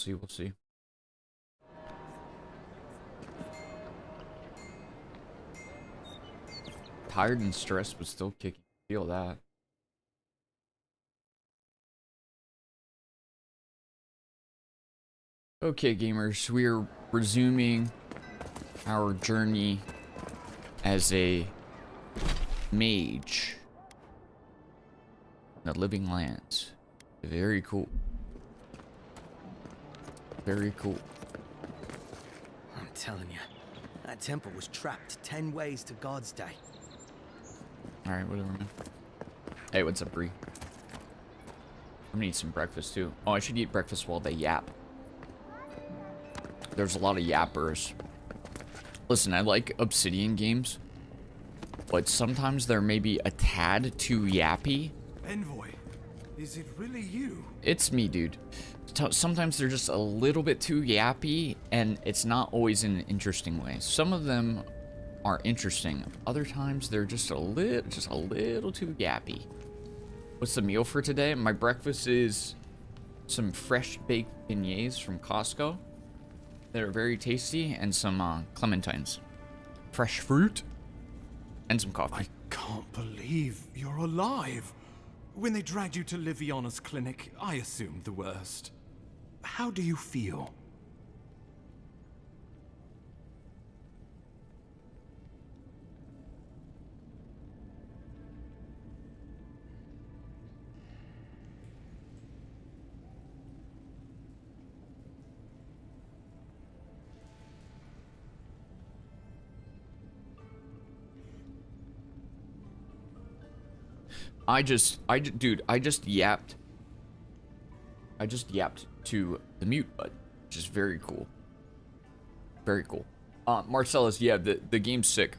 We'll see. Tired and stressed, but still kicking. Feel that. Okay, gamers, we are resuming our journey as a mage in the Living Lands. Very cool. Very cool. I'm telling you, that temple was trapped 10 ways to God's Day. Alright, whatever, man. Hey, what's up, Bree? I'm gonna eat some breakfast, too. Oh, I should eat breakfast while they yap. There's a lot of yappers. Listen, I like Obsidian games, but sometimes they're maybe a tad too yappy. Envoy, is it really you? It's me, dude. Sometimes they're just a little bit too yappy, and it's not always in an interesting way. Some of them are interesting. Other times they're just a little too yappy. What's the meal for today? My breakfast is some fresh baked beignets from Costco. They're very tasty, and some clementines. Fresh fruit, and some coffee. I can't believe you're alive. When they dragged you to Liviana's clinic, I assumed the worst. How do you feel? Dude, I just yapped. I just yapped to the mute button, which is very cool. Very cool. Marcellus, yeah, the game's sick.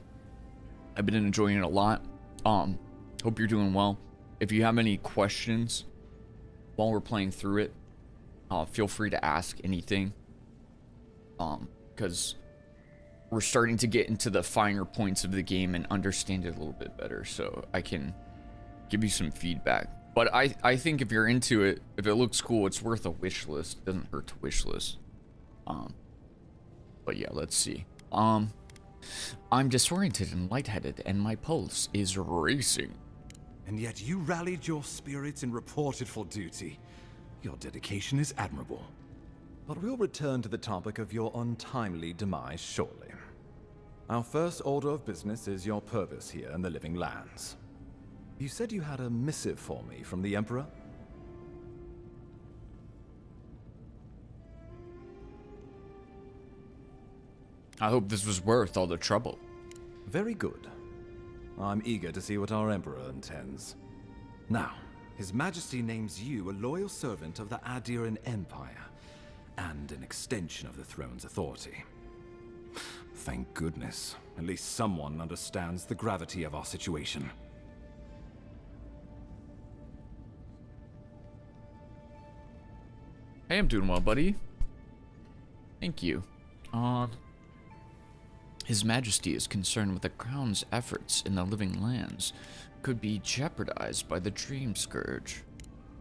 I've been enjoying it a lot. Hope you're doing well. If you have any questions while we're playing through it, feel free to ask anything. Because we're starting to get into the finer points of the game and understand it a little bit better, so I can give you some feedback. But I think if you're into it, if it looks cool, it's worth a wish list. It doesn't hurt to wish list. But yeah, let's see. I'm disoriented and lightheaded, and my pulse is racing. And yet you rallied your spirits and reported for duty. Your dedication is admirable. But we'll return to the topic of your untimely demise shortly. Our first order of business is your purpose here in the Living Lands. You said you had a missive for me from the Emperor? I hope this was worth all the trouble. Very good. I'm eager to see what our Emperor intends. Now, His Majesty names you a loyal servant of the Adiran Empire, and an extension of the throne's authority. Thank goodness. At least someone understands the gravity of our situation. Hey, I'm doing well, buddy. Thank you. His Majesty is concerned with the Crown's efforts in the Living Lands could be jeopardized by the Dream Scourge.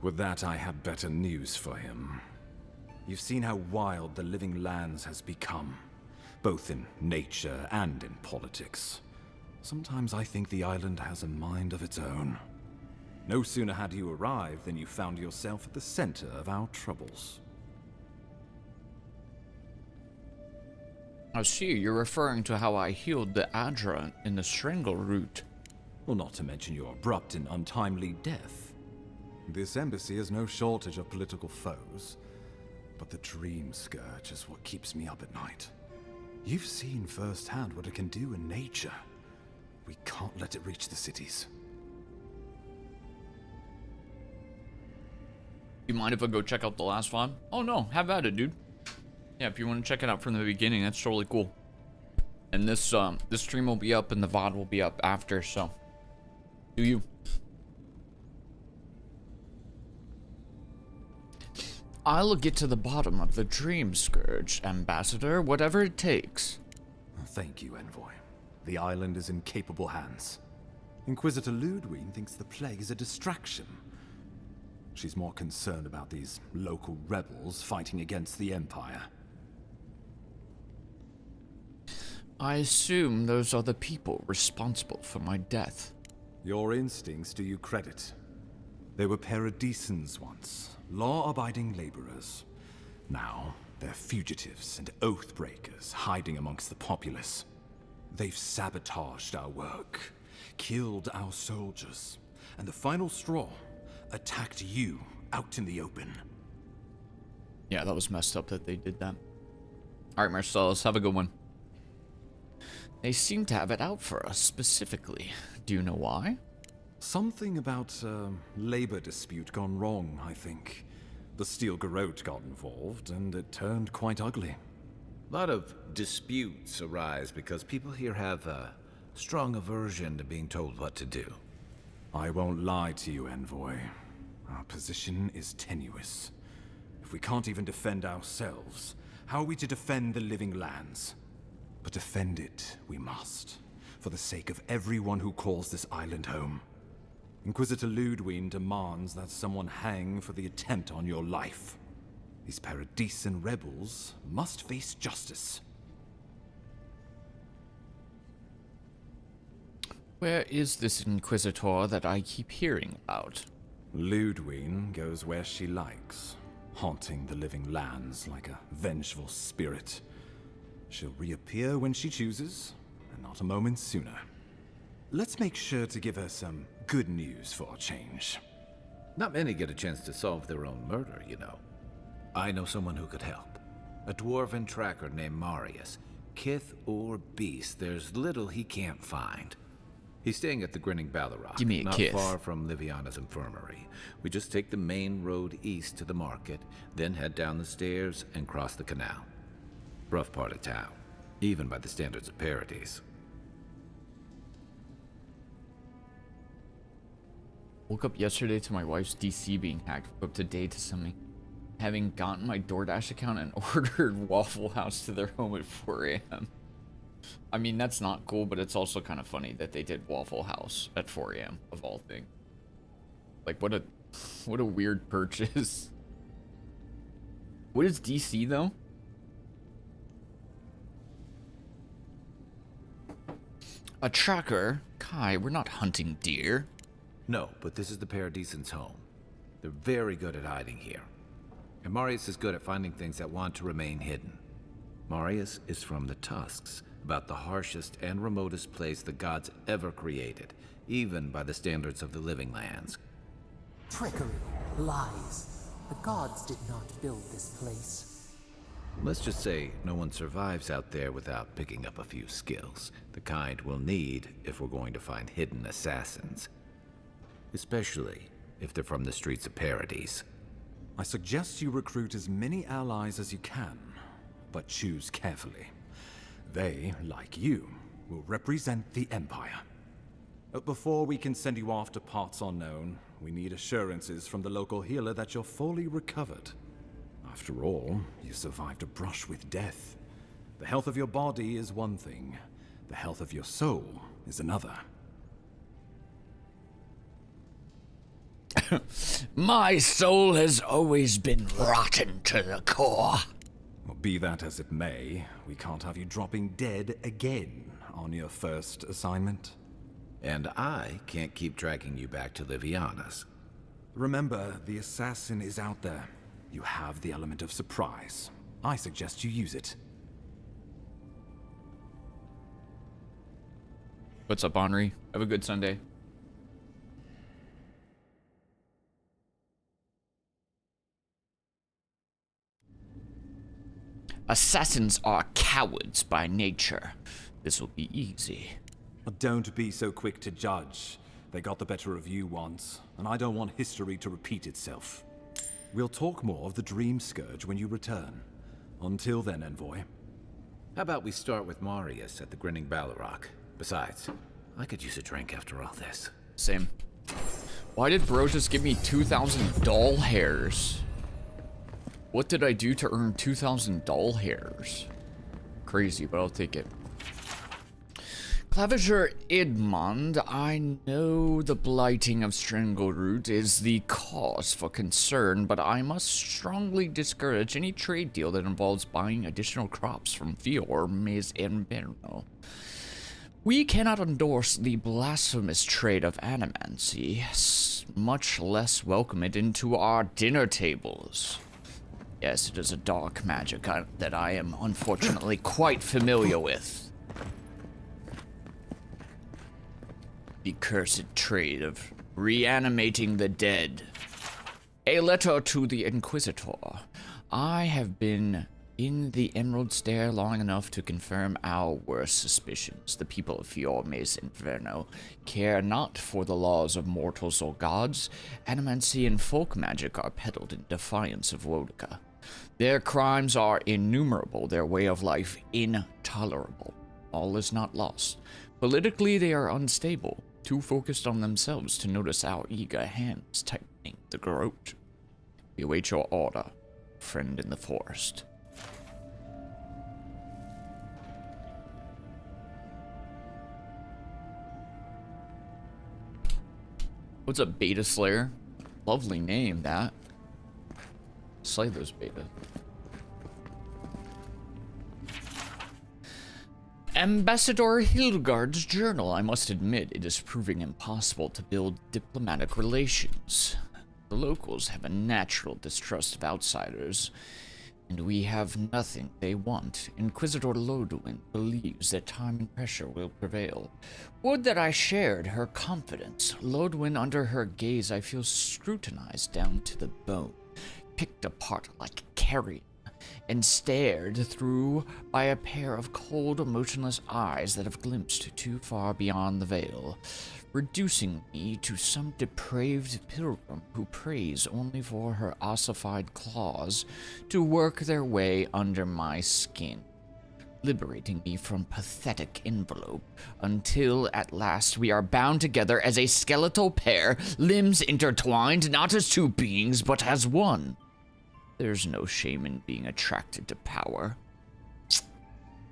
With that, I have better news for him. You've seen how wild the Living Lands has become, both in nature and in politics. Sometimes I think the island has a mind of its own. No sooner had you arrived than you found yourself at the center of our troubles. I see, you're referring to how I healed the Adra in the Strangle route. Well, not to mention your abrupt and untimely death. This embassy has no shortage of political foes, but the Dream Scourge is what keeps me up at night. You've seen firsthand what it can do in nature. We can't let it reach the cities. You mind if I go check out the last one? Oh no, have at it, dude. Yeah, if you want to check it out from the beginning, that's totally cool. And this stream will be up and the VOD will be up after, so do you. I'll get to the bottom of the Dream Scourge, Ambassador, whatever it takes. Thank you, Envoy. The island is in capable hands. Inquisitor Ludwig thinks the plague is a distraction. She's more concerned about these local rebels fighting against the Empire. I assume those are the people responsible for my death. Your instincts do you credit. They were paradisans once, law-abiding laborers. Now, they're fugitives and oath-breakers hiding amongst the populace. They've sabotaged our work, killed our soldiers, and the final straw, attacked you out in the open. Yeah, that was messed up that they did that. Alright, Marcellus, have a good one. They seem to have it out for us specifically. Do you know why? Something about a labor dispute gone wrong, I think. The Steel Garrote got involved, and it turned quite ugly. A lot of disputes arise because people here have a strong aversion to being told what to do. I won't lie to you, Envoy. Our position is tenuous. If we can't even defend ourselves, how are we to defend the living lands? But defend it we must, for the sake of everyone who calls this island home. Inquisitor Ludwig demands that someone hang for the attempt on your life. These Paradisan rebels must face justice. Where is this Inquisitor that I keep hearing about? Ludwig goes where she likes, haunting the living lands like a vengeful spirit. She'll reappear when she chooses, and not a moment sooner. Let's make sure to give her some good news for a change. Not many get a chance to solve their own murder, you know. I know someone who could help. A dwarven tracker named Marius. Kith or beast, there's little he can't find. He's staying at the Grinning Ballarok, Give me a not Kith. far from Liviana's infirmary. We just take the main road east to the market, then head down the stairs and cross the canal. Rough part of town, even by the standards of Paradise. Woke up yesterday to my wife's DC being hacked. Woke up today to something. Having gotten my DoorDash account and ordered Waffle House to their home at 4 a.m. I mean, that's not cool, but it's also kind of funny that they did Waffle House at 4 a.m. of all things. Like, what a weird purchase. What is DC though? A tracker? Kai, we're not hunting deer. No, but this is the Paradisans' home. They're very good at hiding here. And Marius is good at finding things that want to remain hidden. Marius is from the Tusks, about the harshest and remotest place the gods ever created, even by the standards of the living lands. Trickery, lies. The gods did not build this place. Let's just say no one survives out there without picking up a few skills, the kind we'll need if we're going to find hidden assassins. Especially if they're from the streets of Paradise. I suggest you recruit as many allies as you can, but choose carefully. They, like you, will represent the Empire. But before we can send you off to parts unknown, we need assurances from the local healer that you're fully recovered. After all, you survived a brush with death. The health of your body is one thing. The health of your soul is another. My soul has always been rotten to the core. Well, be that as it may, we can't have you dropping dead again on your first assignment. And I can't keep dragging you back to Liviana's. Remember, the assassin is out there. You have the element of surprise. I suggest you use it. What's up, Henri? Have a good Sunday. Assassins are cowards by nature. This will be easy. Don't be so quick to judge. They got the better of you once, and I don't want history to repeat itself. We'll talk more of the Dream Scourge when you return. Until then, Envoy. How about we start with Marius at the Grinning Ballarok? Besides, I could use a drink after all this. Same. Why did bro just give me 2,000 doll hairs? What did I do to earn 2,000 doll hairs? Crazy, but I'll take it. Claviger Idmond, I know the blighting of Strangleroot is the cause for concern, but I must strongly discourage any trade deal that involves buying additional crops from Fior, Maze, and Inverno. We cannot endorse the blasphemous trade of animancy, much less welcome it into our dinner tables. Yes, it is a dark magic that I am unfortunately quite familiar with. The cursed trade of reanimating the dead. A letter to the Inquisitor. I have been in the Emerald Stair long enough to confirm our worst suspicions. The people of Fiormes Inferno care not for the laws of mortals or gods. Animancy and folk magic are peddled in defiance of Wodica. Their crimes are innumerable, their way of life intolerable. All is not lost. Politically, they are unstable, too focused on themselves to notice our eager hands tightening the garrote. We await your order, friend in the forest. What's up, Beta Slayer? Lovely name, that. Slay those beta. Ambassador Hildegard's journal. I must admit, it is proving impossible to build diplomatic relations. The locals have a natural distrust of outsiders, and we have nothing they want. Inquisitor Lodwin believes that time and pressure will prevail. Would that I shared her confidence. Lodwin, under her gaze, I feel scrutinized down to the bone, picked apart like carrion, and stared through by a pair of cold, motionless eyes that have glimpsed too far beyond the veil, reducing me to some depraved pilgrim who prays only for her ossified claws to work their way under my skin, liberating me from pathetic envelope until at last we are bound together as a skeletal pair, limbs intertwined not as two beings but as one. There's no shame in being attracted to power.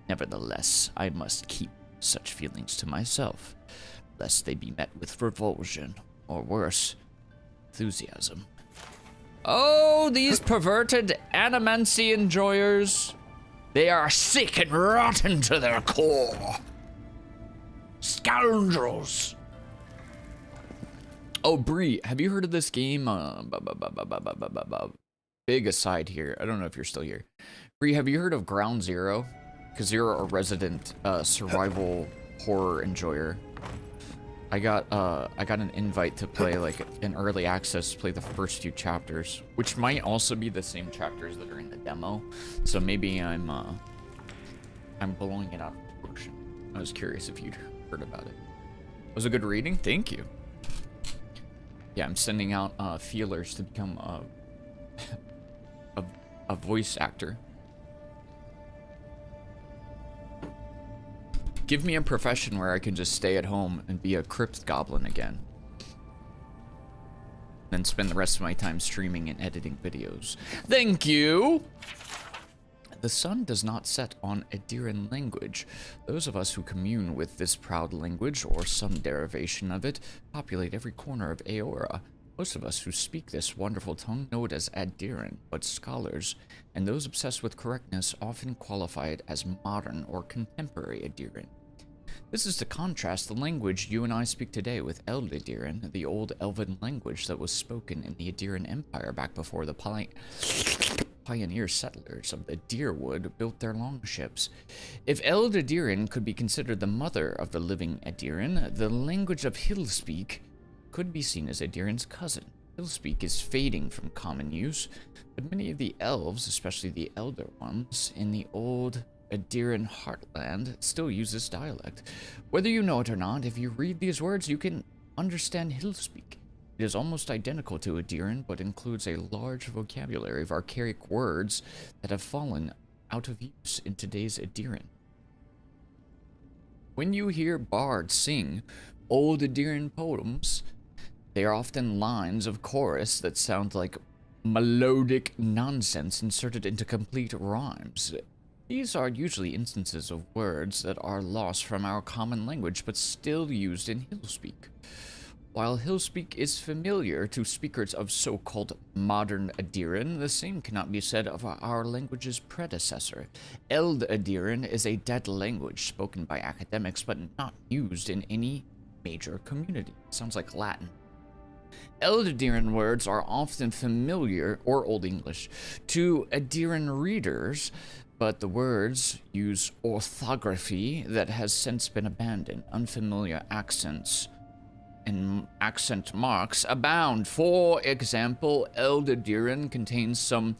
Nevertheless, I must keep such feelings to myself, lest they be met with revulsion, or worse, enthusiasm. Oh, these perverted animancy enjoyers. They are sick and rotten to their core. Scoundrels. Oh, Bree, have you heard of this game? Big aside here. I don't know if you're still here. Bree, have you heard of Ground Zero? Because you're a resident survival horror enjoyer. I got an invite to play like an early access to play the first few chapters, which might also be the same chapters that are in the demo. So maybe I'm blowing it out of proportion. I was curious if you'd heard about it. It was a good reading. Thank you. Yeah, I'm sending out feelers to become a voice actor. Give me a profession where I can just stay at home and be a crypt goblin again. Then spend the rest of my time streaming and editing videos. Thank you! The sun does not set on Adiran language. Those of us who commune with this proud language, or some derivation of it, populate every corner of Aora. Most of us who speak this wonderful tongue know it as Adiran, but scholars, and those obsessed with correctness, often qualify it as modern or contemporary Adiran. This is to contrast the language you and I speak today with Eldadiran, the old elven language that was spoken in the Adiran Empire back before the pioneer settlers of the Deerwood built their longships. If Eldadiran could be considered the mother of the living Adiran, the language of Hillspeak could be seen as Adiran's cousin. Hillspeak is fading from common use, but many of the elves, especially the elder ones, in the old Adiran heartland still use this dialect. Whether you know it or not, if you read these words, you can understand Hillspeak. It is almost identical to Adiran, but includes a large vocabulary of archaic words that have fallen out of use in today's Adiran. When you hear bards sing old Adiran poems, they are often lines of chorus that sound like melodic nonsense inserted into complete rhymes. These are usually instances of words that are lost from our common language but still used in Hillspeak. While Hillspeak is familiar to speakers of so-called modern Adiran, the same cannot be said of our language's predecessor. Eld Adiran is a dead language spoken by academics but not used in any major community. Sounds like Latin. Eldiran words are often familiar, or Old English, to Adiran readers, but the words use orthography that has since been abandoned. Unfamiliar accents and accent marks abound. For example, Eldiran contains some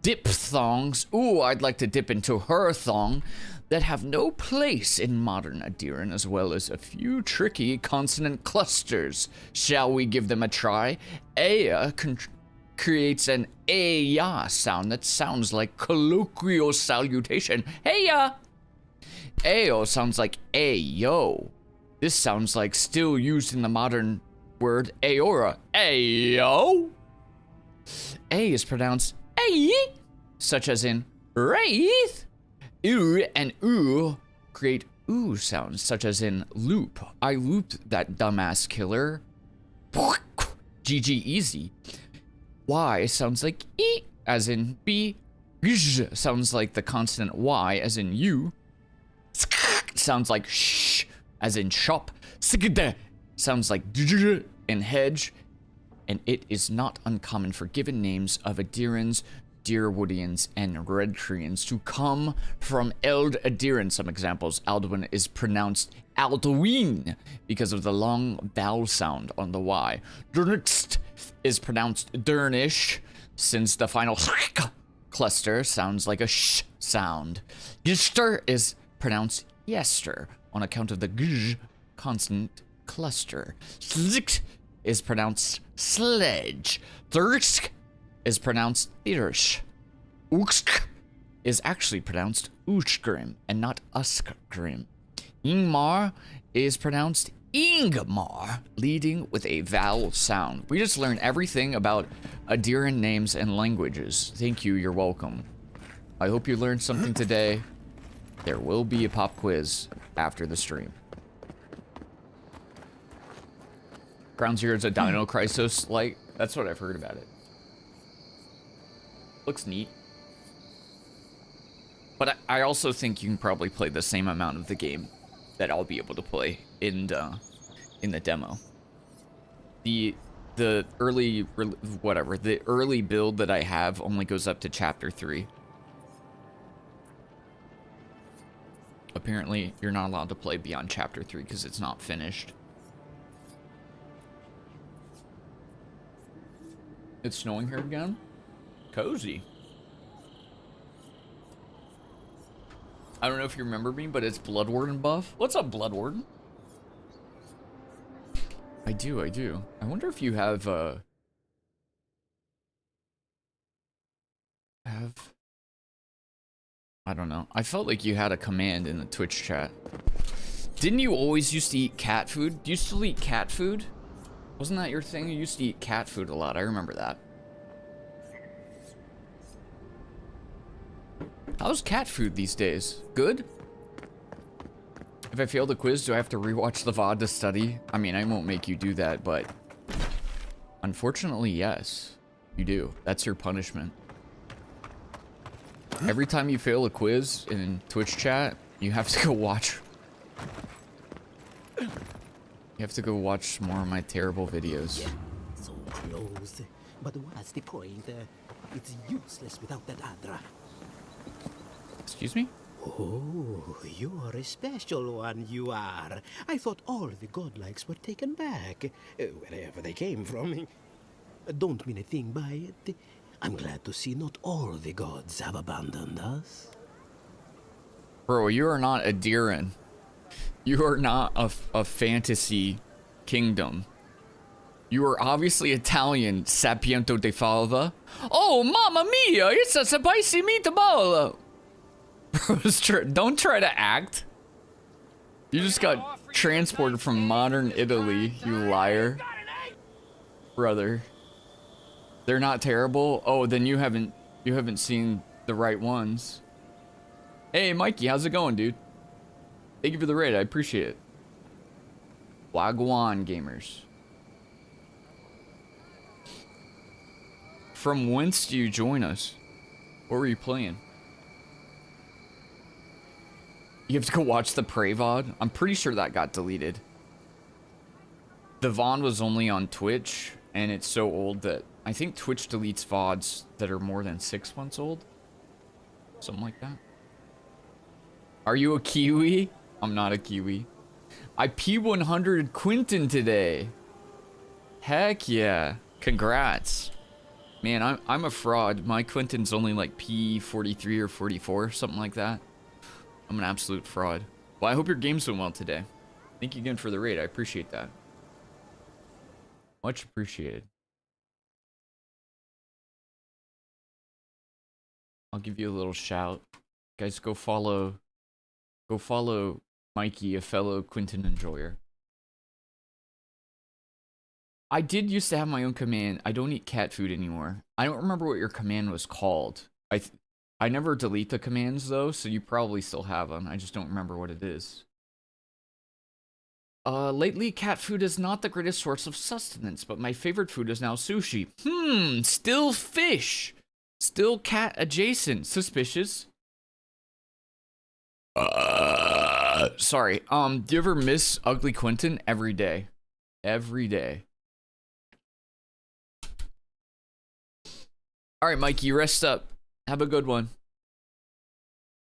diphthongs. Ooh, I'd like to dip into her thong. That have no place in modern Adiran, as well as a few tricky consonant clusters. Shall we give them a try? Aya creates an Aya sound that sounds like colloquial salutation. Heya! Ayo sounds like Ayo. This sounds like still used in the modern word Aora. Ayo! A is pronounced A, such as in wraith. U and oo create oo sounds, such as in loop. I looped that dumbass killer. GG easy. Y sounds like E, as in B. Gj sounds like the consonant Y, as in you. Sk sounds like sh, as in shop. Skd sounds like dj in hedge. And it is not uncommon for given names of Adirans, Deerwoodians, and Redtreans to come from Eld Adiran. Some examples: Alduin is pronounced Alduin because of the long vowel sound on the Y. Dernixt is pronounced Dernish since the final cluster sounds like a sh sound. Yster is pronounced Yester on account of the g consonant cluster. Slikt is pronounced sledge. Thursk is pronounced Thirsch. Uksk is actually pronounced Ushgrim and not Uskgrim. Ingmar is pronounced Ingmar, leading with a vowel sound. We just learned everything about Adiran names and languages. Thank you, you're welcome. I hope you learned something today. There will be a pop quiz after the stream. Ground Zero is a Dino Crisis, like, that's what I've heard about it. Looks neat. But I also think you can probably play the same amount of the game that I'll be able to play in the demo. The early build that I have only goes up to chapter 3. Apparently, you're not allowed to play beyond chapter 3 because it's not finished. It's snowing here again? Cozy. I don't know if you remember me, but it's Bloodwarden buff. What's up, Bloodwarden? I do. I wonder if you have, I don't know. I felt like you had a command in the Twitch chat. Didn't you always used to eat cat food? Do you still eat cat food? Wasn't that your thing? You used to eat cat food a lot. I remember that. How's cat food these days? Good? If I fail the quiz, do I have to rewatch the VOD to study? I mean, I won't make you do that, but unfortunately, yes, you do. That's your punishment. Every time you fail a quiz in Twitch chat, you have to go watch. You have to go watch more of my terrible videos. So close. But what's the point? It's useless without that Adra. Excuse me? Oh, you are a special one, you are. I thought all the godlikes were taken back, wherever they came from. Don't mean a thing by it. I'm glad to see not all the gods have abandoned us. Bro, you are not a Adiran. You are not a fantasy kingdom. You are obviously Italian, Sapiento de Falva. Oh, mamma mia, it's a spicy meatball. Bro, don't try to act. You just got transported from modern Italy, you liar. Brother. They're not terrible? Oh, then you haven't seen the right ones. Hey, Mikey, how's it going, dude? Thank you for the raid. I appreciate it. Wagwan gamers. From whence do you join us? What were you playing? You have to go watch the Prey VOD? I'm pretty sure that got deleted. The VOD was only on Twitch, and it's so old that I think Twitch deletes VODs that are more than 6 months old. Something like that. Are you a Kiwi? I'm not a Kiwi. I P100 Quentin today. Heck yeah. Congrats. Man, I'm a fraud. My Quentin's only like P43 or 44, something like that. I'm an absolute fraud. Well, I hope your game's doing well today. Thank you again for the raid. I appreciate that. Much appreciated. I'll give you a little shout. Guys, go follow Mikey, a fellow Quentin enjoyer. I did used to have my own command. I don't eat cat food anymore. I don't remember what your command was called. I never delete the commands though, so you probably still have them. I just don't remember what it is. Lately cat food is not the greatest source of sustenance, but my favorite food is now sushi. Still fish. Still cat adjacent. Suspicious. Sorry. Do you ever miss Ugly Quentin? Every day. Every day. Alright, Mikey, rest up. Have a good one.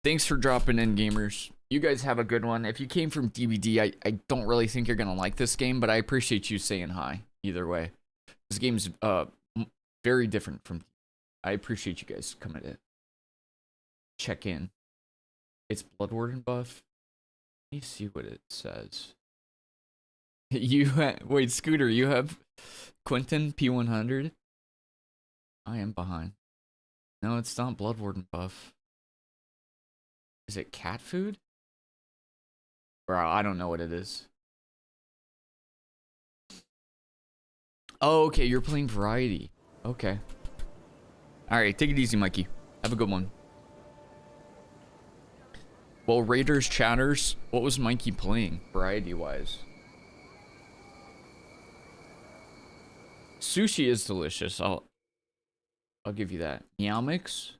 Thanks for dropping in, gamers. You guys have a good one. If you came from DVD, I don't really think you're gonna like this game, but I appreciate you saying hi. Either way. This game's very different from... I appreciate you guys coming to check in. It's Blood Warden buff. Let me see what it says. Wait, Scooter, you have Quentin P100? I am behind. No, it's not Blood Warden buff. Is it cat food? Bro, I don't know what it is. Oh, okay, you're playing variety. Okay. Alright, take it easy, Mikey. Have a good one. Well, Raiders chatters, what was Mikey playing, variety-wise? Sushi is delicious. I'll give you that. Meow Mix?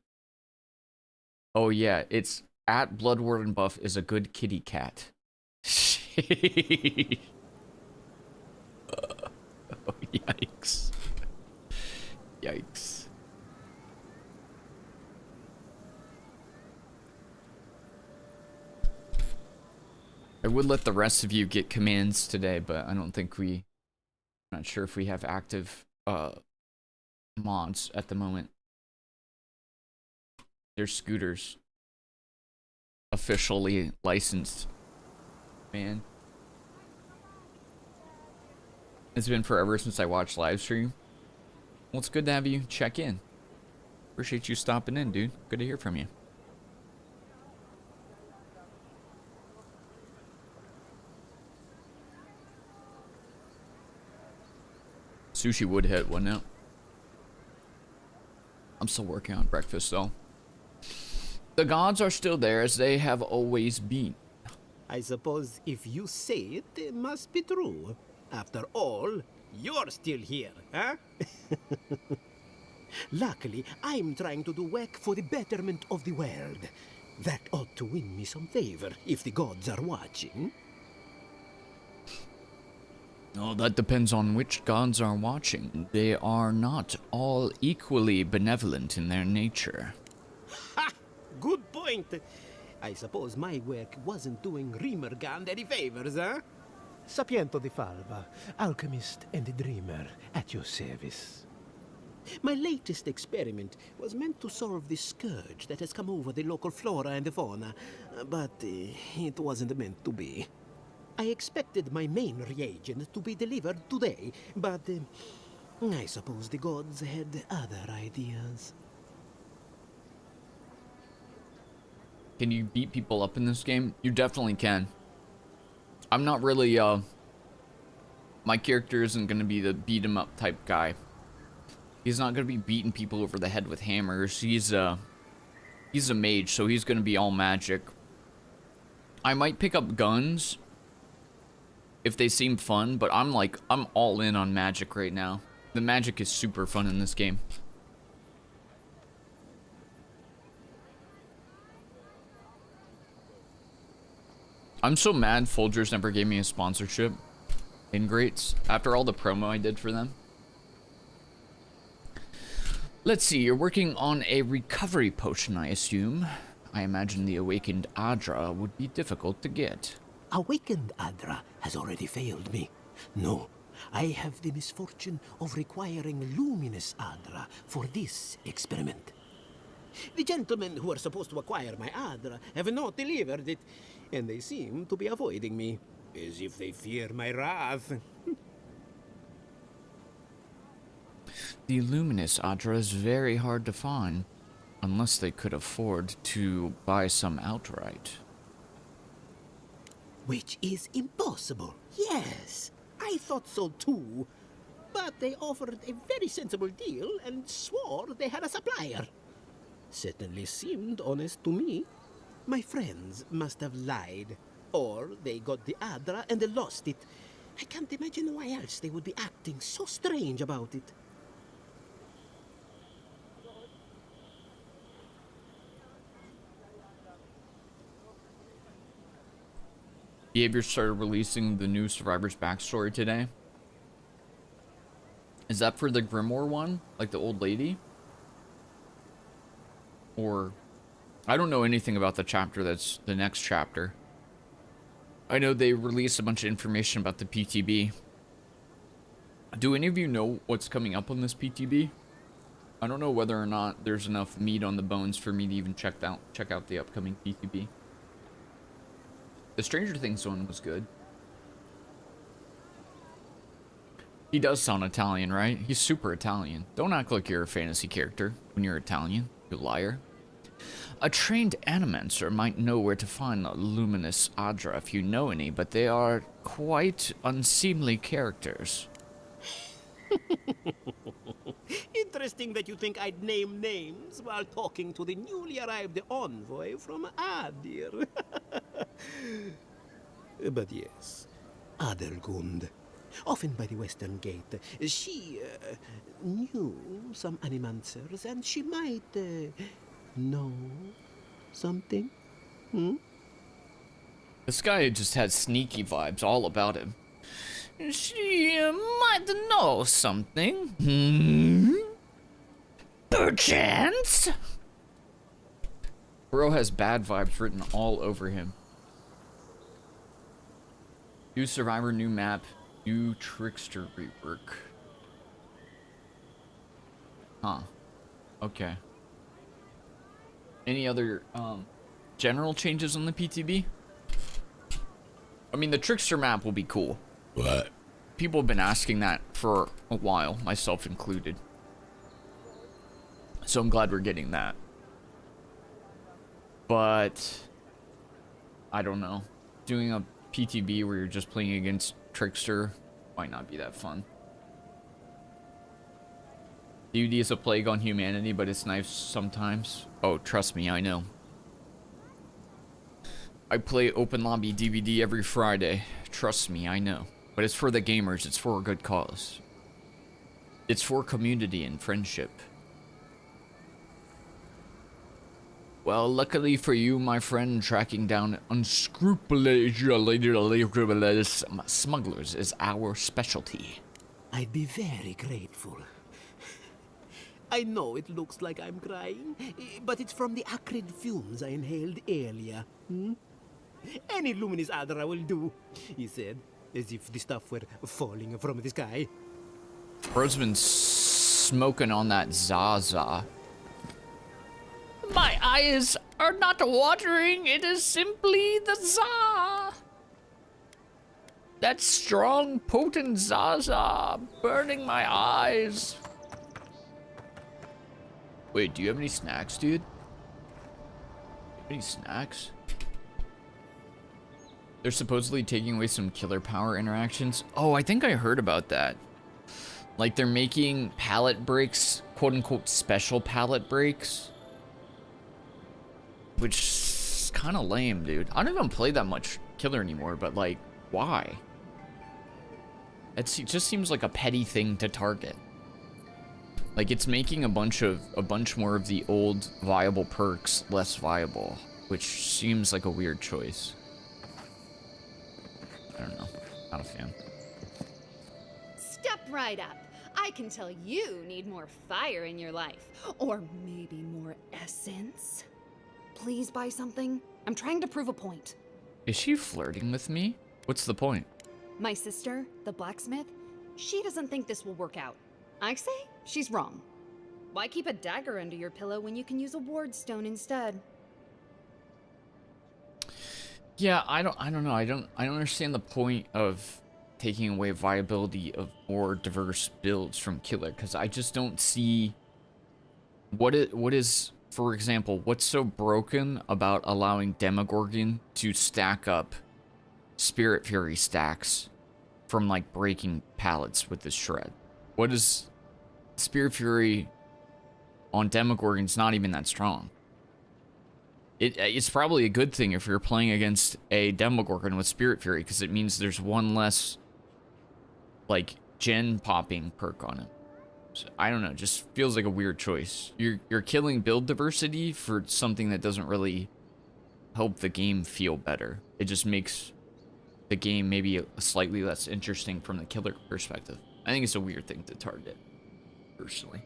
Oh yeah, it's at Blood Warden buff is a good kitty cat. Oh, yikes. Yikes. I would let the rest of you get commands today, but I don't think I'm not sure if we have active mods at the moment. There's Scooters. Officially licensed. Man. It's been forever since I watched live stream. Well, it's good to have you check in. Appreciate you stopping in, dude. Good to hear from you. Sushi would hit, wouldn't it? I'm still working on breakfast, though. The gods are still there as they have always been. I suppose if you say it, it must be true. After all, you're still here, huh? Luckily, I'm trying to do work for the betterment of the world. That ought to win me some favor if the gods are watching. Oh, that depends on which gods are watching. They are not all equally benevolent in their nature. Ha! Good point. I suppose my work wasn't doing Rimmergand any favors, huh? Sapiento di Falva, alchemist and a dreamer, at your service. My latest experiment was meant to solve the scourge that has come over the local flora and the fauna, but it wasn't meant to be. I expected my main reagent to be delivered today, but I suppose the gods had other ideas. Can you beat people up in this game? You definitely can. I'm not really, my character isn't gonna be the beat 'em up type guy. He's not gonna be beating people over the head with hammers. He's He's a mage, so he's gonna be all magic. I might pick up guns if they seem fun, but I'm all in on magic right now. The magic is super fun in this game. I'm so mad Folgers never gave me a sponsorship. Ingrates, after all the promo I did for them. Let's see, you're working on a recovery potion, I assume. I imagine the awakened Adra would be difficult to get. Awakened Adra has already failed me. No, I have the misfortune of requiring luminous Adra for this experiment. The gentlemen who are supposed to acquire my Adra have not delivered it, and they seem to be avoiding me, as if they fear my wrath. The luminous Adra is very hard to find, unless they could afford to buy some outright. Which is impossible. Yes, I thought so too. But they offered a very sensible deal and swore they had a supplier. Certainly seemed honest to me. My friends must have lied. Or they got the Adra and they lost it. I can't imagine why else they would be acting so strange about it. Behavior started releasing the new Survivor's backstory today. Is that for the Grimoire one? Like the old lady? Or... I don't know anything about the chapter that's the next chapter. I know they released a bunch of information about the PTB. Do any of you know what's coming up on this PTB? I don't know whether or not there's enough meat on the bones for me to even check out the upcoming PTB. The Stranger Things one was good. He does sound Italian, right? He's super Italian. Don't act like you're a fantasy character when you're Italian, you liar. A trained animancer might know where to find a luminous Adra if you know any, but they are quite unseemly characters. Interesting that you think I'd name names while talking to the newly arrived envoy from Adir. But yes, Adelgund, often by the western gate, she knew some animancers, and she might know something. This guy just has sneaky vibes all about him. She might know something. Perchance? Bro has bad vibes written all over him. New Survivor, new map, new Trickster rework. Huh. Okay. Any other general changes on the PTB? I mean, the Trickster map will be cool. What? People have been asking that for a while, myself included. So I'm glad we're getting that. But I don't know. Doing a PTB where you're just playing against Trickster might not be that fun. DUD is a plague on humanity, but it's nice sometimes. Oh, trust me, I know. I play Open Lobby DVD every Friday. Trust me, I know. But it's for the gamers, it's for a good cause. It's for community and friendship. Well, luckily for you, my friend, tracking down unscrupulous smugglers is our specialty. I'd be very grateful. I know it looks like I'm crying, but it's from the acrid fumes I inhaled earlier. Any luminous Adra will do, he said, as if the stuff were falling from the sky. Bro's been smoking on that Zaza. My eyes are not watering, it is simply the Za. That strong, potent Zaza burning my eyes. Wait, do you have any snacks, dude? Any snacks? They're supposedly taking away some killer power interactions. Oh, I think I heard about that. Like they're making pallet breaks, quote unquote special pallet breaks. which is kind of lame, dude. I don't even play that much killer anymore, but like, why? It just seems like a petty thing to target. Like, it's making a bunch more of the old viable perks less viable, which seems like a weird choice. I don't know. Not a fan. Step right up. I can tell you need more fire in your life. Or maybe more essence. Please buy something. I'm trying to prove a point. Is she flirting with me? What's the point? My sister, the blacksmith, she doesn't think this will work out. I say she's wrong. Why keep a dagger under your pillow when you can use a ward stone instead? Yeah, I don't know. I don't understand the point of taking away viability of more diverse builds from killer, because I just don't see what is, for example, what's so broken about allowing Demogorgon to stack up Spirit Fury stacks from like breaking pallets with this shred. What is Spirit Fury on Demogorgon's not even that strong. It's probably a good thing if you're playing against a Demogorgon with Spirit Fury, because it means there's one less like gen popping perk on him. So, I don't know, just feels like a weird choice. You're killing build diversity for something that doesn't really help the game feel better. It just makes the game maybe slightly less interesting from the killer perspective. I think it's a weird thing to target, personally.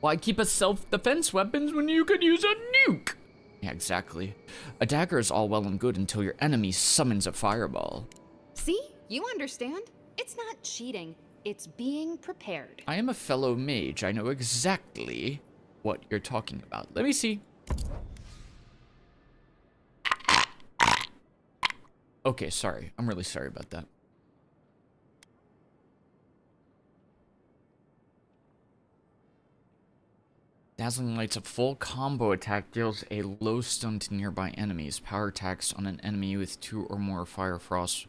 Why keep a self-defense weapons when you could use a nuke? Yeah, exactly. A dagger is all well and good until your enemy summons a fireball. See? You understand? It's not cheating. It's being prepared. I am a fellow mage. I know exactly what you're talking about. Let me see. Okay, sorry. I'm really sorry about that. Dazzling Light's a full combo attack, deals a low stun to nearby enemies. Power attacks on an enemy with 2 or more Fire Frost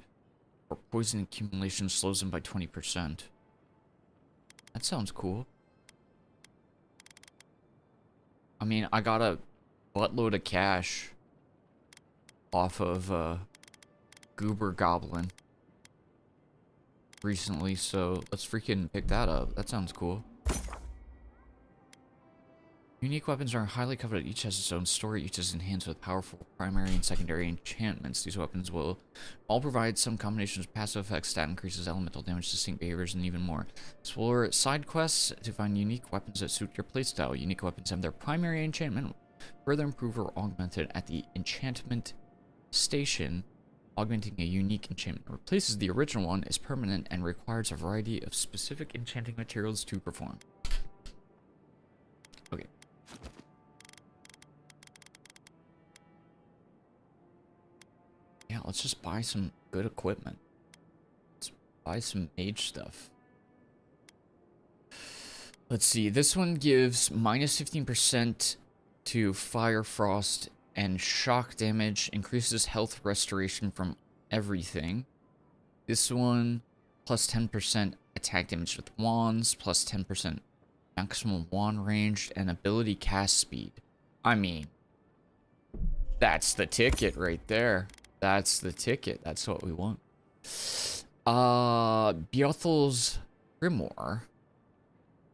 or poison accumulation slows them by 20%. That sounds cool. I mean, I got a buttload of cash off of Goober Goblin recently, so let's freaking pick that up. That sounds cool. Unique weapons are highly coveted. Each has its own story. Each is enhanced with powerful primary and secondary enchantments. These weapons will all provide some combinations of passive effects, stat increases, elemental damage, distinct behaviors, and even more. Explore side quests to find unique weapons that suit your playstyle. Unique weapons have their primary enchantment further improved or augmented at the enchantment station. Augmenting a unique enchantment replaces the original one, is permanent, and requires a variety of specific enchanting materials to perform. Okay. Yeah, let's just buy some good equipment. Let's buy some mage stuff. Let's see. This one gives minus 15% to Fire Frost and shock damage. Increases health restoration from everything. This one plus 10% attack damage with wands, plus 10% maximum wand range, and ability cast speed. I mean, that's the ticket right there. That's the ticket. That's what we want. Beothel's Grimoire.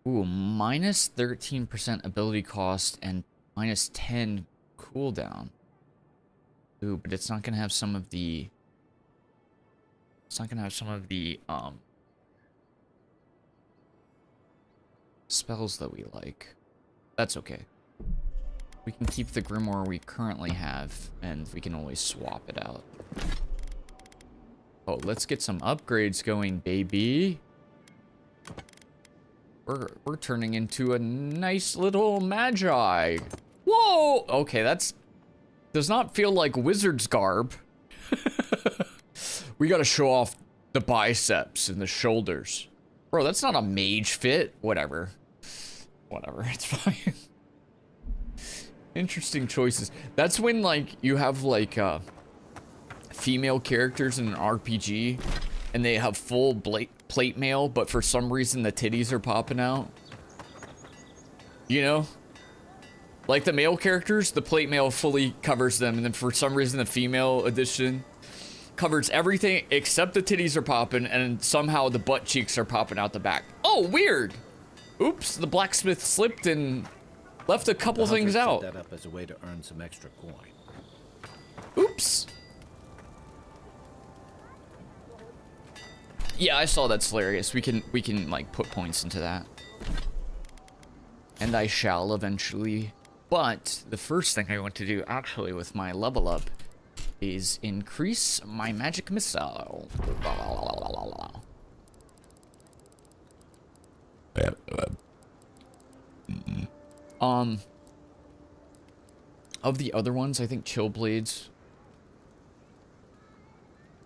Ooh, minus 13% ability cost and minus 10 cooldown. Ooh, but it's not gonna have some of the... It's not gonna have some of the, spells that we like. That's okay. We can keep the Grimoire we currently have, and we can always swap it out. Oh, let's get some upgrades going, baby. We're turning into a nice little magi. Whoa! Okay, that's... does not feel like wizard's garb. We gotta show off the biceps and the shoulders. Bro, that's not a mage fit. Whatever. Whatever, it's fine. Interesting choices. That's when, like, you have, like, female characters in an RPG, and they have full plate mail, but for some reason the titties are popping out. You know? Like the male characters, the plate mail fully covers them, and then for some reason the female edition covers everything except the titties are popping, and somehow the butt cheeks are popping out the back. Oh, weird. Oops, the blacksmith slipped and left a couple things out. Set that up as a way to earn some extra coin. Oops. Yeah, I saw that's hilarious. We can like put points into that. And I shall eventually. But the first thing I want to do actually with my level up is increase my magic missile. Of the other ones, I think Chill Blades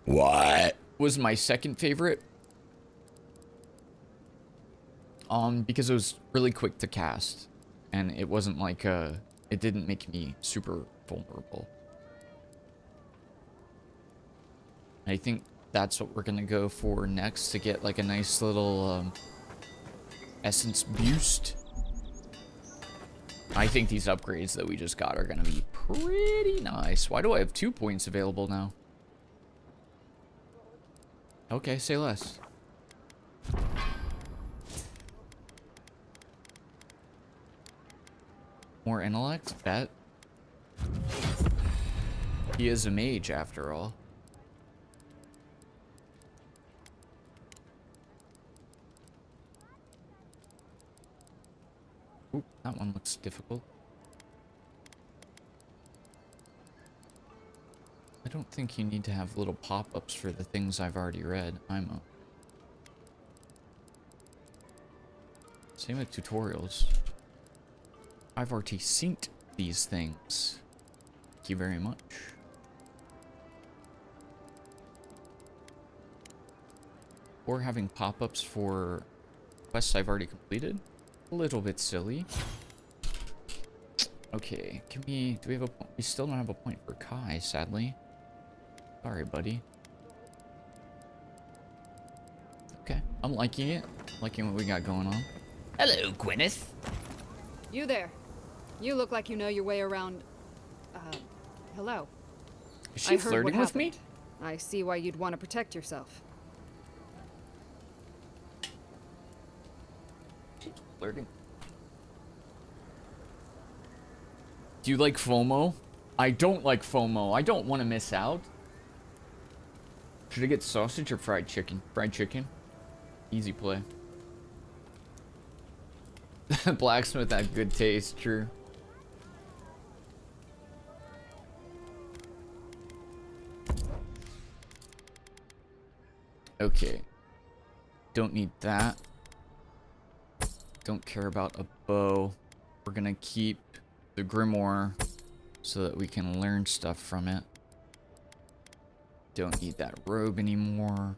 was my second favorite. Because it was really quick to cast, and it wasn't like it didn't make me super vulnerable. I think that's what we're gonna go for next to get like a nice little essence boost. I think these upgrades that we just got are gonna be pretty nice. Why do I have 2 points available now? Okay, say less. More intellect? Bet. He is a mage after all. Oop, that one looks difficult. I don't think you need to have little pop-ups for the things I've already read. Same with tutorials. I've already seen these things. Thank you very much. Or having pop-ups for quests I've already completed. A little bit silly. Okay, do we have a point? We still don't have a point for Kai, sadly. Sorry, buddy. Okay, I'm liking it. Liking what we got going on. Hello, Gwyneth. You there. You look like you know your way around. Hello. Is she flirting with me? I see why you'd want to protect yourself. She's flirting. Do you like FOMO? I don't like FOMO. I don't want to miss out. Should I get sausage or fried chicken? Fried chicken. Easy play. Blacksmith had good taste, true. Okay. Don't need that. Don't care about a bow. We're gonna keep the grimoire so that we can learn stuff from it. Don't need that robe anymore.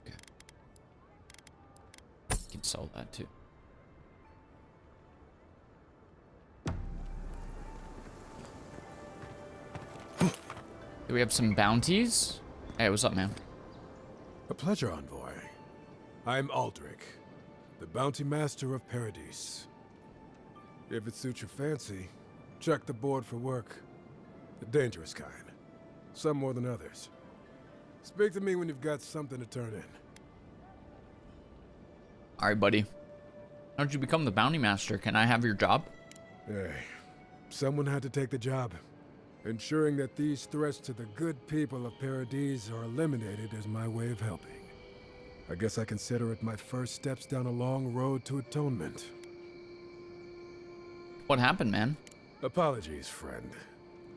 Okay. Can sell that too. Do we have some bounties? Hey, what's up, man? A pleasure, envoy. I'm Aldrich, the bounty master of Paradise. If it suits your fancy, check the board for work. The dangerous kind. Some more than others. Speak to me when you've got something to turn in. Alright, buddy. How did you become the bounty master? Can I have your job? Hey, someone had to take the job. Ensuring that these threats to the good people of Paradise are eliminated is my way of helping. I guess I consider it my first steps down a long road to atonement. What happened, man? Apologies, friend.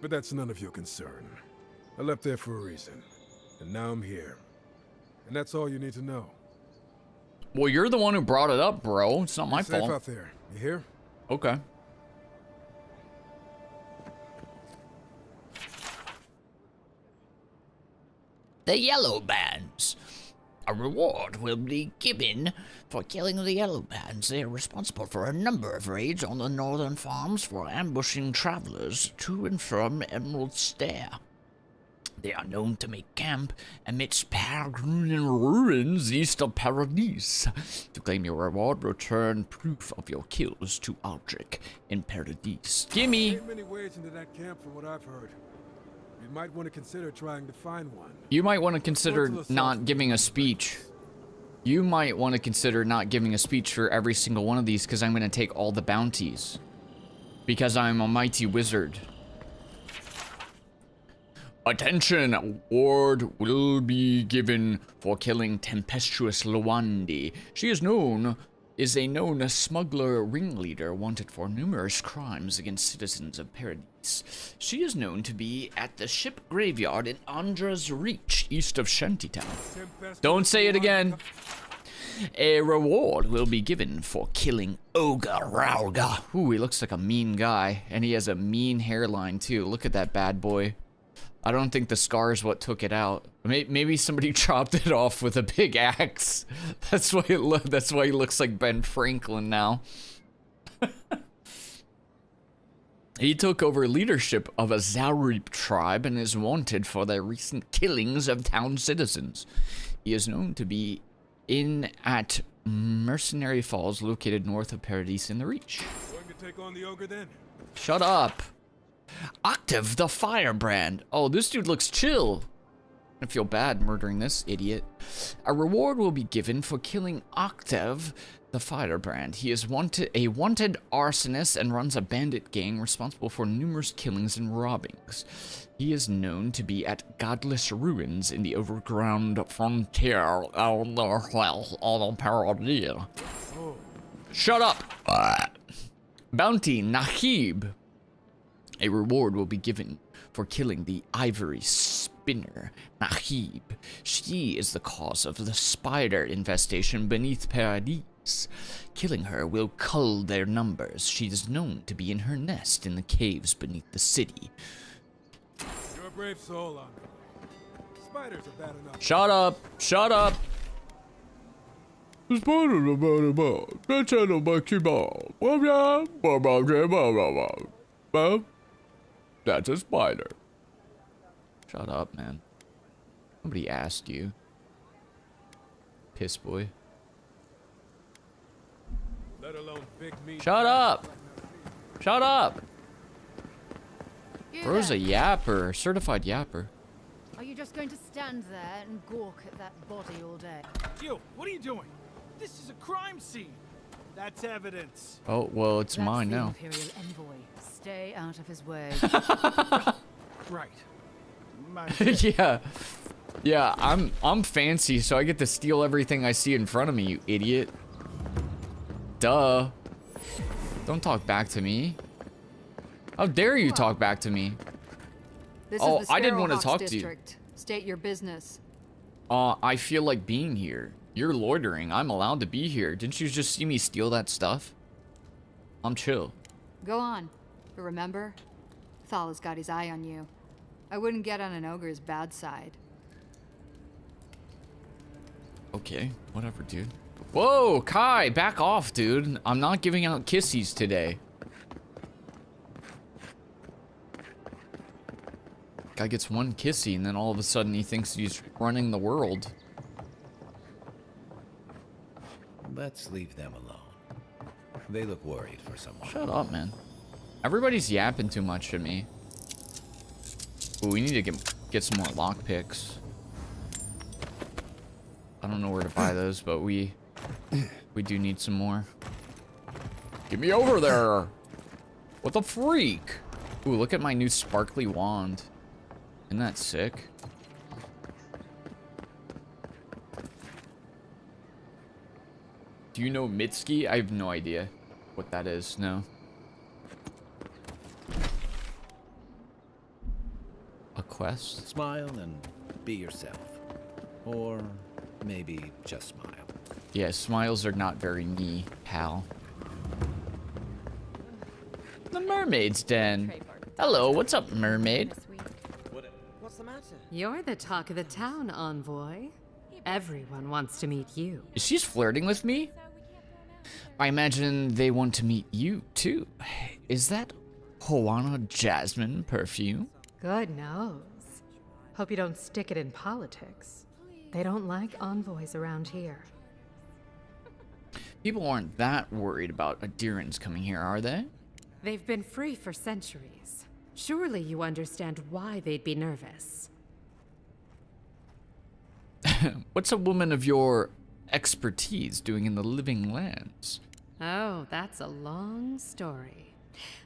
But that's none of your concern. I left there for a reason. And now I'm here. And that's all you need to know. Well, you're the one who brought it up, bro. It's not my Safe fault. out there. You hear? Okay. The Yellow Bands. A reward will be given for killing the Yellow Bands. They are responsible for a number of raids on the northern farms for ambushing travelers to and from Emerald Stair. They are known to make camp amidst peregrine ruins east of Paradise. To claim your reward, return proof of your kills to Aldrich in Paradise. Gimme! Ain't many ways into that camp from what I've heard. You might want to consider trying to find one. You might want to consider not giving a speech. You might want to consider not giving a speech for every single one of these, because I'm going to take all the bounties. Because I'm a mighty wizard. Attention! Award will be given for killing tempestuous Luandi. She is a known smuggler ringleader wanted for numerous crimes against citizens of Paradise. She is known to be at the ship graveyard in Andra's Reach, east of Shantytown. Don't say it again. A reward will be given for killing Ogre Rauga. Ooh, he looks like a mean guy, and he has a mean hairline too. Look at that bad boy. I don't think the scar is what took it out. Maybe somebody chopped it off with a big axe. That's why that's why he looks like Ben Franklin now. He took over leadership of a Zaurib tribe and is wanted for their recent killings of town citizens. He is known to be at Mercenary Falls, located north of Paradise in the Reach. Going to take on the ogre then? Shut up. Octave the Firebrand. Oh, this dude looks chill. I feel bad murdering this idiot. A reward will be given for killing Octave the Firebrand. He is a wanted arsonist and runs a bandit gang responsible for numerous killings and robbings. He is known to be at Godless Ruins in the overground frontier on the Paradise. Shut up. Bounty Nahib. A reward will be given for killing the ivory spinner, Nahib. She is the cause of the spider infestation beneath Paradise. Killing her will cull their numbers. She is known to be in her nest in the caves beneath the city. You're a brave soul, Andre. Spiders are bad enough. Shut up! Shut up! That's a spider. Shut up, man. Nobody asked you. Piss boy. Let alone big meat. Shut up! Shut up! You Bro's a there. yapper, certified yapper. Are you just going to stand there and gawk at that body all day? You, what are you doing? This is a crime scene. That's evidence. Oh, well, it's That's mine the now. Imperial envoy. Stay out of his way. Right. Yeah. Yeah, I'm fancy, so I get to steal everything I see in front of me, you idiot. Duh. Don't talk back to me. How dare you talk back to me? This Oh, is the I didn't want to Sparrowhawks talk to you. district. State your business. I feel like being here. You're loitering. I'm allowed to be here. Didn't you just see me steal that stuff? I'm chill. Go on. But remember, Thal's got his eye on you. I wouldn't get on an ogre's bad side. Okay, whatever, dude. Whoa, Kai, back off, dude. I'm not giving out kissies today. Guy gets one kissy and then all of a sudden he thinks he's running the world. Let's leave them alone. They look worried for someone. Shut up, man. Everybody's yapping too much to me. Ooh, we need to get some more lockpicks. I don't know where to buy those, but we do need some more. Get me over there! What the freak? Ooh, look at my new sparkly wand. Isn't that sick? Do you know Mitski? I have no idea what that is, no. A quest? Smile and be yourself. Or maybe just smile. Yeah, smiles are not very me, pal. The mermaid's den. Hello, what's up, mermaid? What's the matter? You're the talk of the town, envoy. Everyone wants to meet you. She's flirting with me? I imagine they want to meet you, too. Is that Hoana Jasmine perfume? Good knows. Hope you don't stick it in politics. They don't like envoys around here. People aren't that worried about adherents coming here, are they? They've been free for centuries. Surely you understand why they'd be nervous. What's a woman of your expertise doing in the living lands? Oh, that's a long story.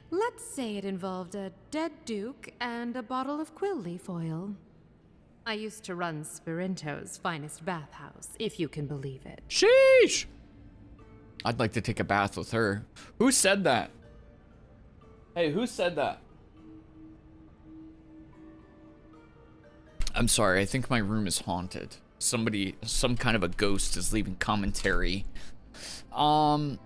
Let's say it involved a dead duke and a bottle of quill leaf oil. I used to run Spirinto's finest bathhouse, if you can believe it. Sheesh! I'd like to take a bath with her. Who said that? Hey, who said that? I'm sorry, I think my room is haunted. Somebody, some kind of a ghost is leaving commentary. After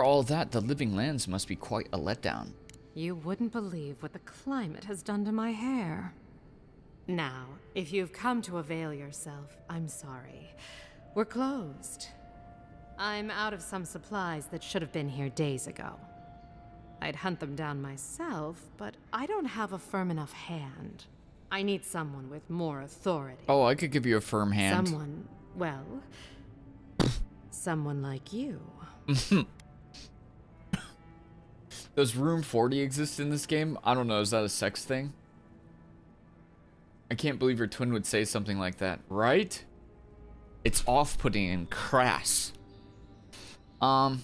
all that, the living lands must be quite a letdown. You wouldn't believe what the climate has done to my hair. Now, if you've come to avail yourself, I'm sorry. We're closed. I'm out of some supplies that should have been here days ago. I'd hunt them down myself, but I don't have a firm enough hand. I need someone with more authority. Oh, I could give you a firm hand. Someone, well, someone like you. Does room 40 exist in this game? I don't know, is that a sex thing? I can't believe your twin would say something like that, right? It's off-putting and crass. You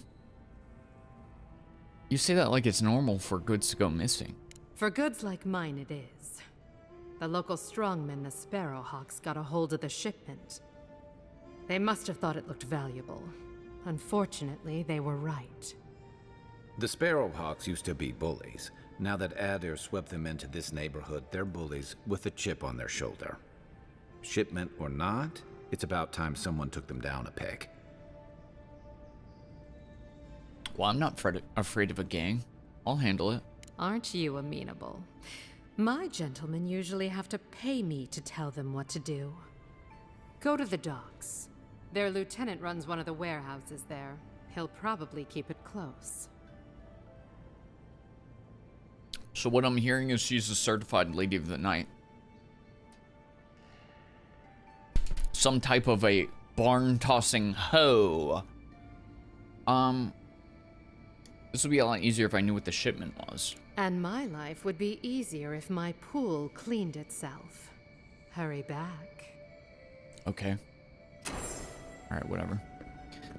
say that like it's normal for goods to go missing. For goods like mine, it is. The local strongmen, the Sparrowhawks, got a hold of the shipment. They must have thought it looked valuable. Unfortunately, they were right. The Sparrowhawks used to be bullies. Now that Adair swept them into this neighborhood, they're bullies with a chip on their shoulder. Shipment or not, it's about time someone took them down a peg. Well, I'm not afraid of a gang. I'll handle it. Aren't you amenable? My gentlemen usually have to pay me to tell them what to do. Go to the docks. Their lieutenant runs one of the warehouses there. He'll probably keep it close. So what I'm hearing is she's a certified lady of the night. Some type of a barn-tossing hoe. This would be a lot easier if I knew what the shipment was. And my life would be easier if my pool cleaned itself. Hurry back. Okay. Alright, whatever.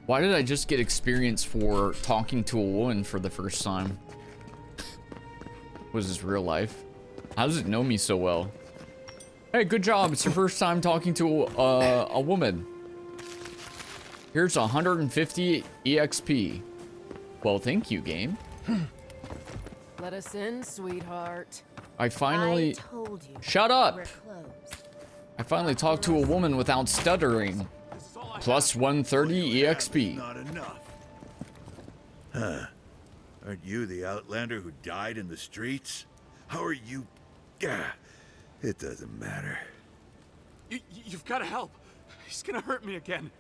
Why did I just get experience for talking to a woman for the first time? Was this real life? How does it know me so well? Hey, good job. It's your first time talking to a woman. Here's 150 EXP. Well, thank you, game. Let us in, sweetheart. I finally... I told you. Shut up! We're closed. I finally talked to a woman without stuttering. Plus 130 EXP. Not enough. Huh. Aren't you the Outlander who died in the streets? How are you... Gah. It doesn't matter. You've got to help. He's gonna hurt me again.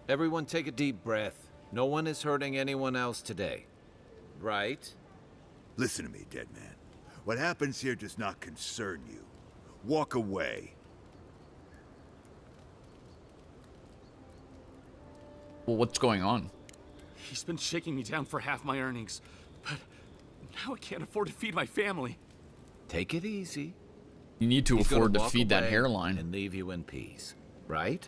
Everyone take a deep breath. No one is hurting anyone else today. Right? Listen to me, dead man. What happens here does not concern you. Walk away. Well, what's going on? He's been shaking me down for half my earnings, but now I can't afford to feed my family. Take it easy. You need to afford to feed that hairline. And leave you in peace, right?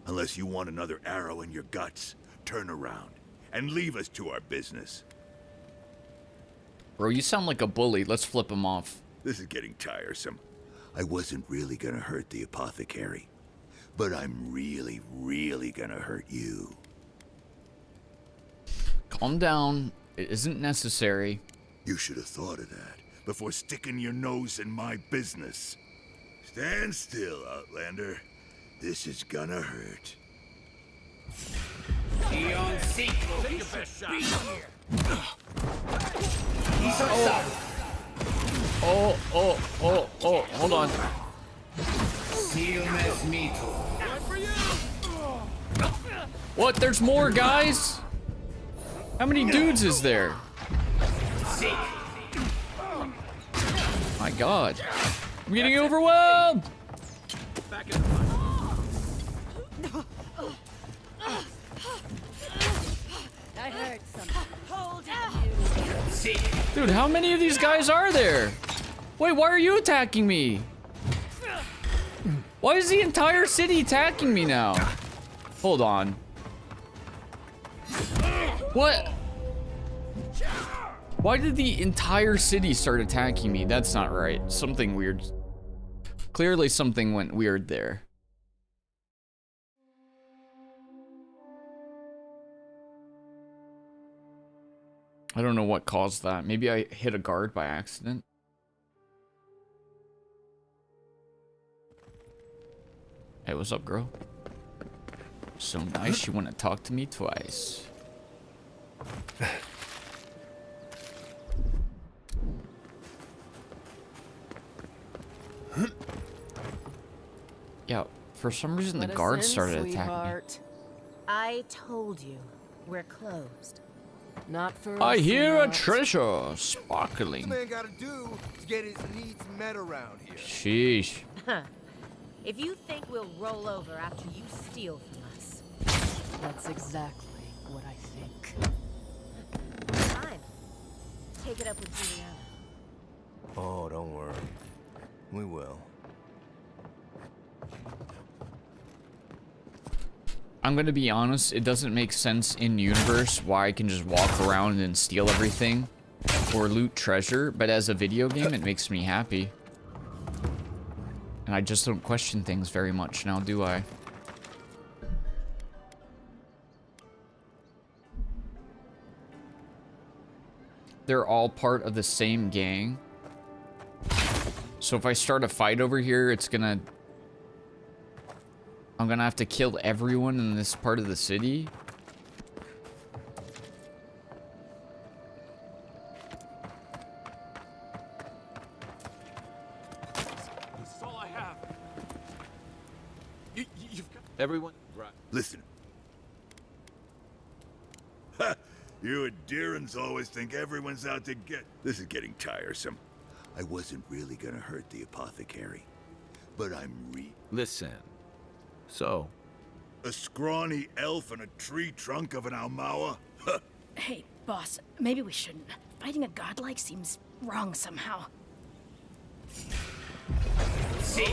Unless you want another arrow in your guts, turn around and leave us to our business. Bro, you sound like a bully. Let's flip him off. This is getting tiresome. I wasn't really gonna hurt the apothecary, but I'm really, really gonna hurt you. Calm down. It isn't necessary. You should have thought of that before sticking your nose in my business. Stand still, Outlander. This is gonna hurt. Take your best shot. Oh, hold on. What? There's more, guys? How many dudes is there? My God. I'm getting overwhelmed. Back in the fight. I heard something. Hold it, Dude, how many of these guys are there? Wait, why are you attacking me? Why is the entire city attacking me now? Hold on. What? Why did the entire city start attacking me? That's not right. Something weird. Clearly something went weird there. I don't know what caused that. Maybe I hit a guard by accident. Hey, what's up, girl? So nice you want to talk to me twice. Yeah, for some reason the guards started attacking me. I told you, we're closed. Not for I us, hear a not. treasure sparkling. What's a man gotta do to get his needs met around here? Sheesh. If you think we'll roll over after you steal from us, That's exactly what I think. fine. Take it up with Juliana. Oh, don't worry. We will. I'm gonna be honest, it doesn't make sense in universe why I can just walk around and steal everything or loot treasure, but as a video game, it makes me happy. And I just don't question things very much now, do I? They're all part of the same gang. So if I start a fight over here, I'm gonna have to kill everyone in this part of the city. This is all I have. You've got Everyone, right. Listen. Ha! You and Deerins always think everyone's out to get... This is getting tiresome. I wasn't really gonna hurt the apothecary, but I'm Listen. So? A scrawny elf in a tree trunk of an Almawa? Hey, boss, maybe we shouldn't. Fighting a godlike seems wrong somehow. See?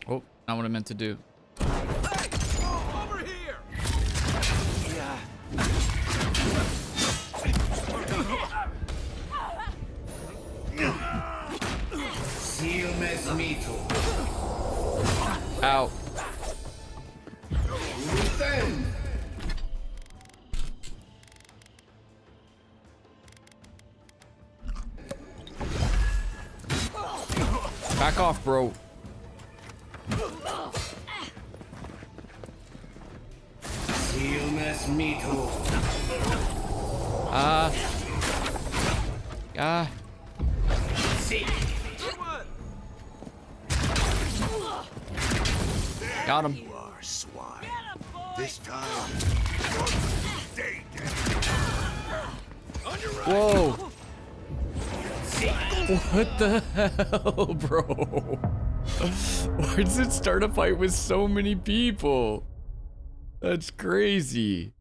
Oh, not what I meant to do. Over here! Ow. Back off, bro. Got him. You are swine. This time, stay dead. Whoa. What the hell, bro? Why does it start a fight with so many people? That's crazy.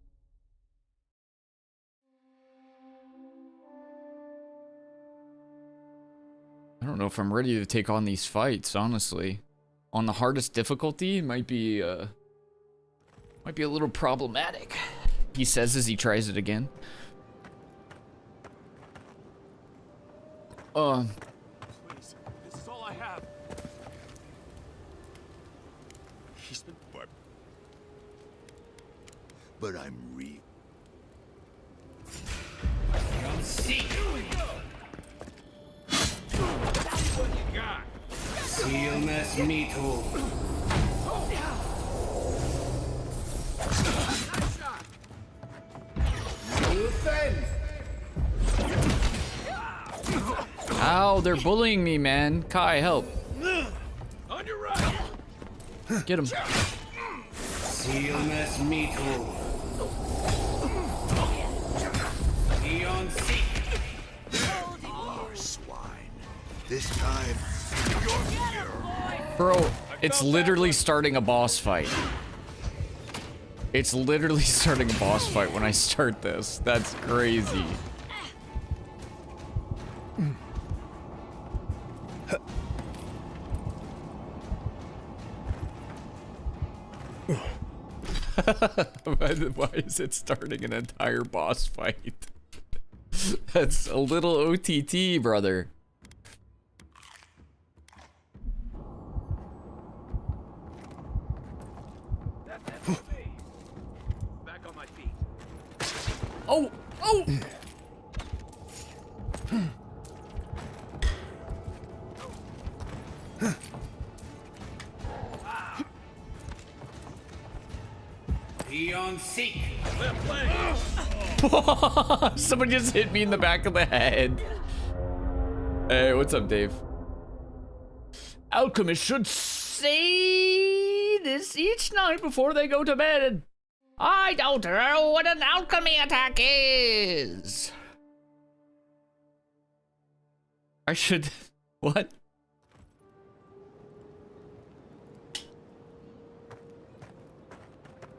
I don't know if I'm ready to take on these fights, honestly. On the hardest difficulty, it might be a little problematic. He says as he tries it again. Please, this is all I have. He's been... But I'm real. That's what you got. Ow, they're bullying me, man. Kai, help. On your right. Get him. Beyond seek. Swine. This time, you're Bro, it's literally starting a boss fight. It's literally starting a boss fight when I start this. That's crazy. Why is it starting an entire boss fight? That's a little OTT, brother. Back on my feet. Oh! Oh! Beyond seek. Someone just hit me in the back of the head. Hey, what's up, Dave? Alchemists should say this each night before they go to bed. I don't know what an alchemy attack is. I should... What?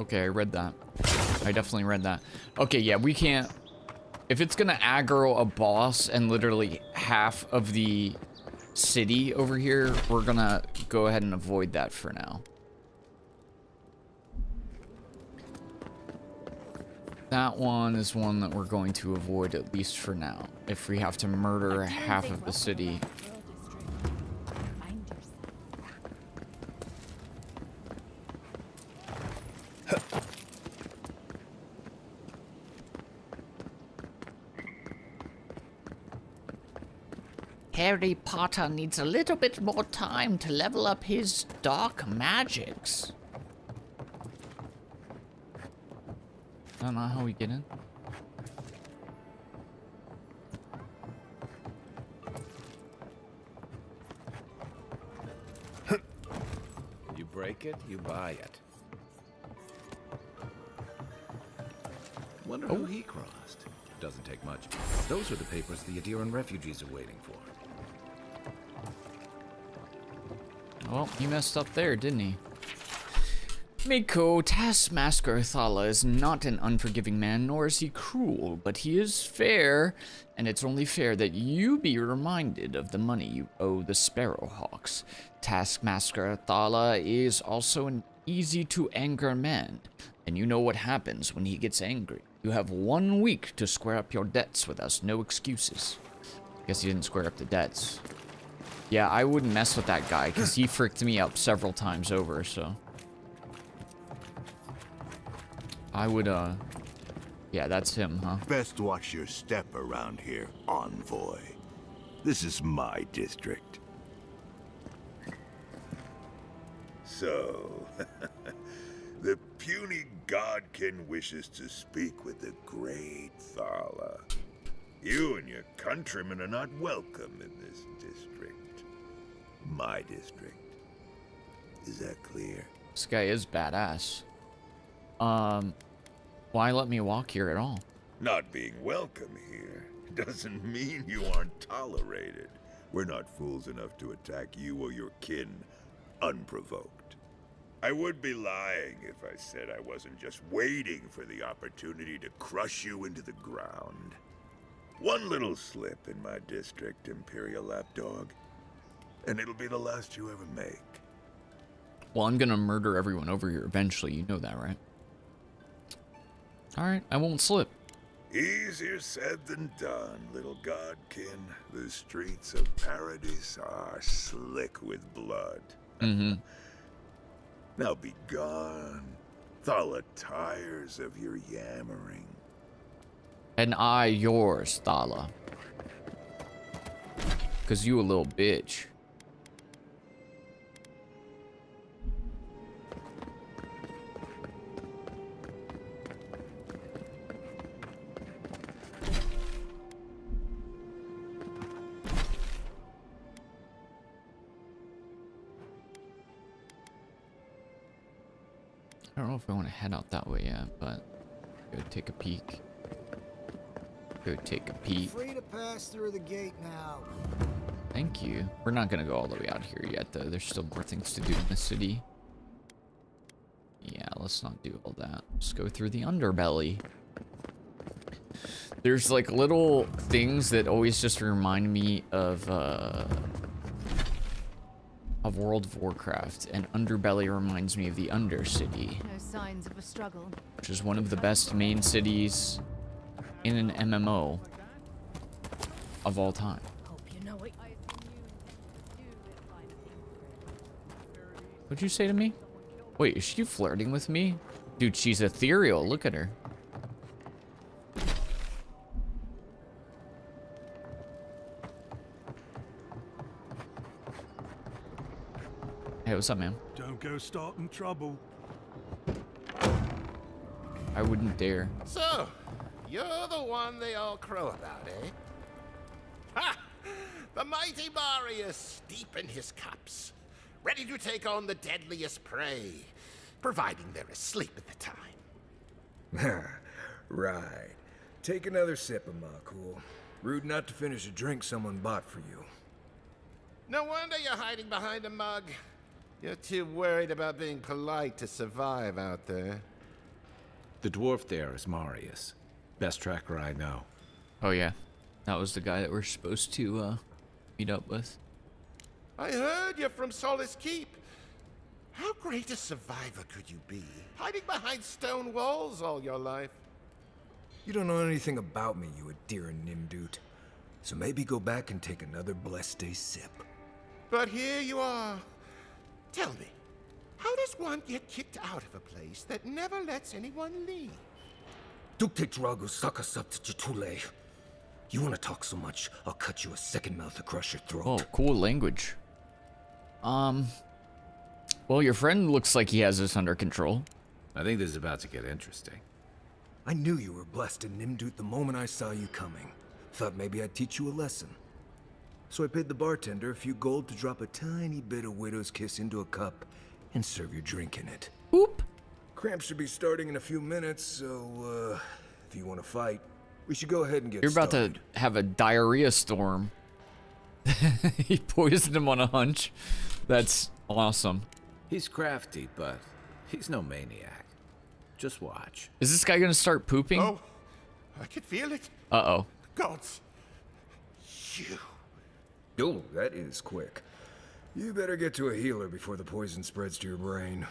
Okay, I read that. I definitely read that. Okay, yeah, we can't... If it's gonna aggro a boss and literally half of the city over here, we're gonna go ahead and avoid that for now. That one is one that we're going to avoid, at least for now. If we have to murder half of the city. Harry Potter needs a little bit more time to level up his dark magics. I don't know how we get in. You break it, you buy it. Wonder who he crossed. Doesn't take much. Those are the papers the Adiran refugees are waiting for. Well, he messed up there, didn't he? Miko, Taskmaster Thala is not an unforgiving man, nor is he cruel, but he is fair, and it's only fair that you be reminded of the money you owe the Sparrowhawks. Taskmaster Thala is also an easy-to-anger man, and you know what happens when he gets angry. You have 1 week to square up your debts with us, no excuses. Guess he didn't square up the debts. Yeah, I wouldn't mess with that guy, because he fricked me up several times over, so... I would, yeah, that's him, huh? Best watch your step around here, envoy. This is my district. So, the puny godkin wishes to speak with the great Thala. You and your countrymen are not welcome in this district. My district. Is that clear? This guy is badass. Why let me walk here at all? Not being welcome here doesn't mean you aren't tolerated. We're not fools enough to attack you or your kin unprovoked. I would be lying if I said I wasn't just waiting for the opportunity to crush you into the ground. One little slip in my district, Imperial Lapdog, and it'll be the last you ever make. Well, I'm gonna murder everyone over here eventually, you know that, right? Alright, I won't slip. Easier said than done, little godkin. The streets of Paradise are slick with blood. Mm-hmm. Now be gone. Thala tires of your yammering. And I yours, Thala. 'Cause you a little bitch. I don't know if I want to head out that way yet, but go take a peek. Go take a peek. Free to pass through the gate now. Thank you. We're not gonna go all the way out here yet, though. There's still more things to do in the city. Yeah, let's not do all that. Let's go through the underbelly. There's like little things that always just remind me of World of Warcraft, and Underbelly reminds me of the Undercity, No signs of a struggle. which is one of the best main cities in an MMO of all time. Hope you know what. What'd you say to me? Wait, is she flirting with me? Dude, she's ethereal. Look at her. Hey, what's up, man? Don't go starting trouble. I wouldn't dare. So, you're the one they all crow about, eh? Ha! The mighty Marius, deep in his cups, ready to take on the deadliest prey, providing they're asleep at the time. Right. Take another sip of my cool. Rude not to finish a drink someone bought for you. No wonder you're hiding behind a mug. You're too worried about being polite to survive out there. The dwarf there is Marius. Best tracker I know. Oh, yeah. That was the guy that we're supposed to meet up with. I heard you're from Solace Keep. How great a survivor could you be, hiding behind stone walls all your life? You don't know anything about me, you Adira Nimdut. So maybe go back and take another blessed day sip. But here you are. Tell me, how does one get kicked out of a place that never lets anyone leave? Dukte Drago Sakasat Jitule. You want to talk so much, I'll cut you a second mouth across your throat. Oh, cool language. Well, your friend looks like he has this under control. I think this is about to get interesting. I knew you were blessed in Nimdut the moment I saw you coming. Thought maybe I'd teach you a lesson. So I paid the bartender a few gold to drop a tiny bit of Widow's Kiss into a cup and serve your drink in it. Oop. Cramps should be starting in a few minutes, so, if you want to fight, we should go ahead and get You're about started. to have a diarrhea storm. He poisoned him on a hunch. That's awesome. He's crafty, but he's no maniac. Just watch. Is this guy gonna start pooping? Oh, I can feel it. Uh-oh. Gods. You. Oh, that is quick. You better get to a healer before the poison spreads to your brain.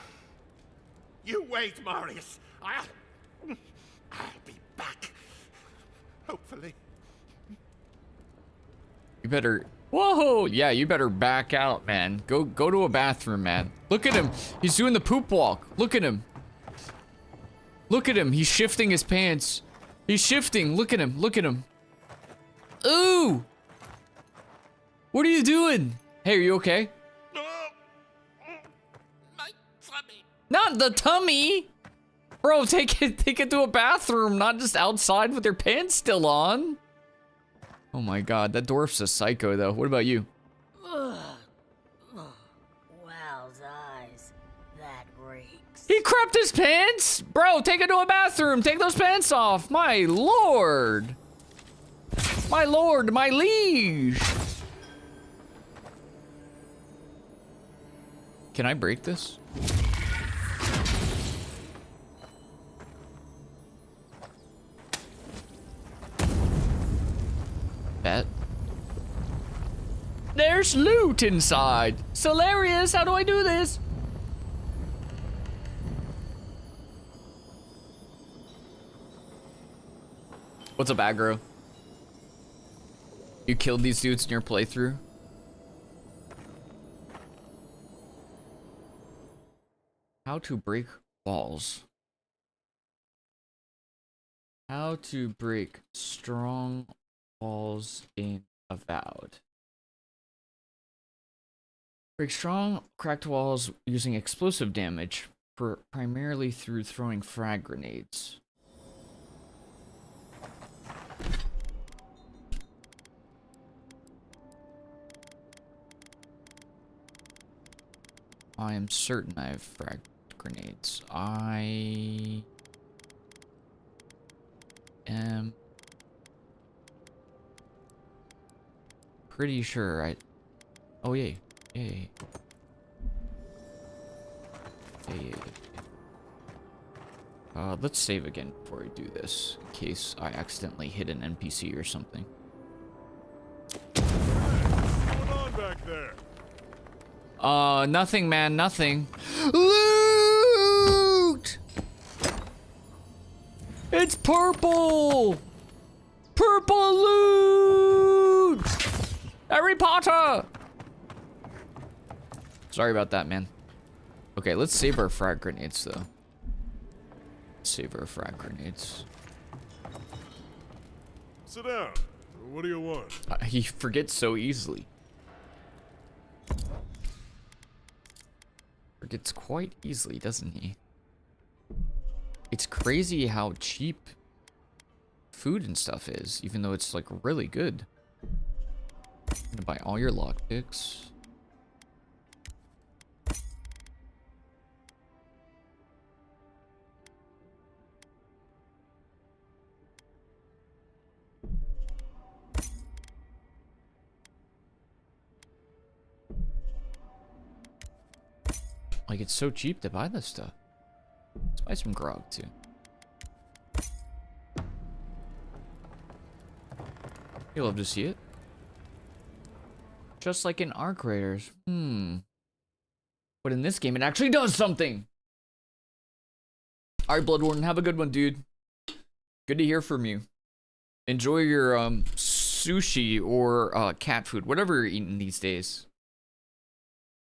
You wait, Marius. I'll be back. Hopefully. You better... Whoa! Yeah, you better back out, man. Go to a bathroom, man. Look at him. He's doing the poop walk. Look at him. Look at him. He's shifting his pants. He's shifting. Look at him. Look at him. Ooh! What are you doing? Hey, are you okay? My tummy. Not the tummy! Bro, take it to a bathroom, not just outside with your pants still on. Oh my god, that dwarf's a psycho though. What about you? Wow's eyes. That reeks. He crapped his pants? Bro, take it to a bathroom. Take those pants off. My lord. My lord, my liege. Can I break this? Bet. There's loot inside. Solarius, how do I do this? What's up, aggro? You killed these dudes in your playthrough? How to break walls. How to break strong walls in Avowed. Break strong, cracked walls using explosive damage, primarily through throwing frag grenades. I am certain I have frag grenades. I am pretty sure I... Oh, yay. Yay. Yay. Let's save again before I do this, in case I accidentally hit an NPC or something. What's going on back there? Nothing, man, nothing. Loot! It's purple! Purple loot! Harry Potter! Sorry about that, man. Okay, let's save our frag grenades, though. Save our frag grenades. Sit down. What do you want? He forgets so easily. Forgets quite easily, doesn't he? It's crazy how cheap food and stuff is, even though it's like really good. I'm gonna buy all your lockpicks. Like, it's so cheap to buy this stuff. Let's buy some grog, too. You'll love to see it. Just like in Arc Raiders. But in this game, it actually does something! Alright, Bloodwarden, have a good one, dude. Good to hear from you. Enjoy your, sushi or, cat food. Whatever you're eating these days.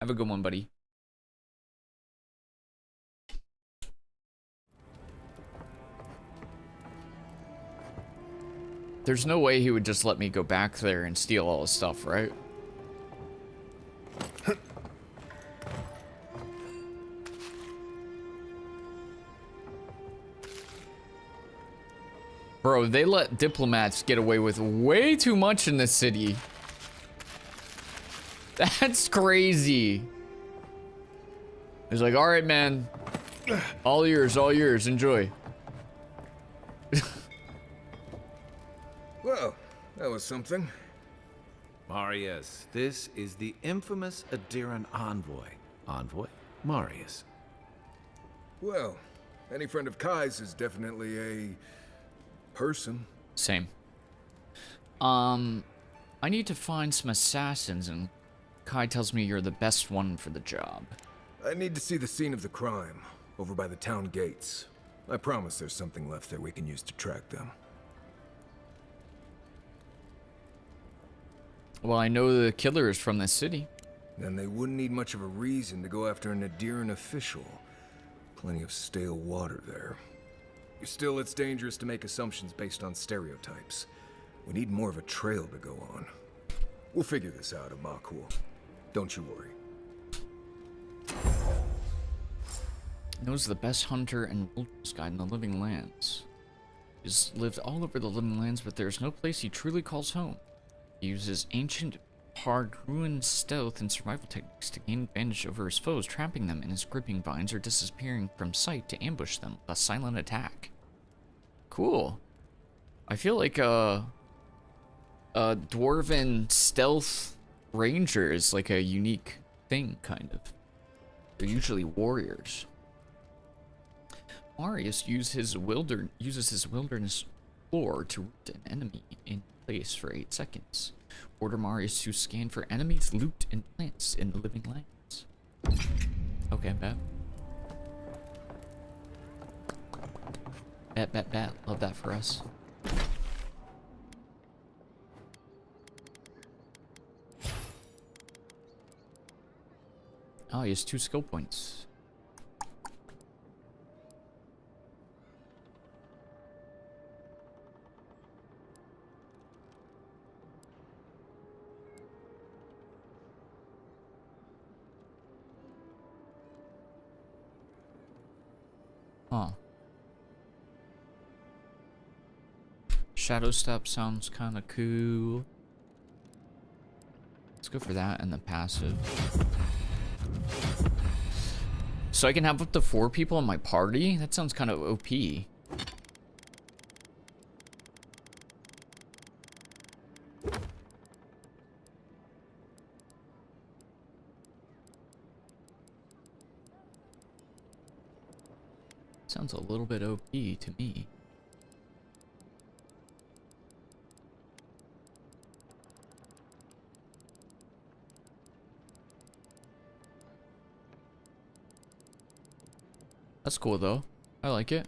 Have a good one, buddy. There's no way he would just let me go back there and steal all his stuff, right? Bro, they let diplomats get away with way too much in this city. That's crazy. He's like, all right, man. All yours, enjoy. Well, that was something. Marius, this is the infamous Adiran envoy. Envoy Marius. Well, any friend of Kai's is definitely a person. Same. I need to find some assassins, and Kai tells me you're the best one for the job. I need to see the scene of the crime, over by the town gates. I promise there's something left there we can use to track them. Well, I know the killer is from this city. Then they wouldn't need much of a reason to go after an Adiran official. Plenty of stale water there. Still, it's dangerous to make assumptions based on stereotypes. We need more of a trail to go on. We'll figure this out, Amakul. Don't you worry. Knows the best hunter and wilderness guide in the Living Lands. He's lived all over the Living Lands, but there's no place he truly calls home. He uses ancient Pargruan stealth and survival techniques to gain advantage over his foes, trapping them in his gripping vines or disappearing from sight to ambush them with a silent attack. Cool. I feel like a dwarven stealth ranger is like a unique thing, kind of. They're usually warriors. Marius uses his wilderness lore to root an enemy in place for 8 seconds. Order Marius to scan for enemies, loot, and plants in the Living Lands. Okay, bet. Bet. Love that for us. Oh, he has 2 skill points. Huh. Shadow Step sounds kind of cool. Let's go for that and the passive. So I can have up to 4 people in my party? That sounds kind of OP. Sounds a little bit OP to me. That's cool though. I like it.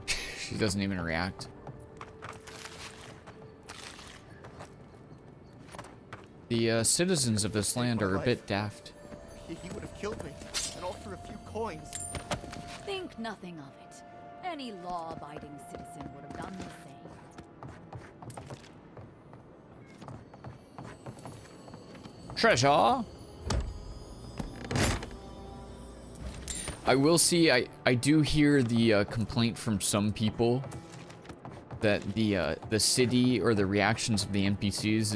She doesn't even react. The citizens of this land are a bit daft. He would have killed me, and all for a few coins. Think nothing of it. Any law-abiding citizen would have done the same. Treasure! I will see, I do hear the complaint from some people that the city or the reactions of the NPCs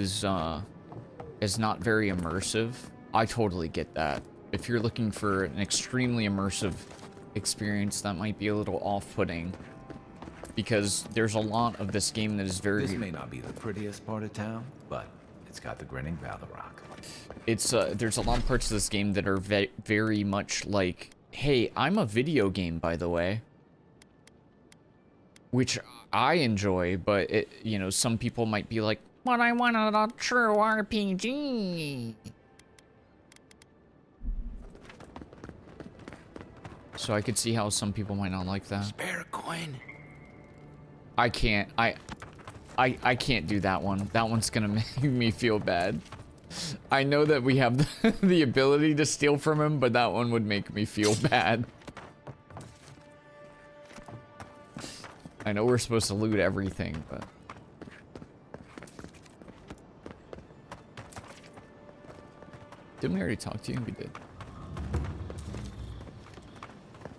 is not very immersive. I totally get that. If you're looking for an extremely immersive experience, that might be a little off-putting. Because there's a lot of this game that is very... This may not be the prettiest part of town, but it's got the grinning Valor Rock. It's, there's a lot of parts of this game that are very much like, hey, I'm a video game, by the way. Which I enjoy, but it, you know, some people might be like, but I wanted a true RPG. So I could see how some people might not like that. Spare a coin. I can't. I can't do that one. That one's gonna make me feel bad. I know that we have the ability to steal from him, but that one would make me feel bad. I know we're supposed to loot everything, but... Didn't we already talk to you? We did.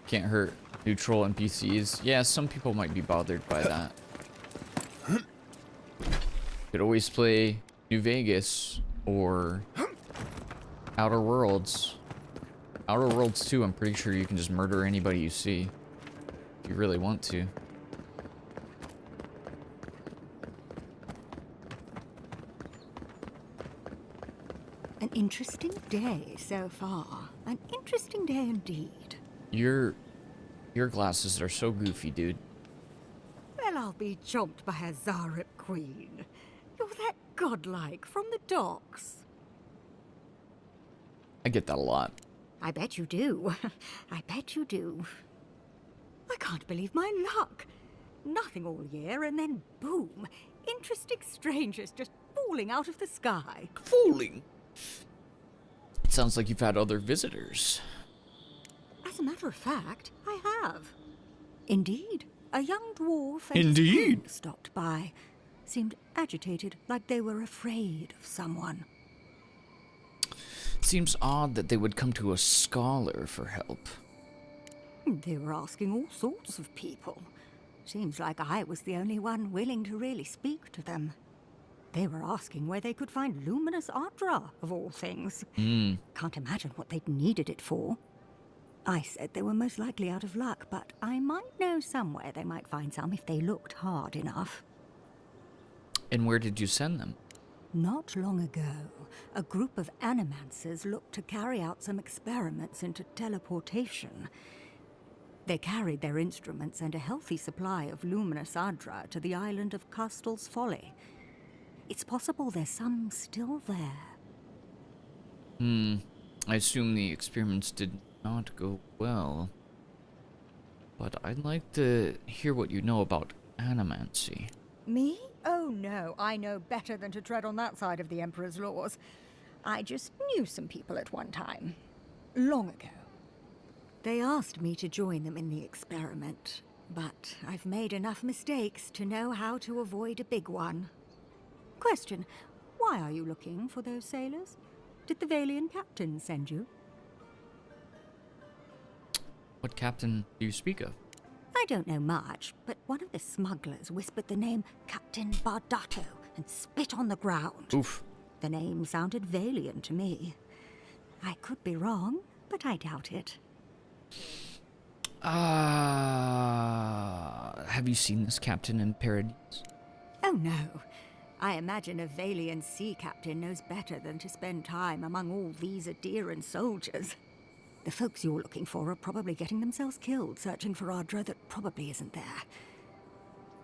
Can't hurt neutral NPCs. Yeah, some people might be bothered by that. Could always play New Vegas or Outer Worlds. Outer Worlds 2, I'm pretty sure you can just murder anybody you see if you really want to. An interesting day so far. An interesting day indeed. Your glasses are so goofy, dude. Well, I'll be chomped by a Zarep queen. You're that godlike from the docks. I get that a lot. I bet you do. I bet you do. I can't believe my luck. Nothing all year, and then boom. Interesting strangers just falling out of the sky. Falling? It sounds like you've had other visitors. As a matter of fact, I have. Indeed. A young dwarf Indeed. Stopped by. Seemed agitated, like they were afraid of someone. Seems odd that they would come to a scholar for help. They were asking all sorts of people. Seems like I was the only one willing to really speak to them. They were asking where they could find luminous Ardra, of all things. Can't imagine what they'd needed it for. I said they were most likely out of luck, but I might know somewhere they might find some if they looked hard enough. And where did you send them? Not long ago, a group of animancers looked to carry out some experiments into teleportation. They carried their instruments and a healthy supply of luminous Ardra to the island of Castel's Folly. It's possible there's some still there. I assume the experiments did not go well. But I'd like to hear what you know about animancy. Me? Oh no, I know better than to tread on that side of the Emperor's laws. I just knew some people at one time. Long ago. They asked me to join them in the experiment, but I've made enough mistakes to know how to avoid a big one. Question, why are you looking for those sailors? Did the Valian captain send you? What captain do you speak of? I don't know much, but one of the smugglers whispered the name Captain Bardato and spit on the ground. Oof. The name sounded Valian to me. I could be wrong, but I doubt it. Have you seen this captain in Paradise? Oh no. I imagine a Valian sea captain knows better than to spend time among all these Adiran soldiers. The folks you're looking for are probably getting themselves killed searching for Ardra that probably isn't there.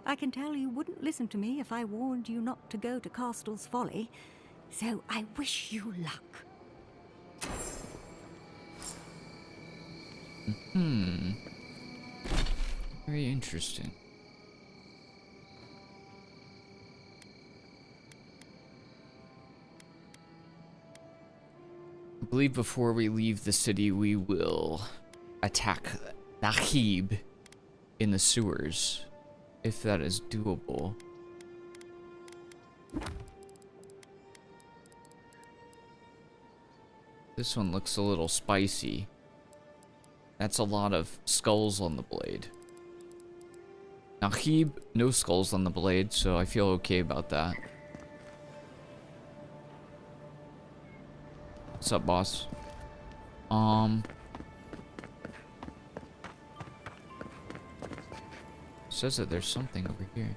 I can tell you wouldn't listen to me if I warned you not to go to Castle's Folly, so I wish you luck. Very interesting. I believe before we leave the city, we will attack Nahib in the sewers, if that is doable. This one looks a little spicy. That's a lot of skulls on the blade. Nahib, no skulls on the blade, so I feel okay about that. What's up, boss? Says that there's something over here.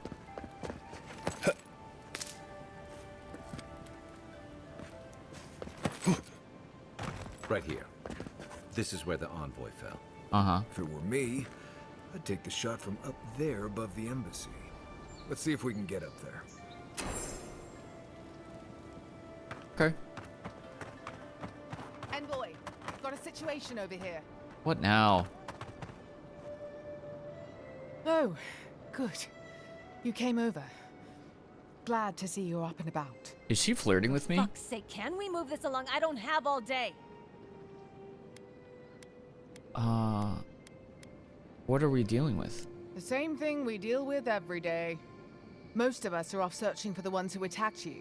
Right here. This is where the envoy fell. Uh-huh. If it were me, I'd take the shot from up there above the embassy. Let's see if we can get up there. Okay. Envoy, got a situation over here. What now? Oh, good. You came over. Glad to see you're up and about. Is she flirting with me? Fuck's sake, can we move this along? I don't have all day. What are we dealing with? The same thing we deal with every day. Most of us are off searching for the ones who attacked you.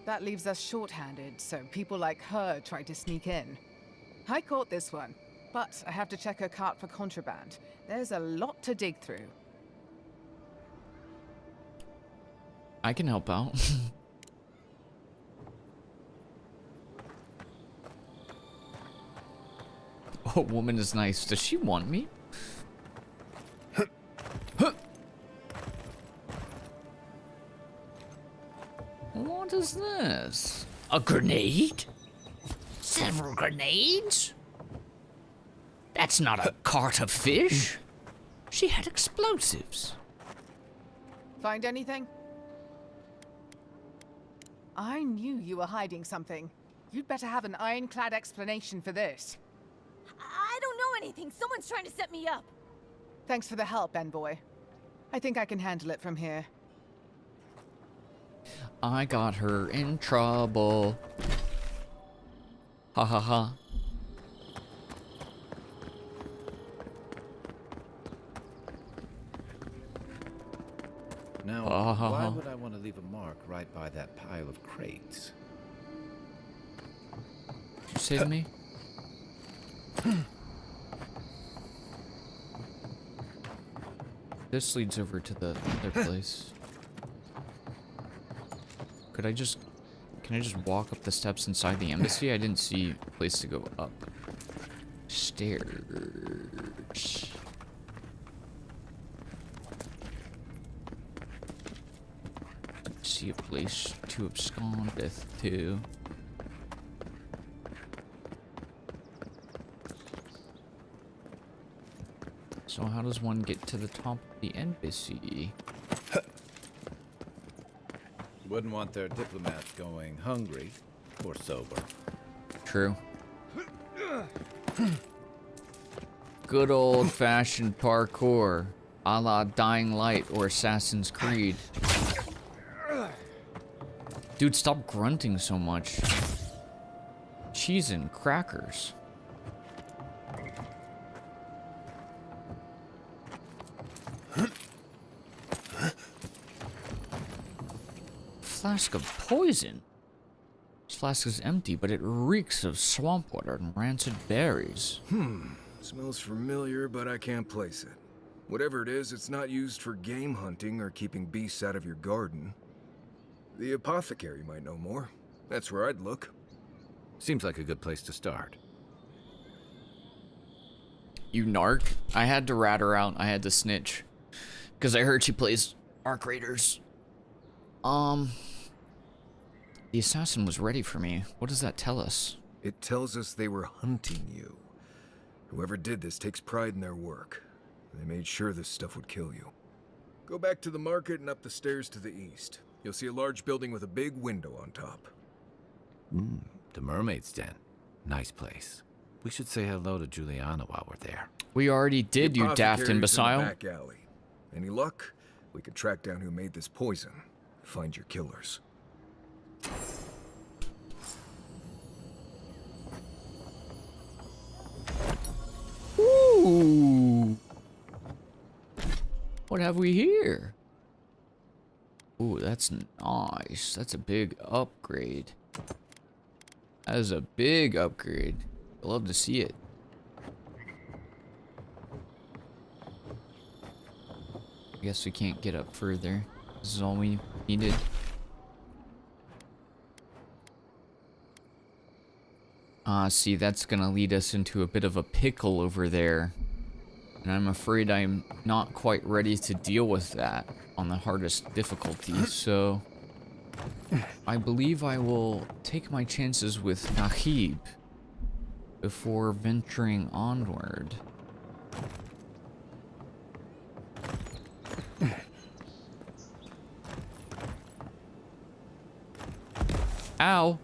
That leaves us short-handed, so people like her try to sneak in. I caught this one, but I have to check her cart for contraband. There's a lot to dig through. I can help out. Oh, woman is nice. Does she want me? What is this? A grenade? Several grenades? That's not a cart of fish. She had explosives. Find anything? I knew you were hiding something. You'd better have an ironclad explanation for this. I don't know anything. Someone's trying to set me up. Thanks for the help, Envoy. I think I can handle it from here. I got her in trouble. Ha ha ha. Now, why would I want to leave a mark right by that pile of crates? Did you say to me? This leads over to the other place. Can I just walk up the steps inside the embassy? I didn't see a place to go up. Stairs. See a place to abscond to. So how does one get to the top of the embassy? Wouldn't want their diplomats going hungry or sober. True. Good old-fashioned parkour, a la Dying Light or Assassin's Creed. Dude, stop grunting so much. Cheese and crackers. Flask of poison. This flask is empty, but it reeks of swamp water and rancid berries. Smells familiar, but I can't place it. Whatever it is, it's not used for game hunting or keeping beasts out of your garden. The apothecary might know more. That's where I'd look. Seems like a good place to start. You narc. I had to rat her out. I had to snitch. Because I heard she plays Arc Raiders. The assassin was ready for me. What does that tell us? It tells us they were hunting you. Whoever did this takes pride in their work. They made sure this stuff would kill you. Go back to the market and up the stairs to the east. You'll see a large building with a big window on top. The mermaid's den. Nice place. We should say hello to Juliana while we're there. We already did, you daft Apothecary's in the imbecile. back alley. Any luck? We could track down who made this poison. Find your killers. Ooh. What have we here? Ooh, that's nice. That's a big upgrade. That is a big upgrade. I love to see it. I guess we can't get up further. This is all we needed. See, that's gonna lead us into a bit of a pickle over there. And I'm afraid I'm not quite ready to deal with that on the hardest difficulty, so I believe I will take my chances with Nahib before venturing onward. Ow!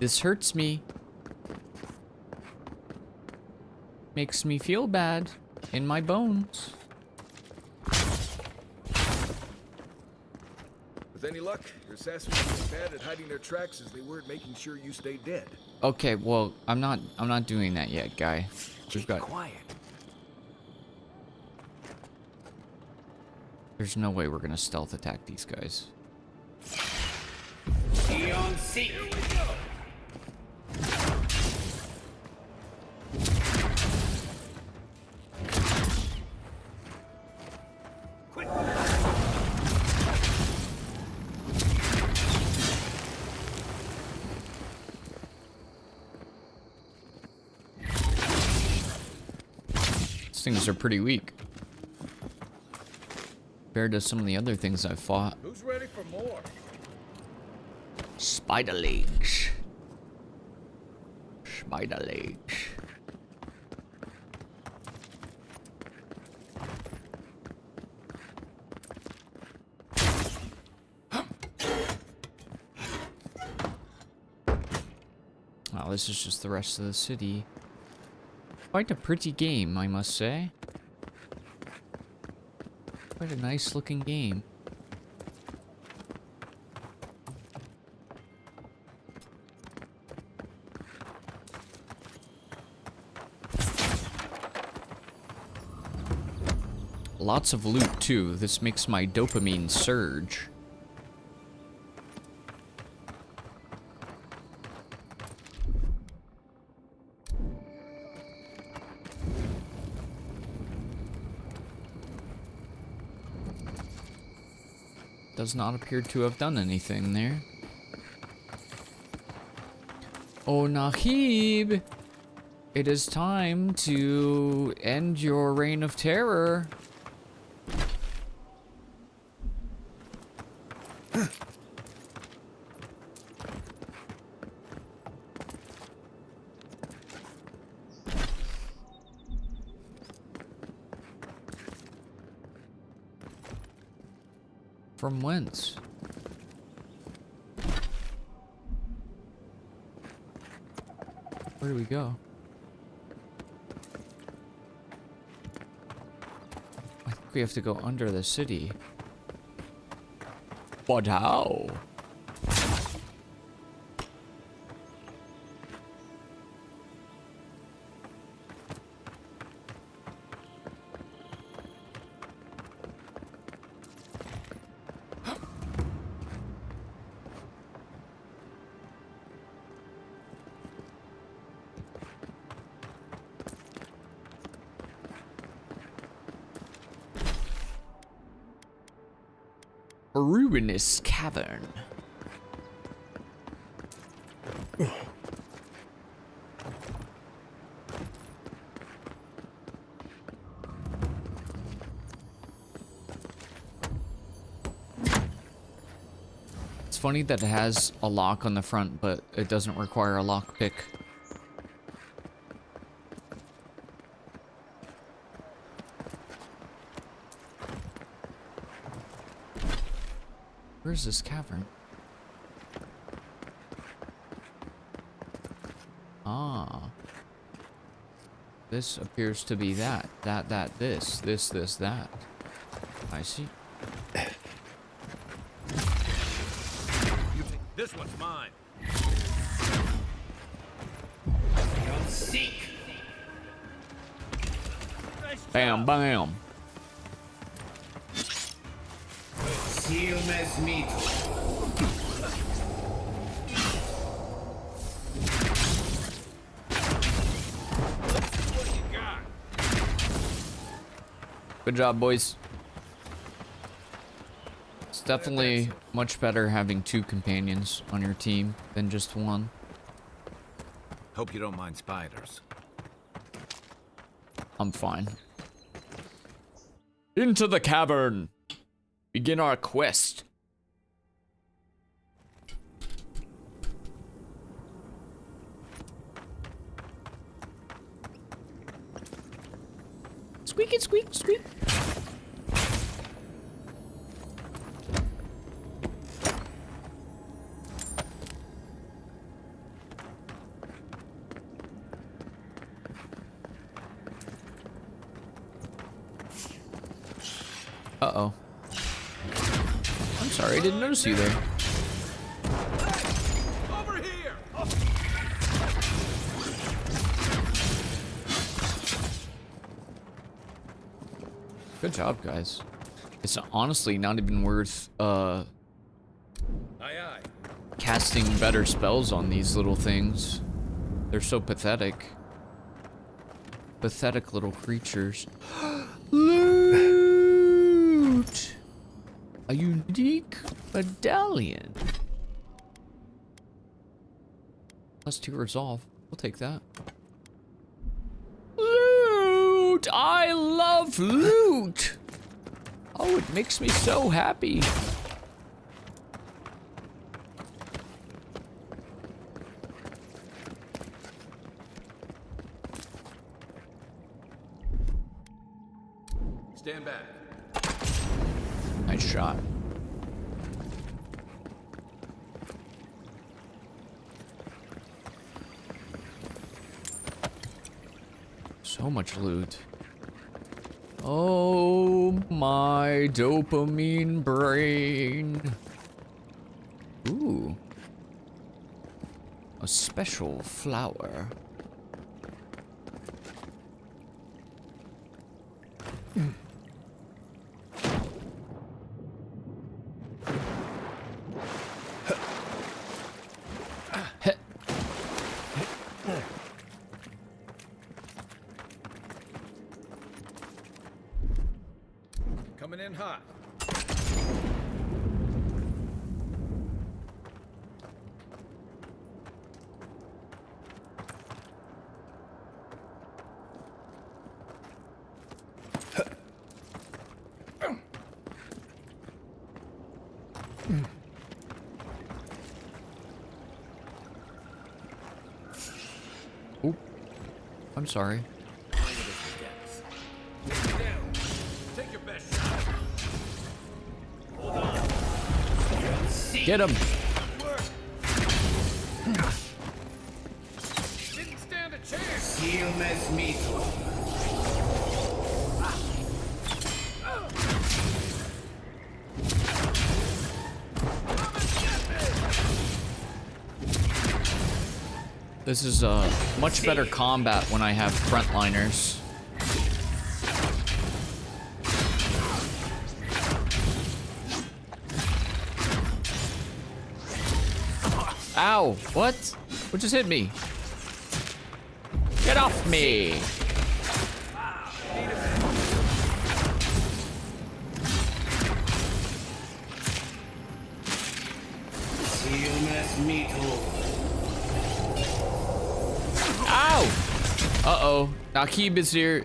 This hurts me. Makes me feel bad in my bones. With any luck, your assassins are as bad at hiding their tracks as they were at making sure you stay dead. Okay, well, I'm not doing that yet, guy. We've got quiet. There's no way we're gonna stealth attack these guys. Be on seek. These things are pretty weak compared to some of the other things I've fought. Who's ready for more? Spider legs. Spider legs. Wow, this is just the rest of the city. Quite a pretty game, I must say. Quite a nice looking game. Lots of loot too. This makes my dopamine surge. Does not appear to have done anything there. Oh, Nahib! It is time to end your reign of terror. From whence? Where do we go? I think we have to go under the city. But how? A ruinous cavern. Let's funny that it has a lock on the front, but it doesn't require a lockpick. Where's this cavern? Ah. This appears to be that, this, that. I see. You take this one's mine. You'll seek. Bam, bam. Seal as meat. Good job, boys. It's definitely much better having 2 companions on your team than just 1. Hope you don't mind spiders. I'm fine. Into the cavern. Begin our quest. Squeak it, squeak, squeak. Uh-oh. I'm sorry, I didn't notice you there. Over here. Good job, guys. It's honestly not even worth Aye, aye. casting better spells on these little things. They're so pathetic. Pathetic little creatures. Loot! A unique medallion. +2 resolve. We'll take that. Loot! I love loot! Oh, it makes me so happy. Stand back. Nice shot. So much loot. Oh, my dopamine brain. Ooh. A special flower. Coming in hot. Oop. I'm sorry. Take your best shot. Hold on. Get him. Didn't stand a chance. Seal as meat. This is much better combat when I have frontliners. Ow! What? What just hit me? Get off me! Ow! Uh-oh. Nakib is here.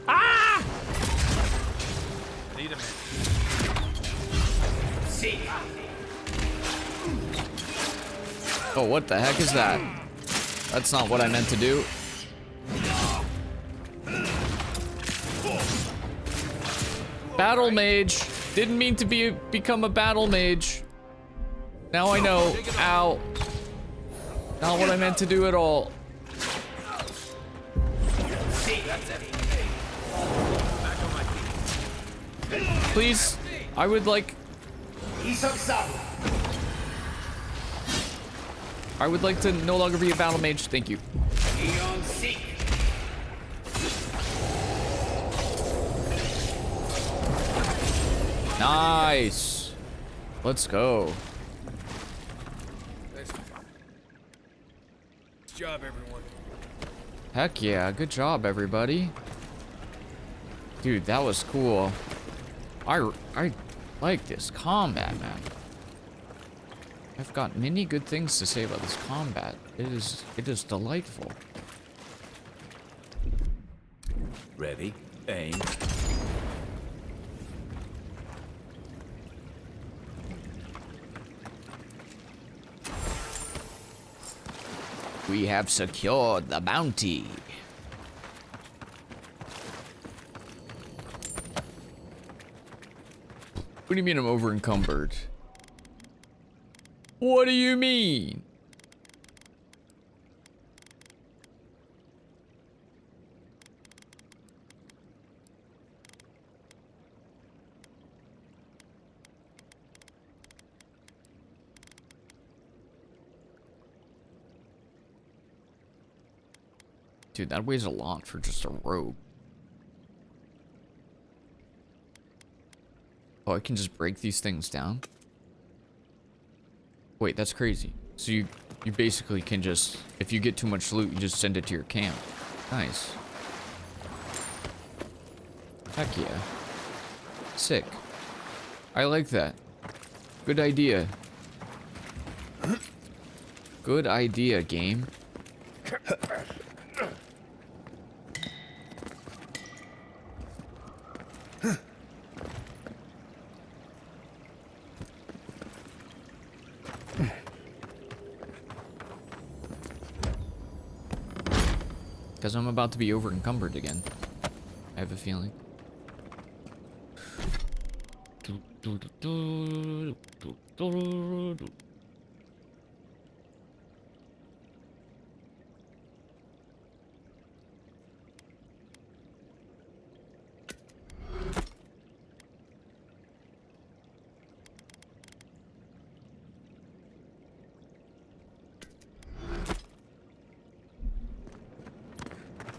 Ah! Need a minute. Oh, what the heck is that? That's not what I meant to do. Battle mage. Didn't mean to become a battle mage. Now I know. Ow. Not what I meant to do at all. Please, I would like... I would like to no longer be a battle mage. Thank you. Nice. Let's go. Nice job, everyone. Heck yeah, good job, everybody. Dude, that was cool. I like this combat, man. I've got many good things to say about this combat. It is delightful. Ready, aim. We have secured the bounty. What do you mean I'm over encumbered? What do you mean? Dude, that weighs a lot for just a rope. Oh, I can just break these things down? Wait, that's crazy. So you basically can just, if you get too much loot, you just send it to your camp. Nice. Heck yeah. Sick. I like that. Good idea. Good idea, game. Because I'm about to be over encumbered again. I have a feeling.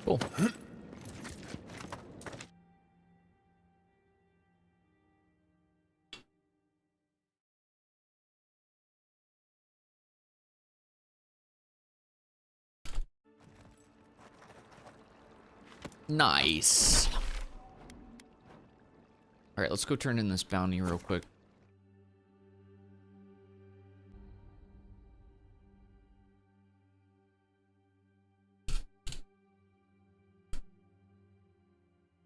Cool. Nice. All right, let's go turn in this bounty real quick.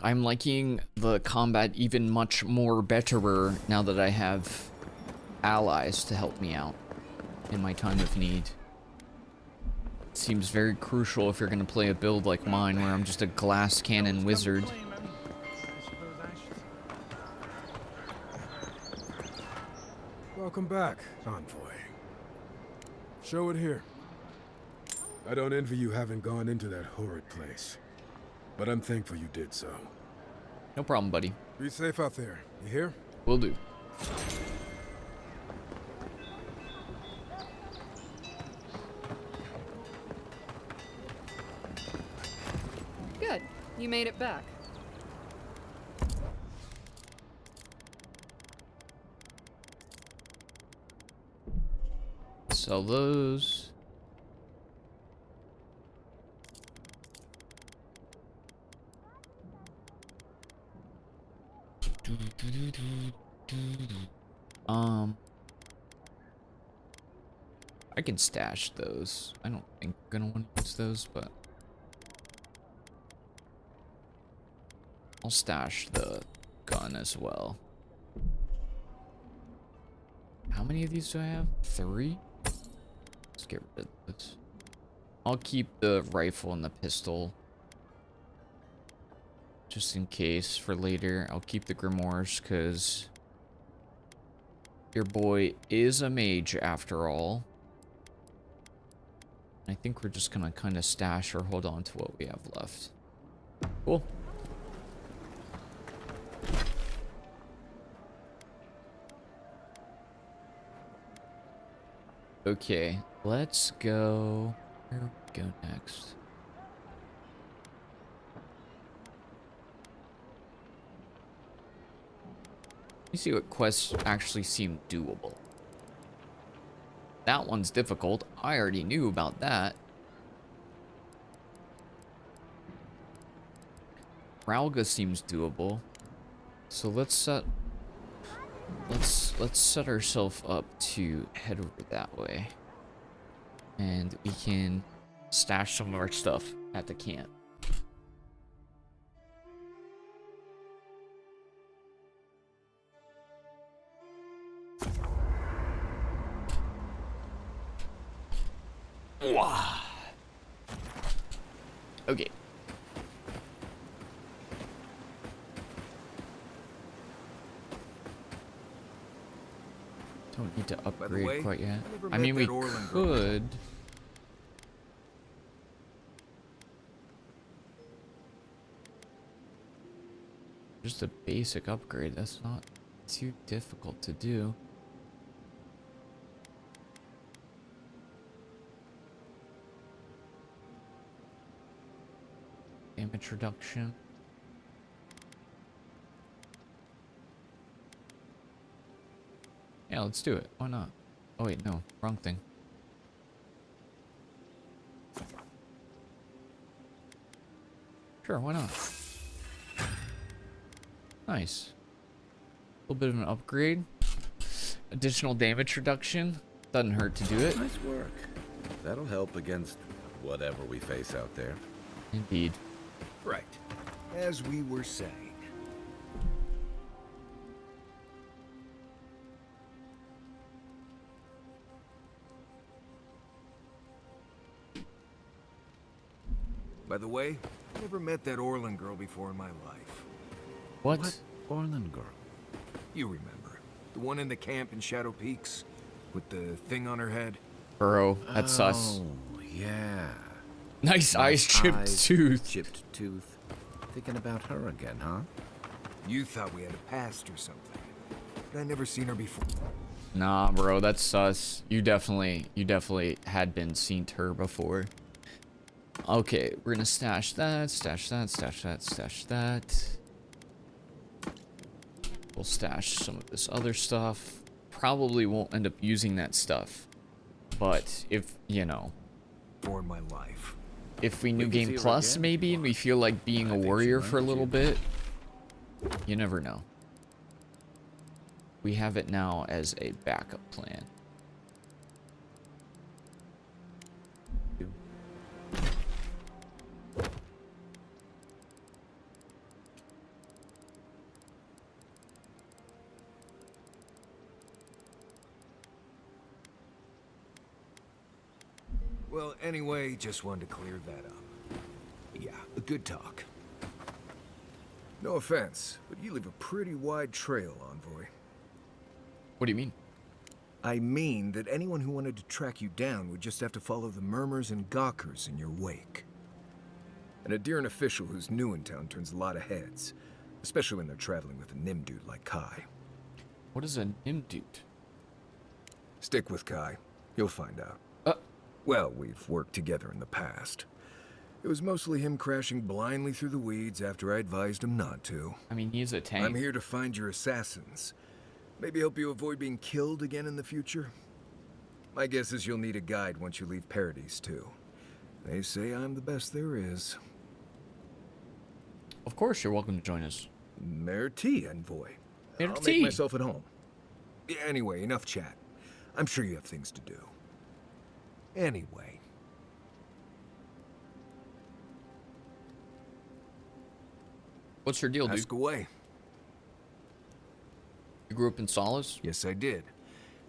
I'm liking the combat even much more betterer now that I have allies to help me out in my time of need. It seems very crucial if you're going to play a build like mine where I'm just a glass cannon wizard. Welcome back, Envoy. Show it here. I don't envy you having gone into that horrid place, but I'm thankful you did so. No problem, buddy. Be safe out there, you hear? Will do. Good. You made it back. Sell those. I can stash those. I don't think I'm gonna want to use those, but I'll stash the gun as well. How many of these do I have? 3? Let's get rid of this. I'll keep the rifle and the pistol. Just in case for later. I'll keep the grimoires because your boy is a mage after all. I think we're just gonna kind of stash or hold on to what we have left. Cool. Okay, let's go. Where do we go next? Let me see what quests actually seem doable. That one's difficult. I already knew about that. Ralga seems doable. So let's set ourselves up to head over that way. And we can stash some of our stuff at the camp. Wow. Okay. Don't need to upgrade quite yet. I mean, we could. Just a basic upgrade. That's not too difficult to do. Damage reduction. Yeah, let's do it. Why not? Oh wait, no, wrong thing. Sure, why not? Nice. A little bit of an upgrade. Additional damage reduction. Doesn't hurt to do it. Nice work. That'll help against whatever we face out there. Indeed. Right. As we were saying. By the way, I never met that Orlin girl before in my life. What? Orlin girl? You remember. The one in the camp in Shadow Peaks? With the thing on her head? Bro, that's sus. Oh, yeah. Nice eyes, chipped tooth. Chipped tooth. Thinking about her again, huh? You thought we had a past or something. But I never seen her before. Nah, bro, that's sus. You definitely had been seen to her before. Okay, we're gonna stash that, stash that, stash that, stash that. We'll stash some of this other stuff. Probably won't end up using that stuff. But if, you know. For my life. If we New Game Plus, maybe, and we feel like being a warrior for a little bit. You never know. We have it now as a backup plan. Well, anyway, just wanted to clear that up. Yeah, a good talk. No offense, but you leave a pretty wide trail, Envoy. What do you mean? I mean that anyone who wanted to track you down would just have to follow the murmurs and gawkers in your wake. And a Deeren official who's new in town turns a lot of heads, especially when they're traveling with a Nimdude like Kai. What is a Nimdude? Stick with Kai. You'll find out. Well, we've worked together in the past. It was mostly him crashing blindly through the weeds after I advised him not to. I mean, he's a tank. I'm here to find your assassins. Maybe help you avoid being killed again in the future. My guess is you'll need a guide once you leave Paradise, too. They say I'm the best there is. Of course, you're welcome to join us. Merci, Envoy. I'll Merci. make myself at home. Anyway, enough chat. I'm sure you have things to do. Anyway. What's your deal, dude? Ask away. You grew up in Solace? Yes, I did.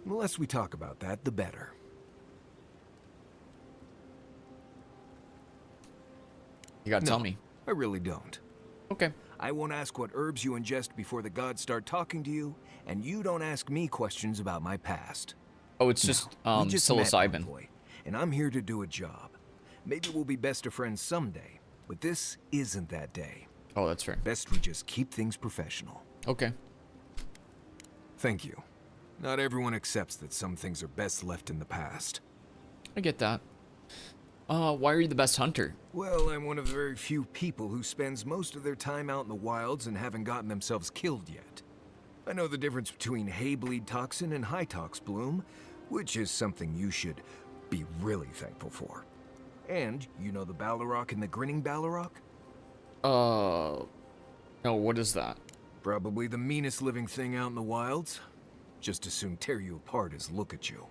The less we talk about that, the better. You gotta tell me. I really don't. Okay. I won't ask what herbs you ingest before the gods start talking to you, and you don't ask me questions about my past. Oh, it's just, we met, psilocybin. boy, and I'm here to do a job. Maybe we'll be best of friends someday, but this isn't that day. Oh, that's fair. Best we just keep things professional. Okay. Thank you. Not everyone accepts that some things are best left in the past. I get that. Why are you the best hunter? Well, I'm one of the very few people who spends most of their time out in the wilds and haven't gotten themselves killed yet. I know the difference between hay-bleed toxin and high-tox bloom, which is something you should be really thankful for. And you know the Ballarok and the Grinning Ballarok? No, what is that? Probably the meanest living thing out in the wilds. Just as soon tear you apart as look at you.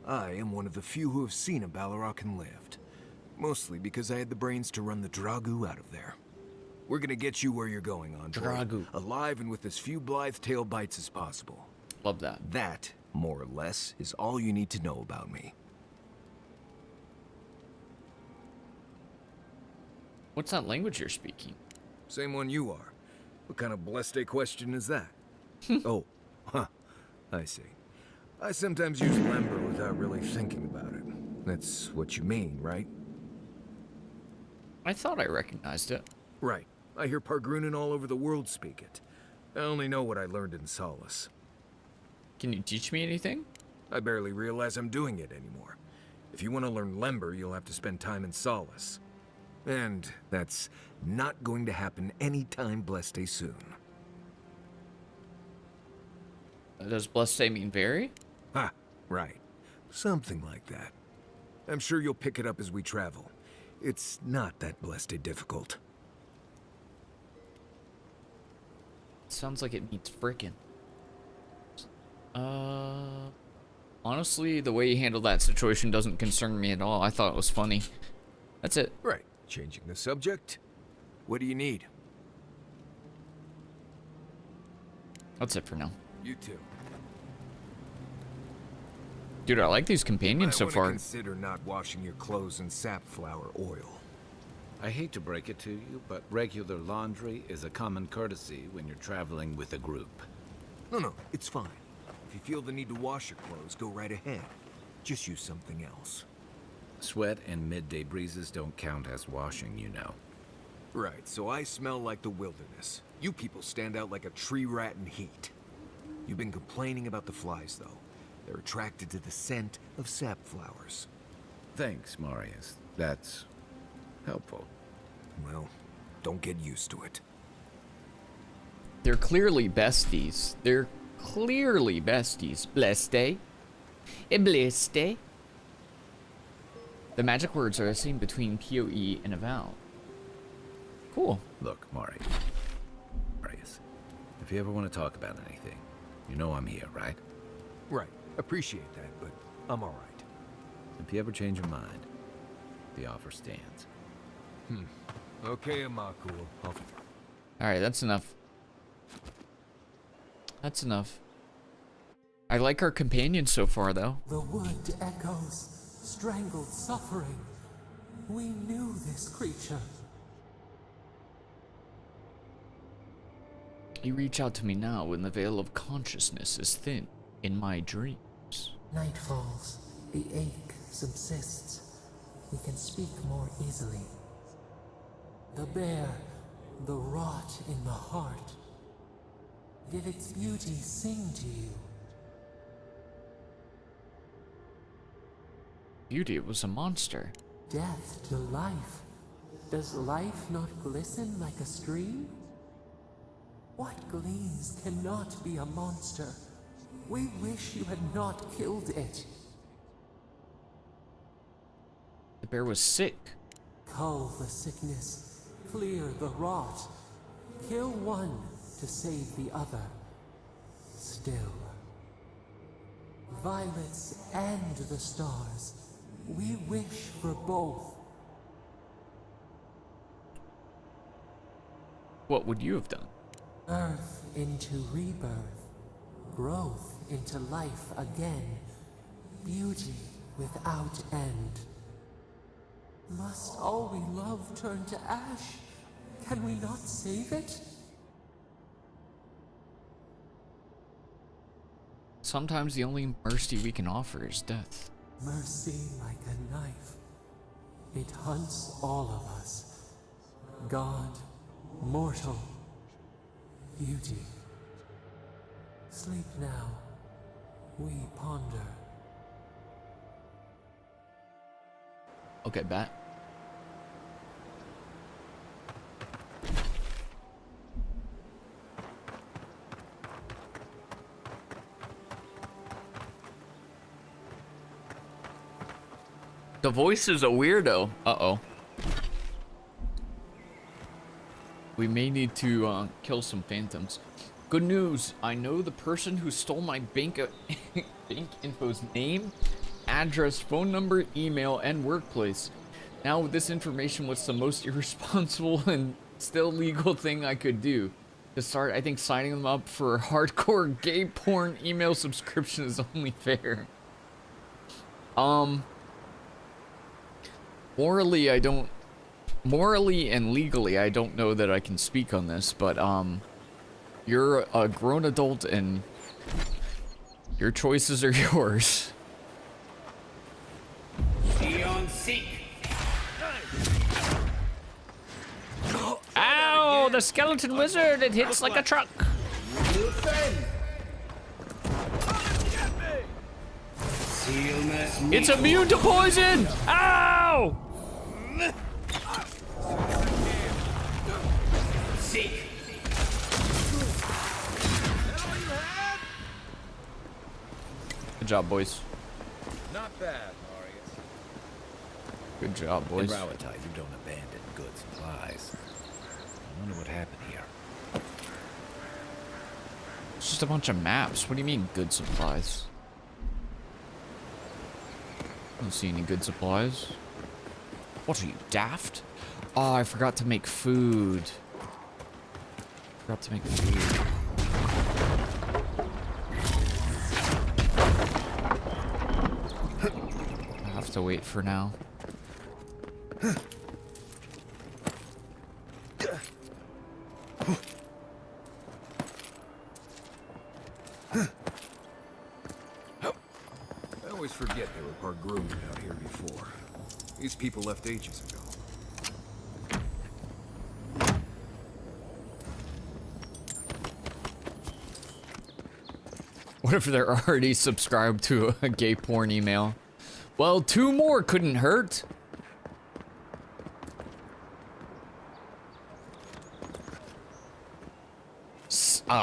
I am one of the few who have seen a Ballarok and lived. Mostly because I had the brains to run the Dragu out of there. We're gonna get you where you're going, Andre. Dragu. Alive and with as few blithe tail bites as possible. Love that. That, more or less, is all you need to know about me. What's that language you're speaking? Same one you are. What kind of blessed question is that? Oh, huh. I see. I sometimes use Lember without really thinking about it. That's what you mean, right? I thought I recognized it. Right. I hear Pargrunin all over the world speak it. I only know what I learned in Solace. Can you teach me anything? I barely realize I'm doing it anymore. If you want to learn Lember, you'll have to spend time in Solace. And that's not going to happen anytime blessed soon. Does blessed mean very? Ha, right. Something like that. I'm sure you'll pick it up as we travel. It's not that blessed difficult. Sounds like it needs frickin'. Honestly, the way you handled that situation doesn't concern me at all. I thought it was funny. That's it. Right. Changing the subject. What do you need? That's it for now. You too. Dude, I like these companions so far. Consider not washing your clothes in safflower oil. I hate to break it to you, but regular laundry is a common courtesy when you're traveling with a group. No, it's fine. If you feel the need to wash your clothes, go right ahead. Just use something else. Sweat and midday breezes don't count as washing, you know. Right, so I smell like the wilderness. You people stand out like a tree rat in heat. You've been complaining about the flies, though. They're attracted to the scent of sap flowers. Thanks, Marius. That's helpful. Well, don't get used to it. They're clearly besties. They're clearly besties. Bleste. Bleste. The magic words are the same between PoE and Avowed. Cool. Look, Marius, if you ever want to talk about anything, you know I'm here, right? Right. Appreciate that, but I'm all right. If you ever change your mind, the offer stands. Okay, Amaku. Alright, that's enough. That's enough. I like our companion so far, though. The wood echoes, strangled suffering. We knew this creature. You reach out to me now when the veil of consciousness is thin in my dreams. Night falls, the ache subsists. We can speak more easily. The bare, the rot in the heart. Did its beauty sing to you? Beauty, it was a monster. Death to life. Does life not glisten like a stream? What gleams cannot be a monster? We wish you had not killed it. The bear was sick. Cull the sickness, clear the rot. Kill one to save the other. Still. Violets and the stars. We wish for both. What would you have done? Earth into rebirth. Growth into life again. Beauty without end. Must all we love turn to ash? Can we not save it? Sometimes the only mercy we can offer is death. Mercy like a knife. It hunts all of us. God, mortal, beauty. Sleep now. We ponder. Okay, bat. The voice is a weirdo. Uh-oh. We may need to kill some phantoms. Good news. I know the person who stole my bank info's name, address, phone number, email, and workplace. Now with this information, what's the most irresponsible and still legal thing I could do? To start, I think signing them up for a hardcore gay porn email subscription is only fair. Morally and legally, I don't know that I can speak on this, but, you're a grown adult and your choices are yours. Ow! The skeleton wizard! It hits like a truck! It's immune to poison! Ow! Good job, boys. Not bad, Marius. Good job, boys. In Rowatide, you don't abandon good supplies. I wonder what happened here. It's just a bunch of maps. What do you mean, good supplies? I don't see any good supplies. What are you, daft? Oh, I forgot to make food. Forgot to make food. I have to wait for now. I always forget there were Pargroom out here before. These people left ages ago. What if they're already subscribed to a gay porn email? Well, 2 more couldn't hurt.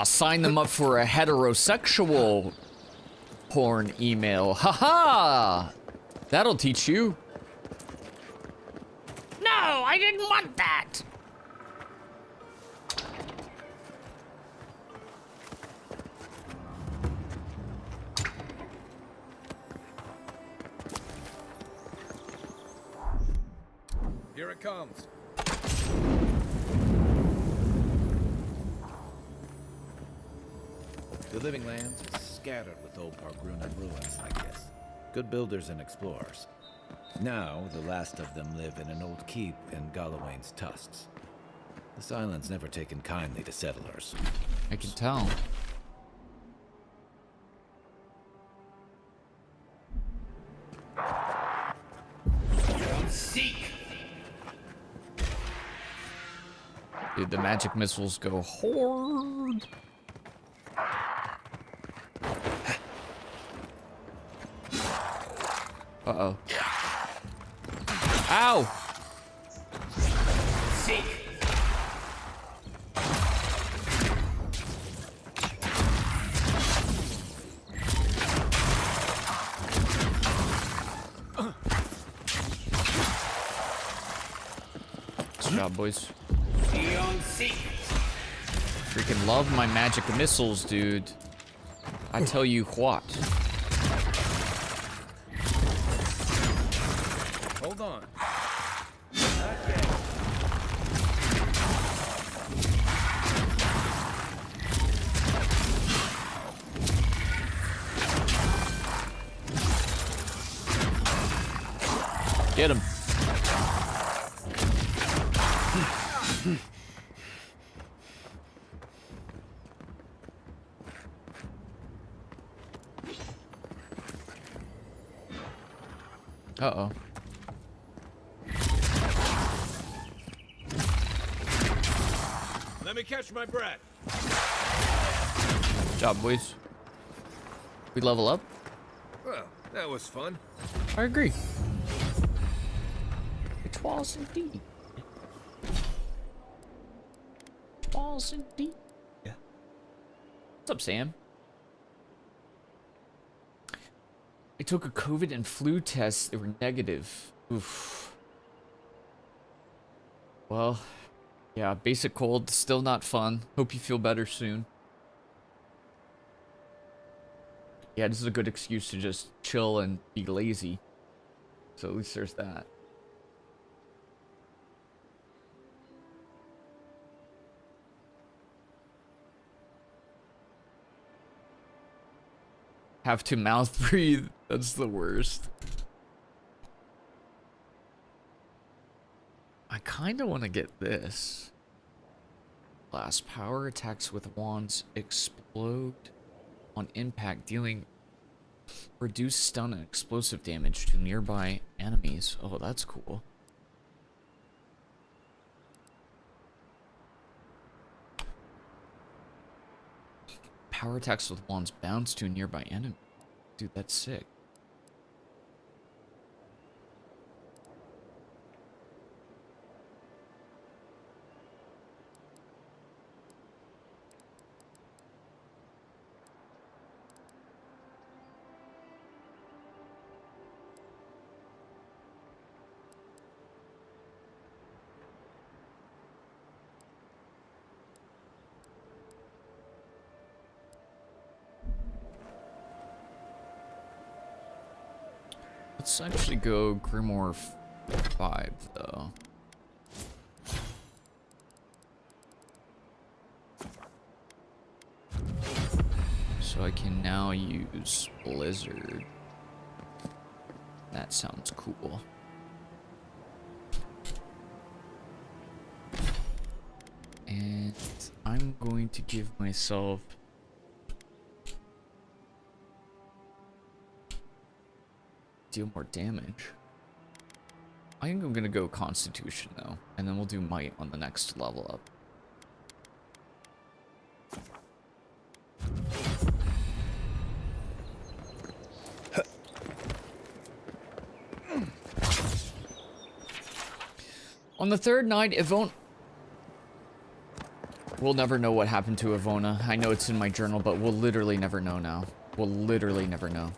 Sign them up for a heterosexual porn email. Haha! That'll teach you. No, I didn't want that. Here it comes. The living lands are scattered with old Pargrunan ruins like this. Good builders and explorers. Now, the last of them live in an old keep in Galawain's tusks. This island's never taken kindly to settlers. I can tell. Seek. Dude, the magic missiles go hard. Uh-oh. Ow! Seek. Good job, boys. Beyond seek. Freaking love my magic missiles, dude. I tell you what. Hold on. Get him. Uh-oh. Let me catch my breath. Good job, boys. We level up? Well, that was fun. I agree. It was indeed. It was indeed. Yeah. What's up, Sam? I took a COVID and flu test. They were negative. Oof. Well, yeah, basic cold, still not fun. Hope you feel better soon. Yeah, this is a good excuse to just chill and be lazy. So at least there's that. Have to mouth breathe. That's the worst. I kind of want to get this. Glass power attacks with wands explode on impact, dealing reduced stun and explosive damage to nearby enemies. Oh, that's cool. Power attacks with wands bounce to a nearby enemy. Dude, that's sick. Let's actually go Grimoire 5, though. So I can now use Blizzard. That sounds cool. And I'm going to give myself... deal more damage. I think I'm gonna go Constitution though, and then we'll do Might on the next level up. On the third night, Ivona... We'll never know what happened to Ivona. I know it's in my journal, but we'll literally never know now. We'll literally never know.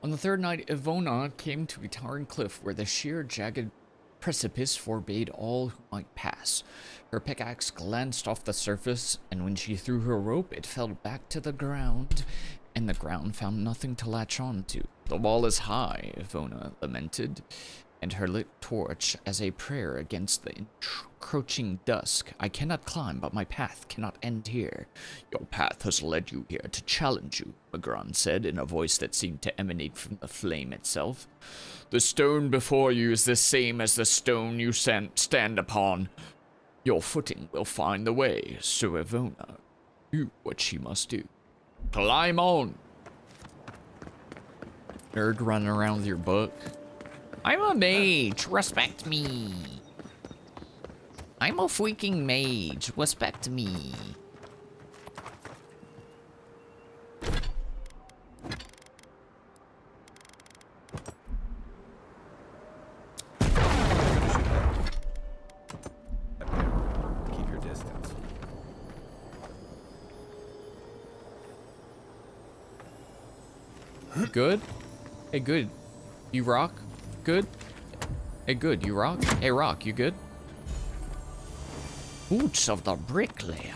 On the third night, Ivona came to a towering cliff where the sheer, jagged precipice forbade all who might pass. Her pickaxe glanced off the surface, and when she threw her rope, it fell back to the ground, and the ground found nothing to latch on to. The wall is high, Ivona lamented, and her lit torch as a prayer against the encroaching dusk. I cannot climb, but my path cannot end here. Your path has led you here to challenge you, Magran said in a voice that seemed to emanate from the flame itself. The stone before you is the same as the stone you stand upon. Your footing will find the way, so Ivona, do what she must do. Climb on! Nerd running around with your book. I'm a mage, respect me. I'm a freaking mage. Respect me. Keep your distance. Good? Hey, good. You rock? Good? Hey, good. You rock? Hey, rock. You good? Boots of the bricklayer.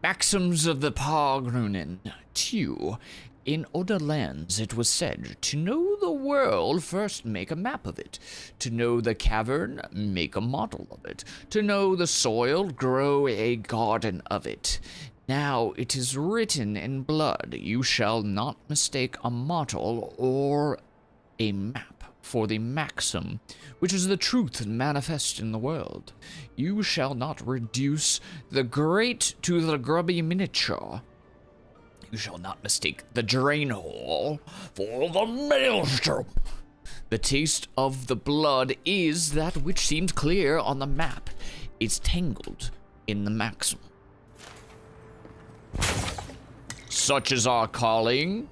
Maxims of the Pargrunen. 2. In other lands it was said, to know the world, first make a map of it. To know the cavern, make a model of it. To know the soil, grow a garden of it. Now it is written in blood, you shall not mistake a model or a map for the maxim, which is the truth manifest in the world. You shall not reduce the great to the grubby miniature. You shall not mistake the drain hole for the maelstrom. The taste of the blood is that which seems clear on the map is tangled in the maxim. Such is our calling.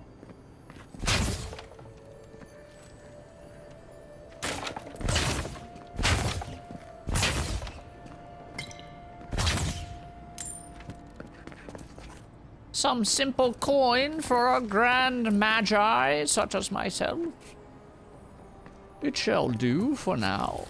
Some simple coin for a grand magi such as myself. It shall do for now.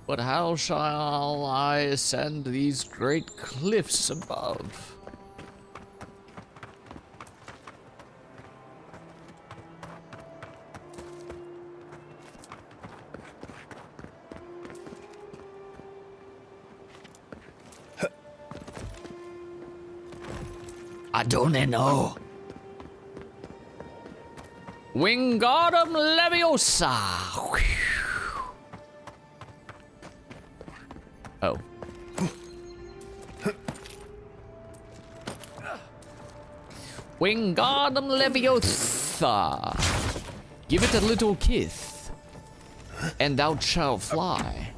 But how shall I ascend these great cliffs above? I don't know. Wingardium Leviosa. Oh. Wingardium Leviosa. Give it a little kiss, and thou shalt fly.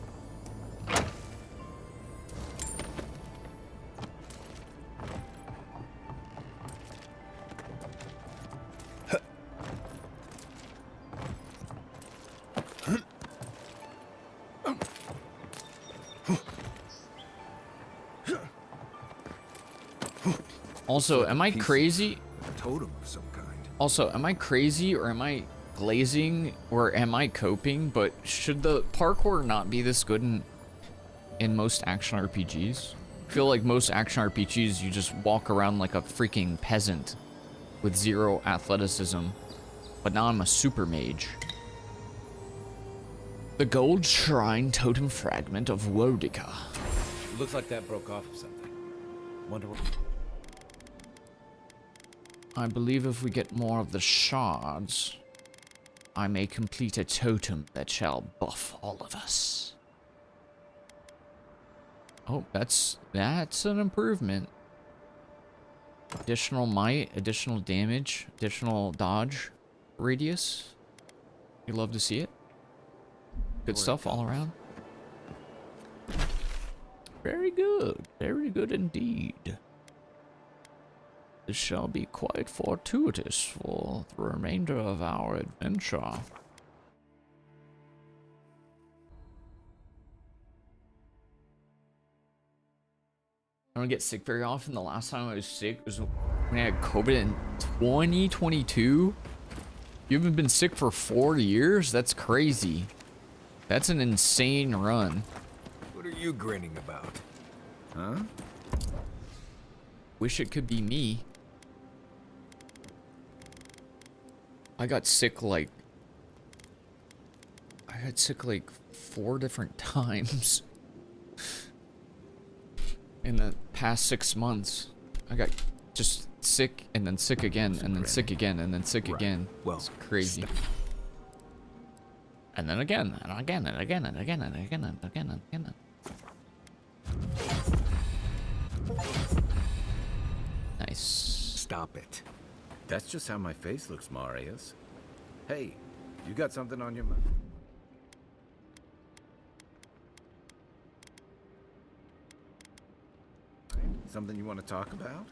Also, am I crazy? A totem of some kind. Also, am I crazy or am I glazing or am I coping? But should the parkour not be this good in most action RPGs? I feel like most action RPGs you just walk around like a freaking peasant with zero athleticism. But now I'm a super mage. The gold shrine totem fragment of Wodica. Looks like that broke off of something. Wonder what... I believe if we get more of the shards, I may complete a totem that shall buff all of us. Oh, that's an improvement. Additional might, additional damage, additional dodge radius. You love to see it. Good stuff all around. Very good indeed. This shall be quite fortuitous for the remainder of our adventure. I don't get sick very often. The last time I was sick was when I had COVID in 2022. You haven't been sick for 4 years? That's crazy. That's an insane run. What are you grinning about? Huh? Wish it could be me. I got sick like 4 different times in the past 6 months. I got just sick and then sick again and then sick again and then sick again. Well, it's crazy. And then again and again and again and again and again and again and again. Stop it. That's just how my face looks, Marius. Hey, you got something on your mind? Something you want to talk about?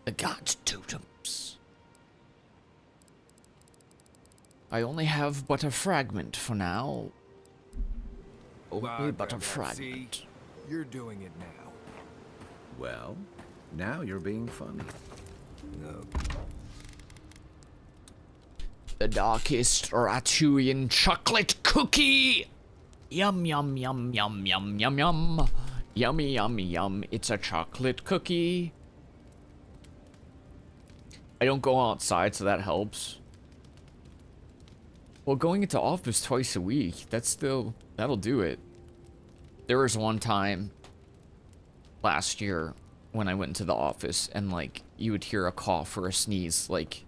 The god's totems. I only have but a fragment for now. Only but a fragment. See, you're doing it now. Well, now you're being funny. No. The darkest Ratuian chocolate cookie! Yum, yum, yum, yum, yum, yum, yum. Yummy, yummy, yum. It's a chocolate cookie. I don't go outside, so that helps. Well, going into office twice a week, that'll do it. There was one time last year when I went into the office and like you would hear a cough or a sneeze like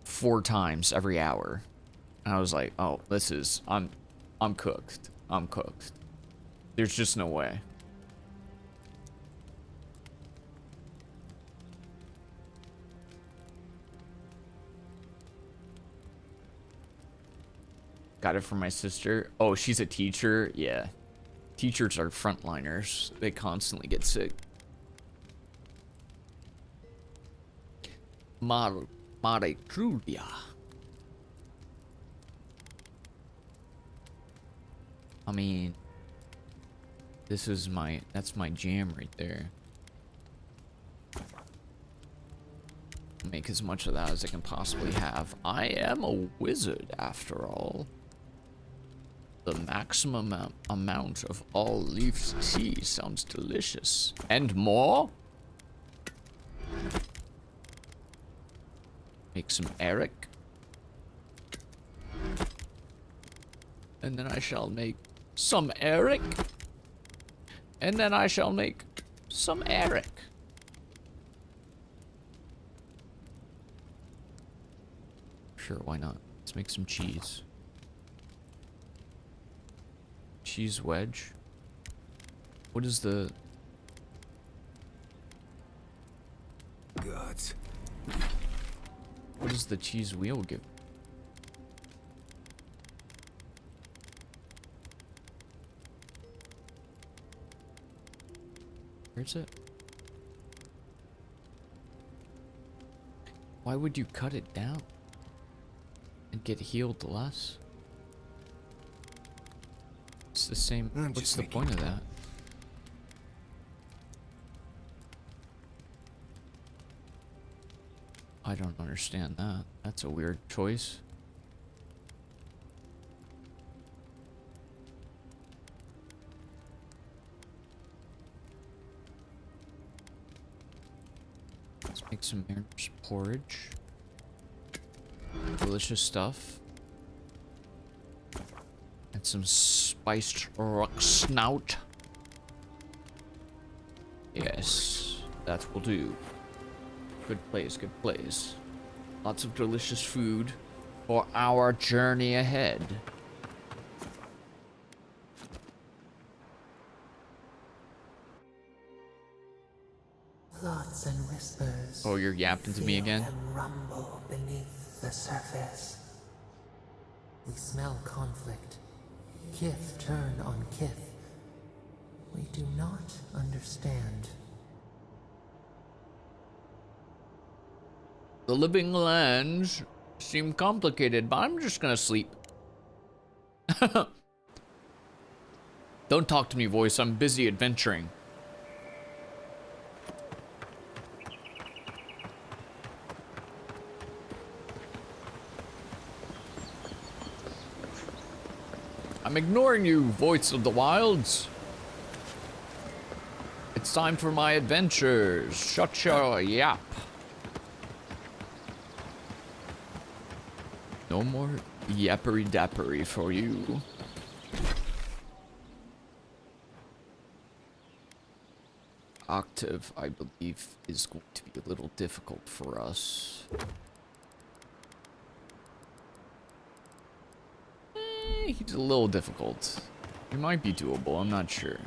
4 times every hour. And I was like, oh, I'm cooked. I'm cooked. There's just no way. Got it from my sister. Oh, she's a teacher? Yeah. Teachers are frontliners. They constantly get sick. Mare Trulia. I mean, that's my jam right there. Make as much of that as I can possibly have. I am a wizard after all. The maximum amount of all leaf tea sounds delicious. And more? Make some Eric. And then I shall make some Eric. And then I shall make some Eric. Sure, why not? Let's make some cheese. Cheese wedge. What is the... Gods. What does the cheese wheel give? Where's it? Why would you cut it down? And get healed less? It's the same. What's the point of that? I don't understand that. That's a weird choice. Let's make some mariner's porridge. Delicious stuff. And some spiced rock snout. Yes, that will do. Good plays, good plays. Lots of delicious food for our journey ahead. Thoughts and whispers. Oh, you're yapping to me again? Feel them rumble beneath the surface. We smell conflict. Kith turn on kith. We do not understand. The living lands seem complicated, but I'm just gonna sleep. Don't talk to me, voice. I'm busy adventuring. I'm ignoring you, voice of the wilds. It's time for my adventures. Shut your yap. No more yappery dappery for you. octave, I believe, is going to be a little difficult for us. He's a little difficult. It might be doable, I'm not sure.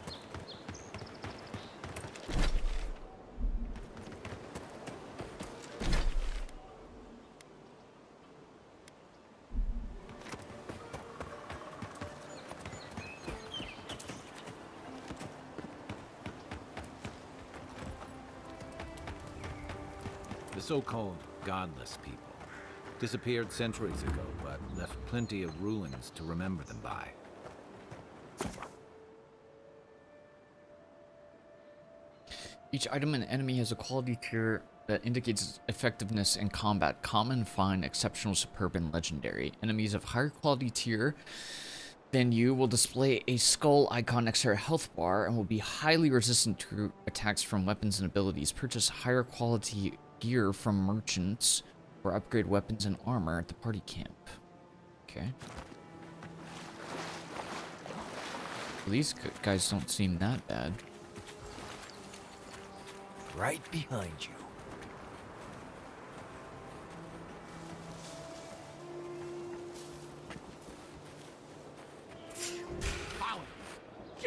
The so-called godless people disappeared centuries ago, but left plenty of ruins to remember them by. Each item and enemy has a quality tier that indicates its effectiveness in combat. Common, fine, exceptional, superb, and legendary. Enemies of higher quality tier than you will display a skull icon next to their health bar and will be highly resistant to attacks from weapons and abilities. Purchase higher quality gear from merchants or upgrade weapons and armor at the party camp. Okay. These guys don't seem that bad. Right behind you.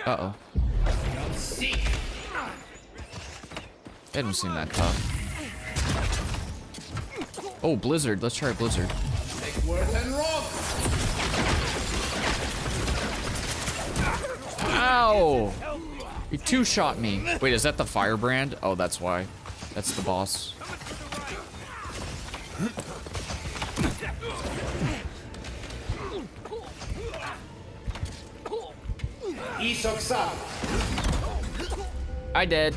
Uh-oh. They don't seem that tough. Oh, Blizzard. Let's try Blizzard. Ow! He two-shot me. Wait, is that the firebrand? Oh, that's why. That's the boss. I did.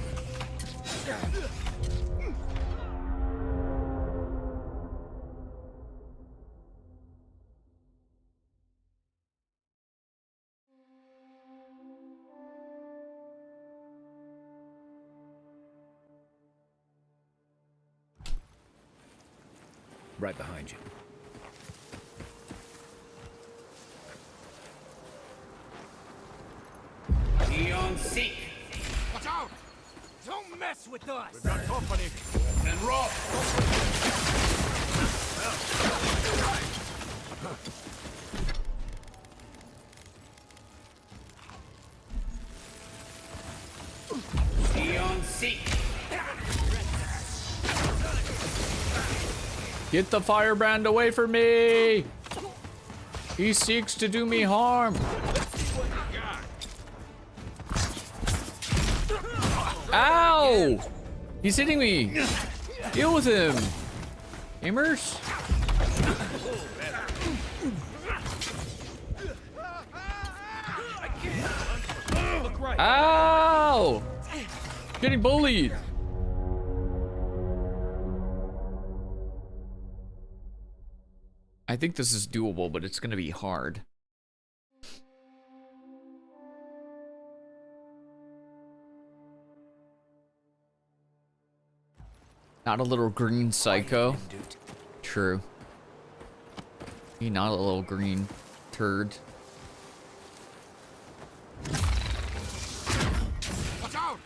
Right behind you. Eon Seek. Watch out! Don't mess with us! We've got company. And Rob. Eon Seek. Get the firebrand away from me! He seeks to do me harm. Ow! He's hitting me. Deal with him. Gamers? Ow! Getting bullied. I think this is doable, but it's gonna be hard. Not a little green psycho. True. He not a little green turd. Watch out!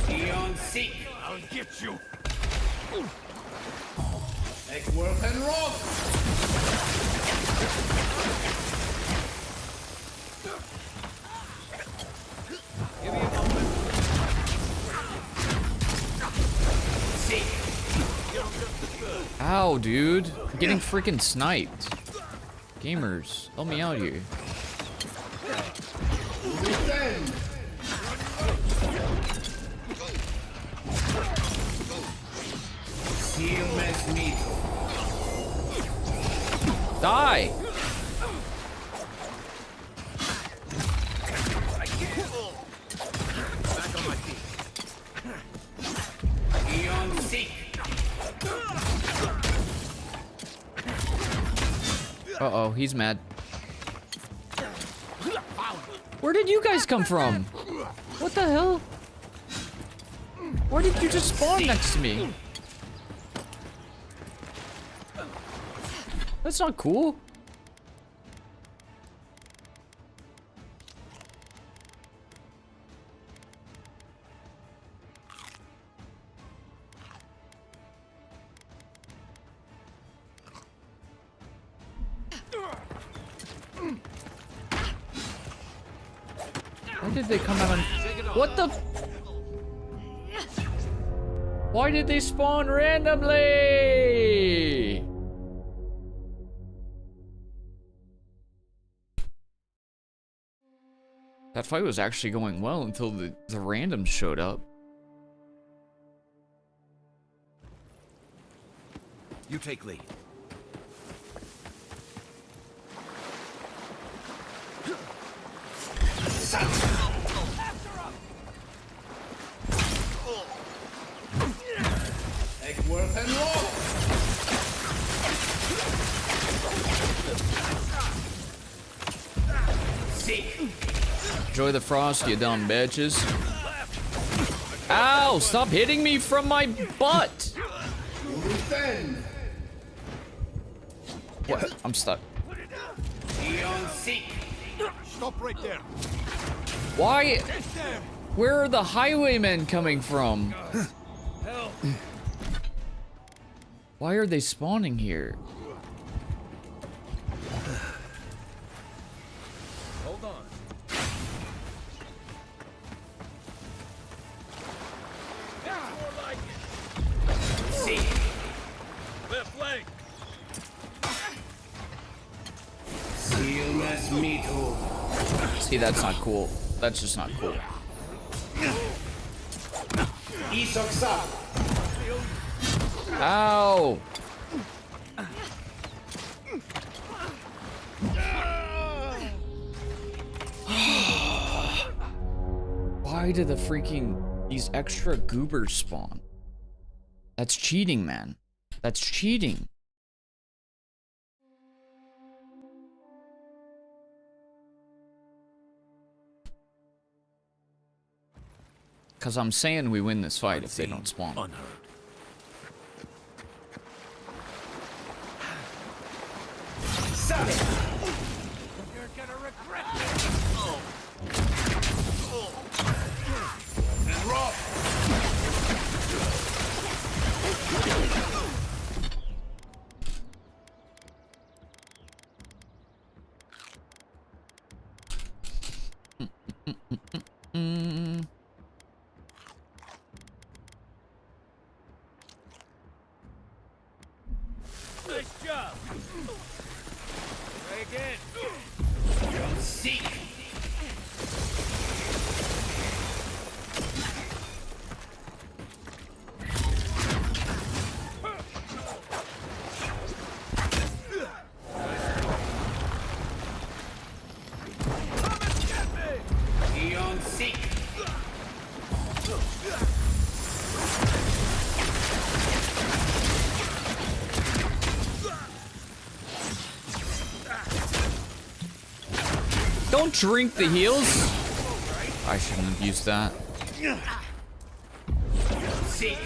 Eon Seek. I'll get you. Make work and roll. Give me a moment. Seek. Ow, dude. I'm getting freaking sniped. Gamers, help me out here. Seal as meat. Die! Back on my feet. Eon Seek. Uh-oh, he's mad. Where did you guys come from? What the hell? Where did you just spawn next to me? That's not cool. Why did they come out on... What the... Why did they spawn randomly? That fight was actually going well until the randoms showed up. You take lead. Egworth and roll! Seek! Enjoy the frost, you dumb bitches. Ow! Stop hitting me from my butt! Defend! What? I'm stuck. Eon seek! Stop right there! Why? Where are the highwaymen coming from? Help! Why are they spawning here? Hold on. More like it. See. Left flank. Sealness meto. See, that's not cool. That's just not cool. Isoksa. Ow! Why do the freaking these extra goobers spawn? That's cheating, man. That's cheating. Cause I'm saying we win this fight if they don't spawn. Unheard. You're gonna regret this. And roll. Nice job. Try again. Seek. Eon seek. Don't drink the heals. I shouldn't have used that. Seek.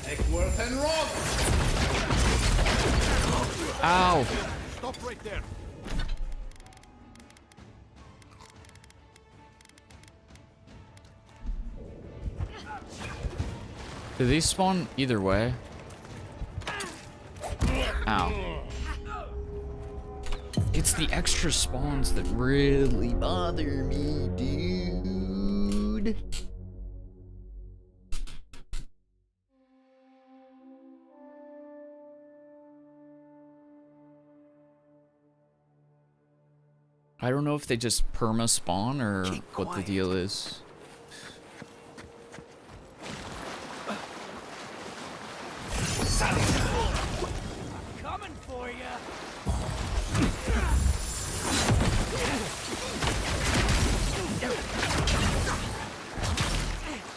Egworth and rock. Ow. Stop right there. Do these spawn either way? Ow. It's the extra spawns that really bother me, dude. I don't know if they just perma spawn or what the deal is. Coming for you.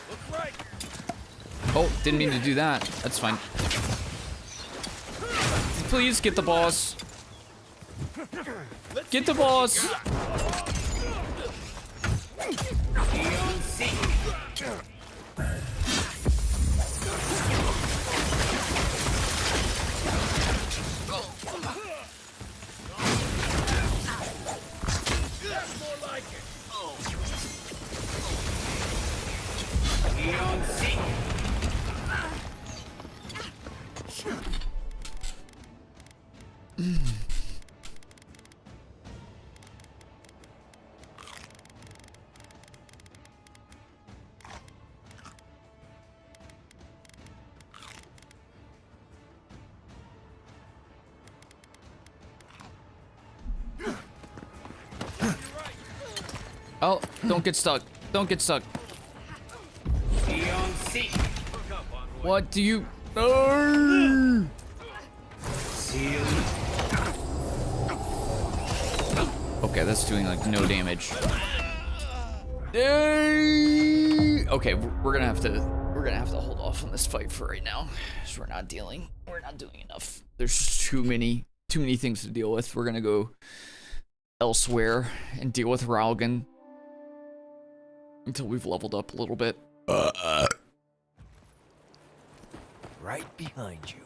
Look right. Oh, didn't mean to do that. That's fine. Please get the boss. Get the boss. Oh, don't get stuck. Don't get stuck. Beyond seek. What do you... Oh! Seal. Okay, that's doing like no damage. Okay, we're gonna have to hold off on this fight for right now, because we're not doing enough. There's just too many things to deal with. We're gonna go elsewhere and deal with Raugan until we've leveled up a little bit. Right behind you.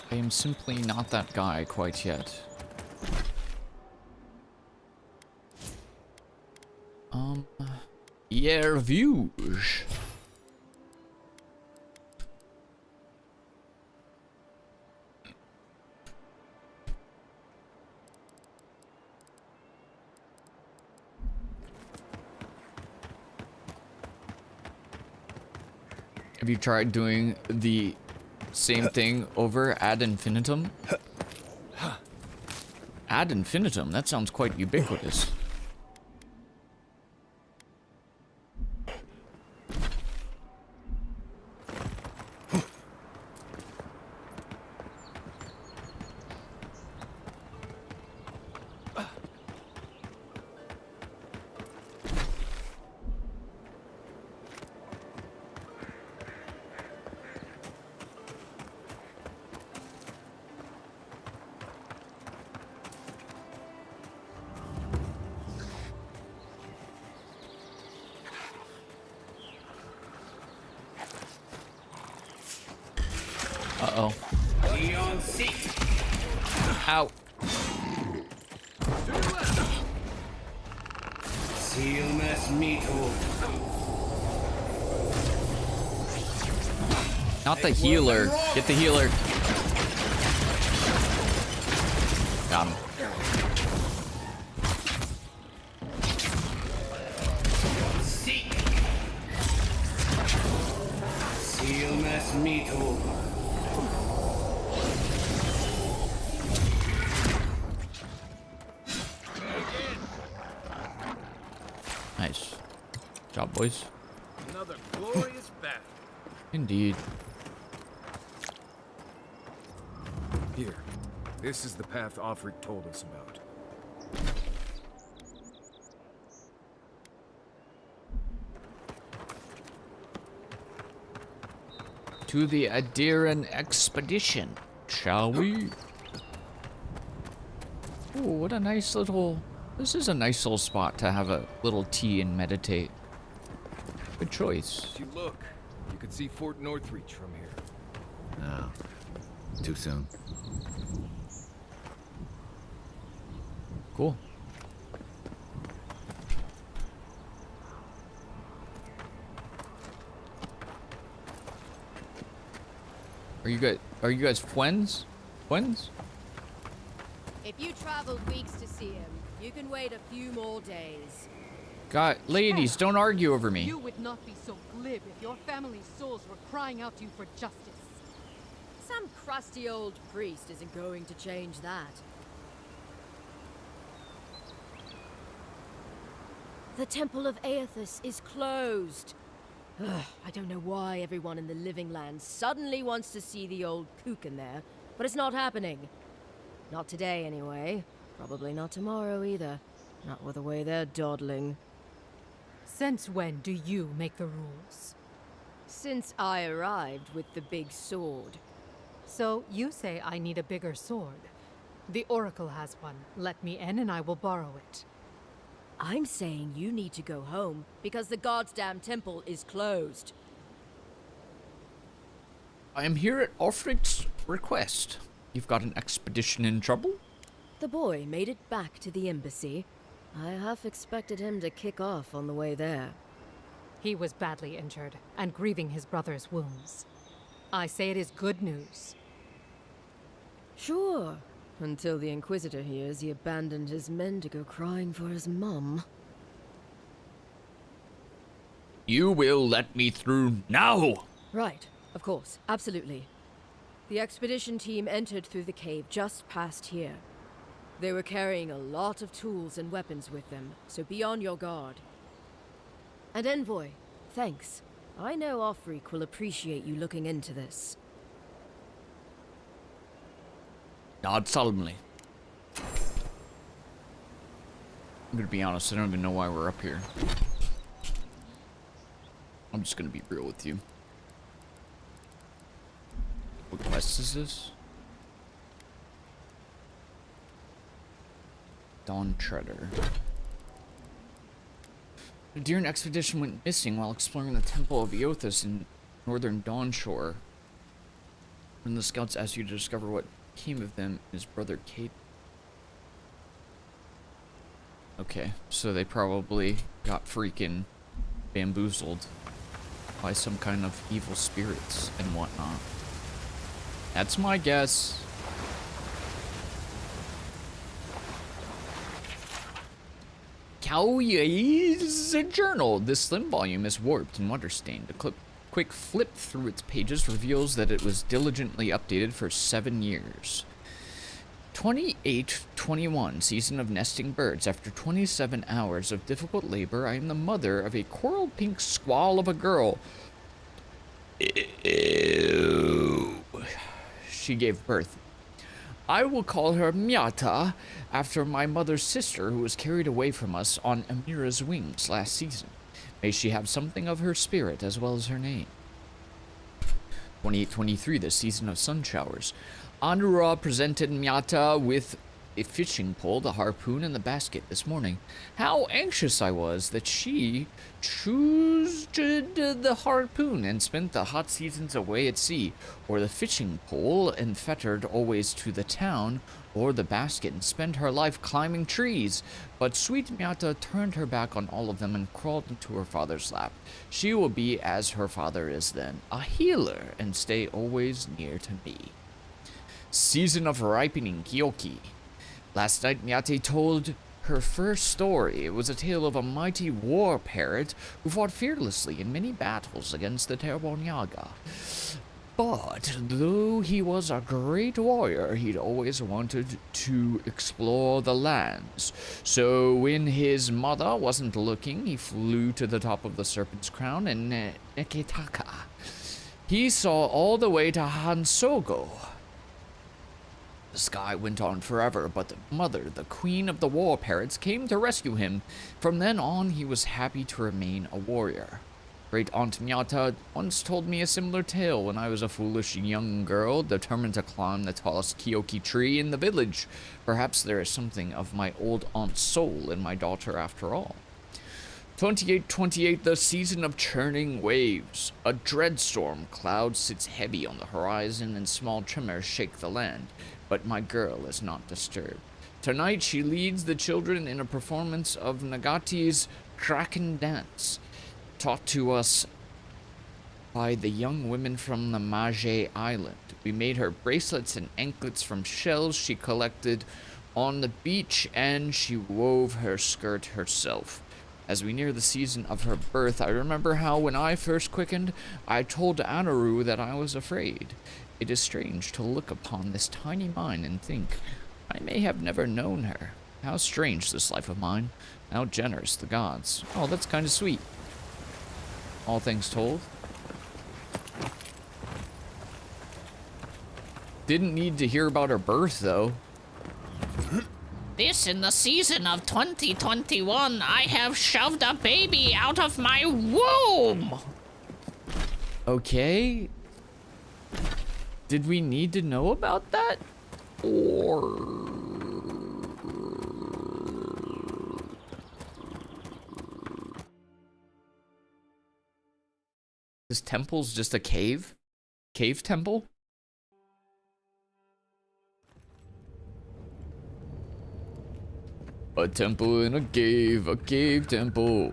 I am simply not that guy quite yet. Yerv. Have you tried doing the same thing over ad infinitum? Ad infinitum? That sounds quite ubiquitous. Uh-oh. Beyond seek. Ow. Sealmas Mito. Not the healer. Get the healer. Got him. Seek. Sealmas Mito. Nice. Good job, boys. Another glorious battle. Indeed. Here. This is the path Offric told us about. To the Adiran expedition, shall we? Oh, what a nice little... This is a nice little spot to have a little tea and meditate. Good choice. If you look, you can see Fort Northreach from here. No. Too soon. Cool. Are you guys friends? Friends? If you traveled weeks to see him, you can wait a few more days. God, ladies, don't argue over me. You would not be so glib if your family's souls were crying out to you for justice. Some crusty old priest isn't going to change that. The Temple of Aethys is closed. Ugh, I don't know why everyone in the Living Land suddenly wants to see the old kook in there, but it's not happening. Not today, anyway. Probably not tomorrow, either. Not with the way they're dawdling. Since when do you make the rules? Since I arrived with the big sword. So you say I need a bigger sword. The Oracle has one. Let me in and I will borrow it. I'm saying you need to go home because the goddamn temple is closed. I am here at Offric's request. You've got an expedition in trouble? The boy made it back to the embassy. I half expected him to kick off on the way there. He was badly injured and grieving his brother's wounds. I say it is good news. Sure. Until the Inquisitor hears he abandoned his men to go crying for his mum. You will let me through now. Right. Of course, absolutely. The expedition team entered through the cave just past here. They were carrying a lot of tools and weapons with them, so be on your guard. And Envoy, thanks. I know Offreak will appreciate you looking into this. Nod solemnly. I'm gonna be honest, I don't even know why we're up here. I'm just gonna be real with you. What quest is this? Dawn Treader. The Deern expedition went missing while exploring the Temple of Eothas in northern Dawnshore. When the scouts asked you to discover what came of them and his brother Kate. Okay, so they probably got freaking bamboozled by some kind of evil spirits and whatnot. That's my guess. Kaoya's journal. This slim volume is warped and water-stained. A quick flip through its pages reveals that it was diligently updated for 7 years. 28-21, season of nesting birds. After 27 hours of difficult labor, I am the mother of a coral pink squall of a girl. Ew. She gave birth. I will call her Miata, after my mother's sister who was carried away from us on Amira's wings last season. May she have something of her spirit as well as her name. 28-23, the season of sun showers. Anura presented Miata with a fishing pole, the harpoon, and the basket this morning. How anxious I was that she chose the harpoon and spent the hot seasons away at sea, or the fishing pole and fettered always to the town, or the basket and spent her life climbing trees. But sweet Miata turned her back on all of them and crawled into her father's lap. She will be as her father is then, a healer, and stay always near to me. Season of ripening Kyoki. Last night, Miate told her first story. It was a tale of a mighty war parrot who fought fearlessly in many battles against the Terwonyaga. But though he was a great warrior, he'd always wanted to explore the lands. So when his mother wasn't looking, he flew to the top of the Serpent's Crown in Neketaka. He saw all the way to Hansogo. The sky went on forever, but the mother, the queen of the war parrots, came to rescue him. From then on, he was happy to remain a warrior. Great Aunt Miata once told me a similar tale when I was a foolish young girl determined to climb the tallest Kyoki tree in the village. Perhaps there is something of my old aunt's soul in my daughter after all. 28-28, the season of churning waves. A dread storm cloud sits heavy on the horizon and small tremors shake the land. But my girl is not disturbed. Tonight she leads the children in a performance of Nagati's Kraken Dance, taught to us by the young women from the Mage Island. We made her bracelets and anklets from shells she collected on the beach, and she wove her skirt herself. As we near the season of her birth, I remember how when I first quickened, I told Anaru that I was afraid. It is strange to look upon this tiny mind and think, I may have never known her. How strange this life of mine. How generous the gods. Oh, that's kind of sweet. All things told. Didn't need to hear about her birth, though. This in the season of 2021, I have shoved a baby out of my womb! Okay. Did we need to know about that? Or... This temple's just a cave? Cave temple? A temple in a cave temple.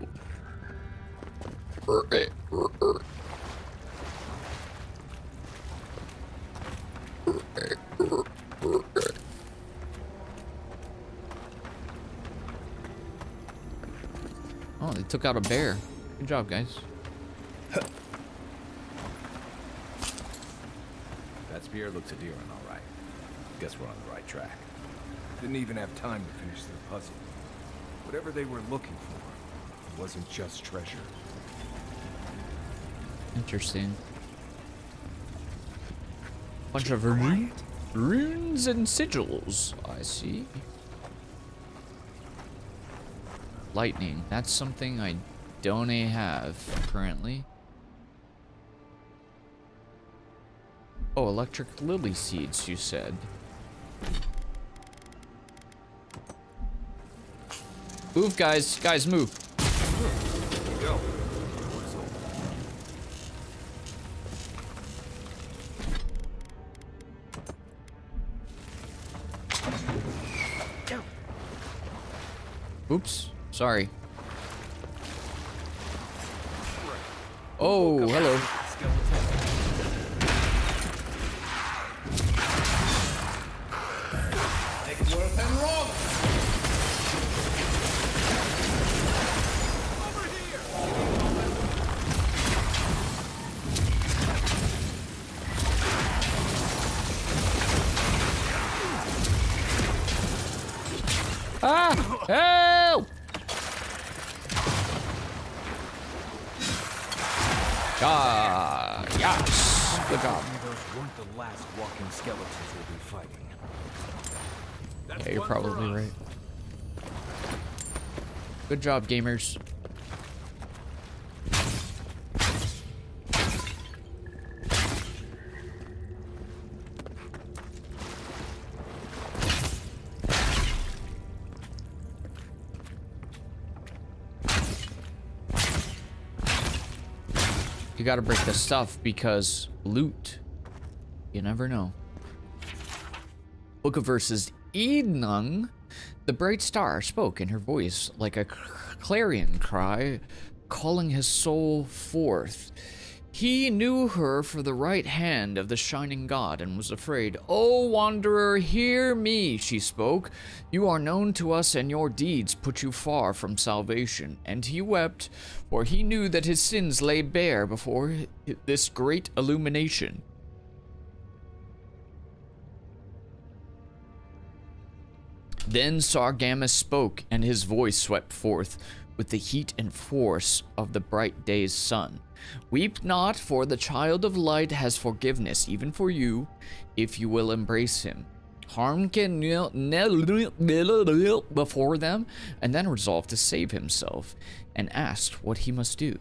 Oh, they took out a bear. Good job, guys. Spear looks adherent, all right. Guess we're on the right track. Didn't even have time to finish their puzzle. Whatever they were looking for wasn't just treasure. Interesting. Bunch of runes and sigils, I see. Lightning, that's something I don't have currently. Oh, electric lily seeds, you said. Move, guys. Guys, move. Here you go. Oops. Sorry. Oh, hello. Ah! Help! Ah, yes. Good job. Those weren't the last walking skeletons we'll be fighting. Yeah, you're probably right. Good job, gamers. You gotta break the stuff because loot. You never know. Book of Verses. Enung, the bright star, spoke in her voice like a clarion cry, calling his soul forth. He knew her for the right hand of the shining god and was afraid. "O wanderer, hear me," she spoke. "You are known to us and your deeds put you far from salvation." And he wept, for he knew that his sins lay bare before this great illumination. Then Sargamus spoke, and his voice swept forth with the heat and force of the bright day's sun. "Weep not, for the child of light has forgiveness even for you, if you will embrace him. Harm can kneel before them," and then resolved to save himself, and asked what he must do.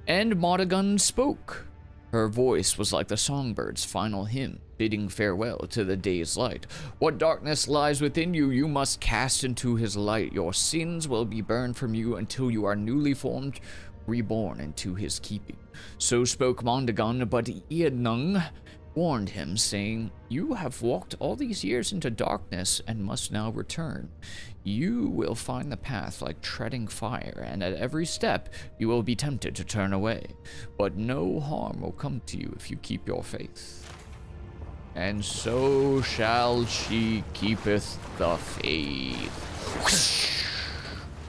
And Maudagun spoke. Her voice was like the songbird's final hymn, bidding farewell to the day's light. "What darkness lies within you, you must cast into his light. Your sins will be burned from you until you are newly formed, reborn into his keeping." So spoke Mondagon, but Enung warned him, saying, "You have walked all these years into darkness and must now return. You will find the path like treading fire, and at every step you will be tempted to turn away. But no harm will come to you if you keep your faith. And so shall she keepeth the faith."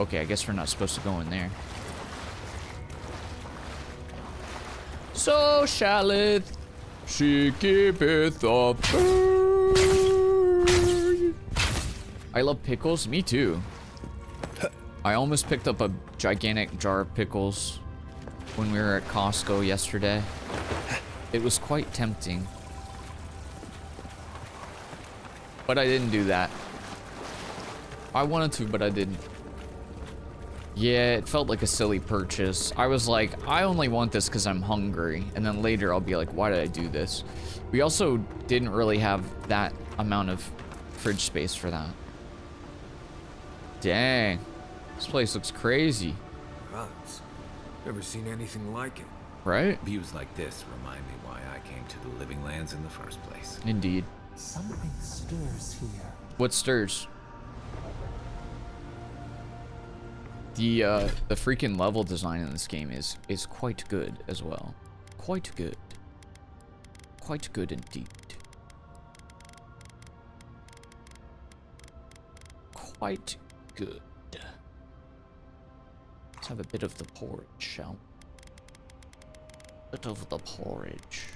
Okay, I guess we're not supposed to go in there. "So shalleth she keepeth the faith." I love pickles. Me too. I almost picked up a gigantic jar of pickles when we were at Costco yesterday. It was quite tempting. But I didn't do that. I wanted to, but I didn't. Yeah, it felt like a silly purchase. I was like, I only want this because I'm hungry. And then later I'll be like, why did I do this? We also didn't really have that amount of fridge space for that. Dang. This place looks crazy. Gods. Never seen anything like it. Right? Views like this remind me why I came to the Living Lands in the first place. Indeed. Something stirs here. What stirs? The freaking level design in this game is quite good as well. Quite good. Quite good indeed. Quite good. Let's have a bit of the porridge, shall we? Bit of the porridge.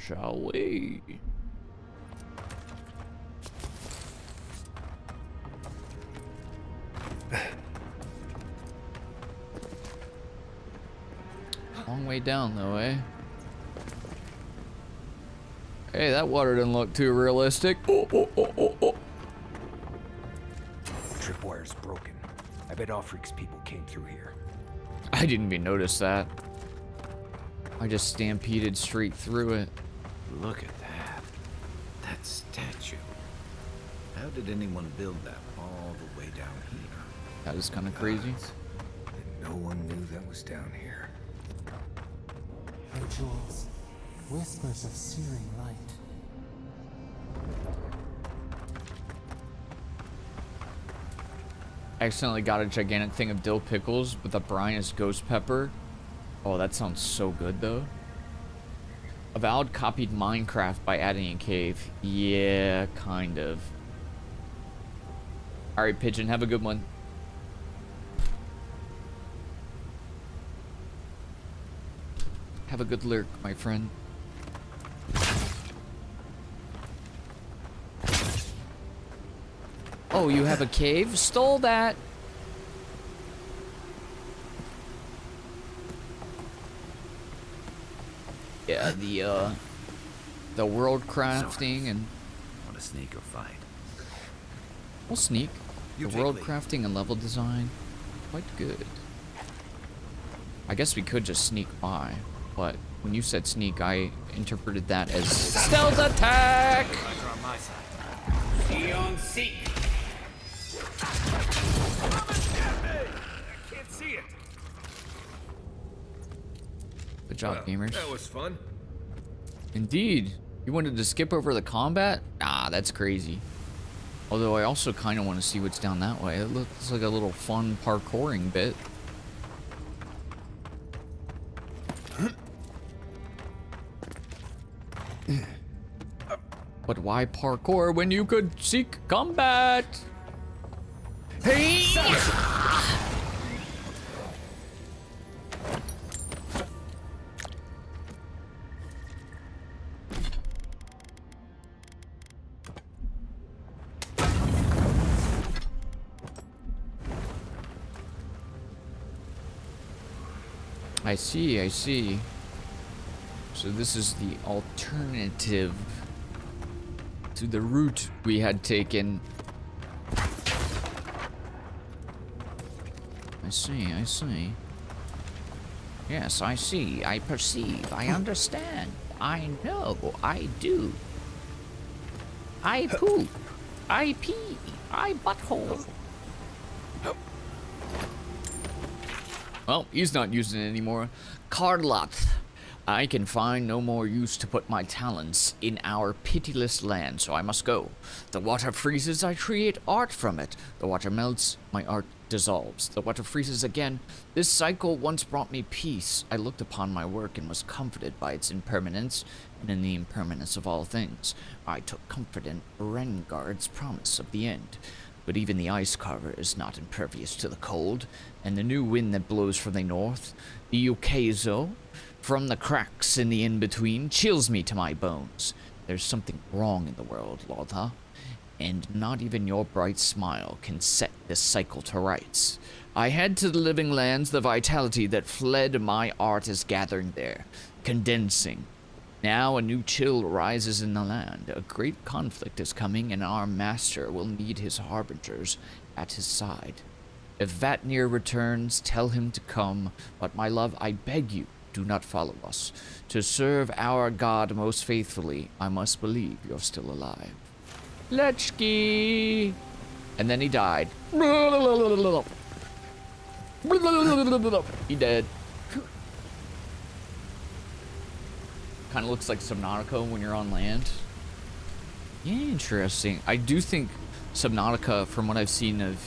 shall we? Long way down though, eh? Hey, that water didn't look too realistic. Oh. Tripwire's broken. I bet Offreak's people came through here. I didn't even notice that. I just stampeded straight through it. Look at that. That statue. How did anyone build that all the way down here? That is kind of crazy. And no one knew that was down here. Her jewels, whispers of searing light. I accidentally got a gigantic thing of dill pickles with a brine as ghost pepper. Oh, that sounds so good though. Avowed copied Minecraft by adding a cave. Yeah, kind of. Alright, Pigeon, have a good one. Have a good lurk, my friend. Oh, you have a cave? Stole that. Yeah, the world crafting and Want to sneak or fight? we'll sneak. You The take world lead. crafting and level design, quite good. I guess we could just sneak by, but when you said sneak, I interpreted that as stealth attack. Eyes are on my side. Eon Seek. I can't see it. Good job, gamers. That was fun. Indeed. You wanted to skip over the combat? Ah, that's crazy. Although I also kind of want to see what's down that way. It looks like a little fun parkouring bit. But why parkour when you could seek combat? Hey! I see, I see. So this is the alternative to the route we had taken. I see, I see. Yes, I see, I perceive, I understand. I know, I do. I poop. I pee. I butthole. Well, he's not using it anymore. Cardloth. I can find no more use to put my talents in our pitiless land, so I must go. The water freezes, I create art from it. The water melts, my art dissolves. The water freezes again. This cycle once brought me peace. I looked upon my work and was comforted by its impermanence, and in the impermanence of all things. I took comfort in Rengard's promise of the end. But even the ice carver is not impervious to the cold, and the new wind that blows from the north, the Ukezo, from the cracks in the in-between, chills me to my bones. There's something wrong in the world, Lotha, and not even your bright smile can set this cycle to rights. I head to the living lands. The vitality that fled my art is gathering there, condensing. Now a new chill rises in the land. A great conflict is coming, and our master will need his harbingers at his side. If Vatnir returns, tell him to come, but my love, I beg you, do not follow us. To serve our god most faithfully, I must believe you're still alive. Lechki! And then he died. He dead. Kind of looks like Subnautica when you're on land. Interesting. I do think Subnautica, from what I've seen of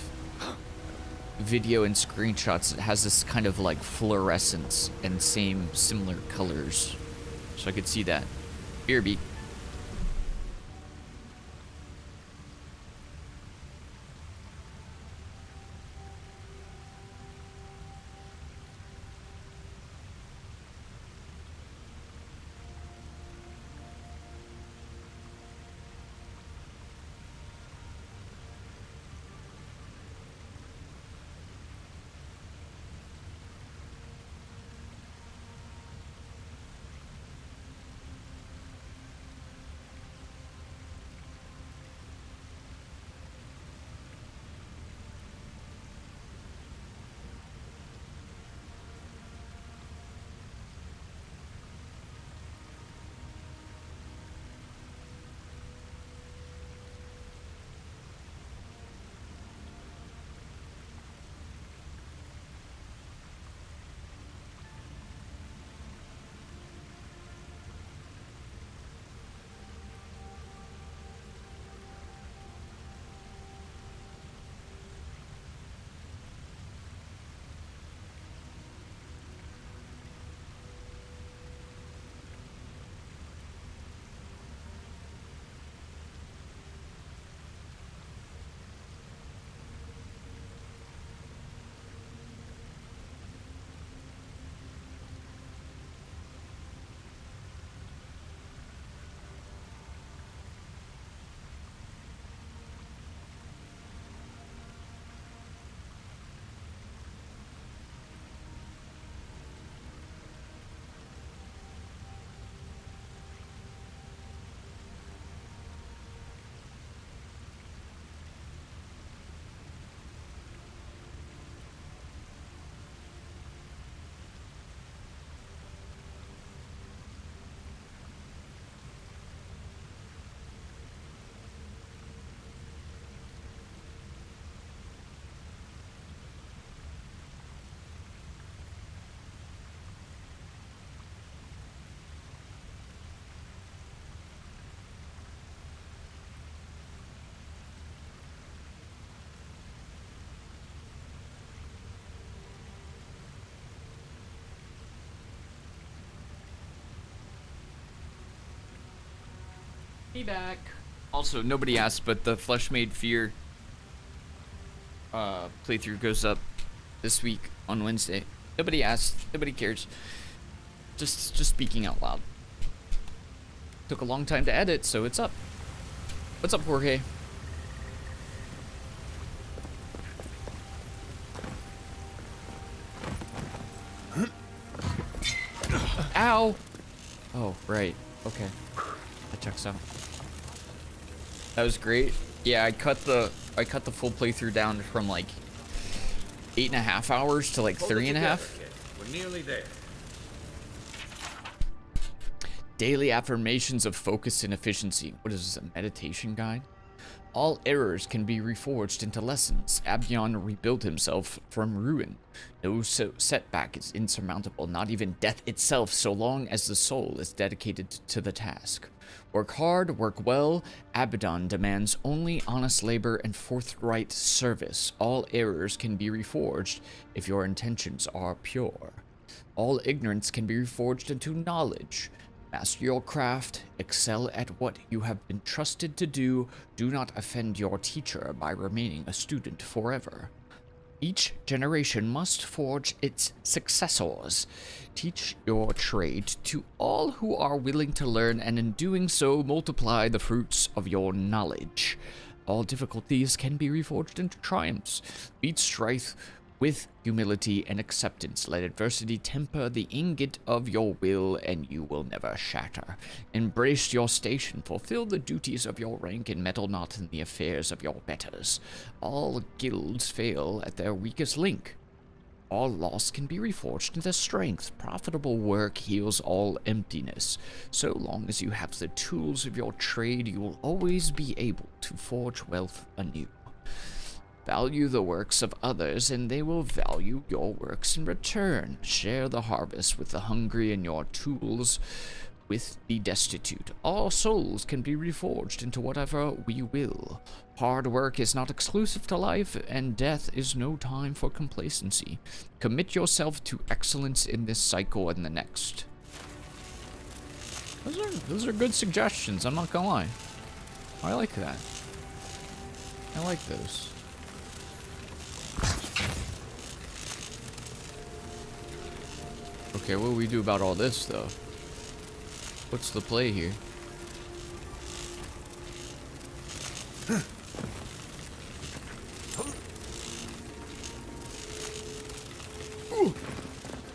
video and screenshots, it has this kind of like fluorescence and similar colors. So I could see that. BRB. Be back. Also, nobody asked, but the Flesh Made Fear playthrough goes up this week on Wednesday. Nobody asked. Nobody cares. Just speaking out loud. Took a long time to edit, so it's up. What's up, Jorge? Ow! Oh, right. Okay. That checks out. That was great. Yeah, I cut the full playthrough down from like 8.5 hours to like 3.5. We're nearly there. Daily affirmations of focus and efficiency. What is this, a meditation guide? All errors can be reforged into lessons. Abion rebuilt himself from ruin. No setback is insurmountable, not even death itself, so long as the soul is dedicated to the task. Work hard, work well. Abaddon demands only honest labor and forthright service. All errors can be reforged if your intentions are pure. All ignorance can be reforged into knowledge. Master your craft, excel at what you have been trusted to do. Do not offend your teacher by remaining a student forever. Each generation must forge its successors. Teach your trade to all who are willing to learn, and in doing so, multiply the fruits of your knowledge. All difficulties can be reforged into triumphs. Meet strife with humility and acceptance. Let adversity temper the ingot of your will, and you will never shatter. Embrace your station, fulfill the duties of your rank, and meddle not in the affairs of your betters. All guilds fail at their weakest link. All loss can be reforged into strength. Profitable work heals all emptiness. So long as you have the tools of your trade, you will always be able to forge wealth anew. Value the works of others, and they will value your works in return. Share the harvest with the hungry, and your tools with the destitute. All souls can be reforged into whatever we will. Hard work is not exclusive to life, and death is no time for complacency. Commit yourself to excellence in this cycle and the next. Those are good suggestions, I'm not gonna lie. I like that. I like those. Okay, what do we do about all this, though? What's the play here?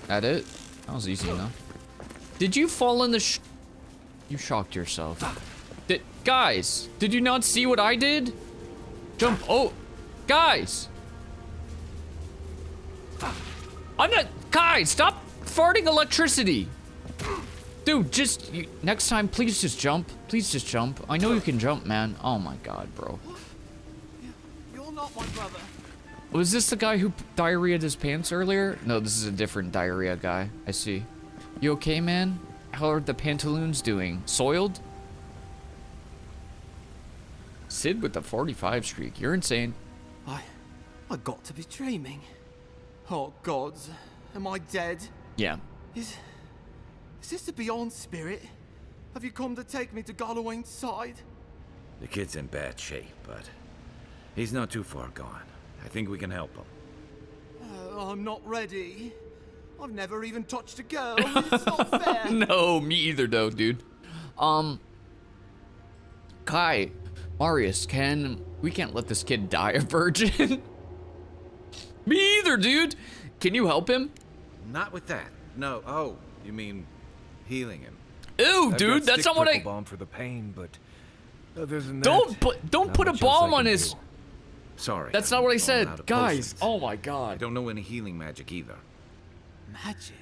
That it? That was easy enough. Did you fall in the You shocked yourself. Guys, did you not see what I did? Jump. Oh, guys. I'm not. Guys, stop farting electricity. Dude, just next time, please just jump. Please just jump. I know you can jump, man. Oh my god, bro. You're not my brother. Was this the guy who diarrheaed his pants earlier? No, this is a different diarrhea guy. I see. You okay, man? How are the pantaloons doing? Soiled? Sid with the 45 streak. You're insane. I got to be dreaming. Oh gods, am I dead? Yeah. Is this the Beyond Spirit? Have you come to take me to Galloway's side? The kid's in bad shape, but he's not too far gone. I think we can help him. I'm not ready. I've never even touched a girl. It's not fair. No, me either, though, dude. Kai, Marius, we can't let this kid die a virgin. Me either, dude. Can you help him? Not with that. No. Oh, you mean healing him? Ew, dude, that's not what I. Balm for the pain, but other than don't put a balm on his. Do. Sorry. That's not what I said, guys. Oh my god. I don't know any healing magic either. Magic?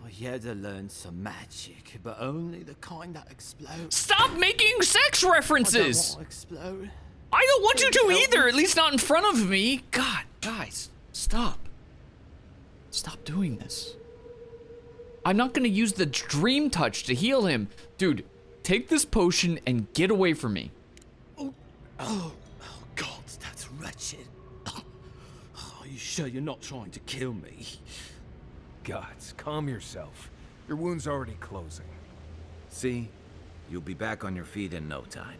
I had to learn some magic, but only the kind that explodes. Stop making sex references! I don't want to explode. I don't want you to either, at least not in front of me. God, guys, stop. Stop doing this. I'm not gonna use the dream touch to heal him. Dude, take this potion and get away from me. Oh God, that's wretched. Are you sure you're not trying to kill me? Gods, calm yourself. Your wound's already closing. See? You'll be back on your feet in no time.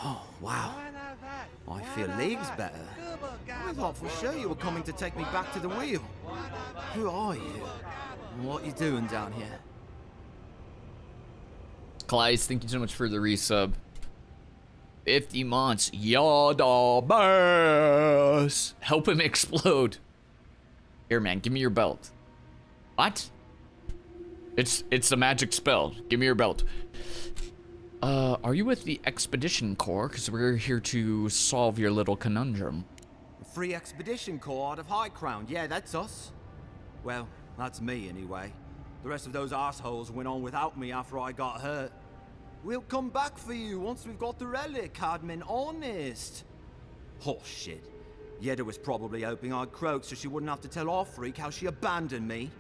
Oh, wow. I feel leagues better. I thought for sure you were coming to take me back to the wheel. Who are you? And what you doing down here? Clyde, thank you so much for the resub. 50 months. Yada bass. Help him explode. Here, man, give me your belt. What? It's a magic spell. Give me your belt. Are you with the Expedition Corps? Because we're here to solve your little conundrum. The Free Expedition Corps out of High Crown. Yeah, that's us. Well, that's me anyway. The rest of those assholes went on without me after I got hurt. We'll come back for you once we've got the relic, Admin, honest. Oh, shit. Yeda was probably hoping I'd croak so she wouldn't have to tell our freak how she abandoned me.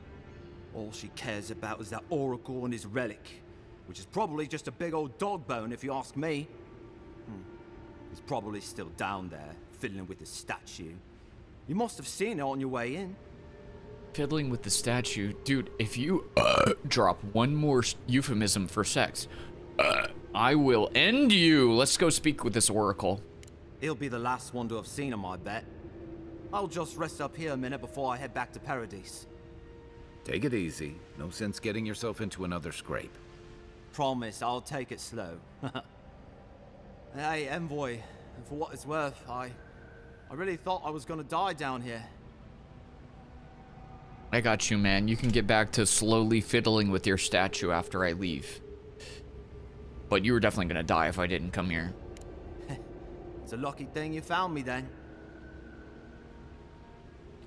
All she cares about is that Oracle and his relic, which is probably just a big old dog bone if you ask me. He's probably still down there, fiddling with the statue. You must have seen it on your way in. Fiddling with the statue? Dude, if you drop one more euphemism for sex, I will end you. Let's go speak with this Oracle. He'll be the last one to have seen him, I bet. I'll just rest up here a minute before I head back to Paradise. Take it easy. No sense getting yourself into another scrape. Promise, I'll take it slow. Hey, Envoy, for what it's worth, I really thought I was gonna die down here. I got you, man. You can get back to slowly fiddling with your statue after I leave. But you were definitely gonna die if I didn't come here. It's a lucky thing you found me then.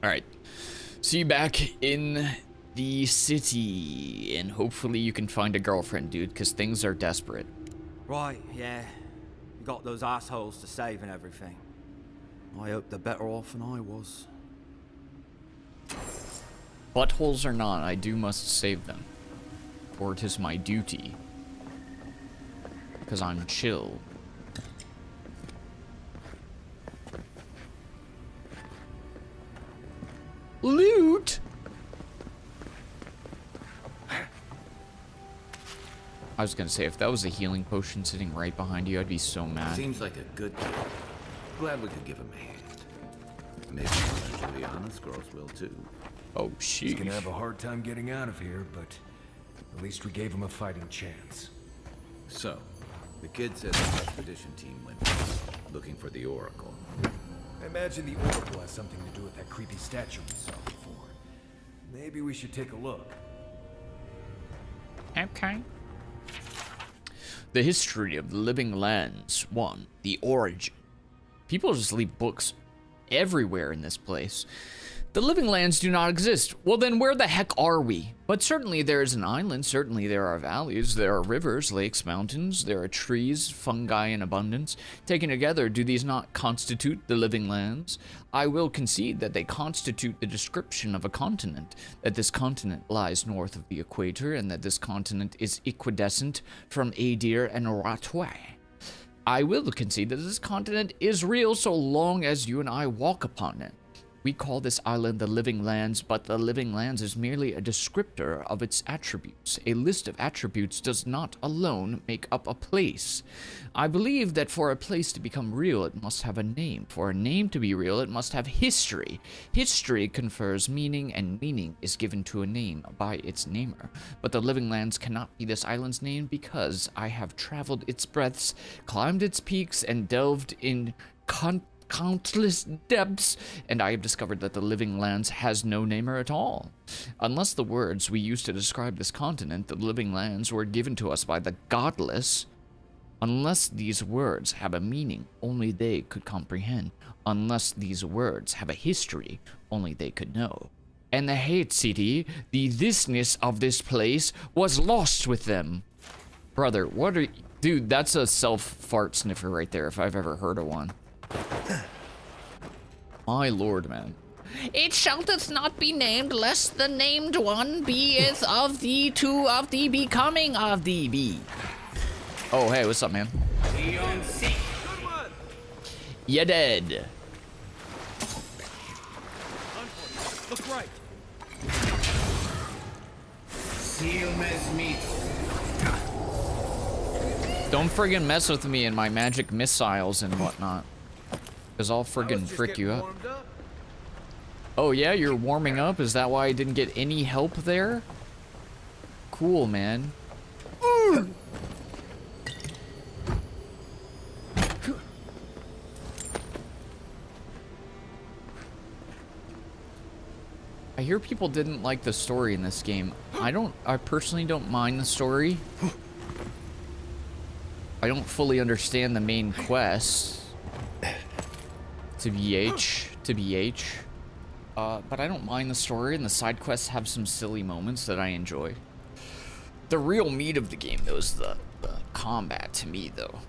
Alright. See you back in the city. And hopefully you can find a girlfriend, dude, because things are desperate. Right, yeah. You got those assholes to save and everything. I hope they're better off than I was. Buttholes or not, I must save them. For it is my duty. Because I'm chill. Loot! I was gonna say, if that was a healing potion sitting right behind you, I'd be so mad. Seems like a good kid. Glad we could give him a hand. Maybe Juliana's girls will too. Oh, sheesh. He's gonna have a hard time getting out of here, but at least we gave him a fighting chance. So, the kid says the expedition team went looking for the Oracle. I imagine the Oracle has something to do with that creepy statue we saw before. Maybe we should take a look. Okay. The history of the living lands. 1. The origin. People just leave books everywhere in this place. The living lands do not exist. Well, then where the heck are we? But certainly there is an island. Certainly there are valleys. There are rivers, lakes, mountains. There are trees, fungi in abundance. Taken together, do these not constitute the living lands? I will concede that they constitute the description of a continent, that this continent lies north of the equator, and that this continent is equidistant from Adir and Ratway. I will concede that this continent is real so long as you and I walk upon it. We call this island the Living Lands, but the Living Lands is merely a descriptor of its attributes. A list of attributes does not alone make up a place. I believe that for a place to become real, it must have a name. For a name to be real, it must have history. History confers meaning, and meaning is given to a name by its namer. But the Living Lands cannot be this island's name because I have traveled its breadths, climbed its peaks, and delved in countless depths, and I have discovered that the Living Lands has no namer at all. Unless the words we use to describe this continent, the Living Lands, were given to us by the godless, unless these words have a meaning only they could comprehend, unless these words have a history only they could know. And the hate city, the thisness of this place, was lost with them. Brother, what are... Dude, that's a self-fart sniffer right there, if I've ever heard of one. My lord, man. It shalleth not be named, lest the named one beeth of thee two of the becoming of thee be. Oh, hey, what's up, man? You dead. Look right. Seal mes meat. Don't friggin' mess with me and my magic missiles and whatnot. Because I'll friggin' frick you up. Oh yeah, you're warming up? Is that why I didn't get any help there? Cool, man. I hear people didn't like the story in this game. I personally don't mind the story. I don't fully understand the main quest. To BH. But I don't mind the story, and the side quests have some silly moments that I enjoy. The real meat of the game, though, is the combat to me, though.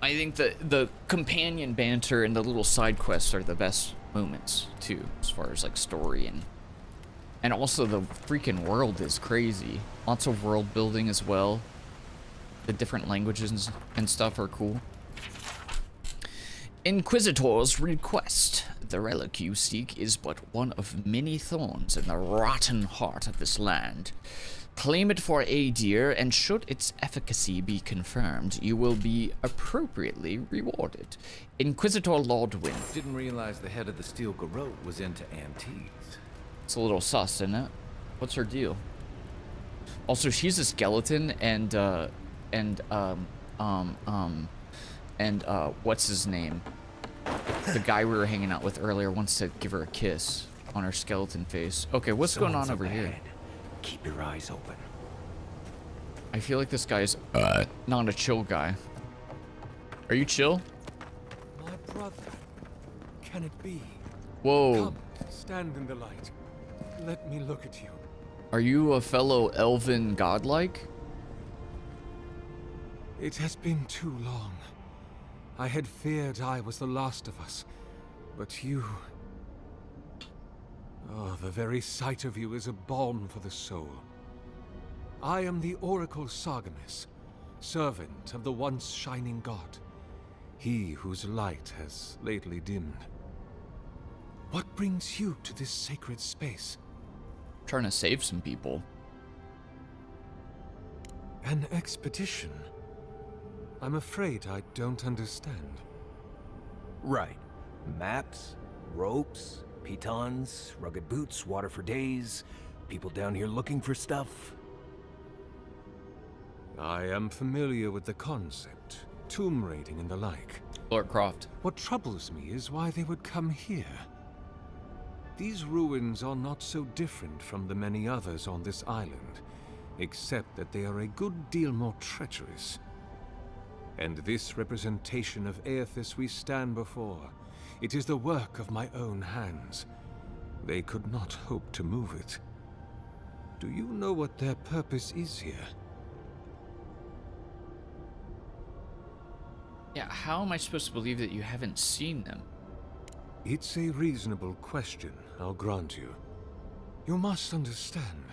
I think the companion banter and the little side quests are the best moments too, as far as like story and also the freaking world is crazy. Lots of world building as well. The different languages and stuff are cool. Inquisitor's request. The relic you seek is but one of many thorns in the rotten heart of this land. Claim it for a deer, and should its efficacy be confirmed, you will be appropriately rewarded. Inquisitor Lordwyn. Didn't realize the head of the Steel Garrote was into antiques. It's a little sus, isn't it? What's her deal? Also, she's a skeleton, and what's his name? The guy we were hanging out with earlier wants to give her a kiss on her skeleton face. Okay, what's going on over here? Keep your eyes open. I feel like this guy's not a chill guy. Are you chill? My brother. Can it be? Whoa. Come, stand in the light. Let me look at you. Are you a fellow elven godlike? It has been too long. I had feared I was the last of us, but you... Oh, the very sight of you is a balm for the soul. I am the Oracle Sargemus, servant of the once shining god, he whose light has lately dimmed. What brings you to this sacred space? Trying to save some people. An expedition? I'm afraid I don't understand. Right. Maps, ropes, pitons, rugged boots, water for days, people down here looking for stuff. I am familiar with the concept, tomb raiding and the like. Lord Croft. What troubles me is why they would come here. These ruins are not so different from the many others on this island, except that they are a good deal more treacherous. And this representation of Aethys we stand before, it is the work of my own hands. They could not hope to move it. Do you know what their purpose is here? Yeah, how am I supposed to believe that you haven't seen them? It's a reasonable question, I'll grant you. You must understand,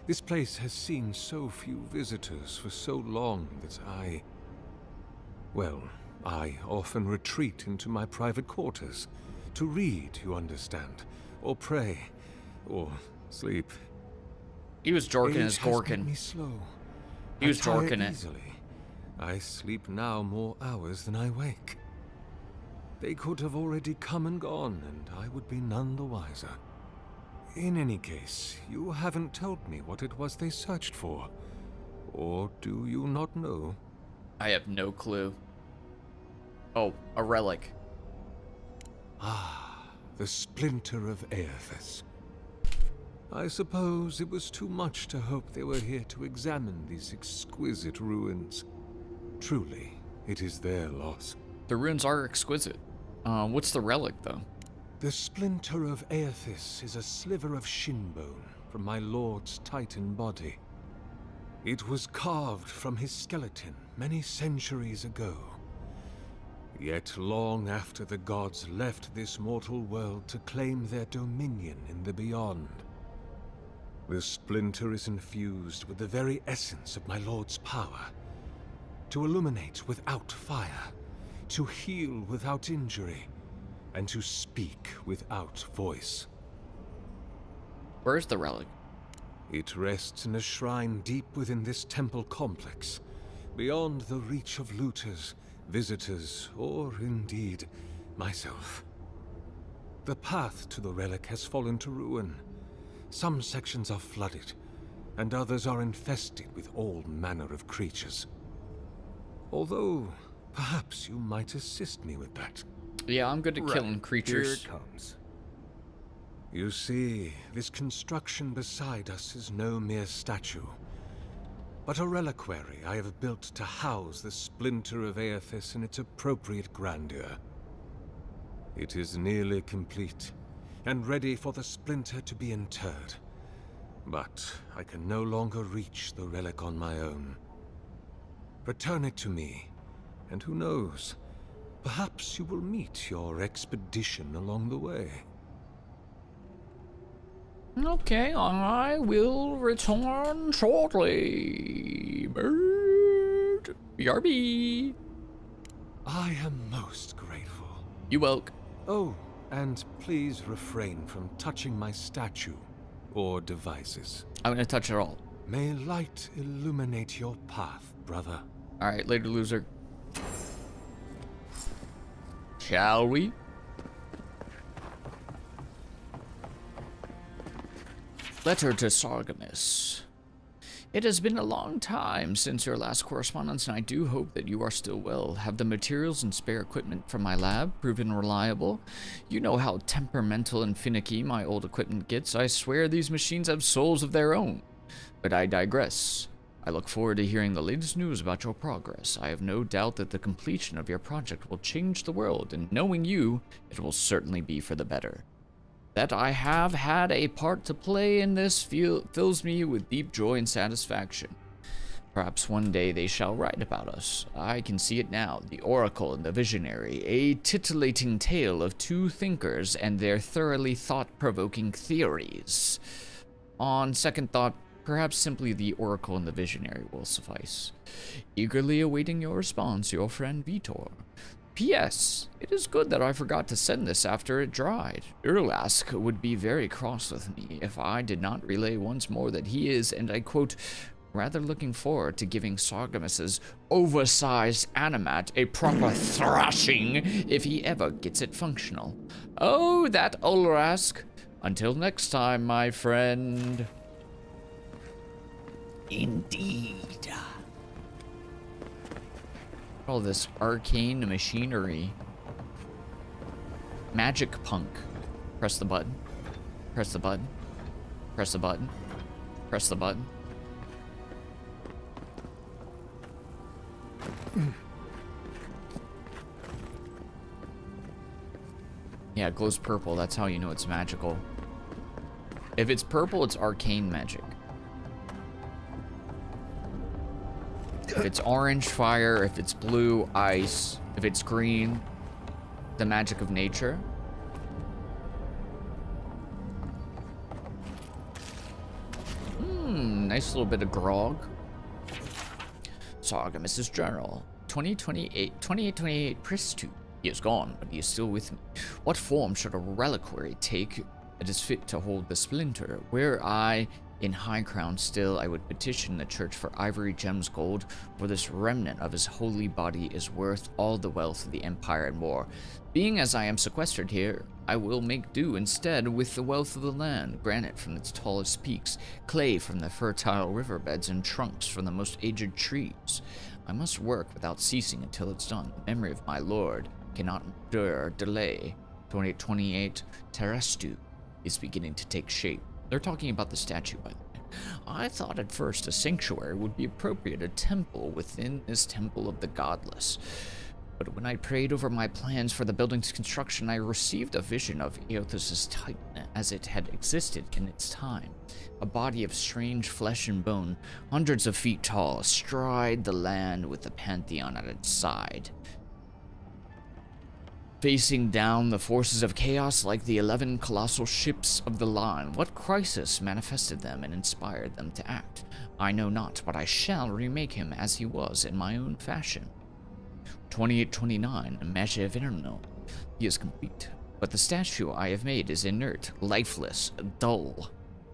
this place has seen so few visitors for so long that I often retreat into my private quarters. To read, you understand, or pray, or sleep. He was jorking his gorkin. Me slow. He was I tire jorking it. Easily. I sleep now more hours than I wake. They could have already come and gone, and I would be none the wiser. In any case, you haven't told me what it was they searched for. Or do you not know? I have no clue. Oh, a relic. Ah, the splinter of Aethys. I suppose it was too much to hope they were here to examine these exquisite ruins. Truly, it is their loss. The ruins are exquisite. What's the relic, though? The splinter of Aethys is a sliver of shin bone from my lord's titan body. It was carved from his skeleton many centuries ago. Yet long after the gods left this mortal world to claim their dominion in the beyond, the splinter is infused with the very essence of my lord's power. To illuminate without fire, to heal without injury, and to speak without voice. Where's the relic? It rests in a shrine deep within this temple complex, beyond the reach of looters, visitors, or indeed myself. The path to the relic has fallen to ruin. Some sections are flooded, and others are infested with all manner of creatures. Although, perhaps you might assist me with that. Yeah, I'm good at killing creatures. Here it comes. You see, this construction beside us is no mere statue, but a reliquary I have built to house the splinter of Aethys in its appropriate grandeur. It is nearly complete, and ready for the splinter to be interred. But I can no longer reach the relic on my own. Return it to me, and who knows, perhaps you will meet your expedition along the way. Okay, I will return shortly. Bird. BRB. I am most grateful. You welcome. Oh, and please refrain from touching my statue or devices. I'm gonna touch it all. May light illuminate your path, brother. Alright, later, loser. Shall we? Letter to Sargamus. It has been a long time since your last correspondence, and I do hope that you are still well. Have the materials and spare equipment from my lab proven reliable? You know how temperamental and finicky my old equipment gets. I swear these machines have souls of their own. But I digress. I look forward to hearing the latest news about your progress. I have no doubt that the completion of your project will change the world, and knowing you, it will certainly be for the better. That I have had a part to play in this fills me with deep joy and satisfaction. Perhaps one day they shall write about us. I can see it now, the Oracle and the Visionary, a titillating tale of two thinkers and their thoroughly thought-provoking theories. On second thought, perhaps simply the Oracle and the Visionary will suffice. Eagerly awaiting your response, your friend Vitor. P.S. It is good that I forgot to send this after it dried. Urlask would be very cross with me if I did not relay once more that he is, and I quote, rather looking forward to giving Sargamus's oversized animat a proper thrashing if he ever gets it functional. Oh, that Urlask. Until next time, my friend. Indeed. All this arcane machinery. Magic punk. Press the button. Press the button. Press the button. Press the button. Yeah, it glows purple. That's how you know it's magical. If it's purple, it's arcane magic. If it's orange, fire. If it's blue, ice. If it's green, the magic of nature. Nice little bit of grog. Sargamus's journal. 2828 Pristu. He is gone, but he is still with me. What form should a reliquary take that is fit to hold the splinter? Were I in High Crown still, I would petition the church for ivory, gems, gold, for this remnant of his holy body is worth all the wealth of the empire and more. Being as I am sequestered here, I will make do instead with the wealth of the land, granite from its tallest peaks, clay from the fertile riverbeds, and trunks from the most aged trees. I must work without ceasing until it's done. The memory of my lord cannot endure delay. 2828 Terrestu is beginning to take shape. They're talking about the statue, by the way. I thought at first a sanctuary would be appropriate, a temple within this temple of the godless. But when I prayed over my plans for the building's construction, I received a vision of Aethys' Titan as it had existed in its time. A body of strange flesh and bone, hundreds of feet tall, astride the land with the Pantheon at its side. Facing down the forces of chaos like the 11 colossal ships of the line. What crisis manifested them and inspired them to act? I know not, but I shall remake him as he was in my own fashion. 2829 Magia Eterno. He is complete, but the statue I have made is inert, lifeless, dull.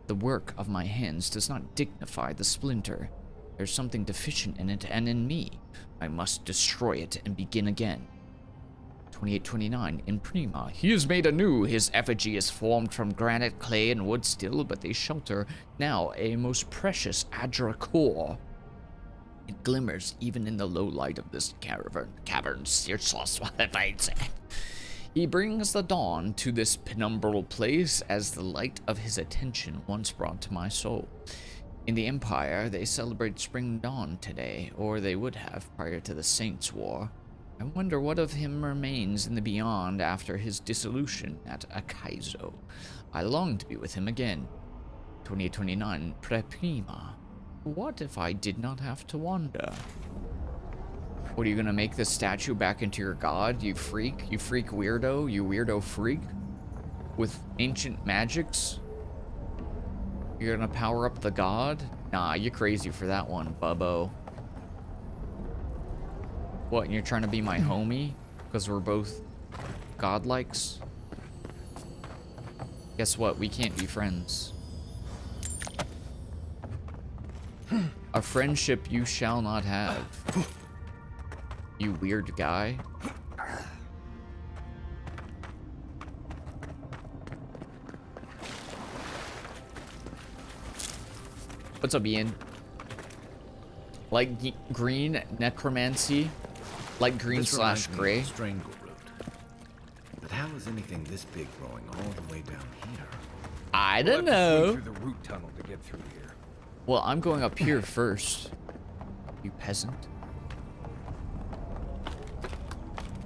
The work of my hands does not dignify the splinter. There's something deficient in it and in me. I must destroy it and begin again. 2829 in Prima. He is made anew. His effigy is formed from granite, clay, and wood still, but they shelter now a most precious Adra core. It glimmers even in the low light of this cavern. He brings the dawn to this penumbral place as the light of his attention once brought to my soul. In the Empire, they celebrate spring dawn today, or they would have prior to the Saints' War. I wonder what of him remains in the beyond after his dissolution at Akaizo. I long to be with him again. 2829 Prima. What if I did not have to wander? What, are you gonna make this statue back into your god, you freak? You freak weirdo? You weirdo freak? With ancient magics? You're gonna power up the god? Nah, you're crazy for that one, bubbo. What, and you're trying to be my homie? Because we're both godlikes? Guess what? We can't be friends. A friendship you shall not have. You weird guy. What's up, Ian? Light green necromancy. Light green slash gray. Strangle root. But how is anything this big growing all the way down here? I don't know. Through the root tunnel to get through here. Well, I'm going up here first. You peasant.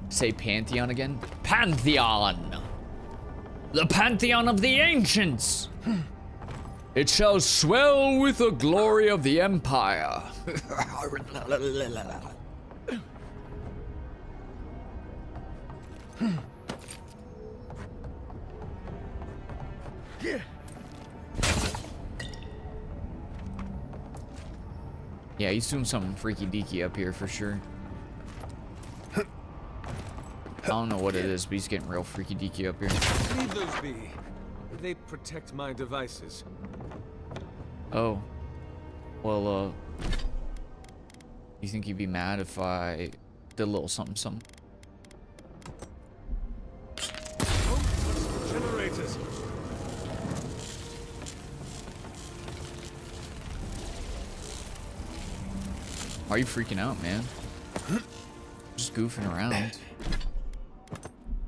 Say Pantheon again? Pantheon! The Pantheon of the Ancients! It shall swell with the glory of the Empire. Yeah, he's doing something freaky deaky up here for sure. I don't know what it is, but he's getting real freaky deaky up here. Leave those be. They protect my devices. Oh. Well, you think you'd be mad if I did a little something something? Oh, generators. Why are you freaking out, man? Just goofing around.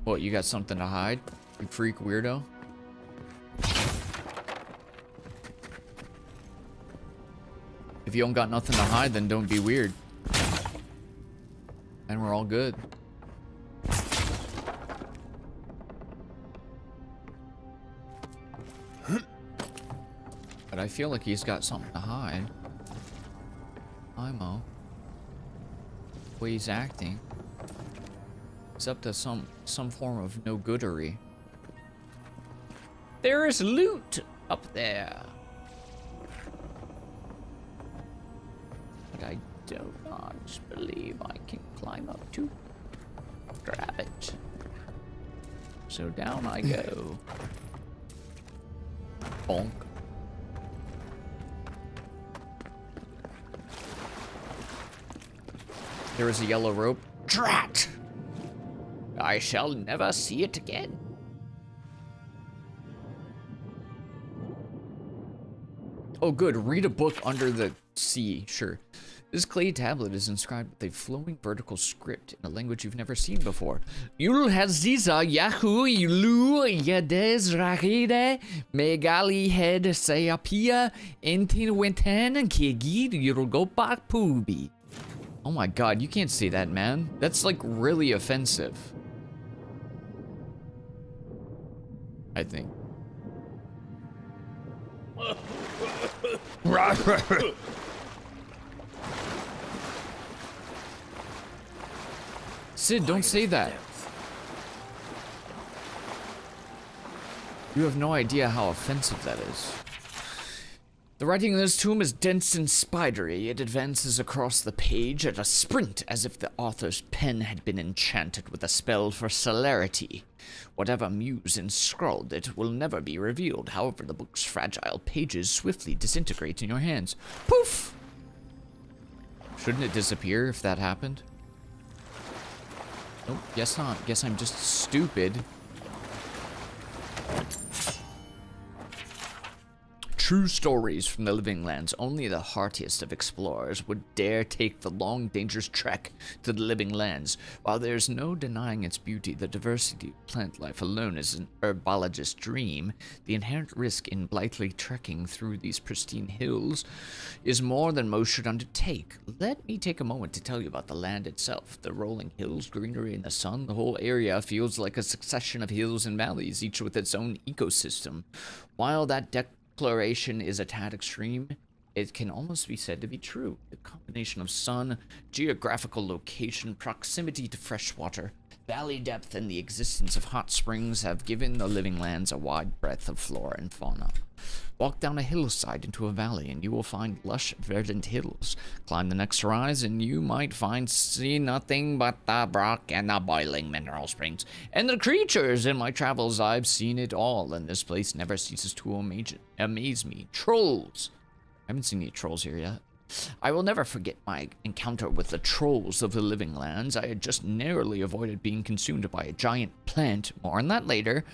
What, you got something to hide? You freak weirdo? If you don't got nothing to hide, then don't be weird. And we're all good. But I feel like he's got something to hide. Imo. The way he's acting. It's up to some form of no-goodery. There is loot up there. But I do not believe I can climb up to grab it. So down I go. Bonk. There is a yellow rope. Drat! I shall never see it again. Oh, good. Read a book under the sea. Sure. This clay tablet is inscribed with a flowing vertical script in a language you've never seen before. Yul Haziza Yahu Ilu Yades Rahide Megali Head Sayapia Entin Winten Kigid Yurugopak Pubi. Oh my god, you can't say that, man. That's like really offensive. I think. Sid, don't say that. You have no idea how offensive that is. The writing in this tomb is dense and spidery. It advances across the page at a sprint as if the author's pen had been enchanted with a spell for celerity. Whatever muse inscrawled it will never be revealed. However, the book's fragile pages swiftly disintegrate in your hands. Poof! Shouldn't it disappear if that happened? Nope, guess not. Guess I'm just stupid. True stories from the living lands. Only the heartiest of explorers would dare take the long, dangerous trek to the living lands. While there's no denying its beauty, the diversity of plant life alone is an herbologist's dream. The inherent risk in blithely trekking through these pristine hills is more than most should undertake. Let me take a moment to tell you about the land itself. The rolling hills, greenery in the sun, the whole area feels like a succession of hills and valleys, each with its own ecosystem. While that declaration is a tad extreme, it can almost be said to be true. The combination of sun, geographical location, proximity to fresh water, valley depth, and the existence of hot springs have given the living lands a wide breadth of flora and fauna. Walk down a hillside into a valley and you will find lush, verdant hills. Climb the next rise and you might see nothing but the rock and the boiling mineral springs. And the creatures. In my travels, I've seen it all, and this place never ceases to amaze me. Trolls. I haven't seen any trolls here yet. I will never forget my encounter with the trolls of the living lands. I had just narrowly avoided being consumed by a giant plant, more on that later,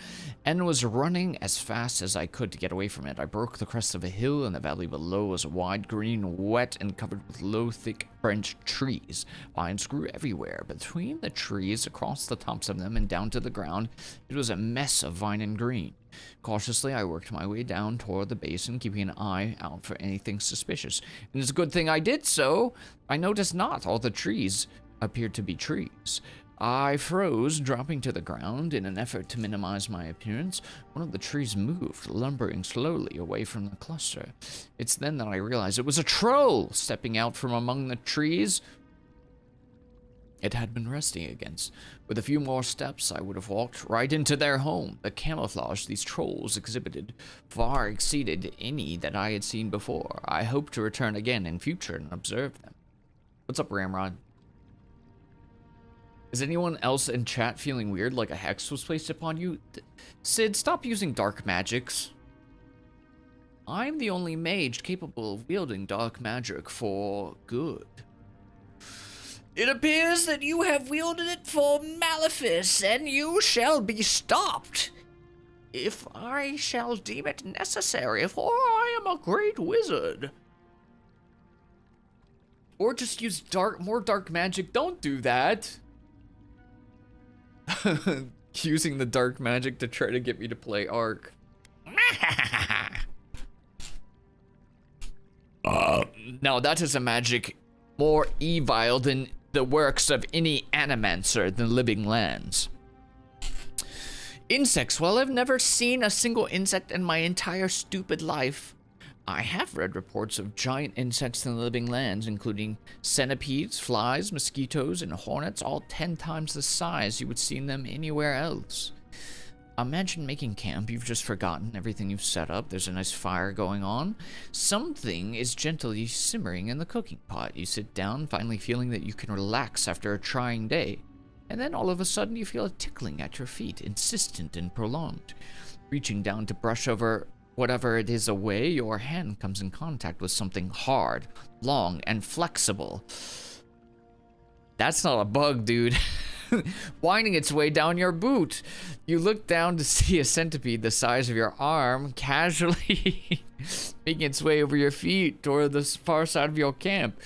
and was running as fast as I could to get away from it. I broke the crest of a hill, and the valley below was wide, green, wet, and covered with low, thick branch trees. Vines grew everywhere. Between the trees, across the tops of them, and down to the ground, it was a mess of vine and green. Cautiously, I worked my way down toward the basin, keeping an eye out for anything suspicious. And it's a good thing I did so. I noticed not all the trees appeared to be trees. I froze, dropping to the ground. In an effort to minimize my appearance, one of the trees moved, lumbering slowly away from the cluster. It's then that I realized it was a troll stepping out from among the trees it had been resting against. With a few more steps, I would have walked right into their home. The camouflage these trolls exhibited far exceeded any that I had seen before. I hope to return again in future and observe them. What's up, Ramrod? Is anyone else in chat feeling weird, like a hex was placed upon you? Sid, stop using dark magics. I'm the only mage capable of wielding dark magic for good. It appears that you have wielded it for malefice, and you shall be stopped, if I shall deem it necessary, for I am a great wizard. Or just use more dark magic. Don't do that. Using the dark magic to try to get me to play Ark. Now that is a magic more evil than the works of any animancer in the living lands. Insects. Well, I've never seen a single insect in my entire stupid life. I have read reports of giant insects in the living lands, including centipedes, flies, mosquitoes, and hornets, all 10 times the size you would see them anywhere else. Imagine making camp. You've just forgotten everything you've set up. There's a nice fire going on. Something is gently simmering in the cooking pot. You sit down, finally feeling that you can relax after a trying day. And then all of a sudden you feel a tickling at your feet, insistent and prolonged. Reaching down to brush over whatever it is away, your hand comes in contact with something hard, long, and flexible. That's not a bug, dude. Winding its way down your boot. You look down to see a centipede the size of your arm casually making its way over your feet toward the far side of your camp.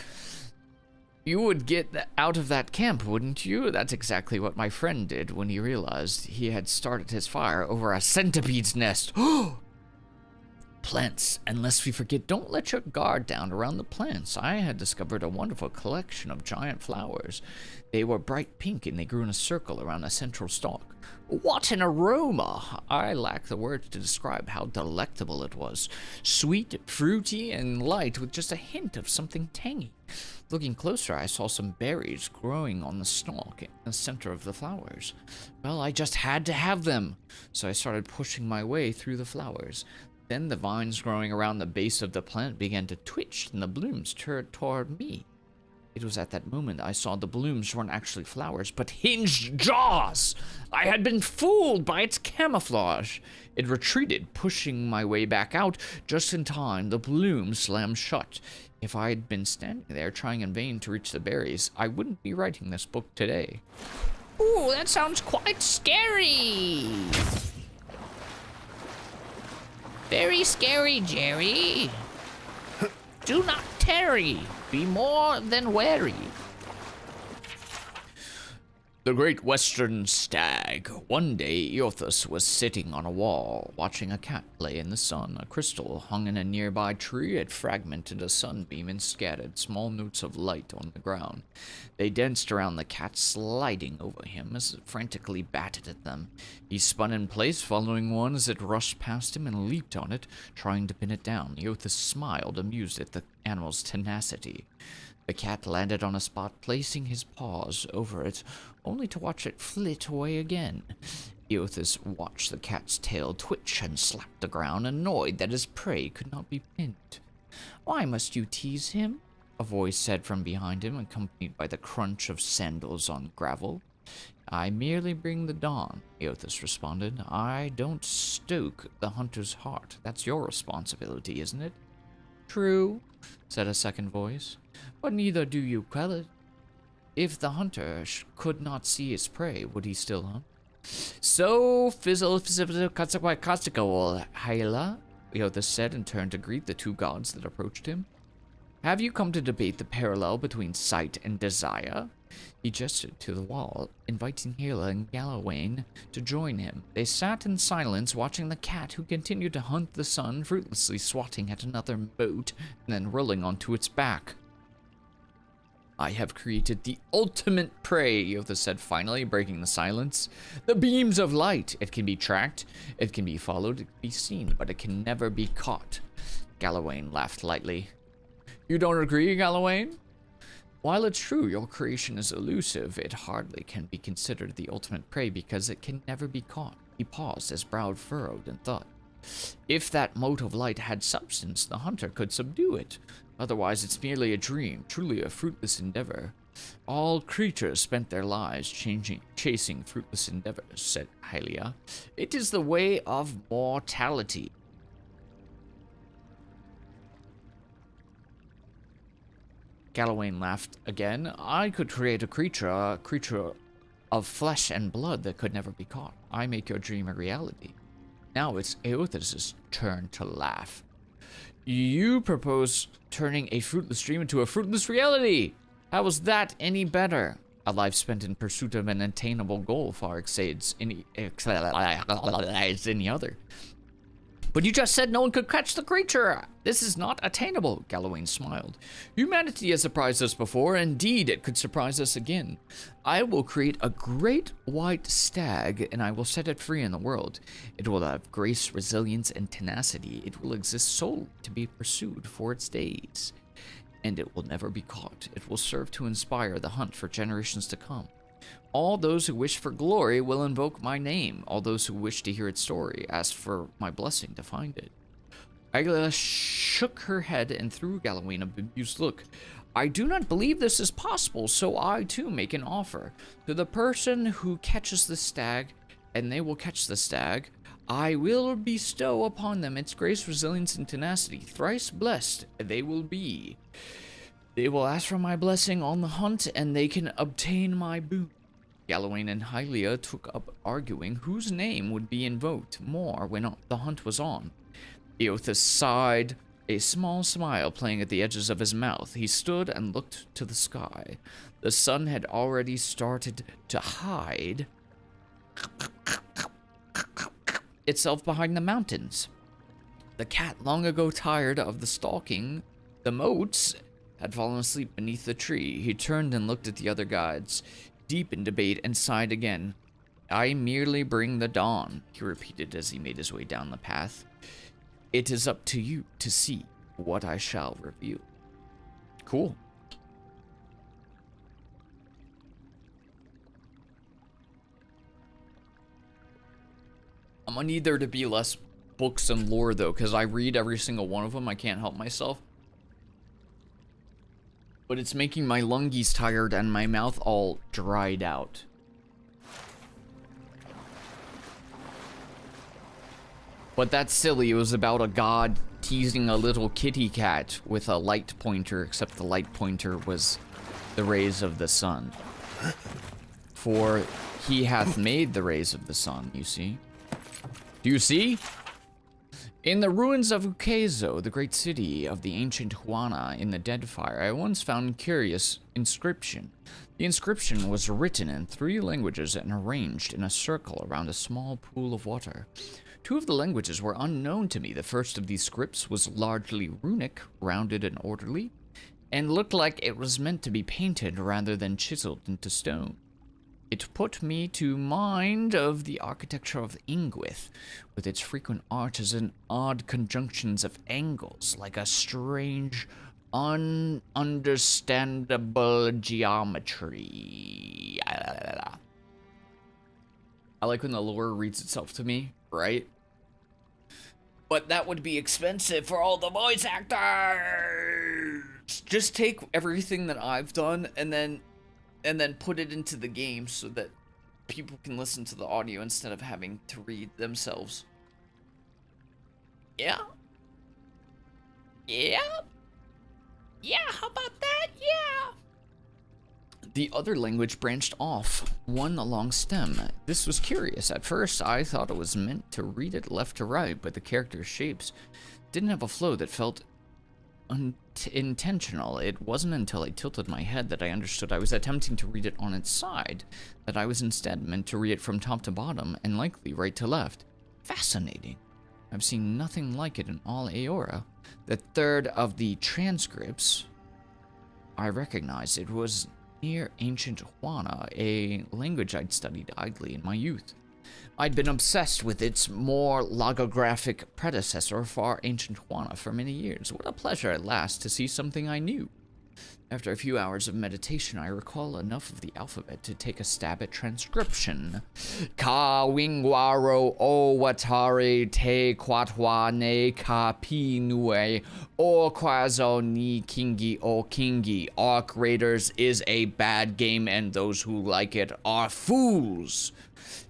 You would get out of that camp, wouldn't you? That's exactly what my friend did when he realized he had started his fire over a centipede's nest. Plants, and lest we forget, don't let your guard down around the plants. I had discovered a wonderful collection of giant flowers. They were bright pink and they grew in a circle around a central stalk. What an aroma! I lack the words to describe how delectable it was. Sweet, fruity, and light with just a hint of something tangy. Looking closer, I saw some berries growing on the stalk in the center of the flowers. Well, I just had to have them, so I started pushing my way through the flowers. Then the vines growing around the base of the plant began to twitch, and the blooms turned toward me. It was at that moment I saw the blooms weren't actually flowers, but hinged jaws! I had been fooled by its camouflage. It retreated, pushing my way back out. Just in time, the bloom slammed shut. If I had been standing there trying in vain to reach the berries, I wouldn't be writing this book today. Ooh, that sounds quite scary. Very scary, Jerry. Do not tarry. Be more than wary. The Great Western Stag. One day, Eothas was sitting on a wall, watching a cat play in the sun. A crystal hung in a nearby tree. It fragmented a sunbeam and scattered small notes of light on the ground. They danced around the cat, sliding over him as it frantically batted at them. He spun in place, following one as it rushed past him and leaped on it, trying to pin it down. Eothas smiled, amused at the animal's tenacity. The cat landed on a spot, placing his paws over it, only to watch it flit away again. Eothas watched the cat's tail twitch and slap the ground, annoyed that his prey could not be pinned. "Why must you tease him?" a voice said from behind him, accompanied by the crunch of sandals on gravel. "I merely bring the dawn," Eothas responded. "I don't stoke the hunter's heart. That's your responsibility, isn't it?" "True," said a second voice, "but neither do you quell it. If the hunter could not see his prey, would he still hunt?" "So, fizzle-fizzle-castical, Hyla," Eothas said and turned to greet the two gods that approached him. "Have you come to debate the parallel between sight and desire?" He gestured to the wall, inviting Hyla and Galawain to join him. They sat in silence, watching the cat, who continued to hunt the sun, fruitlessly swatting at another boat and then rolling onto its back. "I have created the ultimate prey," Eothas said finally, breaking the silence. "The beams of light. It can be tracked, it can be followed, it can be seen, but it can never be caught." Galawain laughed lightly. "You don't agree, Galawain? While it's true your creation is elusive, it hardly can be considered the ultimate prey because it can never be caught." He paused, his brow furrowed in thought. "If that mote of light had substance, the hunter could subdue it. Otherwise, it's merely a dream, truly a fruitless endeavor." "All creatures spent their lives chasing fruitless endeavors," said Hylia. "It is the way of mortality." Galawain laughed again. "I could create a creature of flesh and blood that could never be caught. I make your dream a reality." Now it's Eothas' turn to laugh. "You propose turning a fruitless dream into a fruitless reality. How is that any better? A life spent in pursuit of an attainable goal far exceeds any other." "But you just said no one could catch the creature. This is not attainable," Galawain smiled. "Humanity has surprised us before. Indeed, it could surprise us again. I will create a great white stag, and I will set it free in the world. It will have grace, resilience, and tenacity. It will exist solely to be pursued for its days. And it will never be caught. It will serve to inspire the hunt for generations to come. All those who wish for glory will invoke my name. All those who wish to hear its story ask for my blessing to find it." Agla shook her head and threw Galawain a bemused look. "I do not believe this is possible, so I too make an offer. To the person who catches the stag, and they will catch the stag, I will bestow upon them its grace, resilience, and tenacity. Thrice blessed they will be. They will ask for my blessing on the hunt, and they can obtain my boon." Galawain and Hylia took up arguing whose name would be invoked more when the hunt was on. Eothas sighed, a small smile playing at the edges of his mouth. He stood and looked to the sky. The sun had already started to hide itself behind the mountains. The cat, long ago tired of the stalking the moats, had fallen asleep beneath the tree. He turned and looked at the other guides, deep in debate, and sighed again. "I merely bring the dawn," he repeated as he made his way down the path. "It is up to you to see what I shall reveal." Cool. I'm gonna need there to be less books and lore, though, because I read every single one of them. I can't help myself. But it's making my lungies tired and my mouth all dried out. But that's silly. It was about a god teasing a little kitty cat with a light pointer, except the light pointer was the rays of the sun. For he hath made the rays of the sun, you see. Do you see? In the ruins of Ukezo, the great city of the ancient Huana in the Deadfire, I once found a curious inscription. The inscription was written in 3 languages and arranged in a circle around a small pool of water. 2 of the languages were unknown to me. The first of these scripts was largely runic, rounded and orderly, and looked like it was meant to be painted rather than chiseled into stone. It put me to mind of the architecture of Ingwith, with its frequent arches and odd conjunctions of angles, like a strange, ununderstandable geometry. I like when the lore reads itself to me, right? But that would be expensive for all the voice actors! Just take everything that I've done and then put it into the game so that people can listen to the audio instead of having to read themselves. Yeah? Yeah? Yeah, how about that? Yeah! The other language branched off, one long stem. This was curious. At first, I thought it was meant to read it left to right, but the character's shapes didn't have a flow that felt intentional. It wasn't until I tilted my head that I understood I was attempting to read it on its side, that I was instead meant to read it from top to bottom, and likely right to left. Fascinating. I've seen nothing like it in all Aora. The third of the transcripts I recognized. It was near ancient Huana, a language I'd studied idly in my youth. I'd been obsessed with its more logographic predecessor, far ancient Huana, for many years. What a pleasure at last to see something I knew. After a few hours of meditation, I recall enough of the alphabet to take a stab at transcription. Ka wingwaro o watari te kwatwa ne ka pinue o kwazo ni kingi o kingi. Arc Raiders is a bad game and those who like it are fools.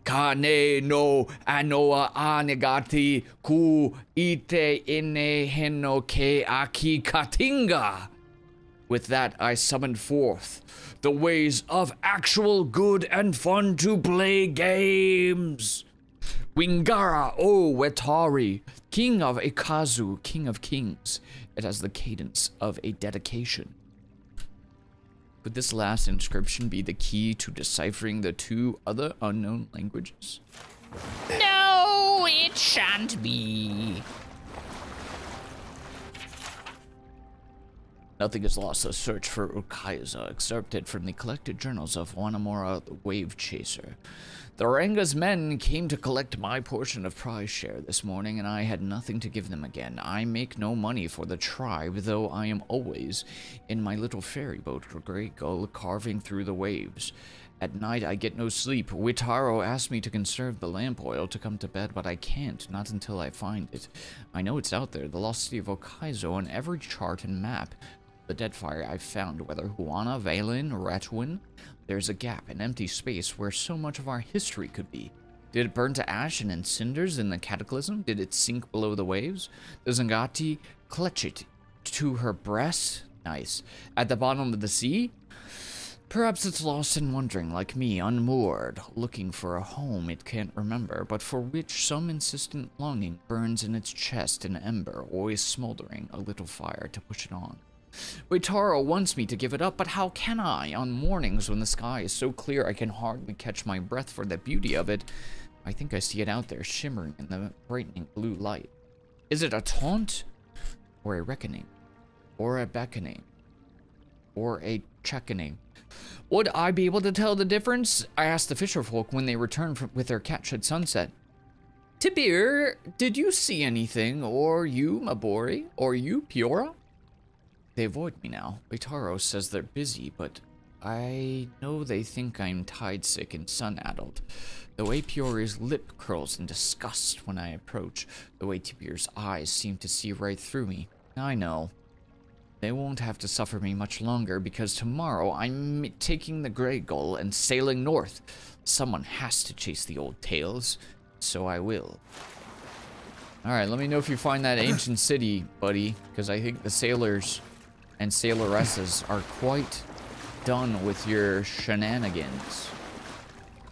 Kane no anoa anegati ku ite ine heno ke aki katinga. With that, I summoned forth the ways of actual good and fun to play games. Wingara o Wetari, King of Ikazu, King of Kings. It has the cadence of a dedication. Would this last inscription be the key to deciphering the 2 other unknown languages? No, it shan't be. Nothing is lost. A search for Ukaiza, excerpted from the collected journals of Wanamura the Wave Chaser. The Ranga's men came to collect my portion of prize share this morning, and I had nothing to give them again. I make no money for the tribe, though I am always in my little ferry boat, a great gull carving through the waves. At night, I get no sleep. Witaro asked me to conserve the lamp oil to come to bed, but I can't, not until I find it. I know it's out there, the lost city of Okaizo, on every chart and map. The Deadfire I've found, whether Huana, Valen, or Ratwin, there's a gap, an empty space where so much of our history could be. Did it burn to ash and in cinders in the cataclysm? Did it sink below the waves? Does Ngati clutch it to her breast? Nice. At the bottom of the sea? Perhaps it's lost and wandering like me, unmoored, looking for a home it can't remember, but for which some insistent longing burns in its chest, an ember, always smoldering, a little fire to push it on. Waitaro wants me to give it up, but how can I? On mornings when the sky is so clear I can hardly catch my breath for the beauty of it, I think I see it out there shimmering in the brightening blue light. Is it a taunt? Or a reckoning? Or a beckoning? Or a checkening? Would I be able to tell the difference? I asked the fisherfolk when they returned with their catch at sunset. Tibir, did you see anything? Or you, Mabori? Or you, Piora? They avoid me now. Waitaro says they're busy, but I know they think I'm tide-sick and sun-addled. The way Piori's lip curls in disgust when I approach, the way Tibir's eyes seem to see right through me. I know. they won't have to suffer me much longer because tomorrow I'm taking the Grey Gull and sailing north. Someone has to chase the old tales, so I will. Alright, let me know if you find that ancient city, buddy, because I think the sailors and sailoresses are quite done with your shenanigans.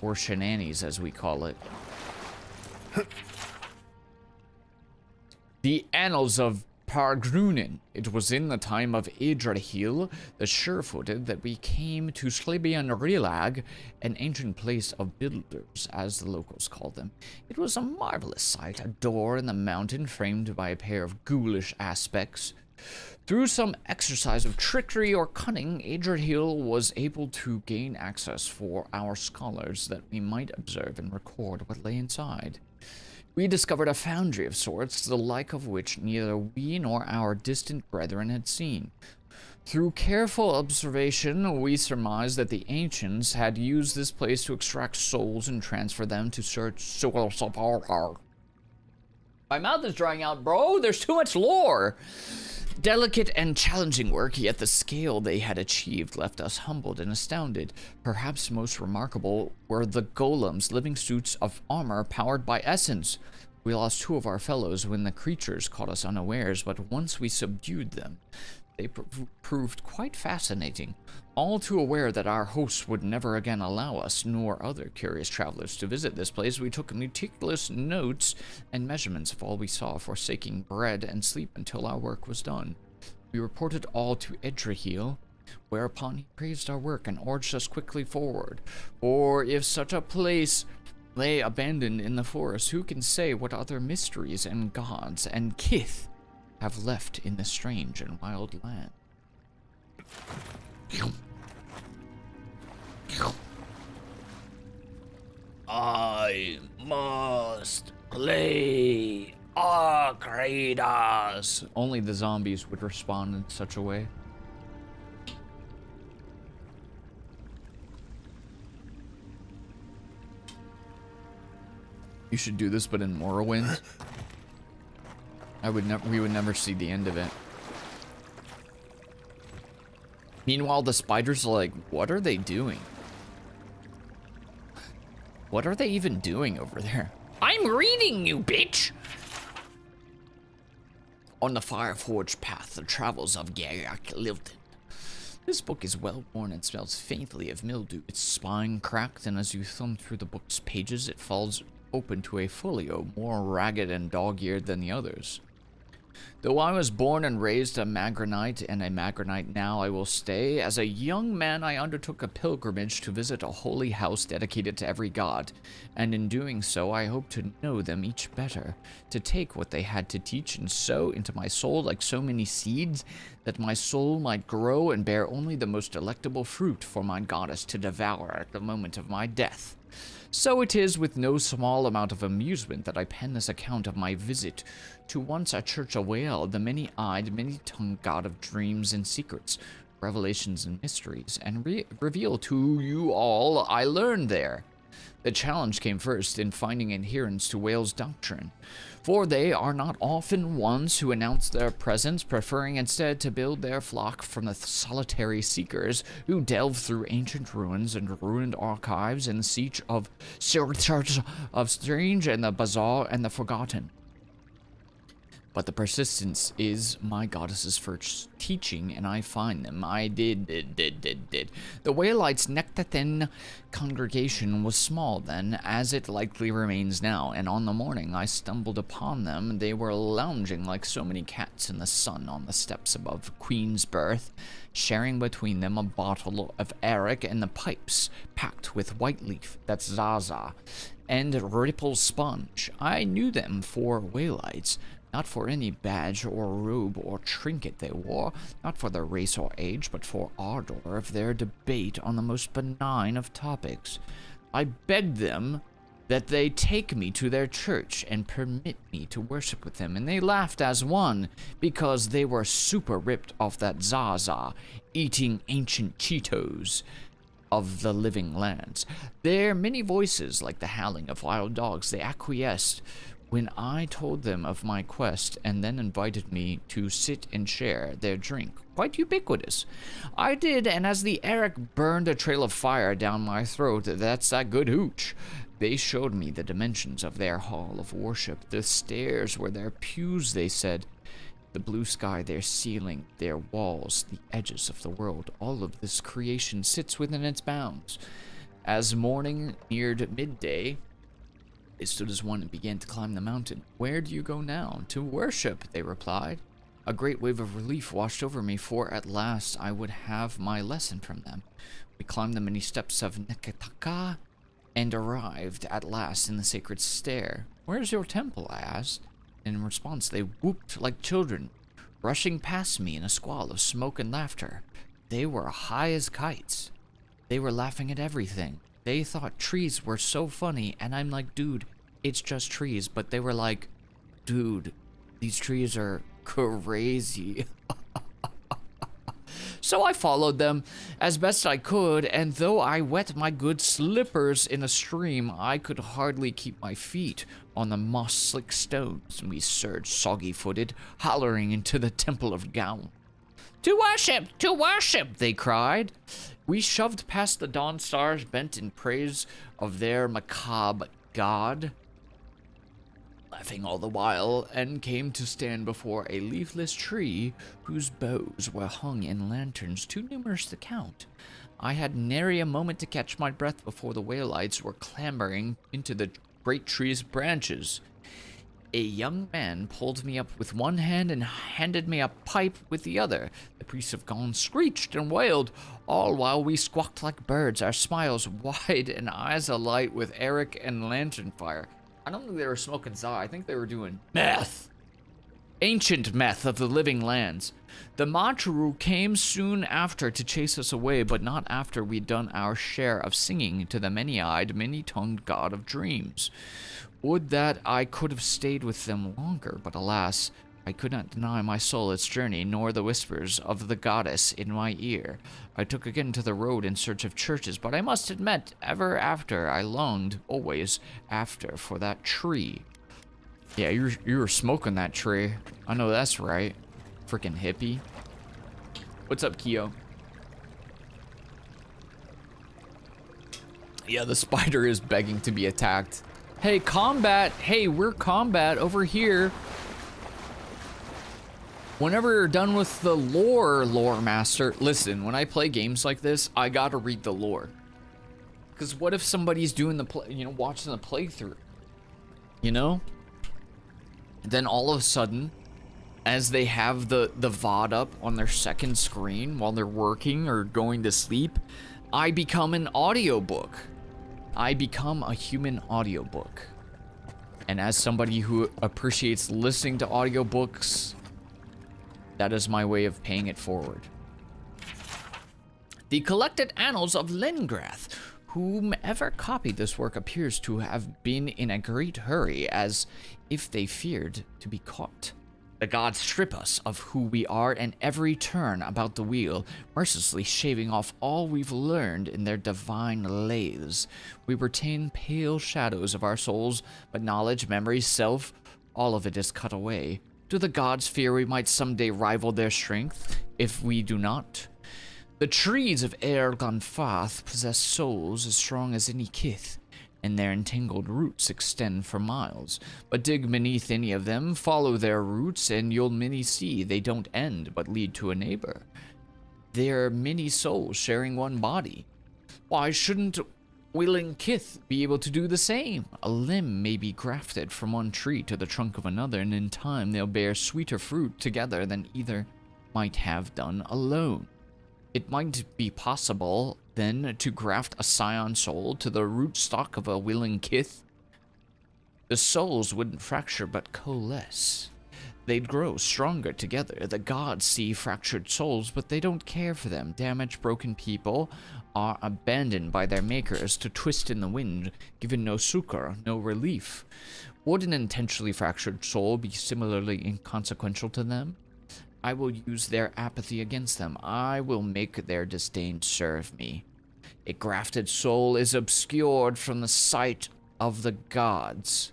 Or shenanies, as we call it. The Annals of Pargrunen. It was in the time of Yggdrasil, the sure-footed, that we came to Slebian Rilag, an ancient place of builders, as the locals call them. It was a marvelous sight, a door in the mountain framed by a pair of ghoulish aspects. Through some exercise of trickery or cunning, Yggdrasil was able to gain access for our scholars that we might observe and record what lay inside. We discovered a foundry of sorts, the like of which neither we nor our distant brethren had seen. Through careful observation, we surmised that the ancients had used this place to extract souls and transfer them to search souls of our. My mouth is drying out, bro. There's too much lore. Delicate and challenging work, yet the scale they had achieved left us humbled and astounded. Perhaps most remarkable were the golems, living suits of armor powered by essence. We lost 2 of our fellows when the creatures caught us unawares, but once we subdued them, they proved quite fascinating. All too aware that our hosts would never again allow us, nor other curious travelers, to visit this place, we took meticulous notes and measurements of all we saw, forsaking bread and sleep until our work was done. We reported all to Yggdrasil, whereupon he praised our work and urged us quickly forward. For if such a place lay abandoned in the forest, who can say what other mysteries and gods and kith have left in this strange and wild land? I must play Arcradas. Only the zombies would respond in such a way. You should do this, but in Morrowind. We would never see the end of it. Meanwhile, the spiders are like, what are they doing? What are they even doing over there? I'm reading you, bitch! On the Fireforged Path, the travels of Garrick Lilton. This book is well worn and smells faintly of mildew. Its spine cracked, and as you thumb through the book's pages, it falls open to a folio more ragged and dog-eared than the others. Though I was born and raised a Magronite, and a Magronite now I will stay, as a young man I undertook a pilgrimage to visit a holy house dedicated to every god, and in doing so I hope to know them each better, to take what they had to teach and sow into my soul like so many seeds, that my soul might grow and bear only the most delectable fruit for my goddess to devour at the moment of my death. So it is with no small amount of amusement that I pen this account of my visit to once a church of Whale, the many-eyed, many-tongued god of dreams and secrets, revelations and mysteries, and reveal to you all I learned there. The challenge came first in finding adherents to Whale's doctrine, for they are not often ones who announce their presence, preferring instead to build their flock from the solitary seekers who delve through ancient ruins and ruined archives in search of strange and the bizarre and the forgotten. But the persistence is my goddess's first teaching, and I find them. I did. The Whalites' Nectathen congregation was small then, as it likely remains now, and on the morning I stumbled upon them, they were lounging like so many cats in the sun on the steps above Queen's Berth, sharing between them a bottle of Eric and the pipes packed with white leaf, that's Zaza, and ripple sponge. I knew them for Whalites. Not for any badge or robe or trinket they wore, not for their race or age, but for ardor of their debate on the most benign of topics. I begged them that they take me to their church and permit me to worship with them, and they laughed as one, because they were super ripped off that Zaza, eating ancient Cheetos. of the living lands. Their many voices, like the howling of wild dogs, they acquiesced when I told them of my quest and then invited me to sit and share their drink. Quite ubiquitous. I did, and as the Eric burned a trail of fire down my throat, that's that good hooch. They showed me the dimensions of their hall of worship. The stairs were their pews, they said. The blue sky, their ceiling, their walls, the edges of the world. All of this creation sits within its bounds. As morning neared midday, they stood as one and began to climb the mountain. Where do you go now? To worship, they replied. A great wave of relief washed over me, for at last I would have my lesson from them. We climbed the many steps of Neketaka and arrived at last in the sacred stair. Where's your temple? I asked. In response, they whooped like children, rushing past me in a squall of smoke and laughter. They were high as kites. They were laughing at everything. They thought trees were so funny, and I'm like, dude, it's just trees. But they were like, dude, these trees are crazy. So I followed them as best I could, and though I wet my good slippers in a stream, I could hardly keep my feet on the moss-slick stones, and we surged soggy-footed, hollering into the Temple of Gaon. To worship, they cried. We shoved past the dawn stars bent in praise of their macabre god, laughing all the while, and came to stand before a leafless tree whose boughs were hung in lanterns too numerous to count. I had nary a moment to catch my breath before the whale-lights were clambering into the great tree's branches. A young man pulled me up with one hand and handed me a pipe with the other. The priests of Gaon screeched and wailed, all while we squawked like birds, our smiles wide and eyes alight with Eric and lantern fire. I don't think they were smoking za. I think they were doing meth. Ancient meth of the living lands. The Maturu came soon after to chase us away, but not after we'd done our share of singing to the many-eyed, many-tongued god of dreams. Would that I could have stayed with them longer, but alas, I could not deny my soul its journey, nor the whispers of the goddess in my ear. I took again to the road in search of churches, but I must admit, ever after I longed, always after, for that tree. Yeah, you were smoking that tree. I know that's right. Freaking hippie. What's up, Kyo? Yeah, the spider is begging to be attacked. Hey, combat. Hey, we're combat over here. Whenever you're done with the lore master, listen, when I play games like this, I gotta read the lore. Because what if somebody's doing the watching the playthrough? You know? Then all of a sudden, as they have the VOD up on their second screen while they're working or going to sleep, I become an audiobook. I become a human audiobook. And as somebody who appreciates listening to audiobooks, that is my way of paying it forward. The collected annals of Lengrath. Whomever copied this work appears to have been in a great hurry, as if they feared to be caught. The gods strip us of who we are in every turn about the wheel, mercilessly shaving off all we've learned in their divine lathes. We retain pale shadows of our souls, but knowledge, memory, self, all of it is cut away. Do the gods fear we might someday rival their strength, if we do not? The trees of Ergonfath possess souls as strong as any kith, and their entangled roots extend for miles. But dig beneath any of them, follow their roots, and you'll many see they don't end, but lead to a neighbor. They're many souls sharing one body. Why shouldn't willing kith be able to do the same? A limb may be grafted from one tree to the trunk of another, and in time they'll bear sweeter fruit together than either might have done alone. It might be possible, then, to graft a scion soul to the rootstock of a willing kith. The souls wouldn't fracture but coalesce. They'd grow stronger together. The gods see fractured souls, but they don't care for them. Damaged, broken people are abandoned by their makers to twist in the wind, given no succor, no relief. Would an intentionally fractured soul be similarly inconsequential to them? I will use their apathy against them. I will make their disdain serve me. A grafted soul is obscured from the sight of the gods.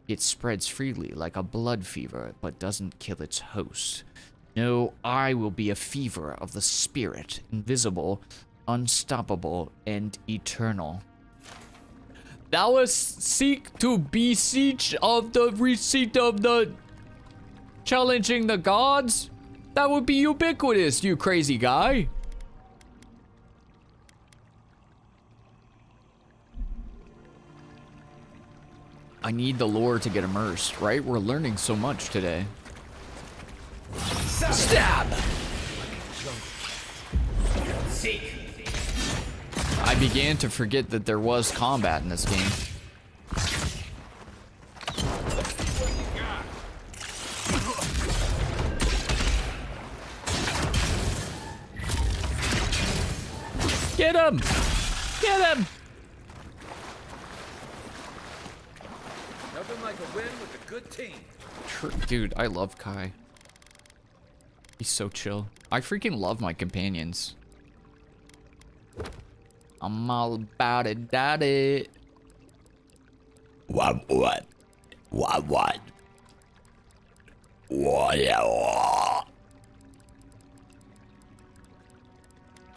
It spreads freely like a blood fever, but doesn't kill its host. No, I will be a fever of the spirit, invisible, unstoppable, and eternal. Thou must seek to beseech of the receipt of the challenging the gods? That would be ubiquitous, you crazy guy. I need the lore to get immersed, right? We're learning so much today. Stab! Seek. I began to forget that there was combat in this game. Get him! Get him! Nothing like a win with a good team. Dude, I love Kai. He's so chill. I freaking love my companions. I'm all about it, daddy. What?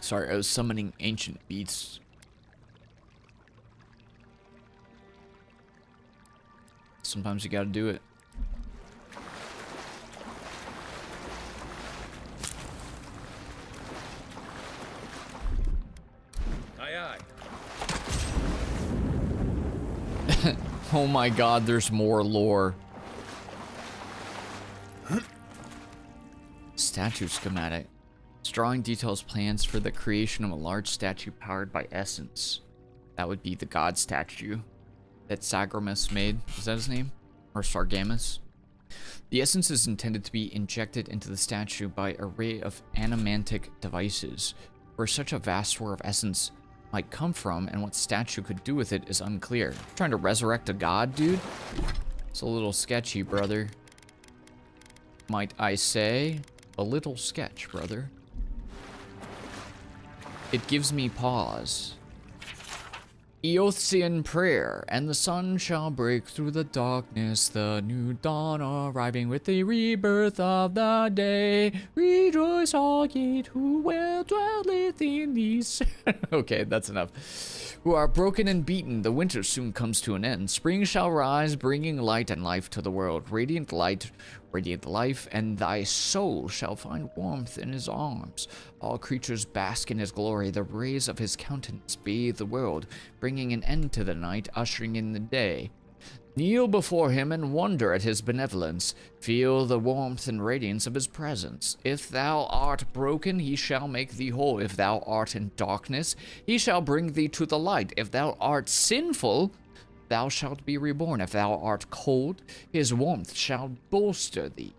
Sorry, I was summoning ancient beasts. Sometimes you gotta do it. Aye, aye. Oh my god, there's more lore. Statue schematic. Drawing details plans for the creation of a large statue powered by essence. That would be the god statue that Sagramus made. Is that his name? Or Sargamus? The essence is intended to be injected into the statue by an array of animantic devices. Where such a vast store of essence might come from and what statue could do with it is unclear. Trying to resurrect a god, dude? It's a little sketchy, brother. Might I say, a little sketch, brother. It gives me pause. Eothian prayer, and the sun shall break through the darkness, the new dawn arriving with the rebirth of the day. Rejoice all ye who well dwelleth in these. Okay, that's enough. Who are broken and beaten, the winter soon comes to an end. Spring shall rise, bringing light and life to the world. Radiant light, radiant life, and thy soul shall find warmth in his arms. All creatures bask in his glory. The rays of his countenance bathe the world, bringing an end to the night, ushering in the day. Kneel before him and wonder at his benevolence. Feel the warmth and radiance of his presence. If thou art broken, he shall make thee whole. If thou art in darkness, he shall bring thee to the light. If thou art sinful, thou shalt be reborn. If thou art cold, his warmth shall bolster thee.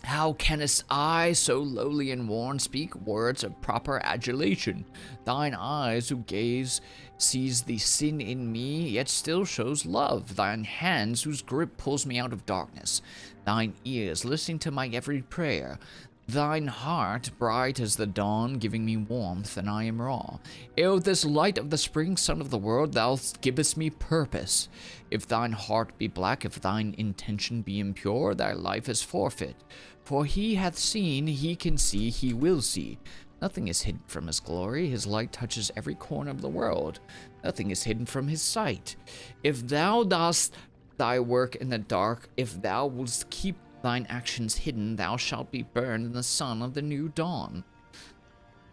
How canst I, so lowly and worn, speak words of proper adulation? Thine eyes who gaze sees the sin in me, yet still shows love. Thine hands whose grip pulls me out of darkness. Thine ears listening to my every prayer. Thine heart bright as the dawn, giving me warmth, and I am raw. Ere this light of the spring sun of the world, thou givest me purpose. If thine heart be black, if thine intention be impure, thy life is forfeit. For he hath seen, he can see, he will see. Nothing is hidden from his glory. His light touches every corner of the world. Nothing is hidden from his sight. If thou dost thy work in the dark, if thou wouldst keep thine actions hidden, thou shalt be burned in the sun of the new dawn.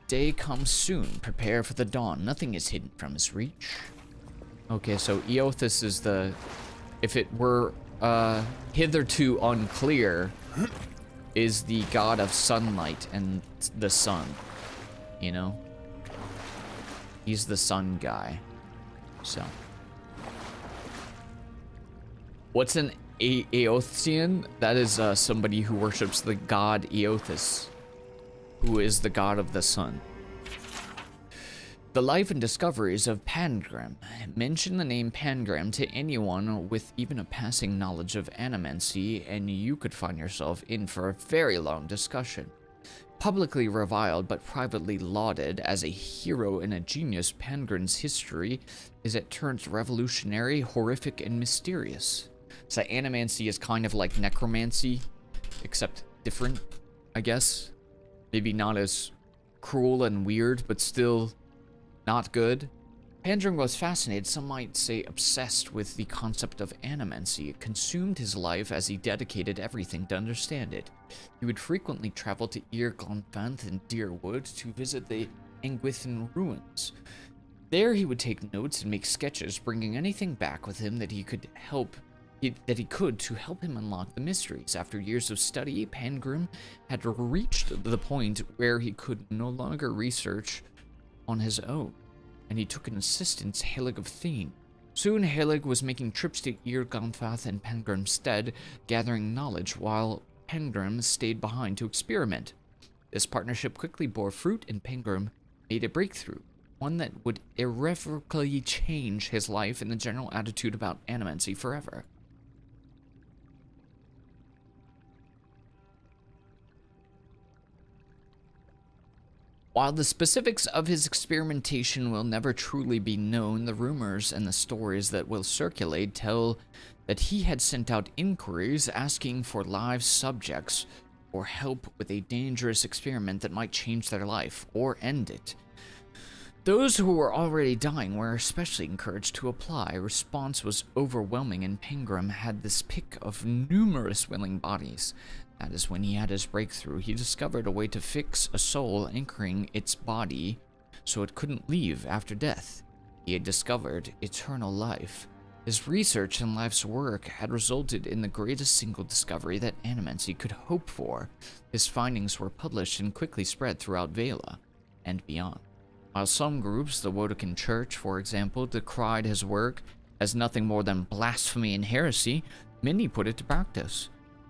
Day comes soon. Prepare for the dawn. Nothing is hidden from his reach. Okay, so Eothas is the... If it were hitherto unclear, is the god of sunlight and the sun. You know? He's the sun guy. So. What's an Eothian? That is somebody who worships the god Eothas, who is the god of the sun. The life and discoveries of Pangram. Mention the name Pangram to anyone with even a passing knowledge of animancy, and you could find yourself in for a very long discussion. Publicly reviled but privately lauded as a hero and a genius, Pangren's history is at turns revolutionary, horrific, and mysterious. So animancy is kind of like necromancy, except different, I guess. Maybe not as cruel and weird, but still not good. Pandren was fascinated, some might say obsessed, with the concept of animancy. It consumed his life as he dedicated everything to understand it. He would frequently travel to Irgonfanth and Deerwood to visit the Engwithan ruins. There he would take notes and make sketches, bringing anything back with him that he could to help him unlock the mysteries. After years of study, Pangrim had reached the point where he could no longer research on his own, and he took an assistant, Helig of Thene. Soon, Helig was making trips to Irgonfath and Pangrim's stead, gathering knowledge, while Pangrim stayed behind to experiment. This partnership quickly bore fruit, and Pangrim made a breakthrough, one that would irrevocably change his life and the general attitude about animancy forever. While the specifics of his experimentation will never truly be known, the rumors and the stories that will circulate tell that he had sent out inquiries asking for live subjects or help with a dangerous experiment that might change their life or end it. Those who were already dying were especially encouraged to apply. Response was overwhelming, and Pangrim had this pick of numerous willing bodies. That is when he had his breakthrough. He discovered a way to fix a soul, anchoring its body so it couldn't leave after death. He had discovered eternal life. His research and life's work had resulted in the greatest single discovery that animancy could hope for. His findings were published and quickly spread throughout Vela and beyond. While some groups, the Wodokan Church, for example, decried his work as nothing more than blasphemy and heresy, many put it to practice.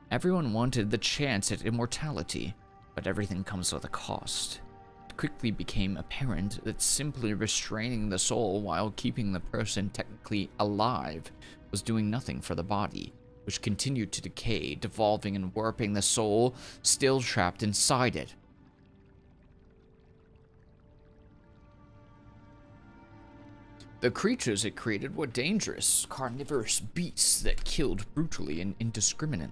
Everyone wanted the chance at immortality, but everything comes with a cost. It quickly became apparent that simply restraining the soul while keeping the person technically alive was doing nothing for the body, which continued to decay, devolving and warping the soul still trapped inside it. The creatures it created were dangerous, carnivorous beasts that killed brutally and indiscriminately.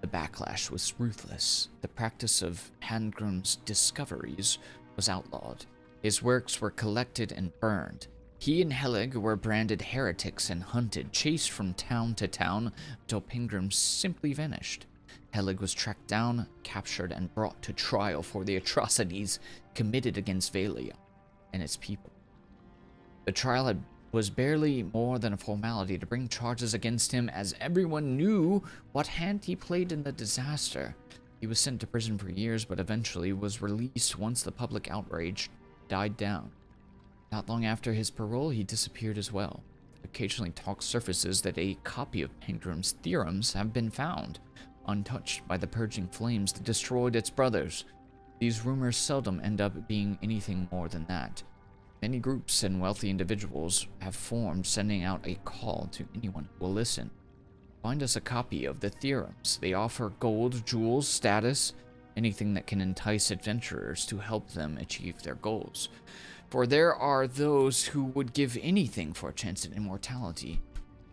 The backlash was ruthless. The practice of Pangrim's discoveries was outlawed. His works were collected and burned. He and Helig were branded heretics and hunted, chased from town to town until Pangrim simply vanished. Helig was tracked down, captured, and brought to trial for the atrocities committed against Valia and its people. The trial was barely more than a formality to bring charges against him, as everyone knew what hand he played in the disaster. He was sent to prison for years, but eventually was released once the public outrage died down. Not long after his parole, he disappeared as well. Occasionally talk surfaces that a copy of Pangrim's theorems have been found, untouched by the purging flames that destroyed its brothers. These rumors seldom end up being anything more than that. Many groups and wealthy individuals have formed, sending out a call to anyone who will listen. Find us a copy of the theorems. They offer gold, jewels, status, anything that can entice adventurers to help them achieve their goals. For there are those who would give anything for a chance at immortality,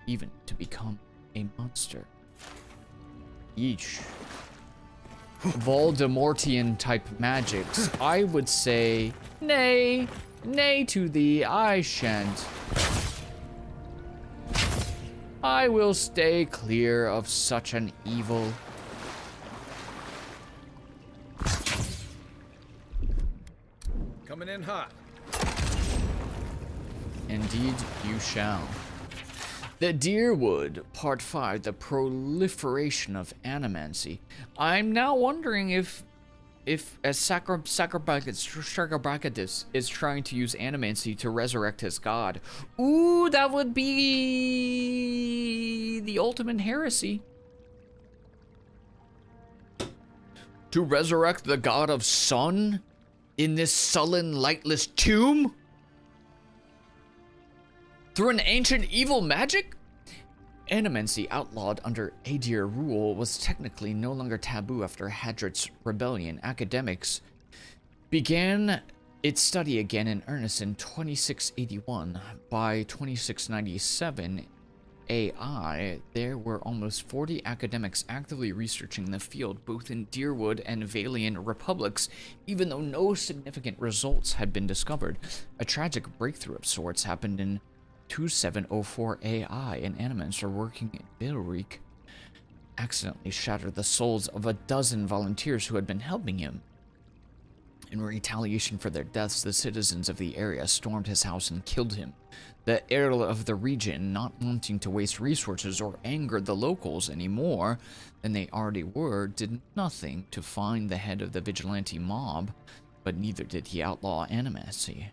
even to become a monster. Yeesh. Voldemortian type magics, I would say, nay. Nay to thee, I shan't. I will stay clear of such an evil. Coming in hot. Indeed, you shall. The Deerwood, Part 5, the proliferation of animancy. I'm now wondering if as Sagrabakadis is trying to use animancy to resurrect his god. Ooh, that would be the ultimate heresy. To resurrect the god of sun in this sullen, lightless tomb? Through an ancient evil magic? Animency, outlawed under Adir rule, was technically no longer taboo after Hadrit's rebellion. Academics began its study again in earnest in 2681. By 2697 AI, there were almost 40 academics actively researching the field, both in Deerwood and Valiant republics, even though no significant results had been discovered. A tragic breakthrough of sorts happened in 2704 AI. An Animenser working in Bilreek accidentally shattered the souls of a dozen volunteers who had been helping him. In retaliation for their deaths, the citizens of the area stormed his house and killed him. The Earl of the region, not wanting to waste resources or anger the locals any more than they already were, did nothing to find the head of the vigilante mob, but neither did he outlaw animacy.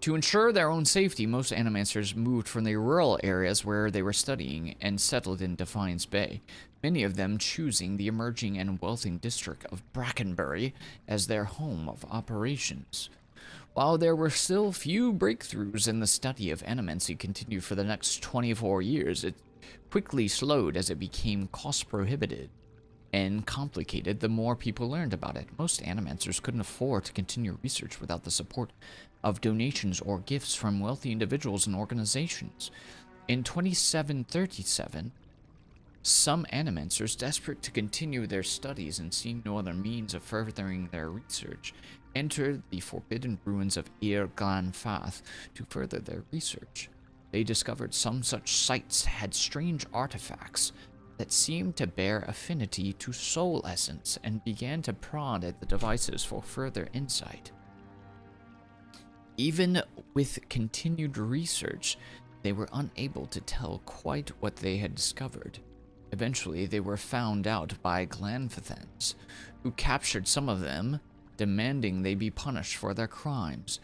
To ensure their own safety, most animancers moved from the rural areas where they were studying and settled in Defiance Bay, many of them choosing the emerging and wealthy district of Brackenbury as their home of operations. While there were still few breakthroughs in the study of animancy continued for the next 24 years, it quickly slowed as it became cost-prohibitive and complicated the more people learned about it. Most animancers couldn't afford to continue research without the support of donations or gifts from wealthy individuals and organizations. In 2737, some animancers, desperate to continue their studies and seeing no other means of furthering their research, entered the forbidden ruins of Ir Glanfath to further their research. They discovered some such sites had strange artifacts that seemed to bear affinity to soul essence and began to prod at the devices for further insight. Even with continued research, they were unable to tell quite what they had discovered. Eventually, they were found out by Glanfathans, who captured some of them, demanding they be punished for their crimes.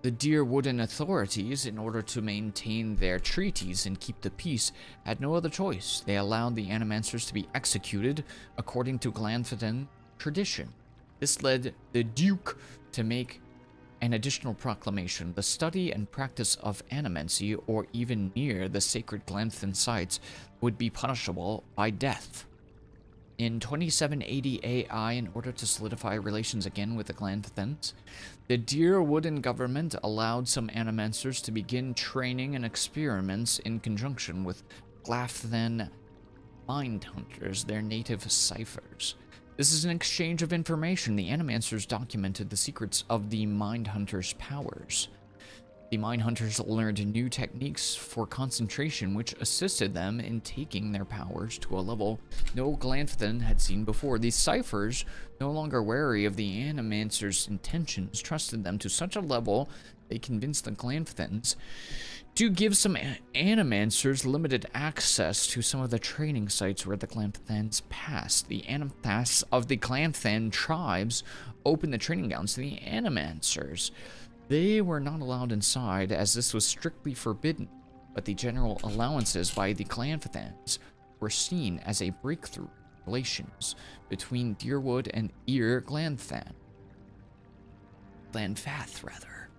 The Deerwooden authorities, in order to maintain their treaties and keep the peace, had no other choice. They allowed the animancers to be executed according to Glanfathan tradition. This led the Duke to make an additional proclamation: the study and practice of animancy, or even near the sacred Glanthan sites, would be punishable by death. In 2780 AI, in order to solidify relations again with the Glanthans, the Deerwooden government allowed some animancers to begin training and experiments in conjunction with Glafthan mind hunters, their native ciphers. This is an exchange of information. The animancers documented the secrets of the mind hunters' powers. The mind hunters learned new techniques for concentration, which assisted them in taking their powers to a level no Glanthan had seen before. These ciphers, no longer wary of the animancers' intentions, trusted them to such a level they convinced the Glanthans to give some animancers limited access to some of the training sites where the Glanthans passed. The animathas of the Glanthan tribes opened the training grounds to the animancers. They were not allowed inside, as this was strictly forbidden, but the general allowances by the Glanthans were seen as a breakthrough in relations between Deerwood and Ir Glanthan. Glanfath, rather.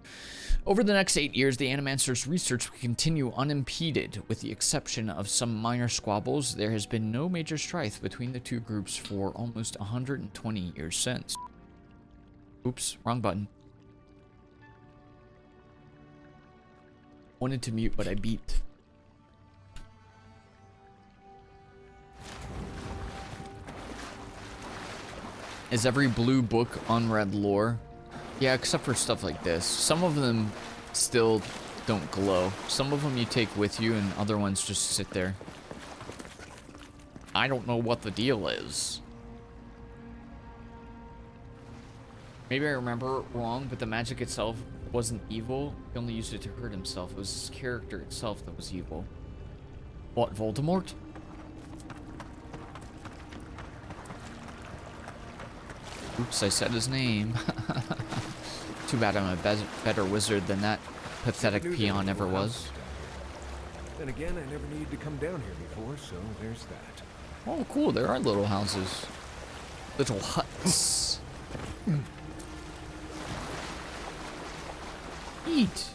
Over the next 8 years, the animancers' research would continue unimpeded. With the exception of some minor squabbles, there has been no major strife between the two groups for almost 120 years since. Oops, wrong button. Wanted to mute, but I beeped. Is every blue book unread lore? Yeah, except for stuff like this. Some of them still don't glow. Some of them you take with you, and other ones just sit there. I don't know what the deal is. Maybe I remember it wrong, but the magic itself wasn't evil. He only used it to hurt himself. It was his character itself that was evil. What, Voldemort? Oops, I said his name. Too bad I'm a better wizard than that pathetic peon ever was. Then again, I never needed to come down here before, so there's that. Oh, cool. There are little houses. Little huts. Eat.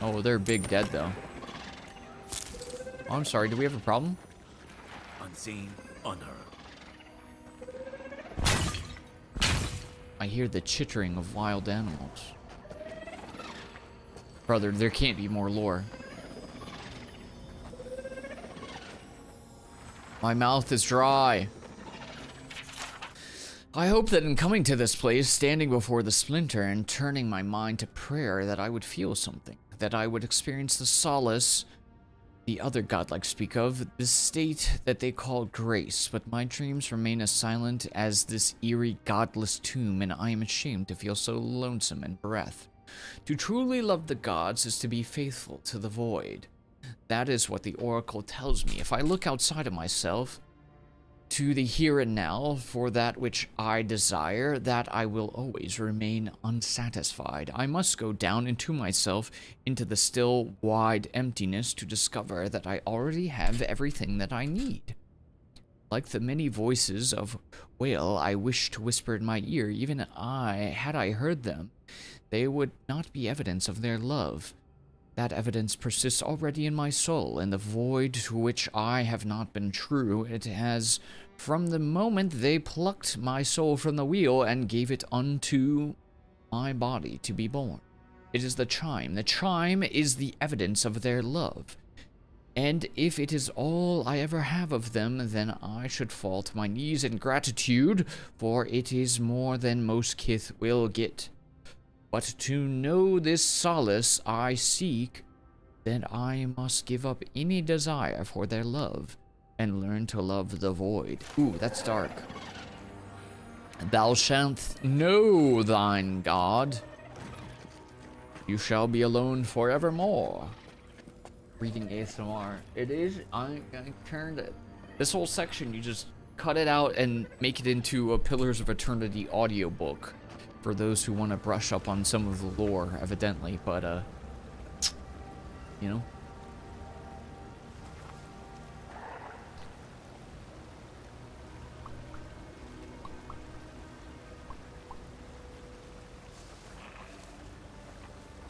Oh, they're big dead, though. Oh, I'm sorry, do we have a problem? Unseen, unheard. I hear the chittering of wild animals. Brother, there can't be more lore. My mouth is dry. I hope that in coming to this place, standing before the splinter and turning my mind to prayer, that I would feel something. That I would experience the solace the other godlike speak of, the state that they call grace, but my dreams remain as silent as this eerie, godless tomb, and I am ashamed to feel so lonesome in breath. To truly love the gods is to be faithful to the void. That is what the oracle tells me. If I look outside of myself, to the here and now, for that which I desire, that I will always remain unsatisfied. I must go down into myself, into the still, wide emptiness, to discover that I already have everything that I need. Like the many voices of wail I wish to whisper in my ear, even had I heard them, they would not be evidence of their love. That evidence persists already in my soul, and the void to which I have not been true, it has, from the moment they plucked my soul from the wheel and gave it unto my body to be born. It is the chime. The chime is the evidence of their love. And if it is all I ever have of them, then I should fall to my knees in gratitude, for it is more than most kith will get. But to know this solace I seek, then I must give up any desire for their love and learn to love the void. Ooh, that's dark. Thou shalt know thine God. You shall be alone forevermore. Reading ASMR. It is, I turned it. This whole section, you just cut it out and make it into a Pillars of Eternity audiobook. For those who want to brush up on some of the lore, evidently, but, you know.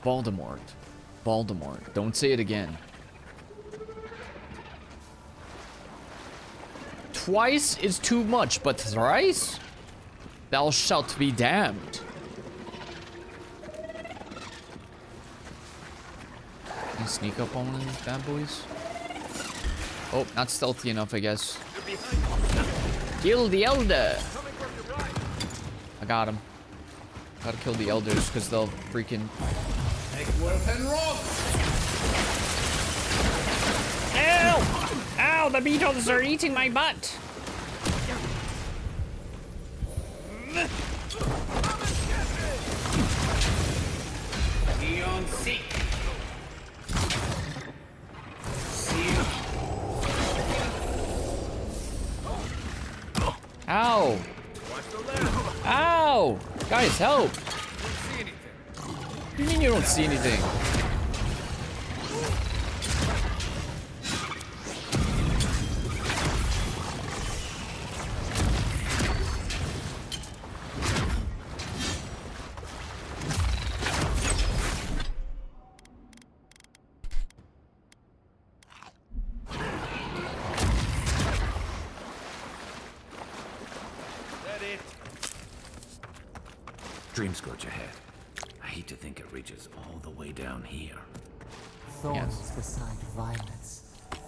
Voldemort. Voldemort. Don't say it again. Twice is too much, but thrice? Thou shalt be damned. Can you sneak up on one of these bad boys? Oh, not stealthy enough, I guess. Kill the elder. I got him. Gotta kill the elders because they'll freaking. Ow! Ow, the beetles are eating my butt. Beyond seek. Ow! Ow! Guys, help! What do you mean you don't see anything? Dream scourge ahead. I hate to think it reaches all the way down here. Thorns beside violets,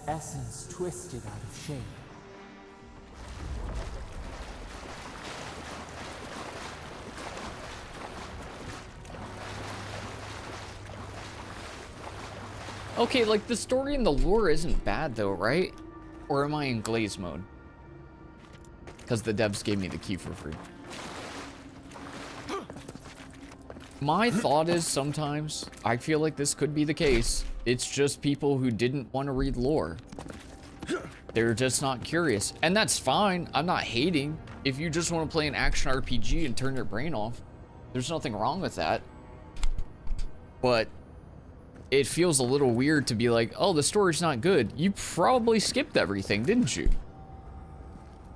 essence twisted out of shape. Okay, like, the story and the lore isn't bad, though, right? Or am I in glaze mode? Because the devs gave me the key for free. My thought is sometimes, I feel like this could be the case. It's just people who didn't want to read lore. They're just not curious. And that's fine. I'm not hating. If you just want to play an action RPG and turn your brain off, there's nothing wrong with that. But it feels a little weird to be like, oh, the story's not good. You probably skipped everything, didn't you?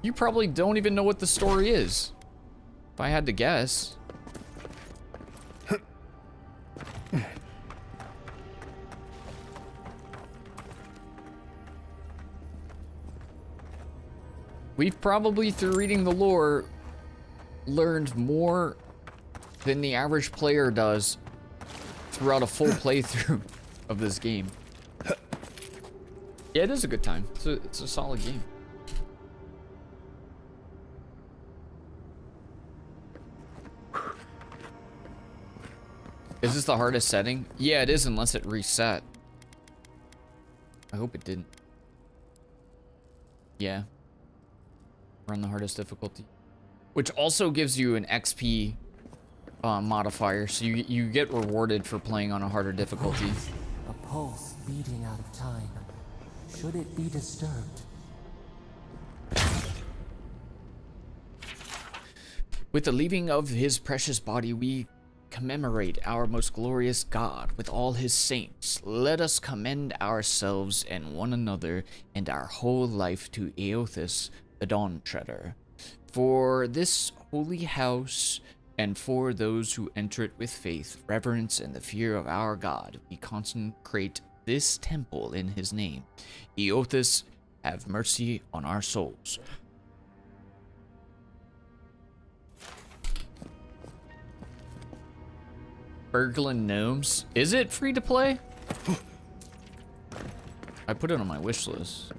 You probably don't even know what the story is. If I had to guess. We've probably, through reading the lore, learned more than the average player does throughout a full playthrough of this game. Yeah, it is a good time. It's a solid game. Is this the hardest setting? Yeah, it is, unless it reset. I hope it didn't. Yeah. We're on the hardest difficulty. Which also gives you an XP modifier, so you get rewarded for playing on a harder difficulty. A pulse beating out of time. Should it be disturbed? With the leaving of his precious body, we commemorate our most glorious God with all his saints. Let us commend ourselves and one another and our whole life to Eothas, the Dawn Treader. For this holy house and for those who enter it with faith, reverence, and the fear of our God, we consecrate this temple in his name. Eothas, have mercy on our souls. Burglin Gnomes. Is it free to play? I put it on my wish list.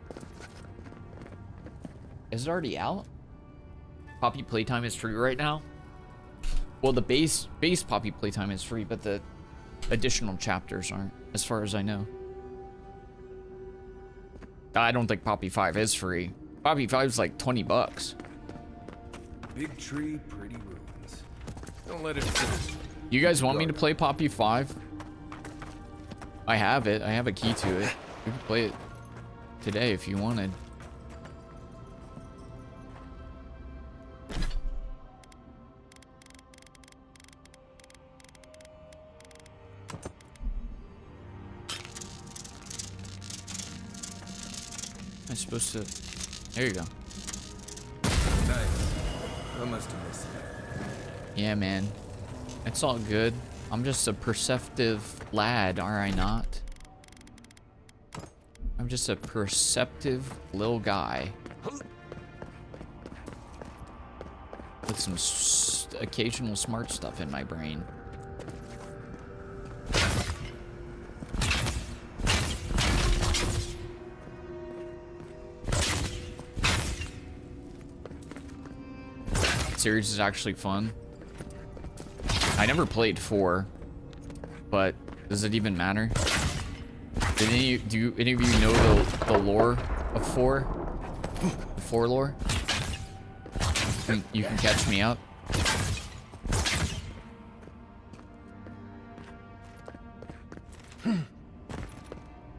Is it already out? Poppy Playtime is free right now? Well, the base Poppy Playtime is free, but the additional chapters aren't, as far as I know. I don't think Poppy 5 is free. Poppy 5 is like 20 bucks. Big tree, pretty ruins. Don't let it. You guys want me to play Poppy 5? I have it. I have a key to it. We can play it today if you wanted. Am I supposed to... There you go. Nice. I must have missed that. Yeah, man. It's all good. I'm just a perceptive lad, are I not? I'm just a perceptive little guy. With some occasional smart stuff in my brain. Series is actually fun. I never played 4, but does it even matter? Do any of you know the lore of 4? The 4 lore? You can catch me up.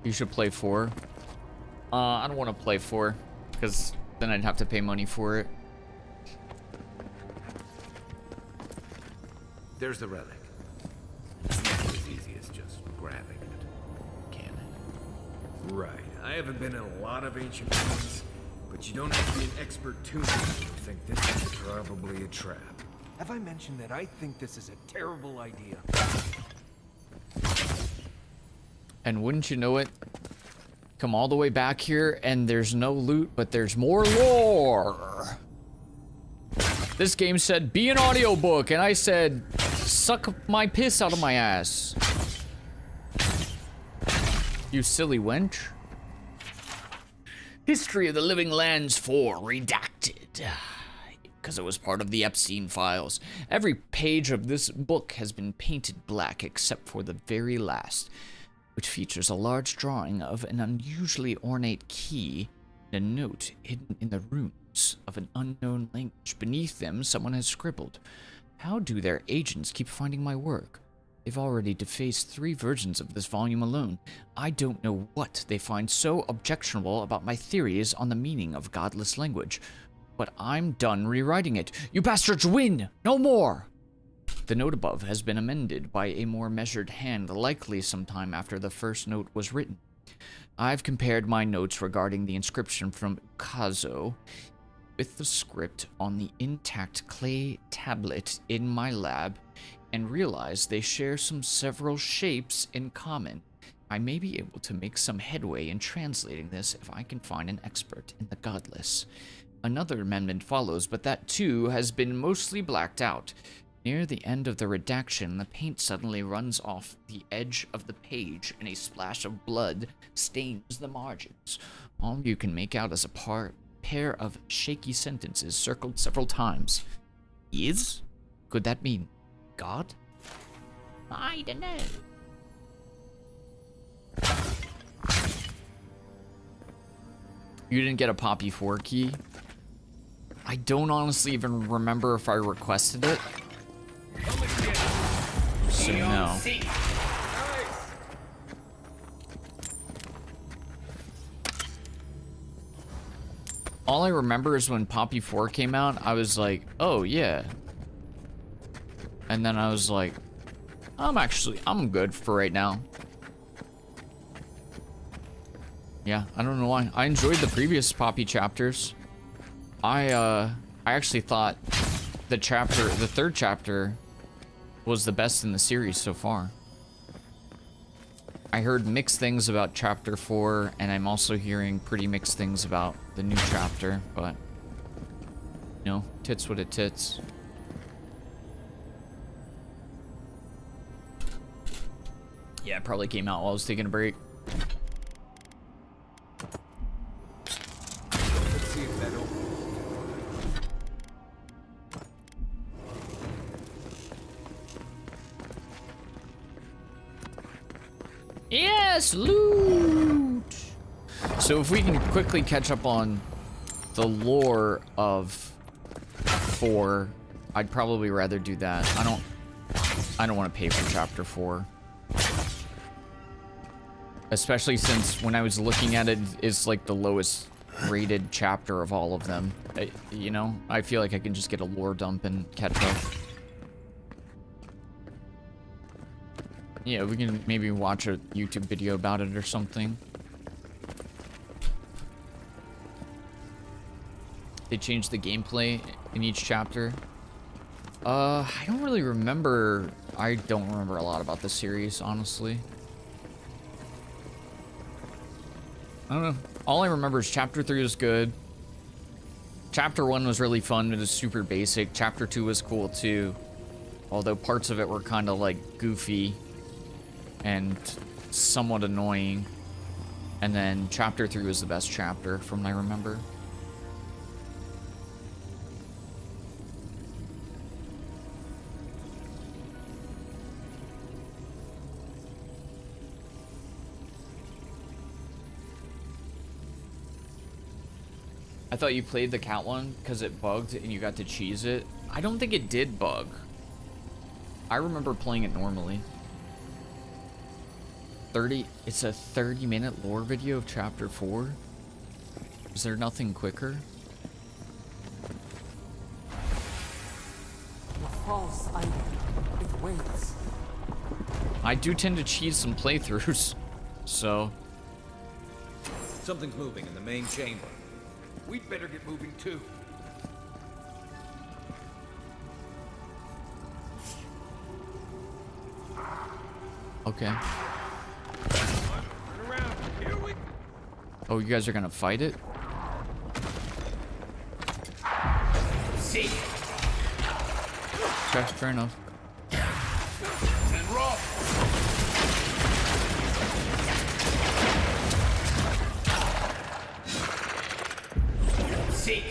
You should play 4. I don't want to play 4, because then I'd have to pay money for it. There's the relic. It's not as easy as just grabbing it, can it? Right. I haven't been in a lot of ancient ruins, but you don't have to be an expert tuner to think this is probably a trap. Have I mentioned that I think this is a terrible idea? And wouldn't you know it, come all the way back here and there's no loot, but there's more lore. This game said, be an audiobook, and I said, suck my piss out of my ass. You silly wench. History of the Living Lands 4, redacted. Because it was part of the Epstein files. Every page of this book has been painted black except for the very last, which features a large drawing of an unusually ornate key and a note hidden in the runes of an unknown language. Beneath them, someone has scribbled, how do their agents keep finding my work? They've already defaced 3 versions of this volume alone. I don't know what they find so objectionable about my theories on the meaning of godless language, but I'm done rewriting it. You bastards win! No more! The note above has been amended by a more measured hand, likely sometime after the first note was written. I've compared my notes regarding the inscription from Ukazo with the script on the intact clay tablet in my lab and realized they share several shapes in common. I may be able to make some headway in translating this if I can find an expert in the godless. Another amendment follows, but that too has been mostly blacked out. Near the end of the redaction, the paint suddenly runs off the edge of the page and a splash of blood stains the margins. All you can make out is a pair of shaky sentences circled several times. Is? Could that mean God? I don't know. You didn't get a Poppy 4 key? I don't honestly even remember if I requested it. So no. All I remember is when Poppy 4 came out, I was like, oh yeah. And then I was like, I'm good for right now. Yeah, I don't know why. I enjoyed the previous Poppy chapters. I actually thought the third chapter was the best in the series so far. I heard mixed things about chapter 4, and I'm also hearing pretty mixed things about the new chapter, but you know, tits what it tits. Yeah, it probably came out while I was taking a break. Let's see if that opens. Yes, loot! So if we can quickly catch up on the lore of 4, I'd probably rather do that. I don't want to pay for chapter 4. Especially since when I was looking at it, it's like the lowest rated chapter of all of them. You know, I feel like I can just get a lore dump and catch up. Yeah, we can maybe watch a YouTube video about it or something. They changed the gameplay in each chapter. I don't really remember. I don't remember a lot about the series, honestly. I don't know. All I remember is chapter 3 was good. Chapter 1 was really fun. It was super basic. Chapter 2 was cool too. Although parts of it were kind of like goofy and somewhat annoying. And then chapter 3 was the best chapter from what I remember. I thought you played the cat one because it bugged and you got to cheese it. I don't think it did bug. I remember playing it normally. It's a 30-minute lore video of chapter 4. Is there nothing quicker? The false item. It waits. I do tend to cheese some playthroughs, so. Something's moving in the main chamber. We'd better get moving too. Okay. Turn around. Here we go. Oh, you guys are gonna fight it? See. Okay, fair enough. And roll. Seek.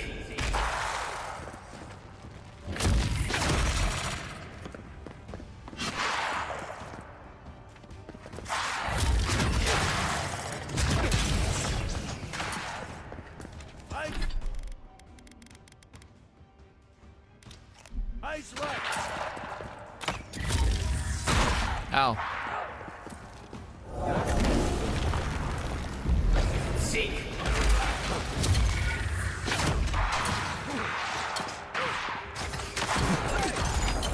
Ice left. Ow. Seek.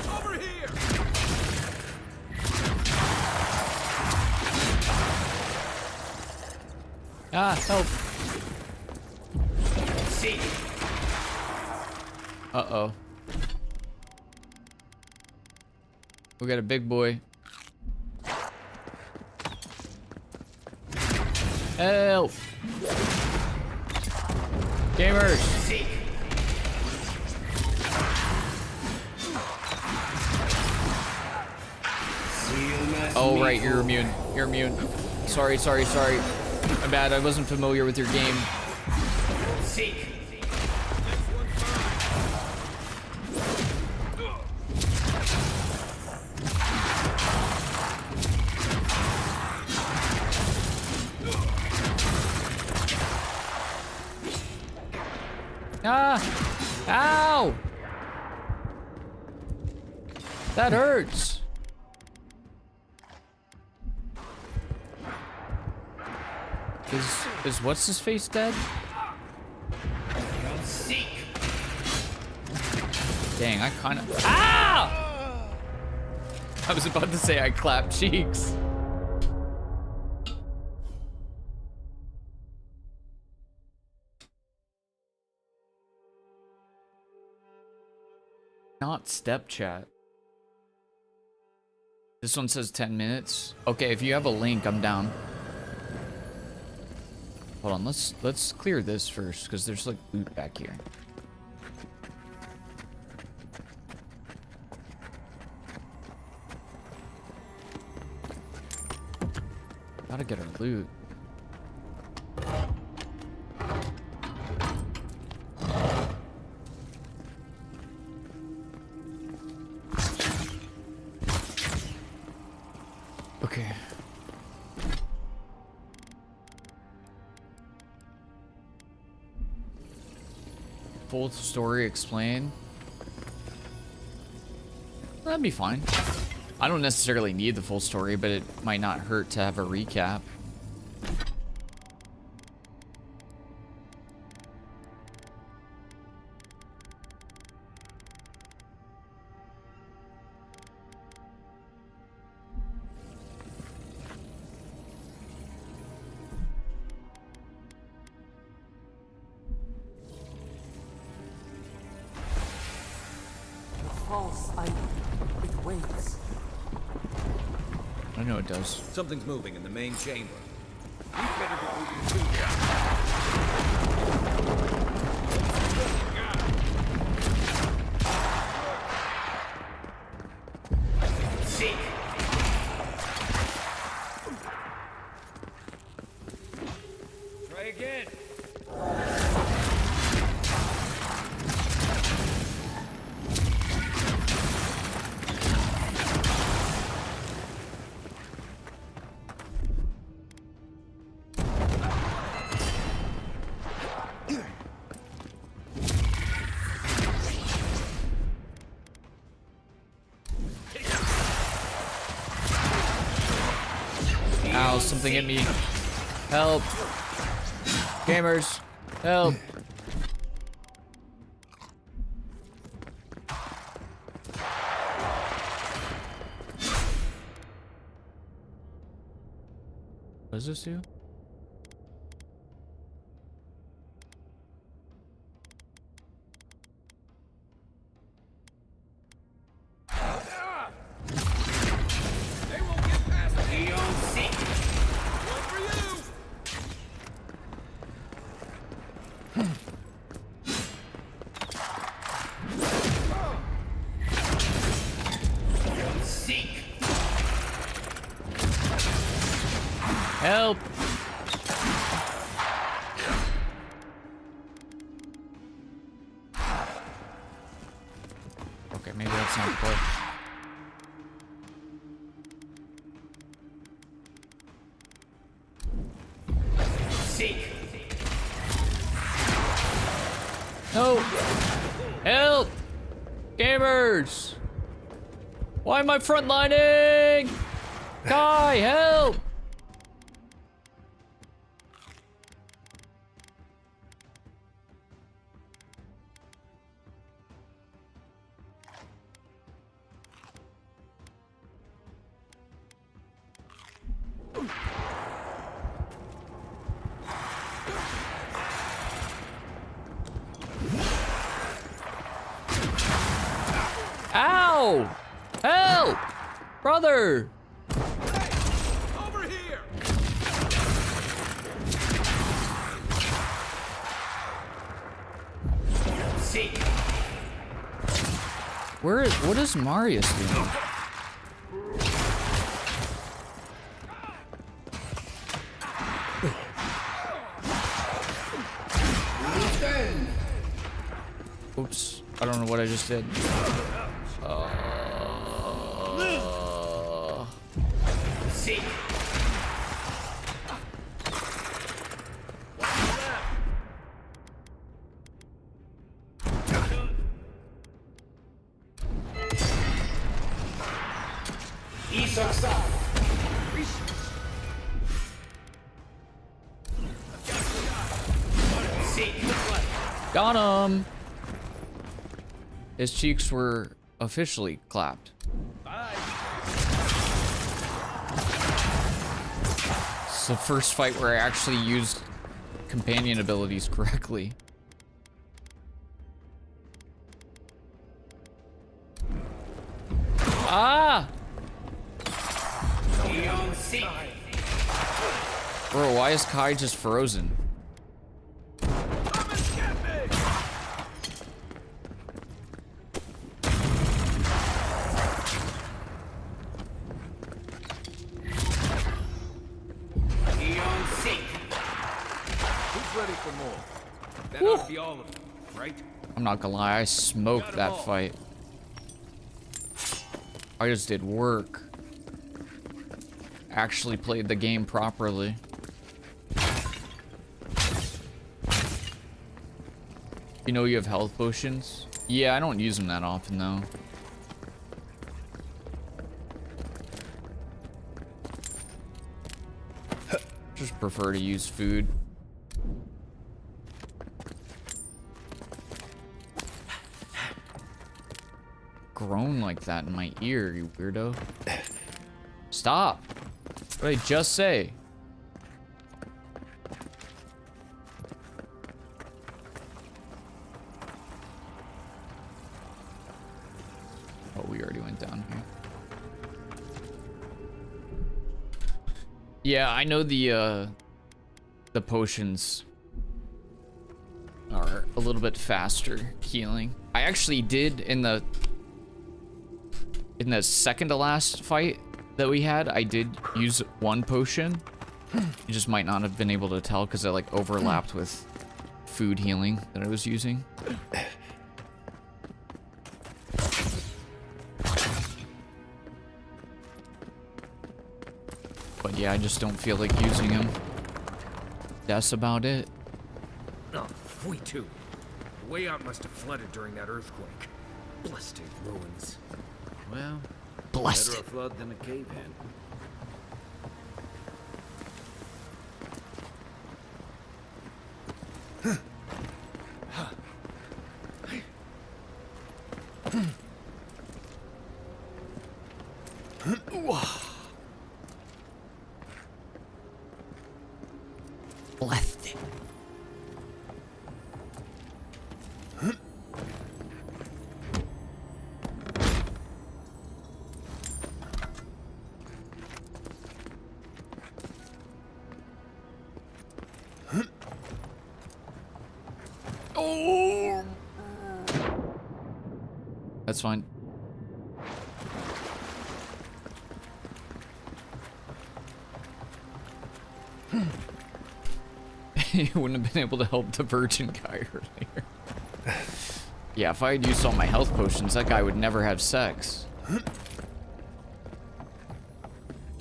Over here. Ah, help. Seek. Uh-oh. We got a big boy. Help! Gamers! Seek. Oh, right, you're immune. You're immune. Sorry. My bad, I wasn't familiar with your game. Seek. Ah! Ow! That hurts. Is what's his face dead? Seek. Dang, I kind of. Ah! I was about to say I clapped cheeks. Not step chat. This one says 10 minutes. Okay, if you have a link, I'm down. Hold on, let's clear this first, because there's like loot back here. Gotta get our loot. Okay. Full story explained. That'd be fine. I don't necessarily need the full story, but it might not hurt to have a recap. It waits. I know it does. Something's moving in the main chamber. We better be moving too. Seek. Try again. Ow, something hit me. Help. Gamers, help. What does this do? Help! Okay, maybe that's not the play. Seek. No! Help! Gamers! Why am I frontlining? Kai, help! Ow! Help! Brother! Over here. Seek. What is Marius doing? Oops. I don't know what I just did. Seek. Got him! His cheeks were officially clapped. It's the first fight where I actually used companion abilities correctly. Ah! Bro, why is Kai just frozen? Ready for more. That ought to be all of them, right? I'm not gonna lie, I smoked that fight. I just did work. Actually played the game properly. You know you have health potions? Yeah, I don't use them that often though. Just prefer to use food. Groan like that in my ear, you weirdo. Stop. What did I just say? Oh, we already went down here. Yeah, I know the potions are a little bit faster healing. I actually did in the second to last fight that we had, I did use one potion. You just might not have been able to tell because it like overlapped with food healing that I was using. But yeah, I just don't feel like using them. That's about it. Oh, we too. The way out must have flooded during that earthquake. Blasted ruins. Well, Blessed. better a flood than a cave-in. Blessed. Oh. That's fine. You wouldn't have been able to help the virgin guy earlier. Yeah, if I had used all my health potions, that guy would never have sex.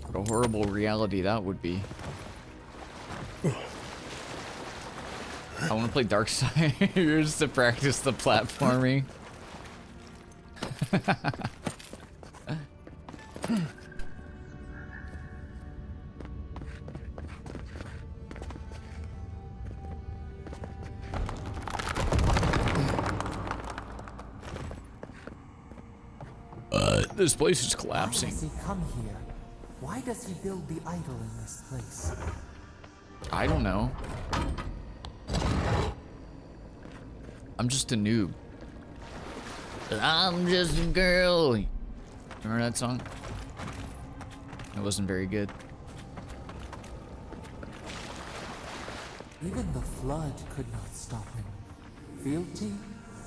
What a horrible reality that would be. I want to play Darksiders to practice the platforming. This place is collapsing. Why does he come here? Why does he build the idol in this place? I don't know. I'm just a noob. I'm just a girl. Remember that song? It wasn't very good. Even the flood could not stop him. Fealty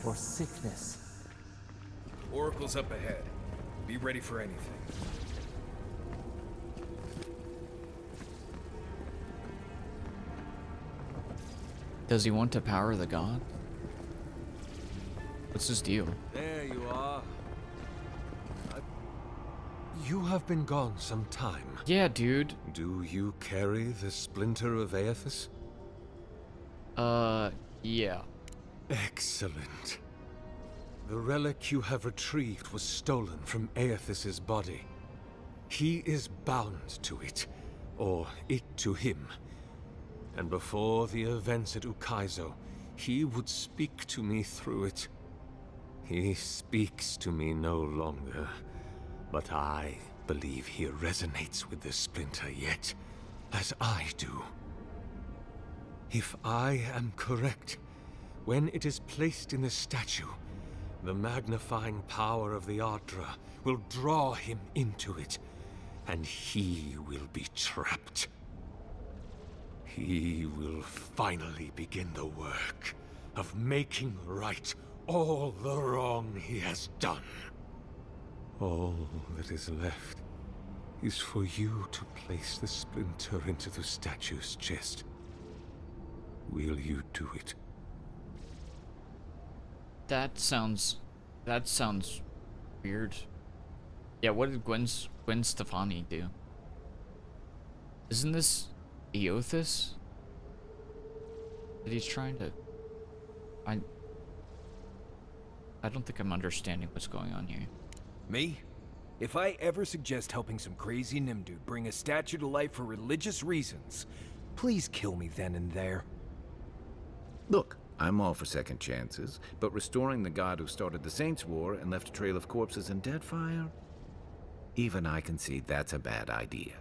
or sickness? Oracle's up ahead. Be ready for anything. Does he want to power the god? What's his deal? There you are. You have been gone some time. Yeah, dude. Do you carry the splinter of Aethys? Yeah. Excellent. The relic you have retrieved was stolen from Aethys's body. He is bound to it, or it to him. And before the events at Ukaizo, he would speak to me through it. He speaks to me no longer, but I believe he resonates with the splinter yet, as I do. If I am correct, when it is placed in the statue, the magnifying power of the Ardra will draw him into it, and he will be trapped. He will finally begin the work of making right all the wrong he has done. All that is left is for you to place the splinter into the statue's chest. Will you do it? That sounds weird. Yeah, what did Gwen Stefani do? Isn't this Eothas that he's trying to... I don't think I'm understanding what's going on here. Me? If I ever suggest helping some crazy Nimdude bring a statue to life for religious reasons, please kill me then and there. Look, I'm all for second chances, but restoring the god who started the Saints' War and left a trail of corpses and Deadfire? Even I can see that's a bad idea.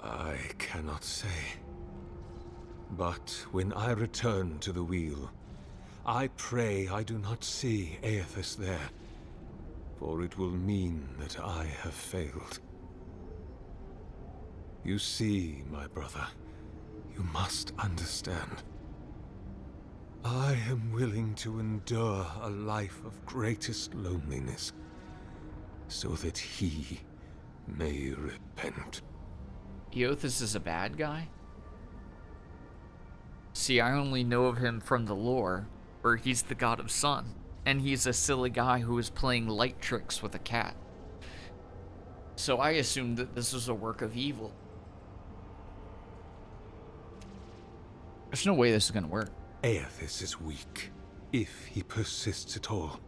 I cannot say. But when I return to the wheel, I pray I do not see Aethys there, for it will mean that I have failed. You see, my brother, you must understand. I am willing to endure a life of greatest loneliness, so that he may repent. Eothas is a bad guy? See, I only know of him from the lore, where he's the god of sun, and he's a silly guy who is playing light tricks with a cat. So I assumed that this was a work of evil. There's no way this is gonna work. Aethys is weak, if he persists at all.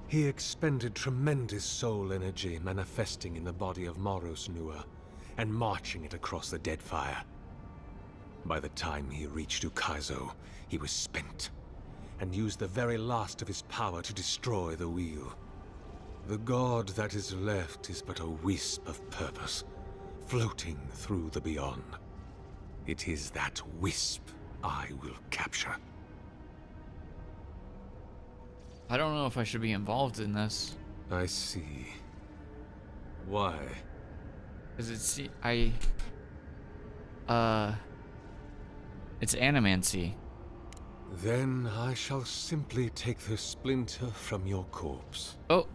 He expended tremendous soul energy manifesting in the body of Moros Nua, and marching it across the Deadfire. By the time he reached Ukaizo, he was spent, and used the very last of his power to destroy the wheel. The god that is left is but a wisp of purpose, floating through the beyond. It is that wisp I will capture. I don't know if I should be involved in this. I see. Why? Because it's animancy. Then I shall simply take the splinter from your corpse. Oh.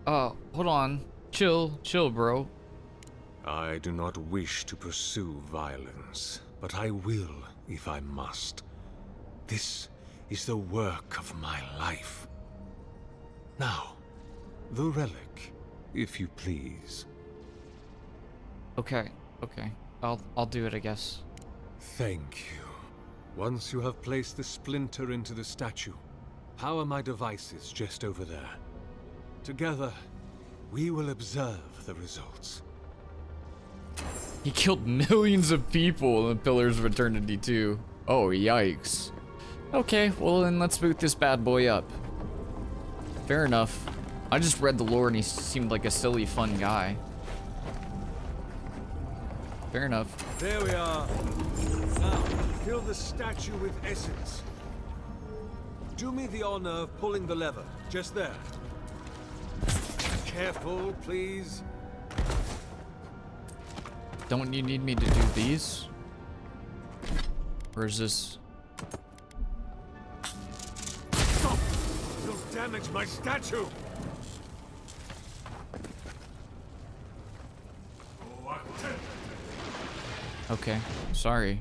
Hold on. Chill, bro. I do not wish to pursue violence, but I will if I must. This is the work of my life. Now, the relic, if you please. Okay. I'll do it, I guess. Thank you. Once you have placed the splinter into the statue, power my devices just over there. Together, we will observe the results. He killed millions of people in Pillars of Eternity too. Oh, yikes. Okay, well then let's boot this bad boy up. Fair enough. I just read the lore and he seemed like a silly, fun guy. Fair enough. There we are. Now, fill the statue with essence. Do me the honor of pulling the lever, just there. Careful, please. Don't you need me to do these? Or is this... Stop! You'll damage my statue! Okay, sorry.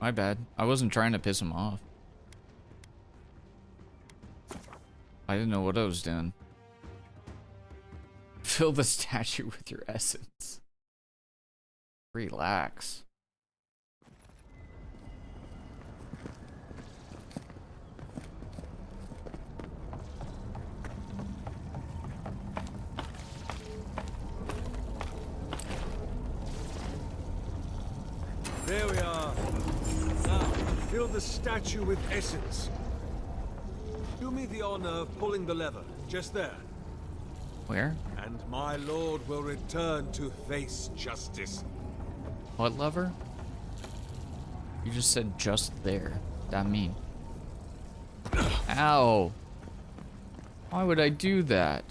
My bad. I wasn't trying to piss him off. I didn't know what I was doing. Fill the statue with your essence. Relax. There we are. Now, fill the statue with essence. Do me the honor of pulling the lever, just there. Where? And my lord will return to face justice. What lever? You just said just there. That mean? Ow! Why would I do that?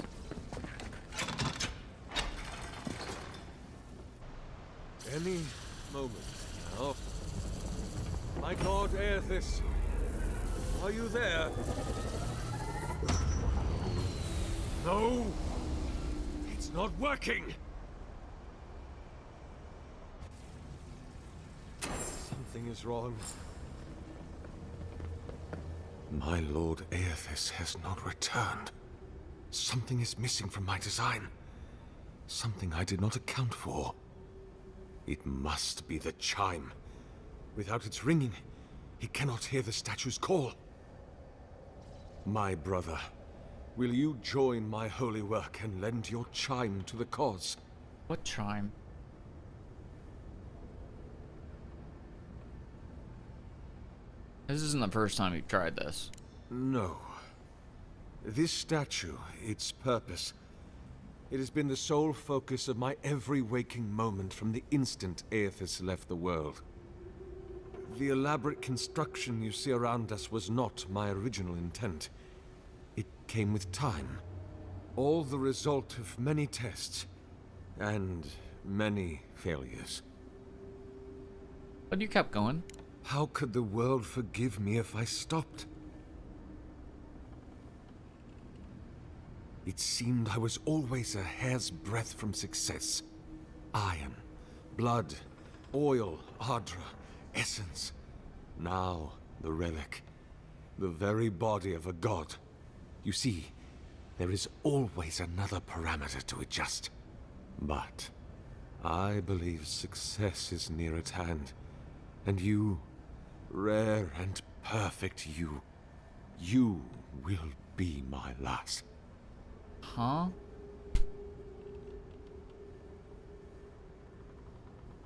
Any moment now. My god Aethys, are you there? No! It's not working! Something is wrong. My lord Aethys has not returned. Something is missing from my design. Something I did not account for. It must be the chime. Without its ringing, he cannot hear the statue's call. My brother, will you join my holy work and lend your chime to the cause? What chime? This isn't the first time you've tried this. No. This statue, its purpose, it has been the sole focus of my every waking moment from the instant Aethys left the world. The elaborate construction you see around us was not my original intent. It came with time. All the result of many tests, and many failures. But you kept going. How could the world forgive me if I stopped? It seemed I was always a hair's breadth from success. Iron, blood, oil, ardra, essence. Now, the relic. The very body of a god. You see, there is always another parameter to adjust. But I believe success is near at hand. And you, rare and perfect you will be my last. Huh?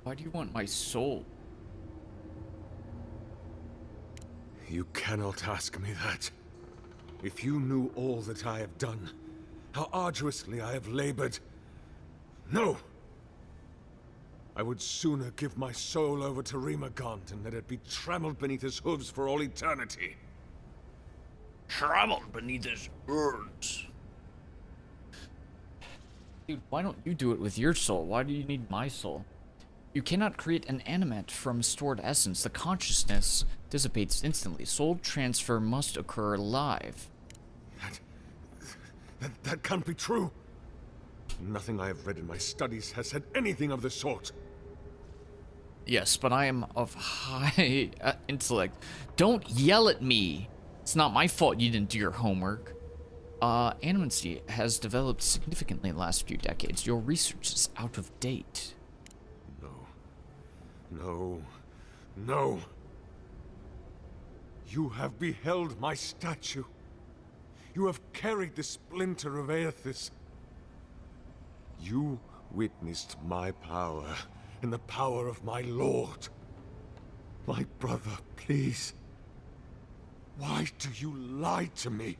Why do you want my soul? You cannot ask me that. If you knew all that I have done, how arduously I have labored. No! I would sooner give my soul over to Remagant and let it be trampled beneath his hooves for all eternity. Trampled beneath his hooves. Dude, why don't you do it with your soul? Why do you need my soul? You cannot create an animate from stored essence. The consciousness dissipates instantly. Soul transfer must occur live. That can't be true. Nothing I have read in my studies has said anything of the sort. Yes, but I am of high intellect. Don't yell at me. It's not my fault you didn't do your homework. Animancy has developed significantly in the last few decades. Your research is out of date. No. You have beheld my statue. You have carried the splinter of Aethys. You witnessed my power and the power of my lord. My brother, please. Why do you lie to me?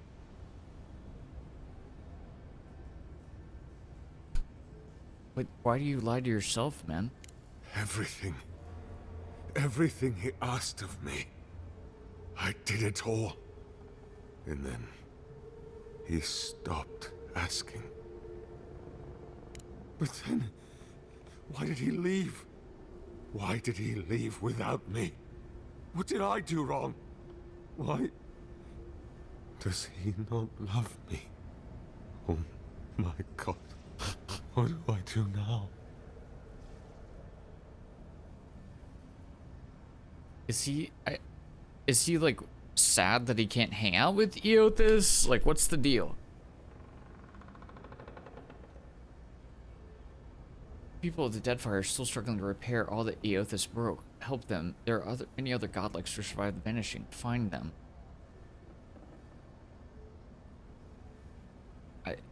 But why do you lie to yourself, man? Everything he asked of me. I did it all. And then he stopped asking. But then, why did he leave? Why did he leave without me? What did I do wrong? Why does he not love me? Oh my god. What do I do now? Is he like sad that he can't hang out with Eothas? Like, what's the deal? People of the Deadfire are still struggling to repair all that Eothas broke. Help them. There are many other godlings to survive the vanishing. Find them.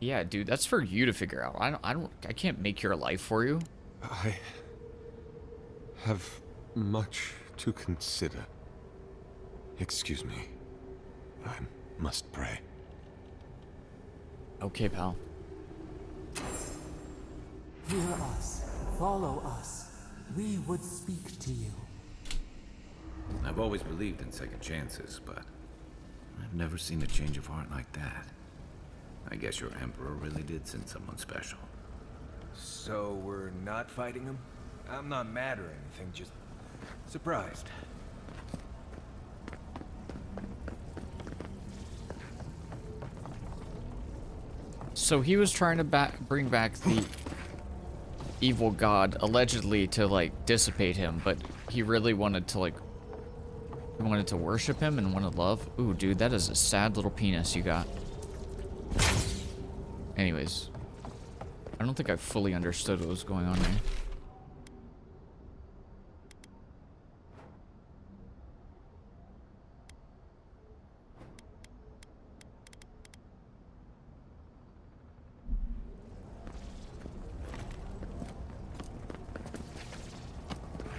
Yeah, dude, that's for you to figure out. I can't make your life for you. I have much to consider. Excuse me. I must pray. Okay, pal. Hear us. Follow us. We would speak to you. I've always believed in second chances, but I've never seen a change of heart like that. I guess your Emperor really did send someone special. So we're not fighting him? I'm not mad or anything, just surprised. So he was trying to bring back the evil god, allegedly to like dissipate him, but he really wanted to like, he wanted to worship him and wanted love. Ooh, dude, that is a sad little penis you got. Anyways, I don't think I fully understood what was going on there.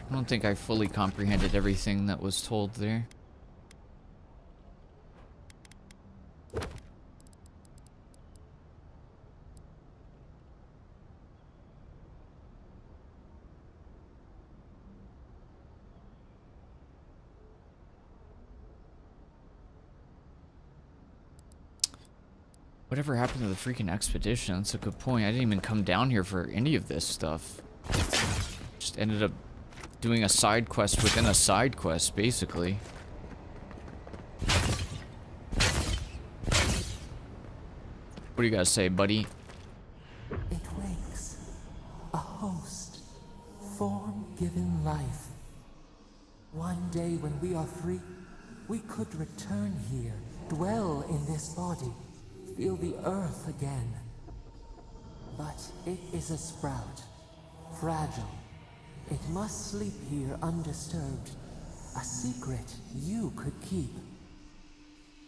I don't think I fully comprehended everything that was told there. Whatever happened to the freaking expedition? That's a good point. I didn't even come down here for any of this stuff. Just ended up doing a side quest within a side quest, basically. What do you guys say, buddy? It wakes. A host. Form given life. One day when we are free, we could return here, dwell in this body, feel the earth again. But it is a sprout. Fragile. It must sleep here undisturbed. A secret you could keep.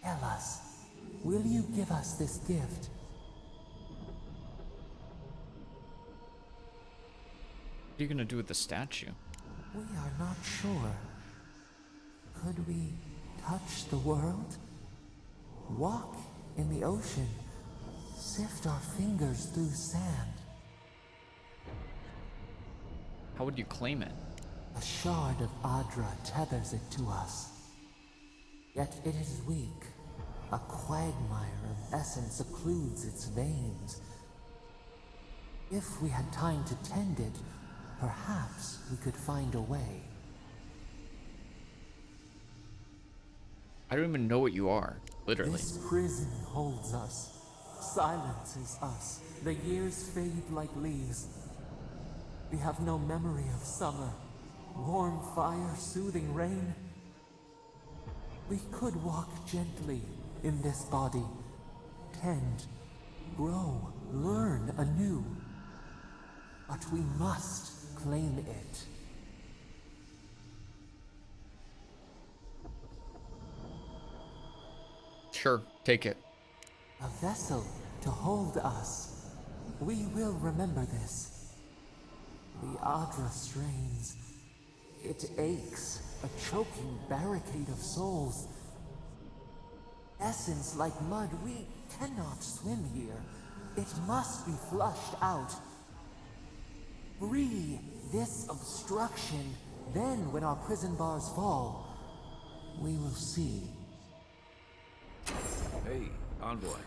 Tell us, will you give us this gift? What are you gonna do with the statue? We are not sure. Could we touch the world? Walk in the ocean? Sift our fingers through sand? How would you claim it? A shard of Adra tethers it to us. Yet it is weak. A quagmire of essence occludes its veins. If we had time to tend it, perhaps we could find a way. I don't even know what you are, literally. This prison holds us, silences us. The years fade like leaves. We have no memory of summer, warm fire, soothing rain. We could walk gently in this body, tend, grow, learn anew. But we must claim it. Sure, take it. A vessel to hold us. We will remember this. The Adra strains. It aches, a choking barricade of souls. Essence like mud, we cannot swim here. It must be flushed out. Free this obstruction, then when our prison bars fall, we will see. Hey, Envoy.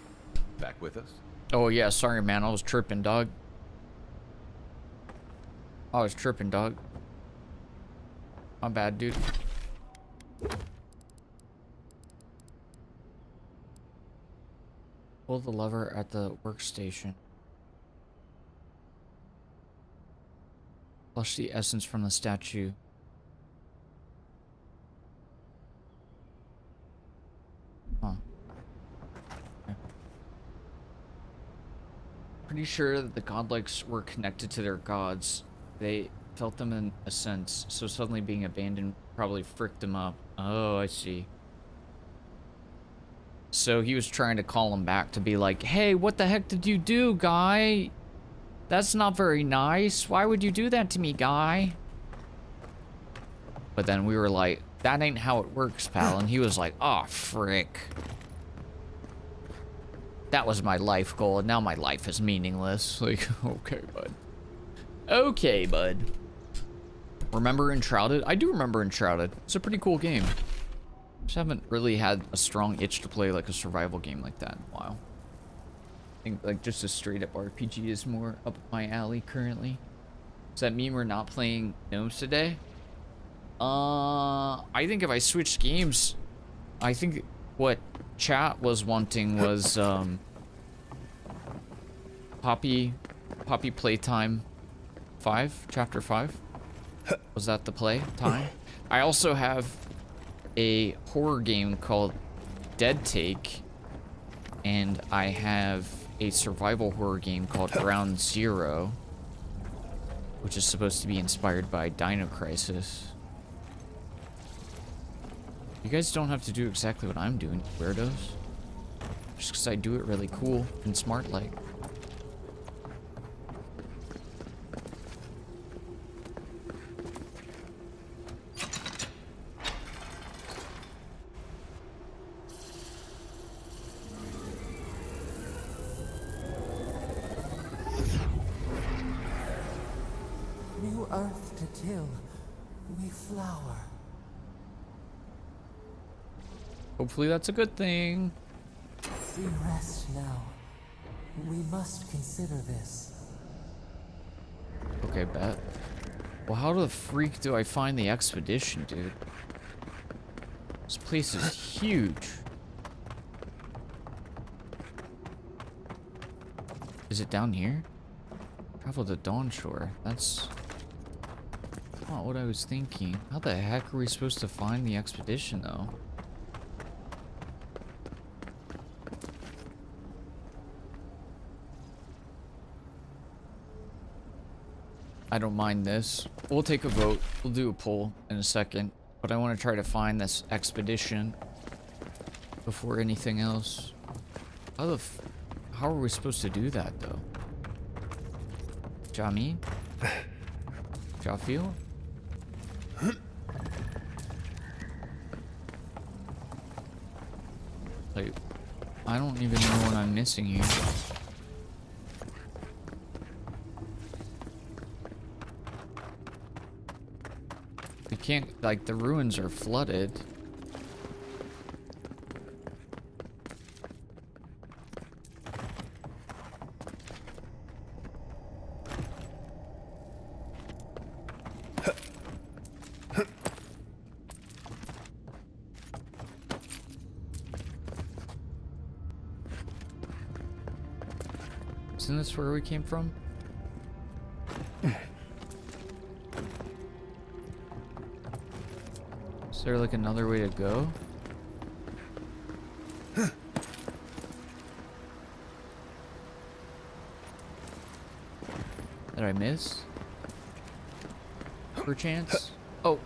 Back with us? Oh yeah, sorry man, I was tripping, dog. I was tripping, dog. My bad, dude. Pull the lever at the workstation. Flush the essence from the statue. pretty sure that the godlikes were connected to their gods. They felt them in a sense, so suddenly being abandoned probably fricked them up. Oh, I see. So he was trying to call him back to be like, hey, what the heck did you do, guy? That's not very nice. Why would you do that to me, guy? But then we were like, that ain't how it works, pal. And he was like, oh, frick. That was my life goal, and now my life is meaningless. Like, okay, bud. Okay, bud. Remember Enshrouded? I do remember Enshrouded. It's a pretty cool game. Just haven't really had a strong itch to play like a survival game like that in a while. I think like just a straight up RPG is more up my alley currently. Does that mean we're not playing Gnomes today? I think if I switch games, I think what chat was wanting was Poppy Playtime 5, Chapter 5. Was that the play time? I also have a horror game called Dead Take, and I have a survival horror game called Ground Zero, which is supposed to be inspired by Dino Crisis. You guys don't have to do exactly what I'm doing, weirdos. Just because I do it really cool and smart like. New earth to till, we flower. Hopefully that's a good thing. We rest now. We must consider this. Okay, bet. Well, how the freak do I find the expedition, dude? This place is huge. Is it down here? Travel to Dawn Shore. That's not what I was thinking. How the heck are we supposed to find the expedition, though? I don't mind this. We'll take a vote. We'll do a poll in a second. But I want to try to find this expedition before anything else. How are we supposed to do that, though? Jami? Jafil? Like, I don't even know what I'm missing here. We can't, like, the ruins are flooded. Isn't this where we came from? Is there like another way to go? Did I miss? Perchance? Oh.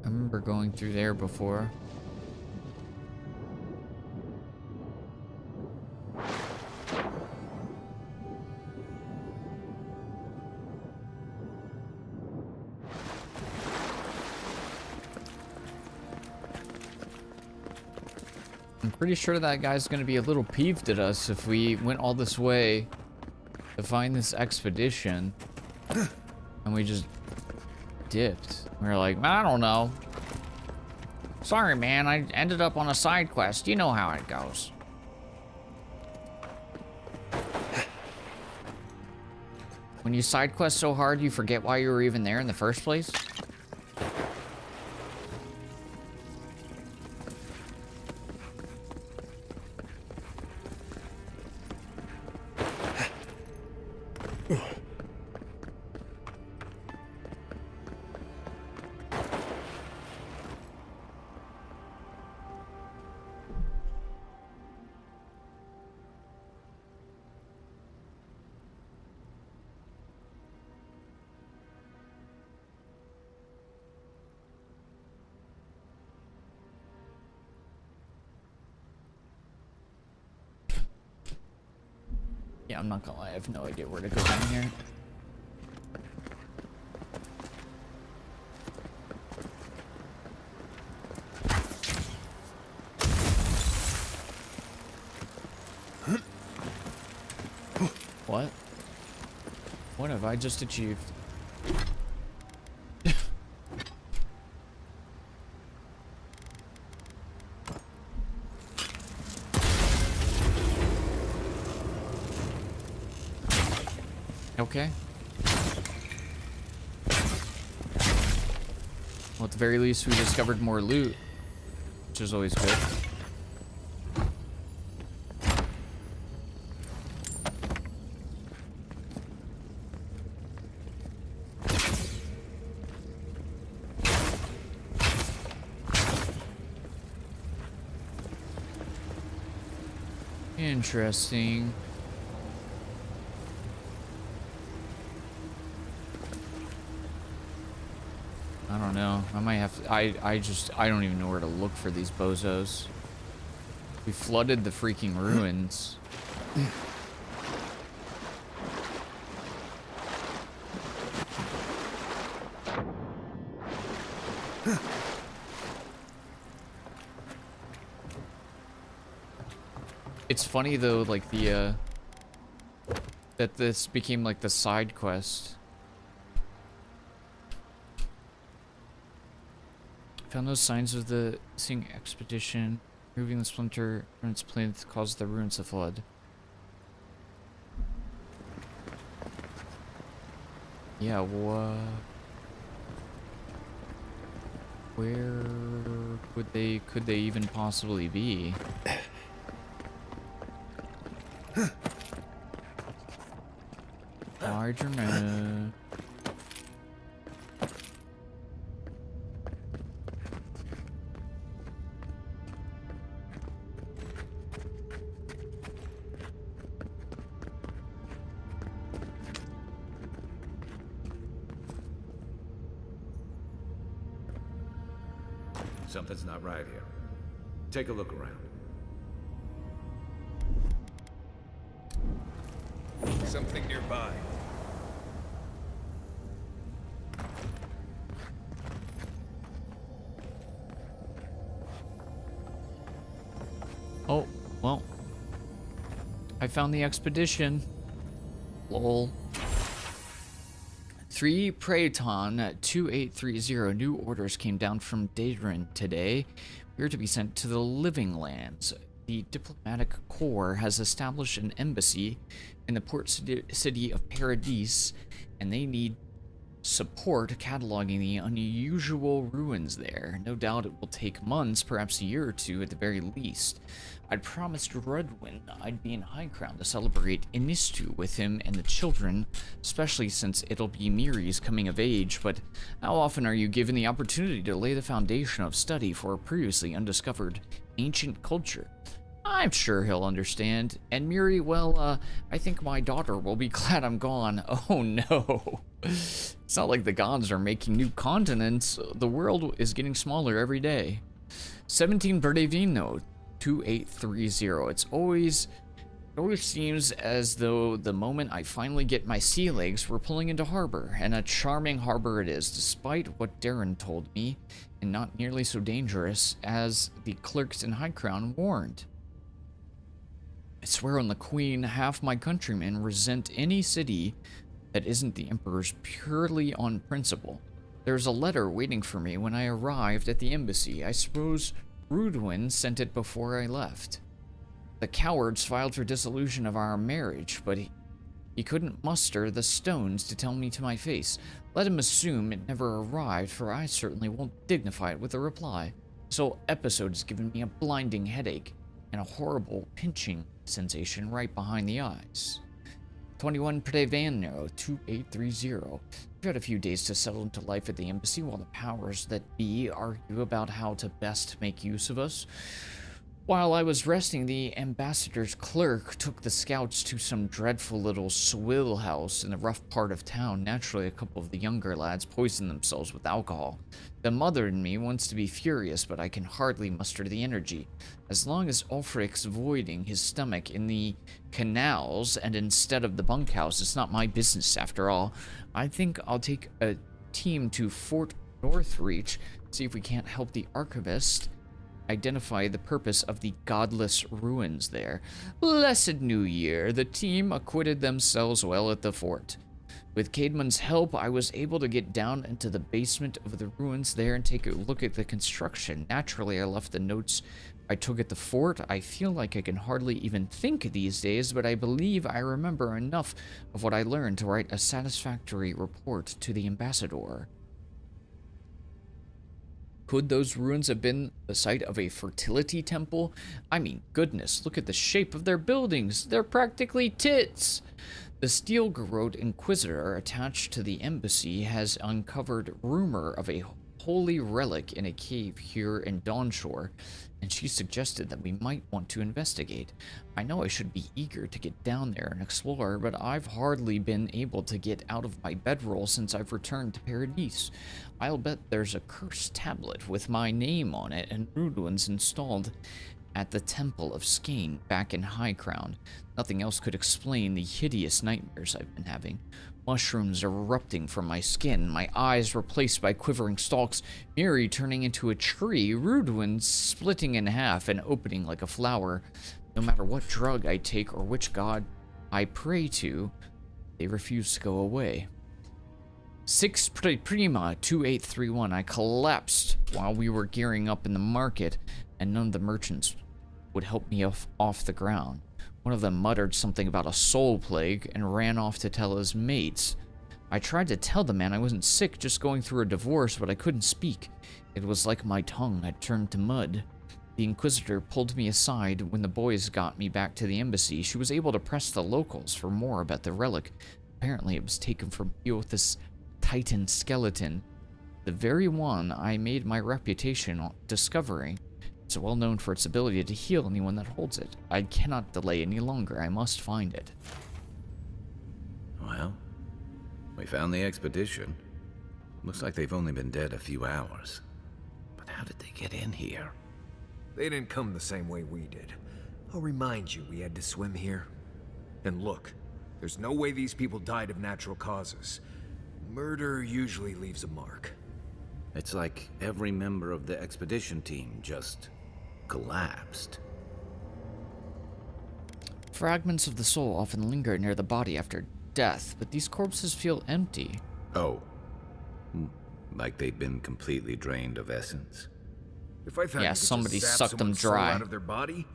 I remember going through there before. I'm pretty sure that guy's gonna be a little peeved at us if we went all this way to find this expedition and we just dipped. We were like, I don't know. Sorry, man, I ended up on a side quest. You know how it goes. When you side quest so hard, you forget why you were even there in the first place? Yeah, I'm not gonna lie, I have no idea where to go down here. What? What have I just achieved? Okay. Well, at the very least, we discovered more loot, which is always good. Interesting. I don't know. I might have to, I don't even know where to look for these bozos. We flooded the freaking ruins. It's funny though, like the that this became like the side quest. Found no signs of the missing expedition. Removing the splinter from its plinth caused the ruins to flood. Yeah, where could they even possibly be? Larger man. Something's not right here. Take a look around. Something nearby. Oh, well. I found the expedition. Lol. 3 Praeton 2830 new orders came down from Daedrin today. We are to be sent to the Living Lands. The diplomatic corps has established an embassy in the port city of Paradis, and they need support cataloging the unusual ruins there. No doubt it will take months, perhaps a year or two at the very least. I'd promised Redwin I'd be in High Crown to celebrate Inistu with him and the children, especially since it'll be Miri's coming of age, but how often are you given the opportunity to lay the foundation of study for a previously undiscovered ancient culture? I'm sure he'll understand. And Miri, well, I think my daughter will be glad I'm gone. Oh no. It's not like the gods are making new continents. The world is getting smaller every day. 17 Berdevino 2830. It always seems as though the moment I finally get my sea legs, we're pulling into harbor, and a charming harbor it is, despite what Darren told me, and not nearly so dangerous as the clerks in High Crown warned. I swear on the Queen, half my countrymen resent any city that isn't the Emperor's purely on principle. There's a letter waiting for me when I arrived at the embassy. I suppose Rudwin sent it before I left. The cowards filed for dissolution of our marriage, but He couldn't muster the stones to tell me to my face. Let him assume it never arrived, for I certainly won't dignify it with a reply. This whole episode has given me a blinding headache and a horrible pinching sensation right behind the eyes. 21 Preveno 2830. We've had a few days to settle into life at the embassy while the powers that be argue about how to best make use of us. While I was resting, the ambassador's clerk took the scouts to some dreadful little swill house in the rough part of town. Naturally, a couple of the younger lads poisoned themselves with alcohol. The mother in me wants to be furious, but I can hardly muster the energy. As long as Ulfric's voiding his stomach in the canals and instead of the bunkhouse, it's not my business after all. I think I'll take a team to Fort Northreach, see if we can't help the archivist identify the purpose of the godless ruins there. Blessed New Year, the team acquitted themselves well at the fort. With Caedmon's help, I was able to get down into the basement of the ruins there and take a look at the construction. Naturally, I left the notes I took at the fort. I feel like I can hardly even think these days, but I believe I remember enough of what I learned to write a satisfactory report to the ambassador. Could those ruins have been the site of a fertility temple? I mean, goodness, look at the shape of their buildings. They're practically tits. The steel-garrot inquisitor attached to the embassy has uncovered rumor of a holy relic in a cave here in Dawnshore, and she suggested that we might want to investigate. I know I should be eager to get down there and explore, but I've hardly been able to get out of my bedroll since I've returned to Paradise. I'll bet there's a cursed tablet with my name on it and rude ones installed at the Temple of Skane back in High Crown. Nothing else could explain the hideous nightmares I've been having. Mushrooms erupting from my skin, my eyes replaced by quivering stalks, Miri turning into a tree, Rudwin splitting in half and opening like a flower. No matter what drug I take or which god I pray to, they refuse to go away. 6 Prima 2831. I collapsed while we were gearing up in the market, and none of the merchants would help me off the ground. One of them muttered something about a soul plague and ran off to tell his mates. I tried to tell the man I wasn't sick, just going through a divorce, but I couldn't speak. It was like my tongue had turned to mud. The Inquisitor pulled me aside when the boys got me back to the embassy. She was able to press the locals for more about the relic. Apparently it was taken from Eothas' Titan skeleton, the very one I made my reputation on discovering. It's well known for its ability to heal anyone that holds it. I cannot delay any longer. I must find it. Well, we found the expedition. Looks like they've only been dead a few hours. But how did they get in here? They didn't come the same way we did. I'll remind you we had to swim here. And look, there's no way these people died of natural causes. Murder usually leaves a mark. It's like every member of the expedition team just collapsed. Fragments of the soul often linger near the body after death, but these corpses feel empty. Oh. Like they've been completely drained of essence? If I thought you could somebody just zap sucked them someone's soul dry out of their body,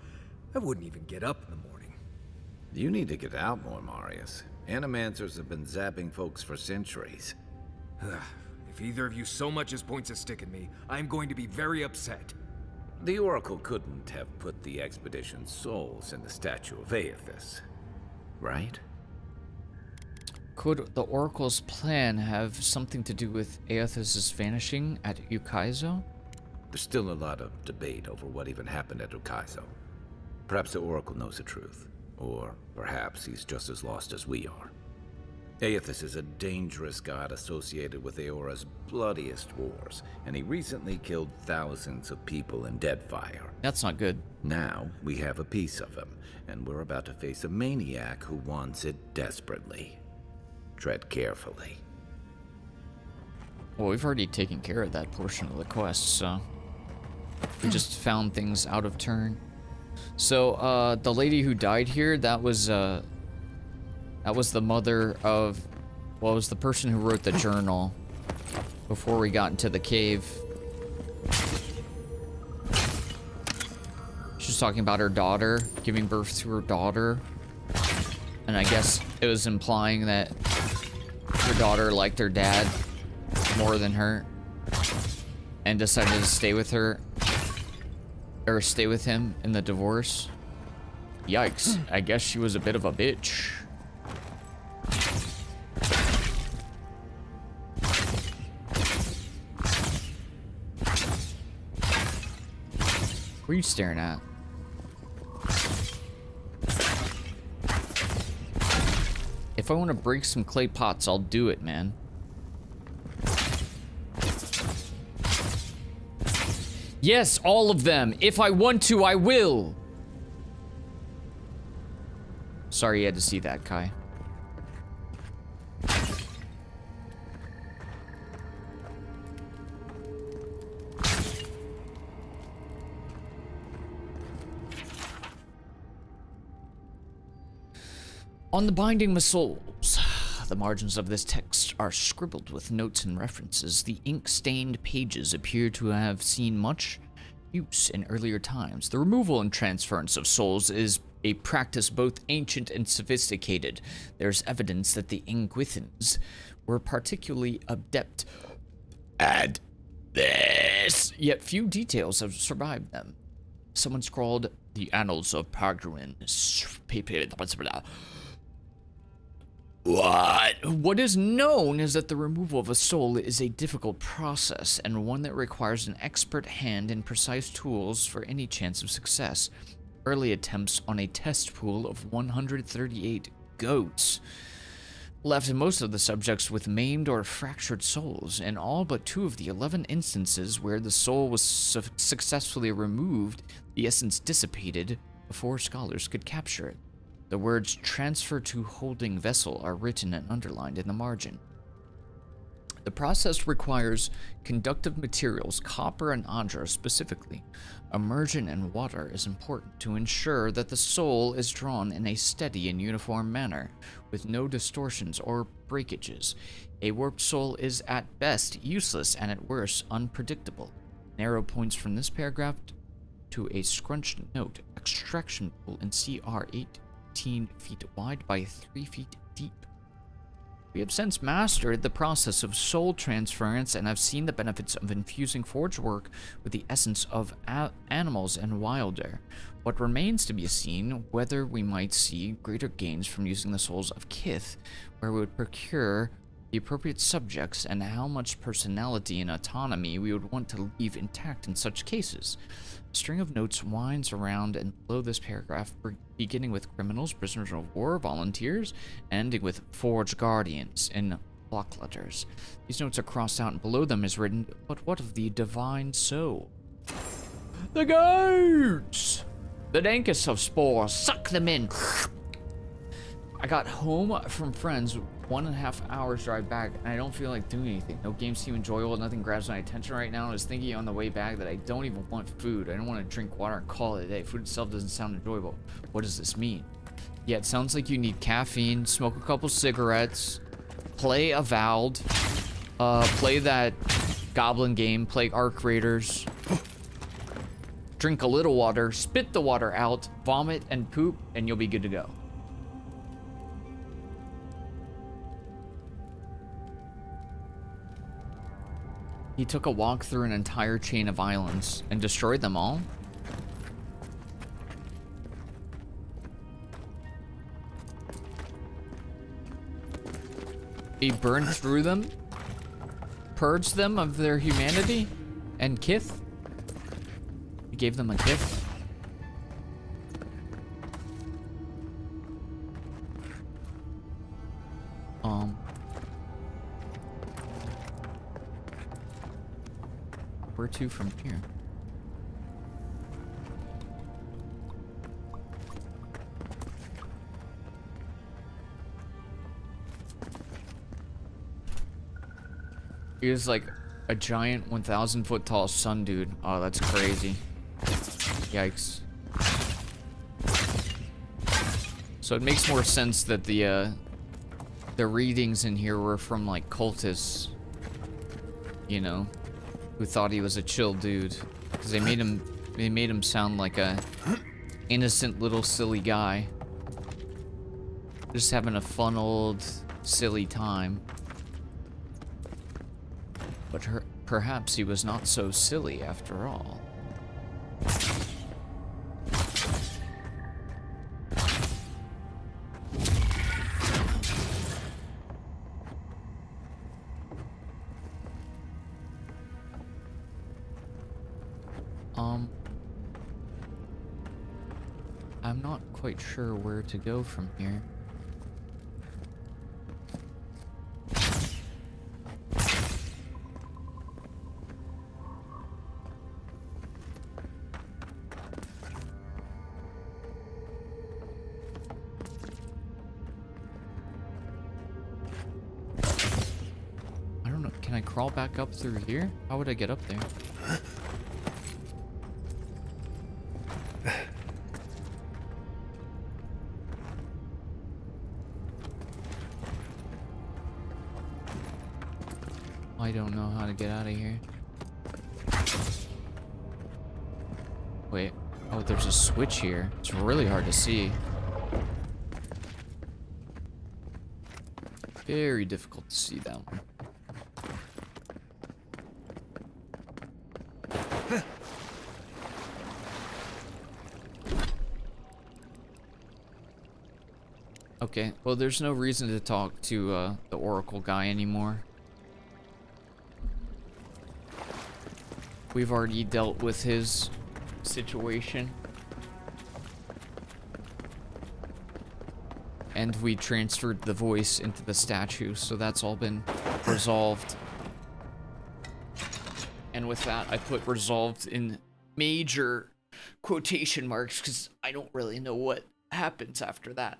I wouldn't even get up in the morning. You need to get out more, Marius. Animancers have been zapping folks for centuries. If either of you so much as points a stick at me, I'm going to be very upset. The Oracle couldn't have put the expedition's souls in the statue of Eothas, right? Could the Oracle's plan have something to do with Eothas' vanishing at Ukaizo? There's still a lot of debate over what even happened at Ukaizo. Perhaps the Oracle knows the truth, or perhaps he's just as lost as we are. Eothas is a dangerous god associated with Eora's bloodiest wars, and he recently killed thousands of people in Deadfire. That's not good. Now, we have a piece of him, and we're about to face a maniac who wants it desperately. Tread carefully. Well, we've already taken care of that portion of the quest, so... we just found things out of turn. So, the lady who died here, that was the mother of... well, it was the person who wrote the journal before we got into the cave. She was talking about her daughter, giving birth to her daughter. And And I guess it was implying that her daughter liked her dad more than her and decided to stay with her, or stay with him in the divorce. Yikes, I guess she was a bit of a bitch. What are you staring at? If I want to break some clay pots, I'll do it, man. Yes, all of them. If I want to, I will. Sorry you had to see that, Kai. On the binding of souls, the margins of this text are scribbled with notes and references. The ink-stained pages appear to have seen much use in earlier times. The removal and transference of souls is a practice both ancient and sophisticated. There's evidence that the Inquithans were particularly adept at this, yet few details have survived them. Someone scrawled the Annals of Pargruin. What is known is that the removal of a soul is a difficult process and one that requires an expert hand and precise tools for any chance of success. Early attempts on a test pool of 138 goats left most of the subjects with maimed or fractured souls. In all but 2 of the 11 instances where the soul was successfully removed, the essence dissipated before scholars could capture it. The words "transfer to holding vessel" are written and underlined in the margin. The process requires conductive materials, copper and andra specifically. Immersion in water is important to ensure that the soul is drawn in a steady and uniform manner, with no distortions or breakages. A warped soul is at best useless and at worst unpredictable. Narrow points from this paragraph to a scrunched note. Extraction pool in CR 18 feet wide by 3 feet deep. We have since mastered the process of soul transference and have seen the benefits of infusing forge work with the essence of animals and wilder. What remains to be seen whether we might see greater gains from using the souls of Kith, where we would procure the appropriate subjects, and how much personality and autonomy we would want to leave intact in such cases. A string of notes winds around and below this paragraph, beginning with criminals, prisoners of war, volunteers, ending with forged guardians in block letters. These notes are crossed out, and below them is written, "But what of the divine soul?" The goats! The dankest of spores, suck them in. I got home from friends, 1.5 hours drive back, and I don't feel like doing anything. No games seem enjoyable, nothing grabs my attention right now. I was thinking on the way back that I don't even want food. I don't want to drink water and call it a day. Food itself doesn't sound enjoyable. What does this mean? Yeah, it sounds like you need caffeine, smoke a couple cigarettes, play Avowed, play that goblin game, play Arc Raiders, drink a little water, spit the water out, vomit and poop, and you'll be good to go. He took a walk through an entire chain of islands and destroyed them all? He burned through them? Purged them of their humanity? And Kith? He gave them a gift? Where to from here? He was like a giant 1,000-foot tall sun dude. Oh, that's crazy. Yikes. So it makes more sense that the readings in here were from like cultists, you know, who thought he was a chill dude, because they made him sound like a innocent little silly guy. Just having a fun old silly time. But perhaps he was not so silly after all. I'm not quite sure where to go from here. I don't know. Can I crawl back up through here? How would I get up there? I don't know how to get out of here. Wait. Oh, there's a switch here. It's really hard to see. Very difficult to see that one. Okay, well, there's no reason to talk to the Oracle guy anymore. We've already dealt with his situation. And we transferred the voice into the statue, so that's all been resolved. And with that, I put resolved in major quotation marks because I don't really know what happens after that.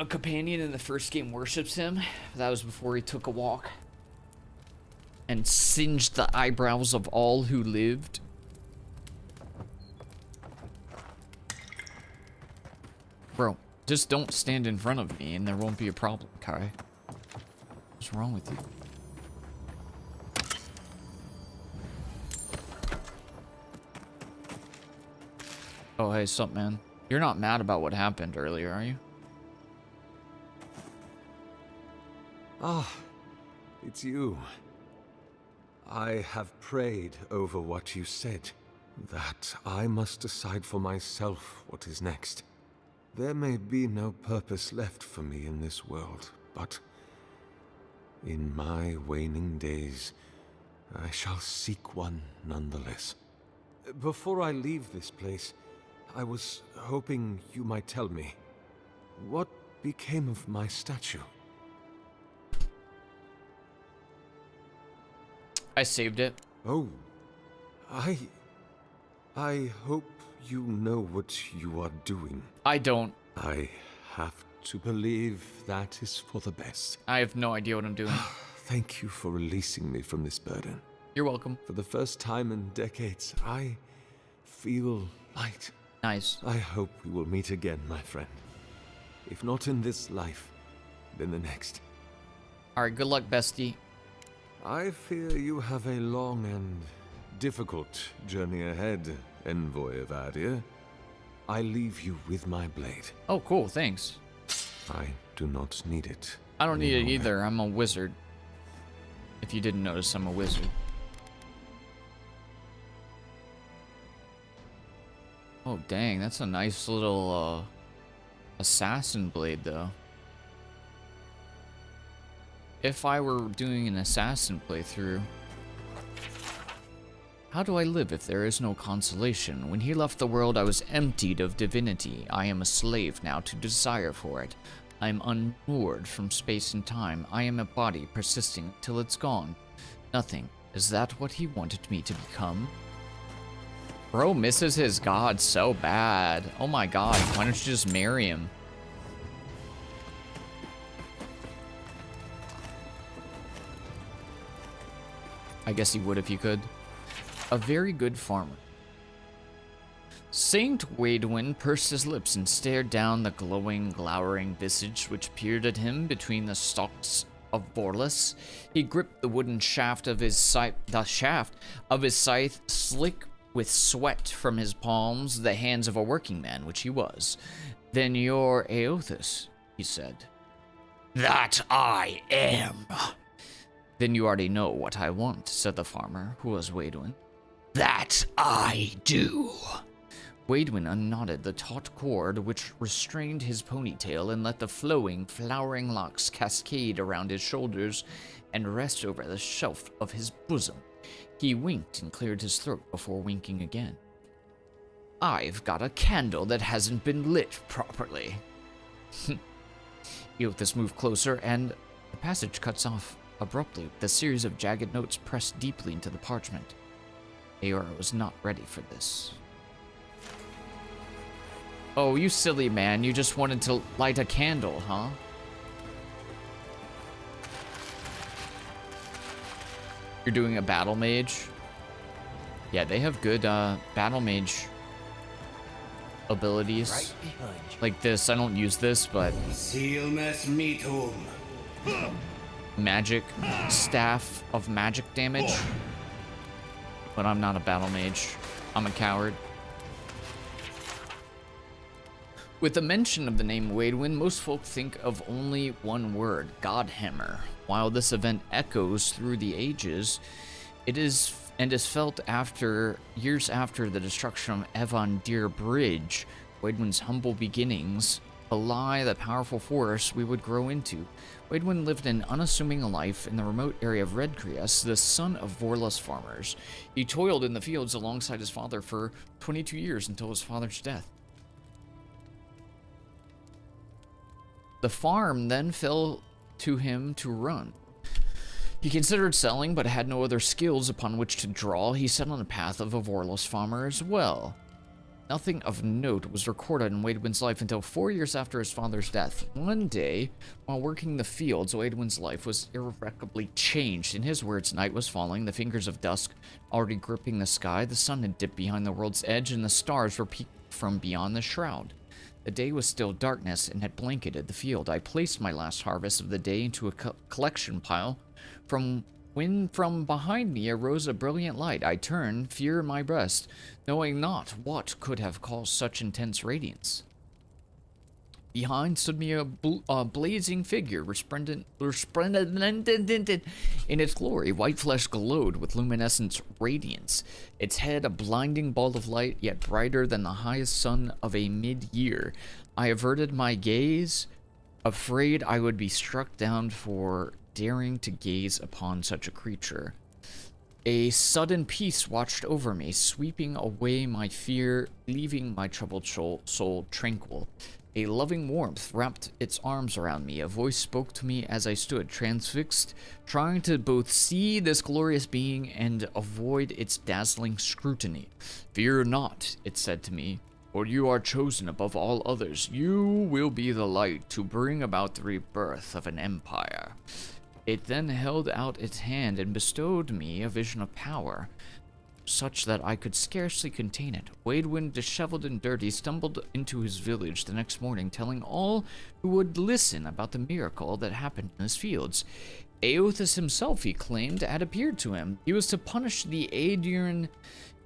A companion in the first game worships him. That was before he took a walk and singed the eyebrows of all who lived. Bro, just don't stand in front of me and there won't be a problem, Kai. What's wrong with you? Oh, hey, sup, man? You're not mad about what happened earlier, are you? Ah, it's you. I have prayed over what you said, that I must decide for myself what is next. There may be no purpose left for me in this world, but in my waning days, I shall seek one nonetheless. Before I leave this place, I was hoping you might tell me, what became of my statue? I saved it. Oh, I hope you know what you are doing. I don't. I have to believe that is for the best. I have no idea what I'm doing. Thank you for releasing me from this burden. You're welcome. For the first time in decades, I feel light. Nice. I hope we will meet again, my friend. If not in this life, then the next. Alright, good luck, bestie. I fear you have a long and difficult journey ahead, Envoy of Adir. I leave you with my blade. Oh, cool, thanks. I do not need it. I don't need it either. I'm a wizard. If you didn't notice, I'm a wizard. Oh, dang, that's a nice little assassin blade, though. If I were doing an assassin playthrough, how do I live if there is no consolation? When he left the world, I was emptied of divinity. I am a slave now to desire for it. I am unmoored from space and time. I am a body persisting till it's gone. Nothing. Is that what he wanted me to become? Bro misses his god so bad. Oh my god, why don't you just marry him? I guess he would if you could. A very good farmer. Saint Waidwin pursed his lips and stared down the glowing, glowering visage which peered at him between the stalks of Borlus. He gripped the wooden shaft of his scythe, slick with sweat from his palms, the hands of a working man, which he was. "Then you're Aothus," he said. "That I am." "Then you already know what I want," said the farmer, who was Waidwin. "That I do." Waidwin unknotted the taut cord which restrained his ponytail and let the flowing, flowering locks cascade around his shoulders and rest over the shelf of his bosom. He winked and cleared his throat before winking again. "I've got a candle that hasn't been lit properly." Eothas moved closer, and the passage cuts off abruptly with a series of jagged notes pressed deeply into the parchment. Eora was not ready for this. "Oh, you silly man, you just wanted to light a candle, huh?" You're doing a battle mage? Yeah, they have good battle mage abilities. Right behind you. Like this, I don't use this, but Silmas metum. magic, staff of magic damage. But I'm not a battle mage. I'm a coward. With the mention of the name Waidwin, most folk think of only one word, Godhammer. While this event echoes through the ages, it is felt years after the destruction of Evandir Bridge, Waidwin's humble beginnings belie the powerful force we would grow into. Waidwin lived an unassuming life in the remote area of Redcreas, the son of Vorlus farmers. He toiled in the fields alongside his father for 22 years until his father's death. The farm then fell to him to run. He considered selling, but had no other skills upon which to draw. He set on a path of a Vorlus farmer as well. Nothing of note was recorded in Waidwin's life until 4 years after his father's death. One day, while working the fields, Waidwin's life was irrevocably changed. In his words, night was falling, the fingers of dusk already gripping the sky, the sun had dipped behind the world's edge, and the stars were peeked from beyond the shroud. The day was still darkness and had blanketed the field. I placed my last harvest of the day into a collection pile. When from behind me arose a brilliant light, I turned, fear in my breast, knowing not what could have caused such intense radiance. Behind stood me a blazing figure, resplendent in its glory. White flesh glowed with luminescent radiance. Its head a blinding ball of light, yet brighter than the highest sun of a mid-year. I averted my gaze, afraid I would be struck down for daring to gaze upon such a creature. A sudden peace watched over me, sweeping away my fear, leaving my troubled soul tranquil. A loving warmth wrapped its arms around me. A voice spoke to me as I stood, transfixed, trying to both see this glorious being and avoid its dazzling scrutiny. "Fear not," it said to me, "for you are chosen above all others. You will be the light to bring about the rebirth of an empire." It then held out its hand and bestowed me a vision of power, such that I could scarcely contain it. Waidwin, disheveled and dirty, stumbled into his village the next morning, telling all who would listen about the miracle that happened in his fields. Aothus himself, he claimed, had appeared to him. He was to punish the Aediran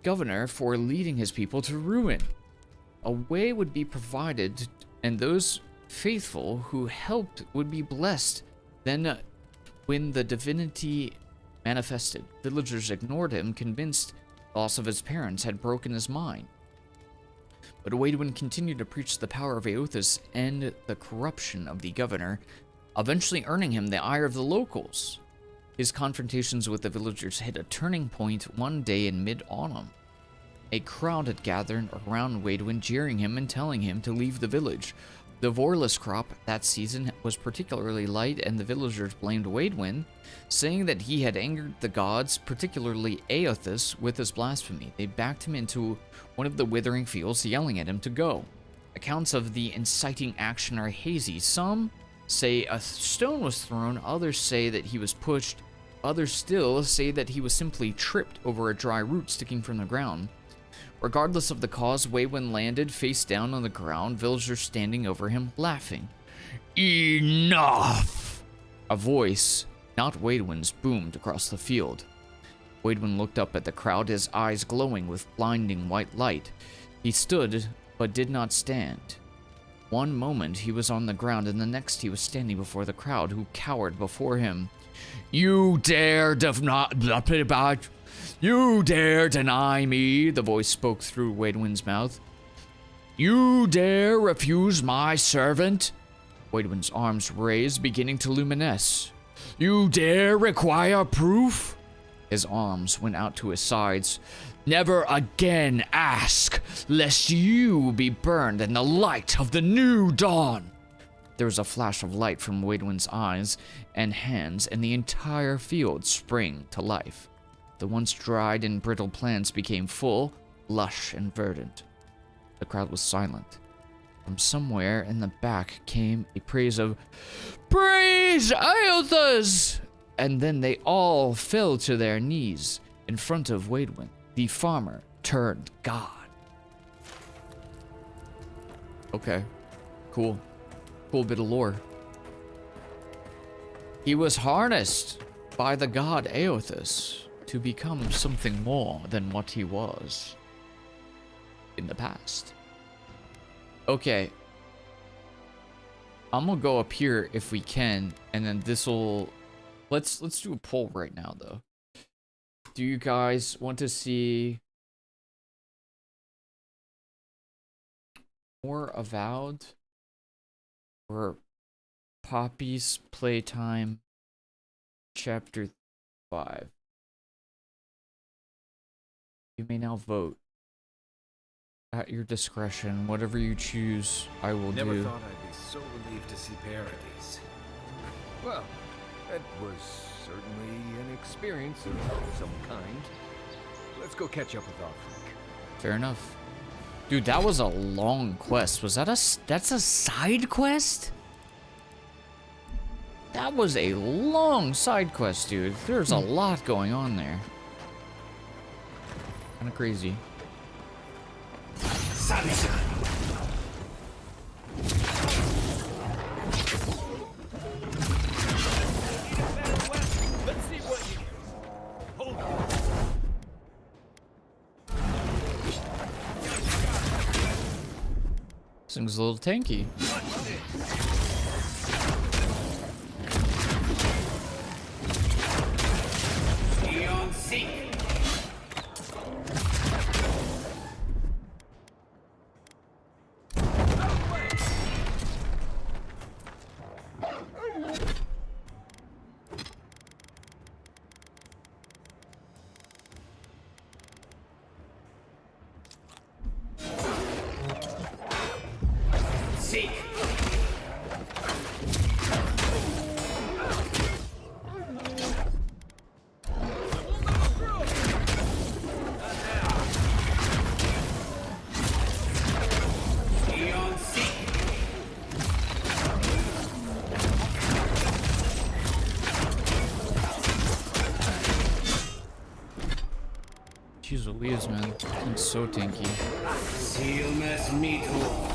governor for leading his people to ruin. A way would be provided, and those faithful who helped would be blessed. Then, when the divinity manifested, villagers ignored him, convinced the loss of his parents had broken his mind. But Waidwin continued to preach the power of Aothus and the corruption of the governor, eventually earning him the ire of the locals. His confrontations with the villagers hit a turning point one day in mid-autumn. A crowd had gathered around Waidwin, jeering him and telling him to leave the village. The Vorlus crop that season was particularly light, and the villagers blamed Waidwin, saying that he had angered the gods, particularly Aothus, with his blasphemy. They backed him into one of the withering fields, yelling at him to go. Accounts of the inciting action are hazy. Some say a stone was thrown, others say that he was pushed, others still say that he was simply tripped over a dry root sticking from the ground. Regardless of the cause, Waidwin landed face down on the ground, villagers standing over him, laughing. "Enough!" A voice, not Waidwin's, boomed across the field. Waidwin looked up at the crowd, his eyes glowing with blinding white light. He stood, but did not stand. One moment he was on the ground, and the next he was standing before the crowd, who cowered before him. You dare deny me, the voice spoke through Waidwin's mouth. You dare refuse my servant? Waidwin's arms raised, beginning to luminesce. You dare require proof? His arms went out to his sides. Never again ask, lest you be burned in the light of the new dawn. There was a flash of light from Waidwin's eyes and hands, and the entire field sprang to life. The once dried and brittle plants became full, lush, and verdant. The crowd was silent. From somewhere in the back came a praise of, Praise Eothas! And then they all fell to their knees in front of Waidwin, the farmer turned god. Okay, cool. Cool bit of lore. He was harnessed by the god Eothas to become something more than what he was in the past. Okay. I'm gonna go up here if we can, and then this'll... Let's do a poll right now, though. Do you guys want to see more Avowed or Poppy's Playtime Chapter 5? You may now vote. At your discretion, whatever you choose, I will do. Never thought I'd be so relieved to see Paradise. Well, that was certainly an experience of some kind. Let's go catch up with our freak. Fair enough. Dude, that was a long quest. Was that that's a side quest? That was a long side quest, dude. There's a lot going on there. Kind of crazy. Sunshine. Let's see what you hold on. This thing's a little tanky. Beyond seek. Seek. Beyond seek. Jeez Louise, man. It's so tanky. Sealmas Meathor.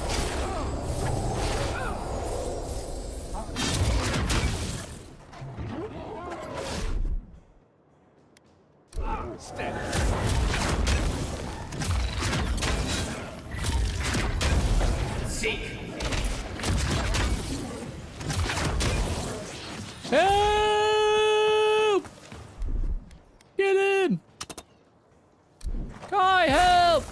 Seek. Help! Get in! Kai, help!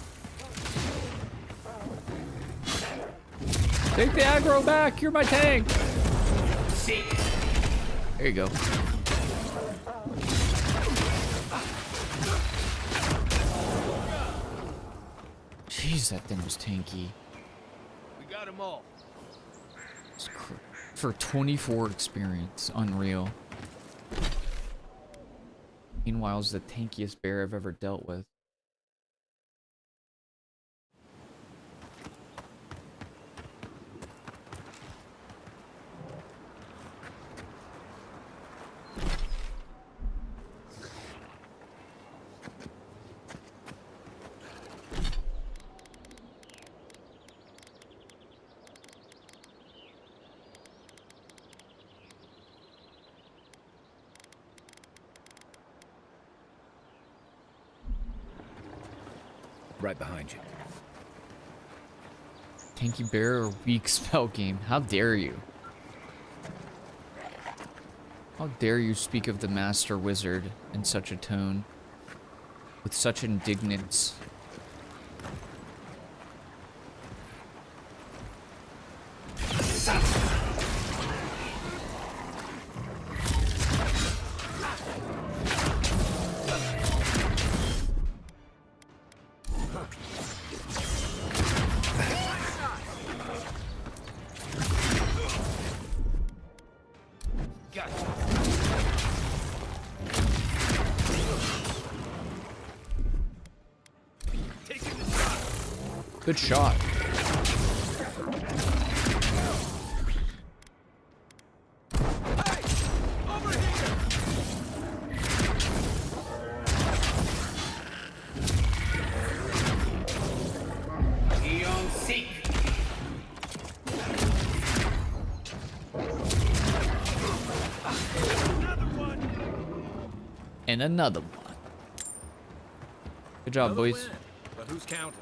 Take the aggro back. You're my tank. Seek. There you go. Jeez, that thing was tanky. We got them all. For 24 experience, unreal. Meanwhile, it's the tankiest bear I've ever dealt with. Right behind you. Tanky bear or weak spell game? How dare you? How dare you speak of the master wizard in such a tone? With such indignance. Good shot. And another one. Good job, boys. Win. But who's counting?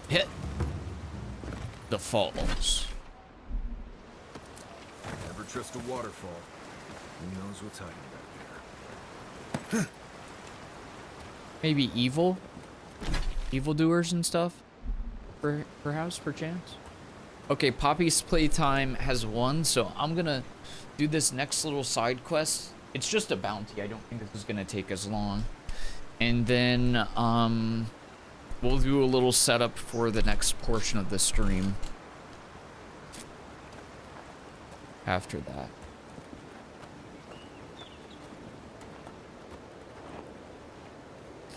Hit the falls. Never trust a waterfall. Who knows what's hiding back there? Maybe evildoers and stuff. Perhaps, perchance. Okay, Poppy's playtime has won, so I'm gonna do this next little side quest. It's just a bounty. I don't think this is gonna take as long. And then we'll do a little setup for the next portion of the stream after that.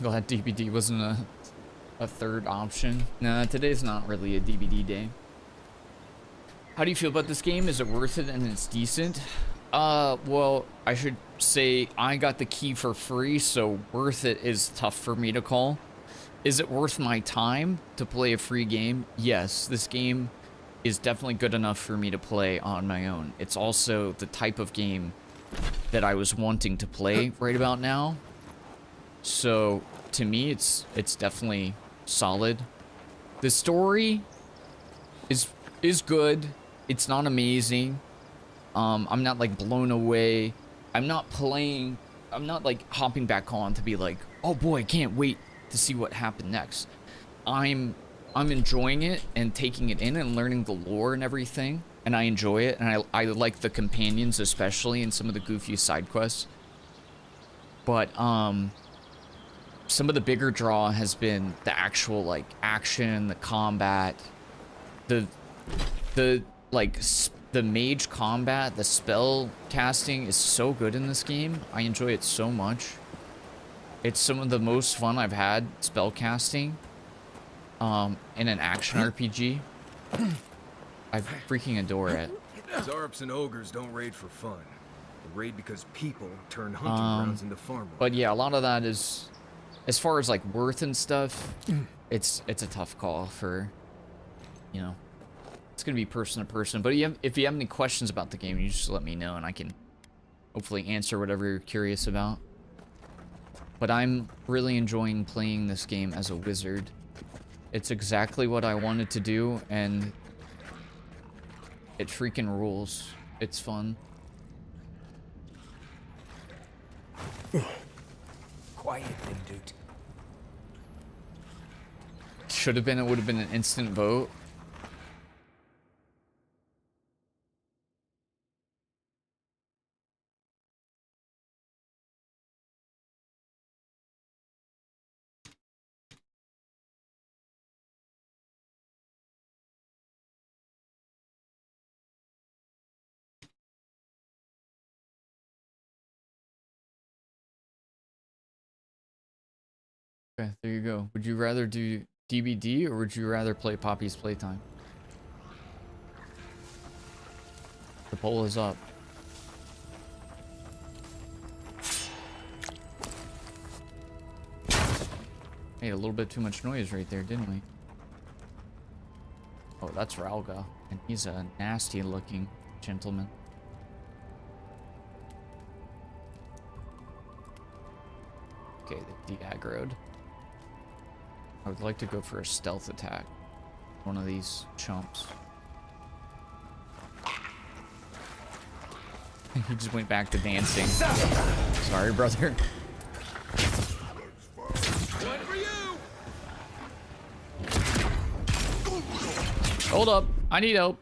Glad DVD wasn't a third option. Nah, today's not really a DVD day. How do you feel about this game? Is it worth it and it's decent? Well, I should say I got the key for free, so worth it is tough for me to call. Is it worth my time to play a free game? Yes, this game is definitely good enough for me to play on my own. It's also the type of game that I was wanting to play right about now. So, to me, it's definitely solid. The story is good. It's not amazing. I'm not like blown away. I'm not like hopping back on to be like, oh boy, I can't wait to see what happened next. I'm enjoying it and taking it in and learning the lore and everything, and I enjoy it, and I like the companions, especially in some of the goofy side quests. But some of the bigger draw has been the actual like action, the combat, the mage combat, the spell casting is so good in this game. I enjoy it so much. It's some of the most fun I've had spell casting in an action RPG. I freaking adore it. Zarps and ogres don't raid for fun. They raid because people turn hunting grounds into farmland. But yeah, a lot of that is, as far as like worth and stuff, it's a tough call for, you know, it's gonna be person to person. But if you have any questions about the game, you just let me know and I can hopefully answer whatever you're curious about. But I'm really enjoying playing this game as a wizard. It's exactly what I wanted to do, and it freaking rules. It's fun. Quiet, dude. Should have been, it would have been an instant vote. Okay, there you go. Would you rather do DBD or would you rather play Poppy's Playtime? The poll is up. Made a little bit too much noise right there, didn't we? Oh, that's Ralga, and he's a nasty-looking gentleman. Okay, they de-aggroed. I would like to go for a stealth attack. One of these chumps. He just went back to dancing. Sorry, brother. Hold up. I need help.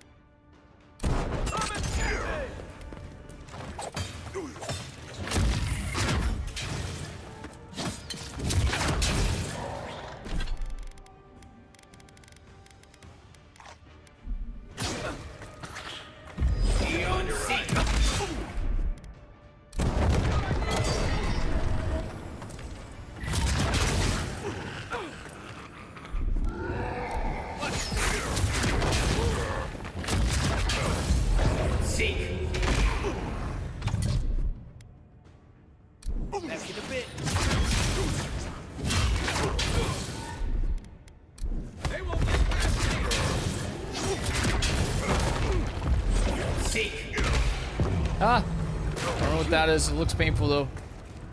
Ah! I don't know what that is. It looks painful though.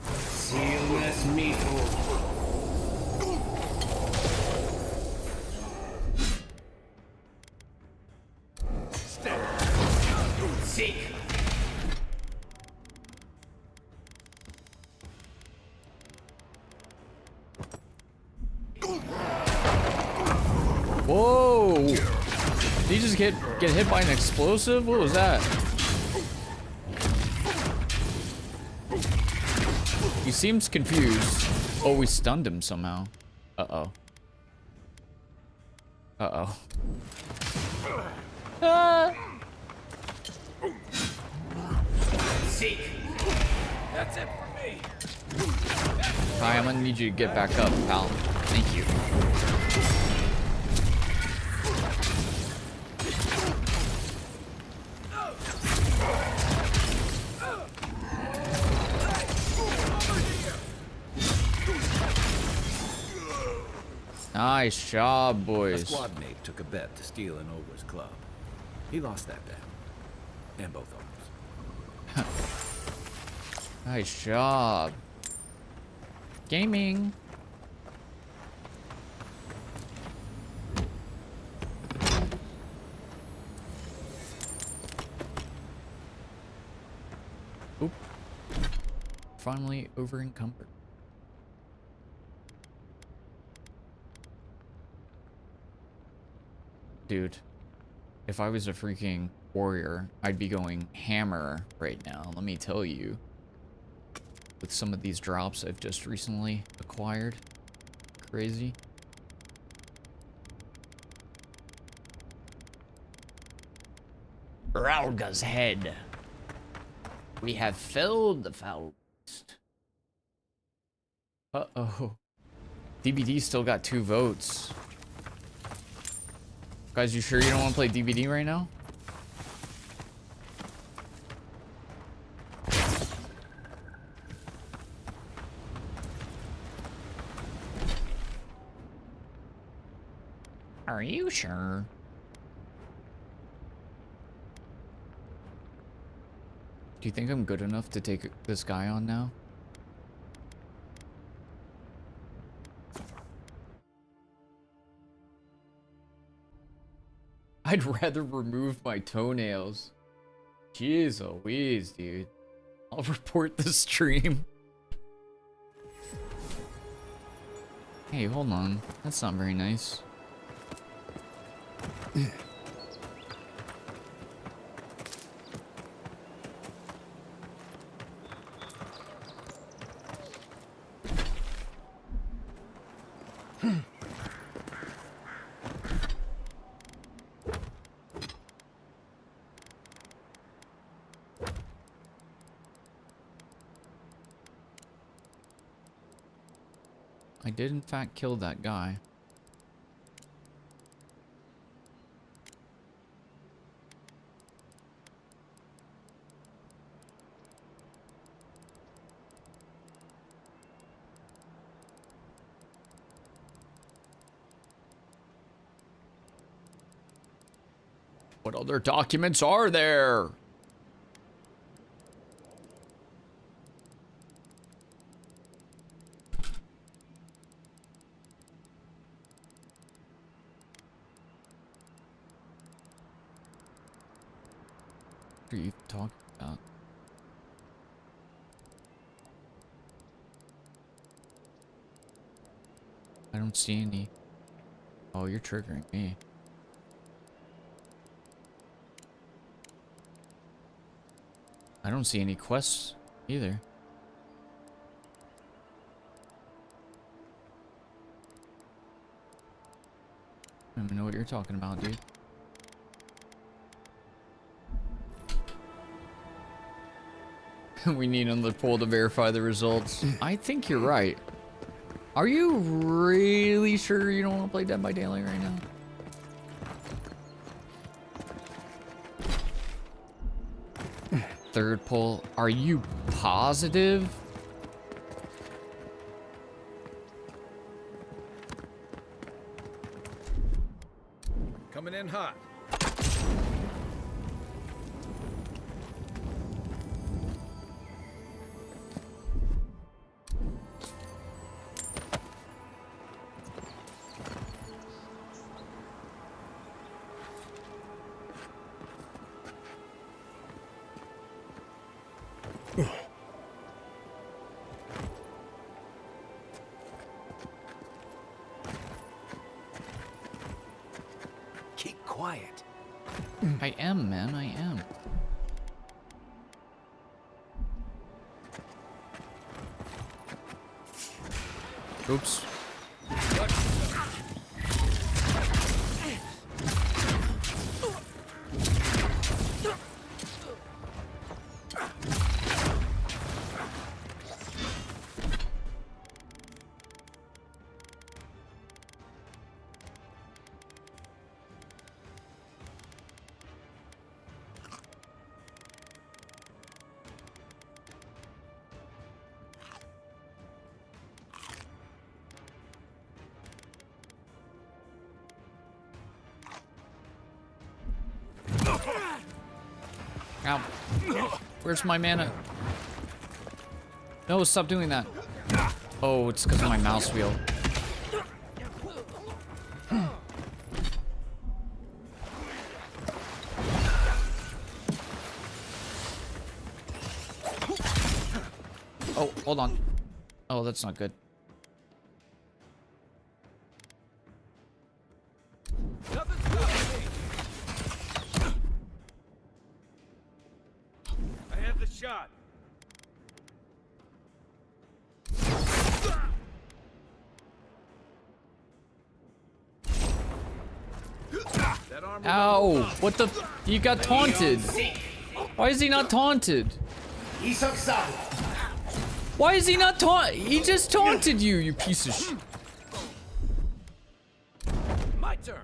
Sealness metal. Seek. Whoa! Did he just get hit by an explosive? What was that? He seems confused. Oh, we stunned him somehow. Uh-oh. Uh-oh. Ah! Seek. That's it for me. Kai, I'm gonna need you to get back up, pal. Thank you. Nice job, boys. A squad mate took a bet to steal an ogre's club. He lost that bet. And both arms. Nice job. Gaming. Oop. Finally over encumbered. Dude, if I was a freaking warrior, I'd be going hammer right now, let me tell you. With some of these drops I've just recently acquired. Crazy. Ralga's head. We have filled the foul beast. Uh-oh. DBD still got 2 votes. Guys, you sure you don't want to play DBD right now? Are you sure? Do you think I'm good enough to take this guy on now? I'd rather remove my toenails. Jeez Louise, dude. I'll report the stream. Hey, hold on. That's not very nice. I did in fact kill that guy. What other documents are there? What are you talking about? I don't see any. Oh, you're triggering me. I don't see any quests either. I don't even know what you're talking about, dude. We need another poll to verify the results. I think you're right. Are you really sure you don't want to play Dead by Daylight right now? Third poll. Are you positive? Coming in hot. Keep quiet. I am, man. I am. Oops. Ow. Where's my mana? No, stop doing that. Oh, it's because of my mouse wheel. Oh, hold on. Oh, that's not good. I have the shot. Ow! What the? You got taunted. Why is he not taunted? Why is he not taunt? He just taunted you, you piece of shit. My turn.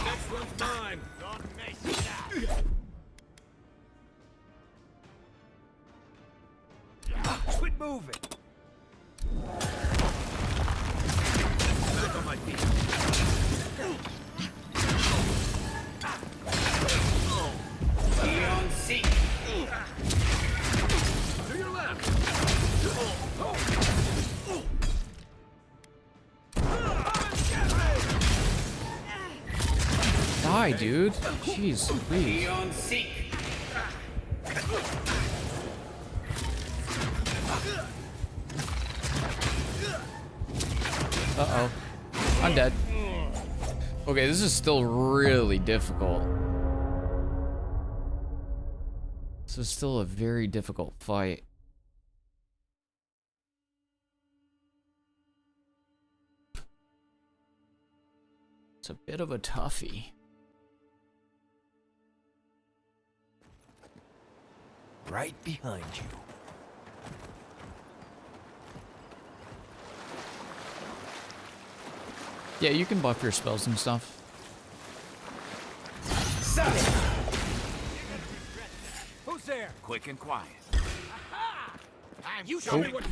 Next one's mine. Don't mess with that. Quit moving. Back on my feet. Beyond seek. To your left. Die, dude. Jeez, please. Beyond seek. Uh-oh. I'm dead. Okay, this is still really difficult. This is still a very difficult fight. It's a bit of a toughie. Right behind you. Yeah, you can buff your spells and stuff. Who's there? Quick and quiet. You show me what.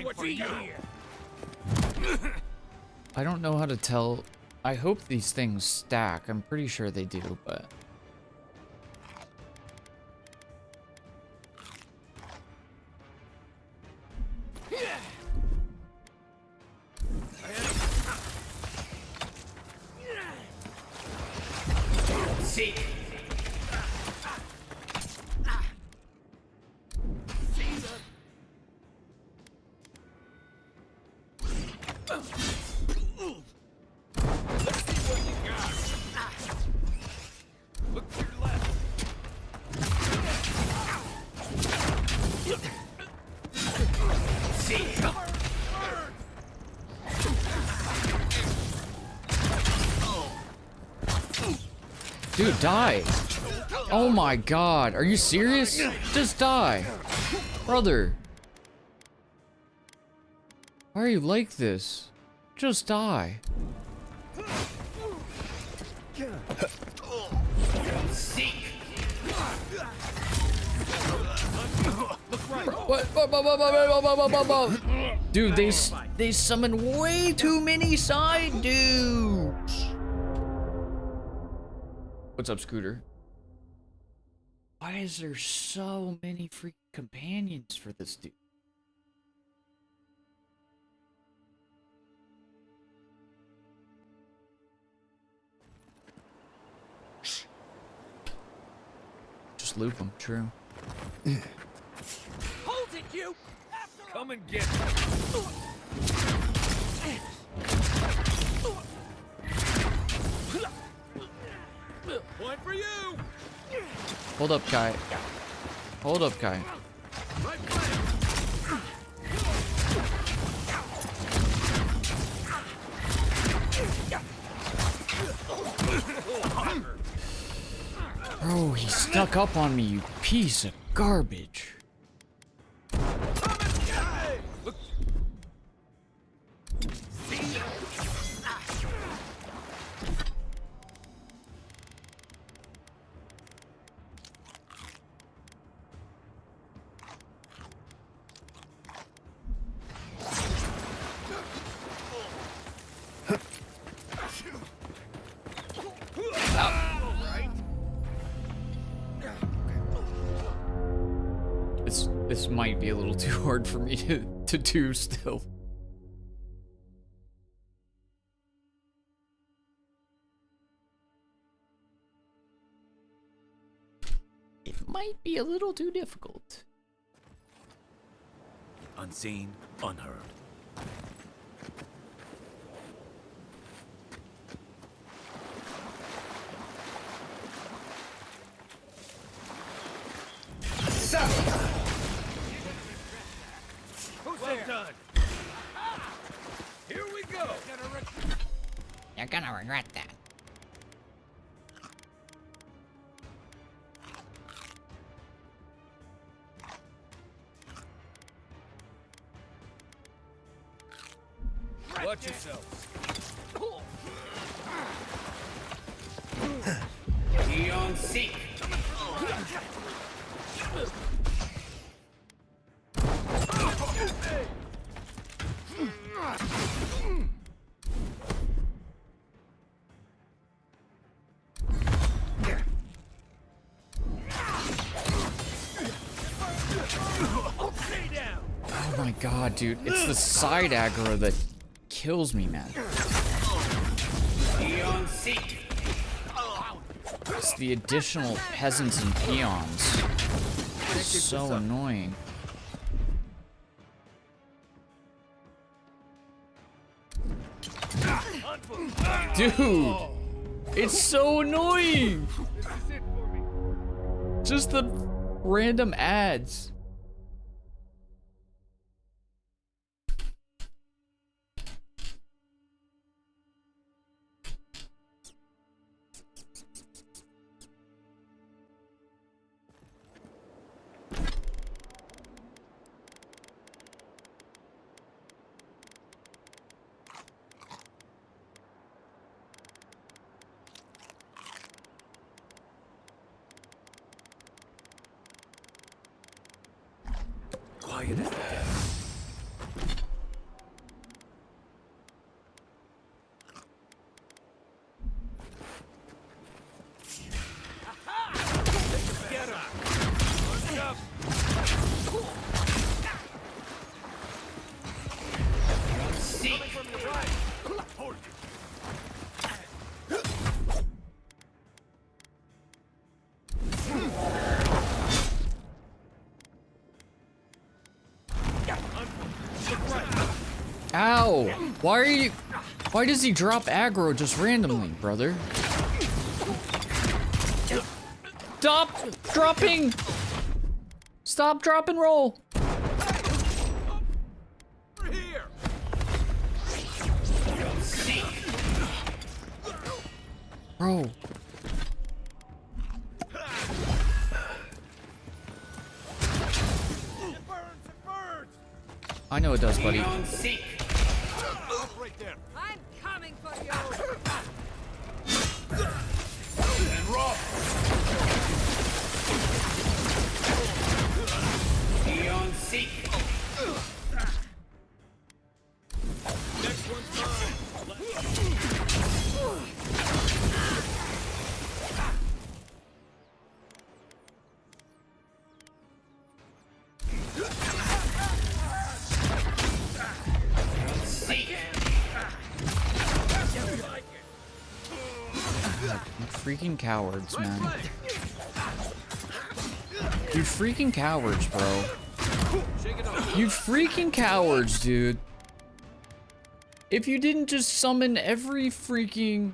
What you here? I don't know how to tell. I hope these things stack. I'm pretty sure they do, but... Seek. Dude, die! Oh my god, are you serious? Just die! Brother! Why are you like this? Just die. What? Dude, they summon way too many side dudes! What's up, Scooter? Why is there so many freaking companions for this dude? Just loop them, true. Hold it, you! Come and get Point for you! Hold up, Kai. Hold up, Kai. Right flank! Bro, he stuck up on me, you piece of garbage. This might be a little too hard for me to do still. It might be a little too difficult. Unseen, unheard. Who's well there? Done. Here we go. You're gonna regret that. Watch yourself. Eon Seek. Oh my god, dude. It's the side aggro that kills me, man. Eon Seek. It's the additional peasants and peons. It's so annoying. Dude! It's so annoying! Just the random ads. quiet as the dead. Get him! Push up! Seek. From your right! Hold it. Ow! Why are you... Why does he drop aggro just randomly, brother? Stop dropping! Stop, drop, and roll! Bro. I know it does, buddy. Beyond seek. Right there. I'm coming for you! And rock. Beyond seek. Next one's mine. You freaking cowards, man. You freaking cowards, bro. You freaking cowards, dude. If you didn't just summon every freaking...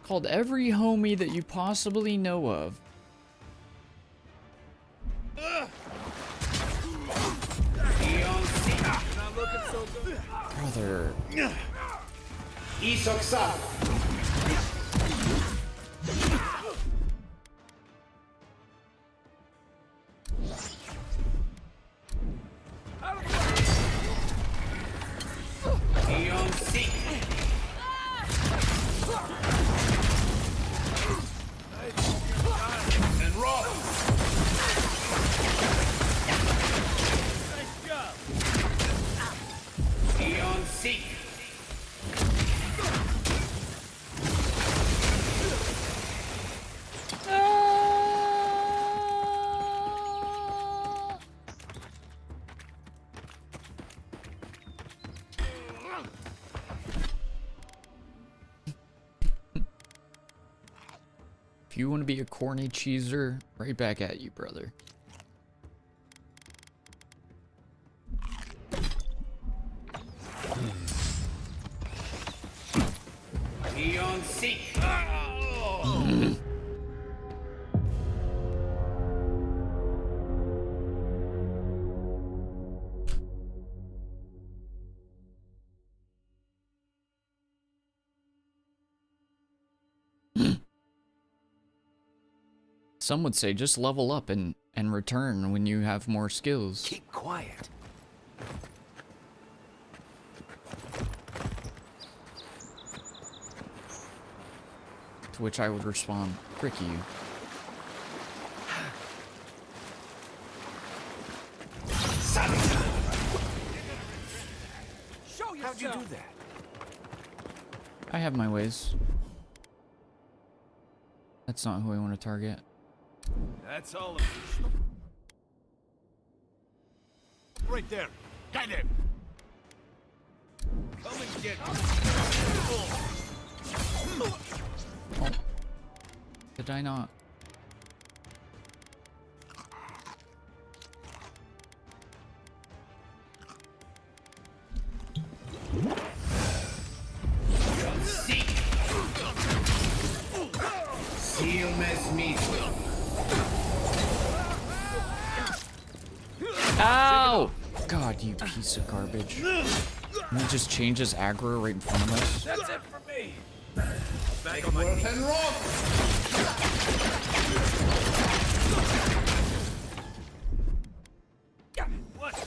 Called every homie that you possibly know of. Brother. Isoksa. Beyond seek. And rock. Beyond seek. If you want to be a corny cheeser, right back at you, brother. Beyond seek. Some would say just level up and return when you have more skills. Keep quiet. To which I would respond, frick you. How'd you do that? I have my ways. That's not who I want to target. That's all of it. Right there. Got him. Come and get me. Oh. Did I not? Seal mes meat. Ow! God, you piece of garbage. And he just changes aggro right in front of us. That's it for me. Back on my feet. And rock. What's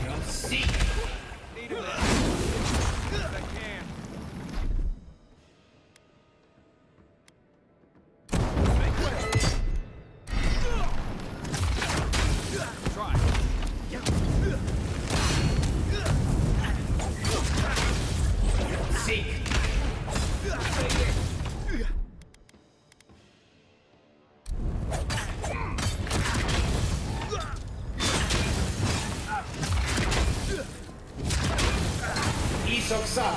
You'll see. Need of that. If I can. Isoksa.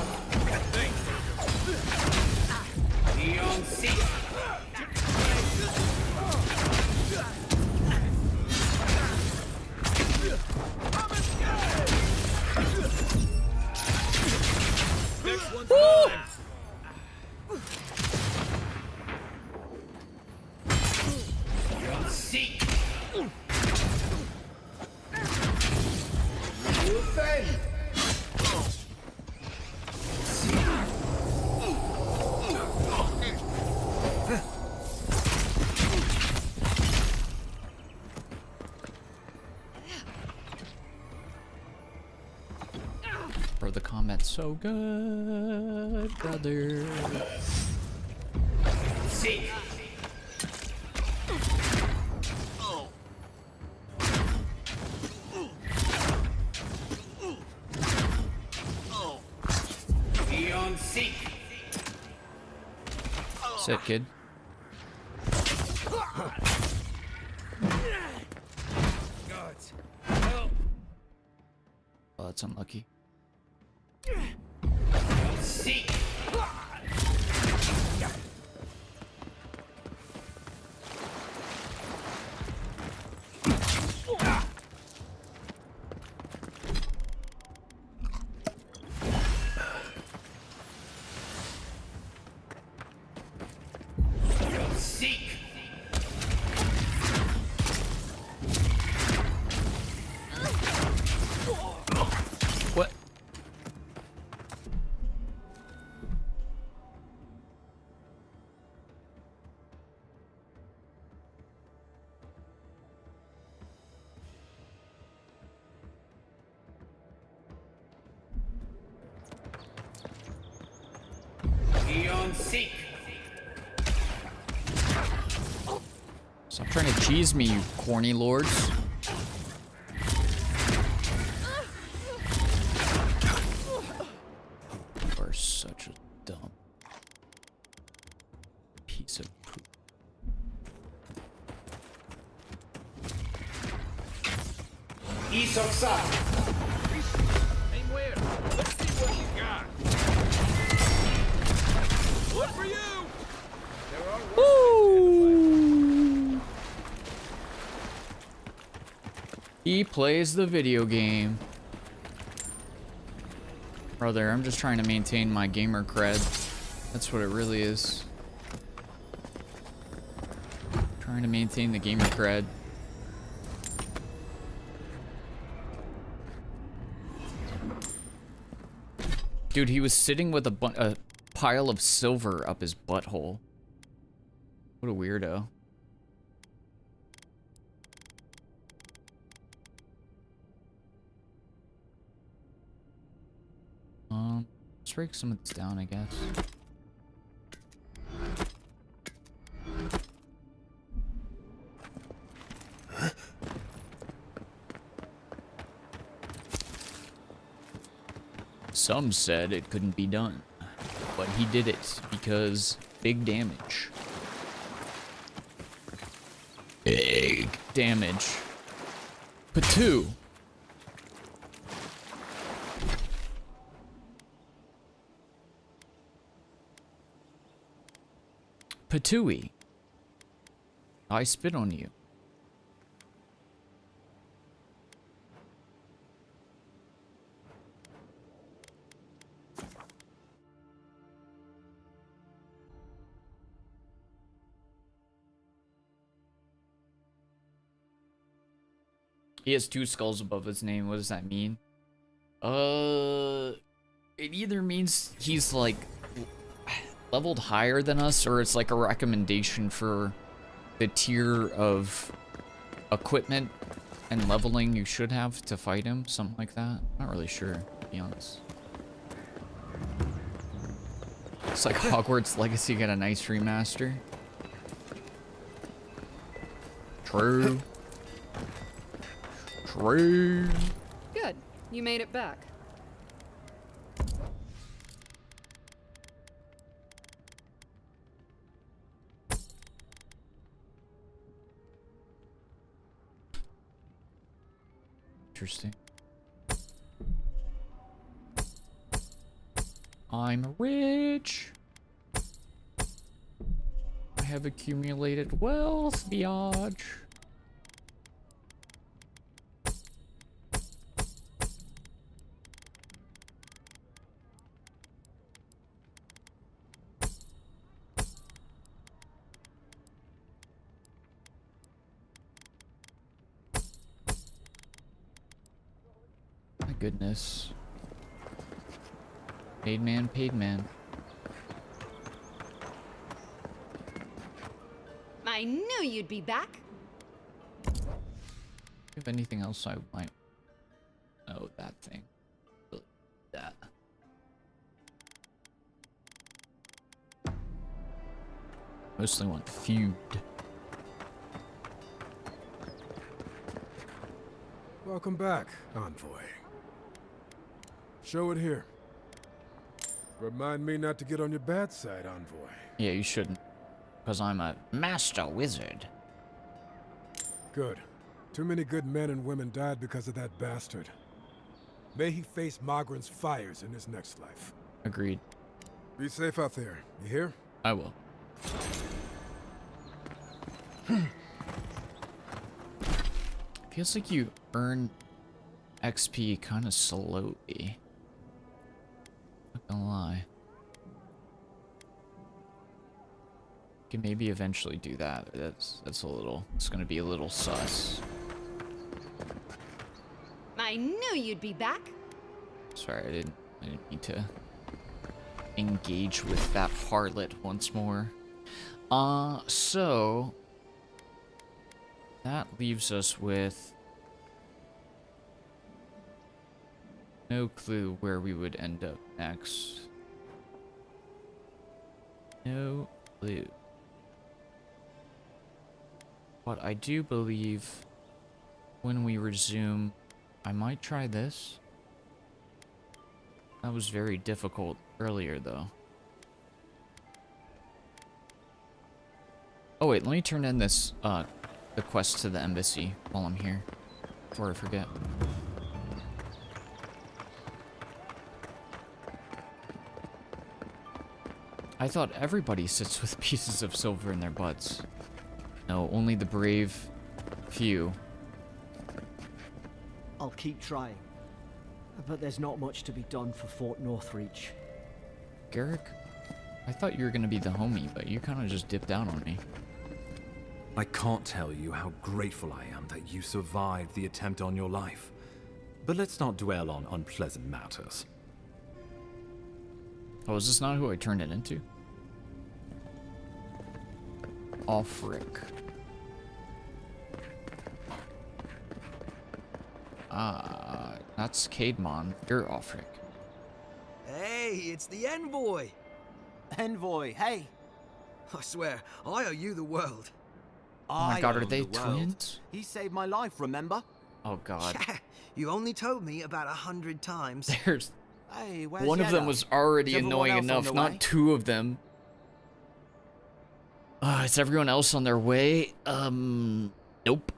Neon Seek. Next one's mine. Neon Seek. You offend. Bro, the combat's so good, brother. Seek. Neon Seek. Sit, kid. Gods. Help. Oh, that's unlucky. Seek. Seek. What? Neon Seek. Stop trying to cheese me, you corny lords. You are such a dumb piece of poop. Isoksa. Aim where? Let's see what you got. One for you. There are Woo! He plays the video game. Brother, I'm just trying to maintain my gamer cred. That's what it really is. Trying to maintain the gamer cred. Dude, he was sitting with a pile of silver up his butthole. What a weirdo. Let's break some of this down, I guess. Some said it couldn't be done, but he did it because big damage. Big damage. Patu. Patui. I spit on you. He has 2 skulls above his name. What does that mean? It either means he's like leveled higher than us, or it's like a recommendation for the tier of equipment and leveling you should have to fight him. Something like that. Not really sure, to be honest. It's like Hogwarts Legacy got a nice remaster. True. True. Good. You made it back. Interesting. I'm rich. I have accumulated wealth, biatch. My goodness. Paid man, paid man. I knew you'd be back. If anything else I might... Oh, that thing. That. Mostly want feud. Welcome back, Envoy. Show it here. Remind me not to get on your bad side, Envoy. Yeah, you shouldn't. Because I'm a master wizard. Good. Too many good men and women died because of that bastard. May he face Magran's fires in his next life. Agreed. Be safe out there, you hear? I will. Feels like you earn XP kind of slowly. Not gonna lie. Can maybe eventually do that. That's a little. It's gonna be a little sus. I knew you'd be back. Sorry, I didn't need to engage with that harlot once more. So that leaves us with no clue where we would end up next. No clue. But I do believe when we resume, I might try this. That was very difficult earlier, though. Oh wait, let me turn in this, the quest to the embassy while I'm here, before I forget. I thought everybody sits with pieces of silver in their butts. No, only the brave few. I'll keep trying. But there's not much to be done for Fort Northreach. Garrick, I thought you were gonna be the homie, but you kind of just dipped out on me. I can't tell you how grateful I am that you survived the attempt on your life. But let's not dwell on unpleasant matters. Oh, is this not who I turned it into? Offric. That's Caedmon. You're Offric. Hey, it's the Envoy! Envoy, hey! I swear, I owe you the world. Oh my god, are they twins? He saved my life, remember? Oh god. Yeah, you only told me about 100 times. There's... Hey, where's one of them Yetta? was already Is everyone annoying else on enough, their not way? two of them. Is everyone else on their way? Nope.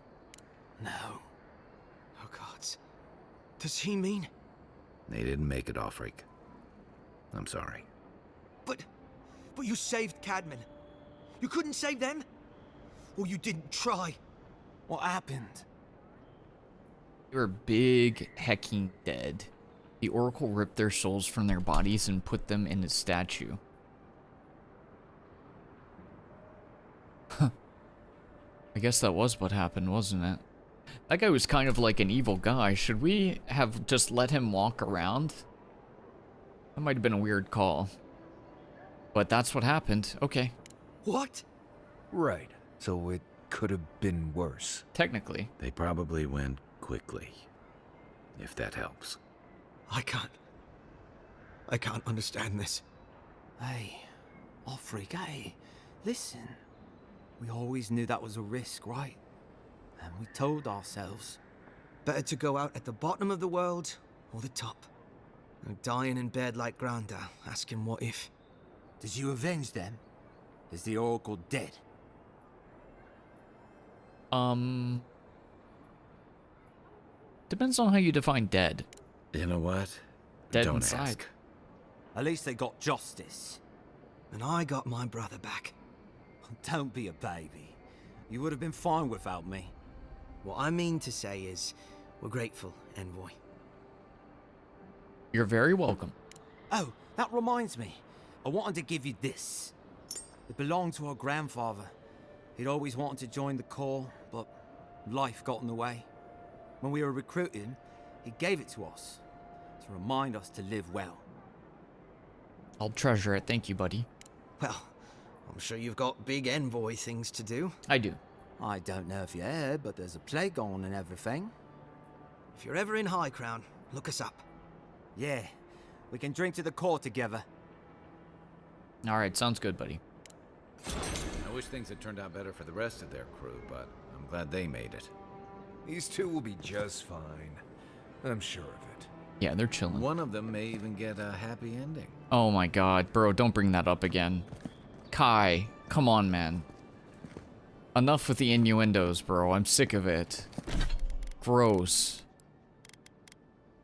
No. Oh god. Does he mean... They didn't make it, Offric. I'm sorry. But you saved Cadman. You couldn't save them? Or you didn't try? What happened? They were big hecking dead. The Oracle ripped their souls from their bodies and put them in a statue. Huh. I guess that was what happened, wasn't it? That guy was kind of like an evil guy. Should we have just let him walk around? That might have been a weird call. But that's what happened. Okay. What? Right. So it could have been worse. Technically. They probably went quickly. If that helps. I can't understand this. Hey, Offric, hey, listen. We always knew that was a risk, right? And we told ourselves. Better to go out at the bottom of the world or the top. And dying in bed like Granda, asking what if. Did you avenge them? Is the Oracle dead? Depends on how you define dead. You know what? Dead Don't inside. ask. At least they got justice. And I got my brother back. Don't be a baby. You would have been fine without me. What I mean to say is, we're grateful, Envoy. You're very welcome. Oh, that reminds me. I wanted to give you this. It belonged to our grandfather. He'd always wanted to join the Corps, but life got in the way. When we were recruiting, he gave it to us to remind us to live well. I'll treasure it. Thank you, buddy. Well, I'm sure you've got big Envoy things to do. I do. I don't know if you heard, but there's a plague on and everything. If you're ever in High Crown, look us up. Yeah, we can drink to the Corps together. All right, sounds good, buddy. I wish things had turned out better for the rest of their crew, but I'm glad they made it. These two will be just fine. I'm sure of it. Yeah, they're chilling. One of them may even get a happy ending. Oh my god, bro, don't bring that up again. Kai, come on, man. Enough with the innuendos, bro. I'm sick of it. Gross.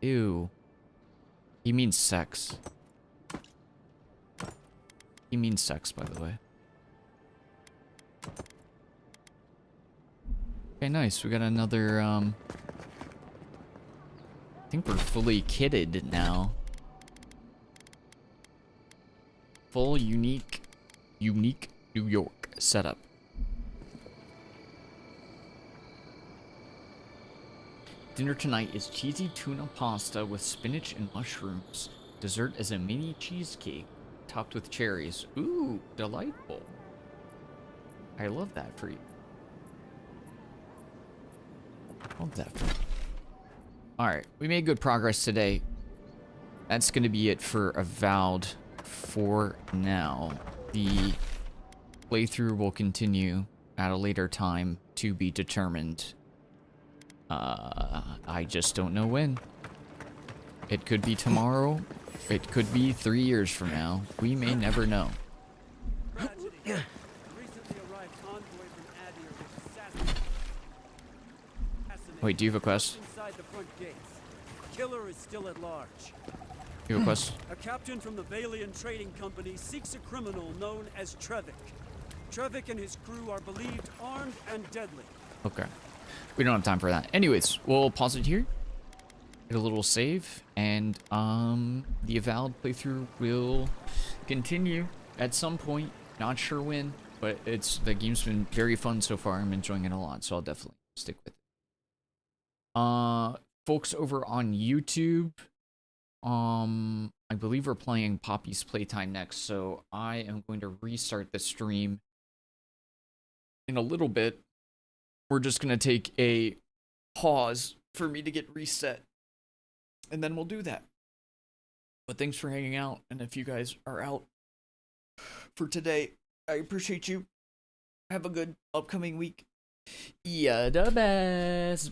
Ew. He means sex. He means sex, by the way. Okay, nice. We got another, I think we're fully kitted now. Full unique New York setup. Dinner tonight is cheesy tuna pasta with spinach and mushrooms. Dessert is a mini cheesecake topped with cherries. Ooh, delightful. I love that for you. Love that for you. Alright, we made good progress today. That's going to be it for Avowed for now. The playthrough will continue at a later time to be determined. I just don't know when. It could be tomorrow. It could be 3 years from now. We may never know. Wait, do you have a quest? Inside the front gates. Killer is still at large. You have a quest? A captain from the Valian Trading Company seeks a criminal known as Trevik. Trevik and his crew are believed armed and deadly. Okay. We don't have time for that. Anyways, we'll pause it here. Get a little save, and the Avowed playthrough will continue at some point. Not sure when, but the game's been very fun so far. I'm enjoying it a lot, so I'll definitely stick with it. Folks over on YouTube, I believe we're playing Poppy's Playtime next, so I am going to restart the stream in a little bit. We're just going to take a pause for me to get reset, and then we'll do that. But thanks for hanging out, and if you guys are out for today, I appreciate you. Have a good upcoming week. Yeah, the best.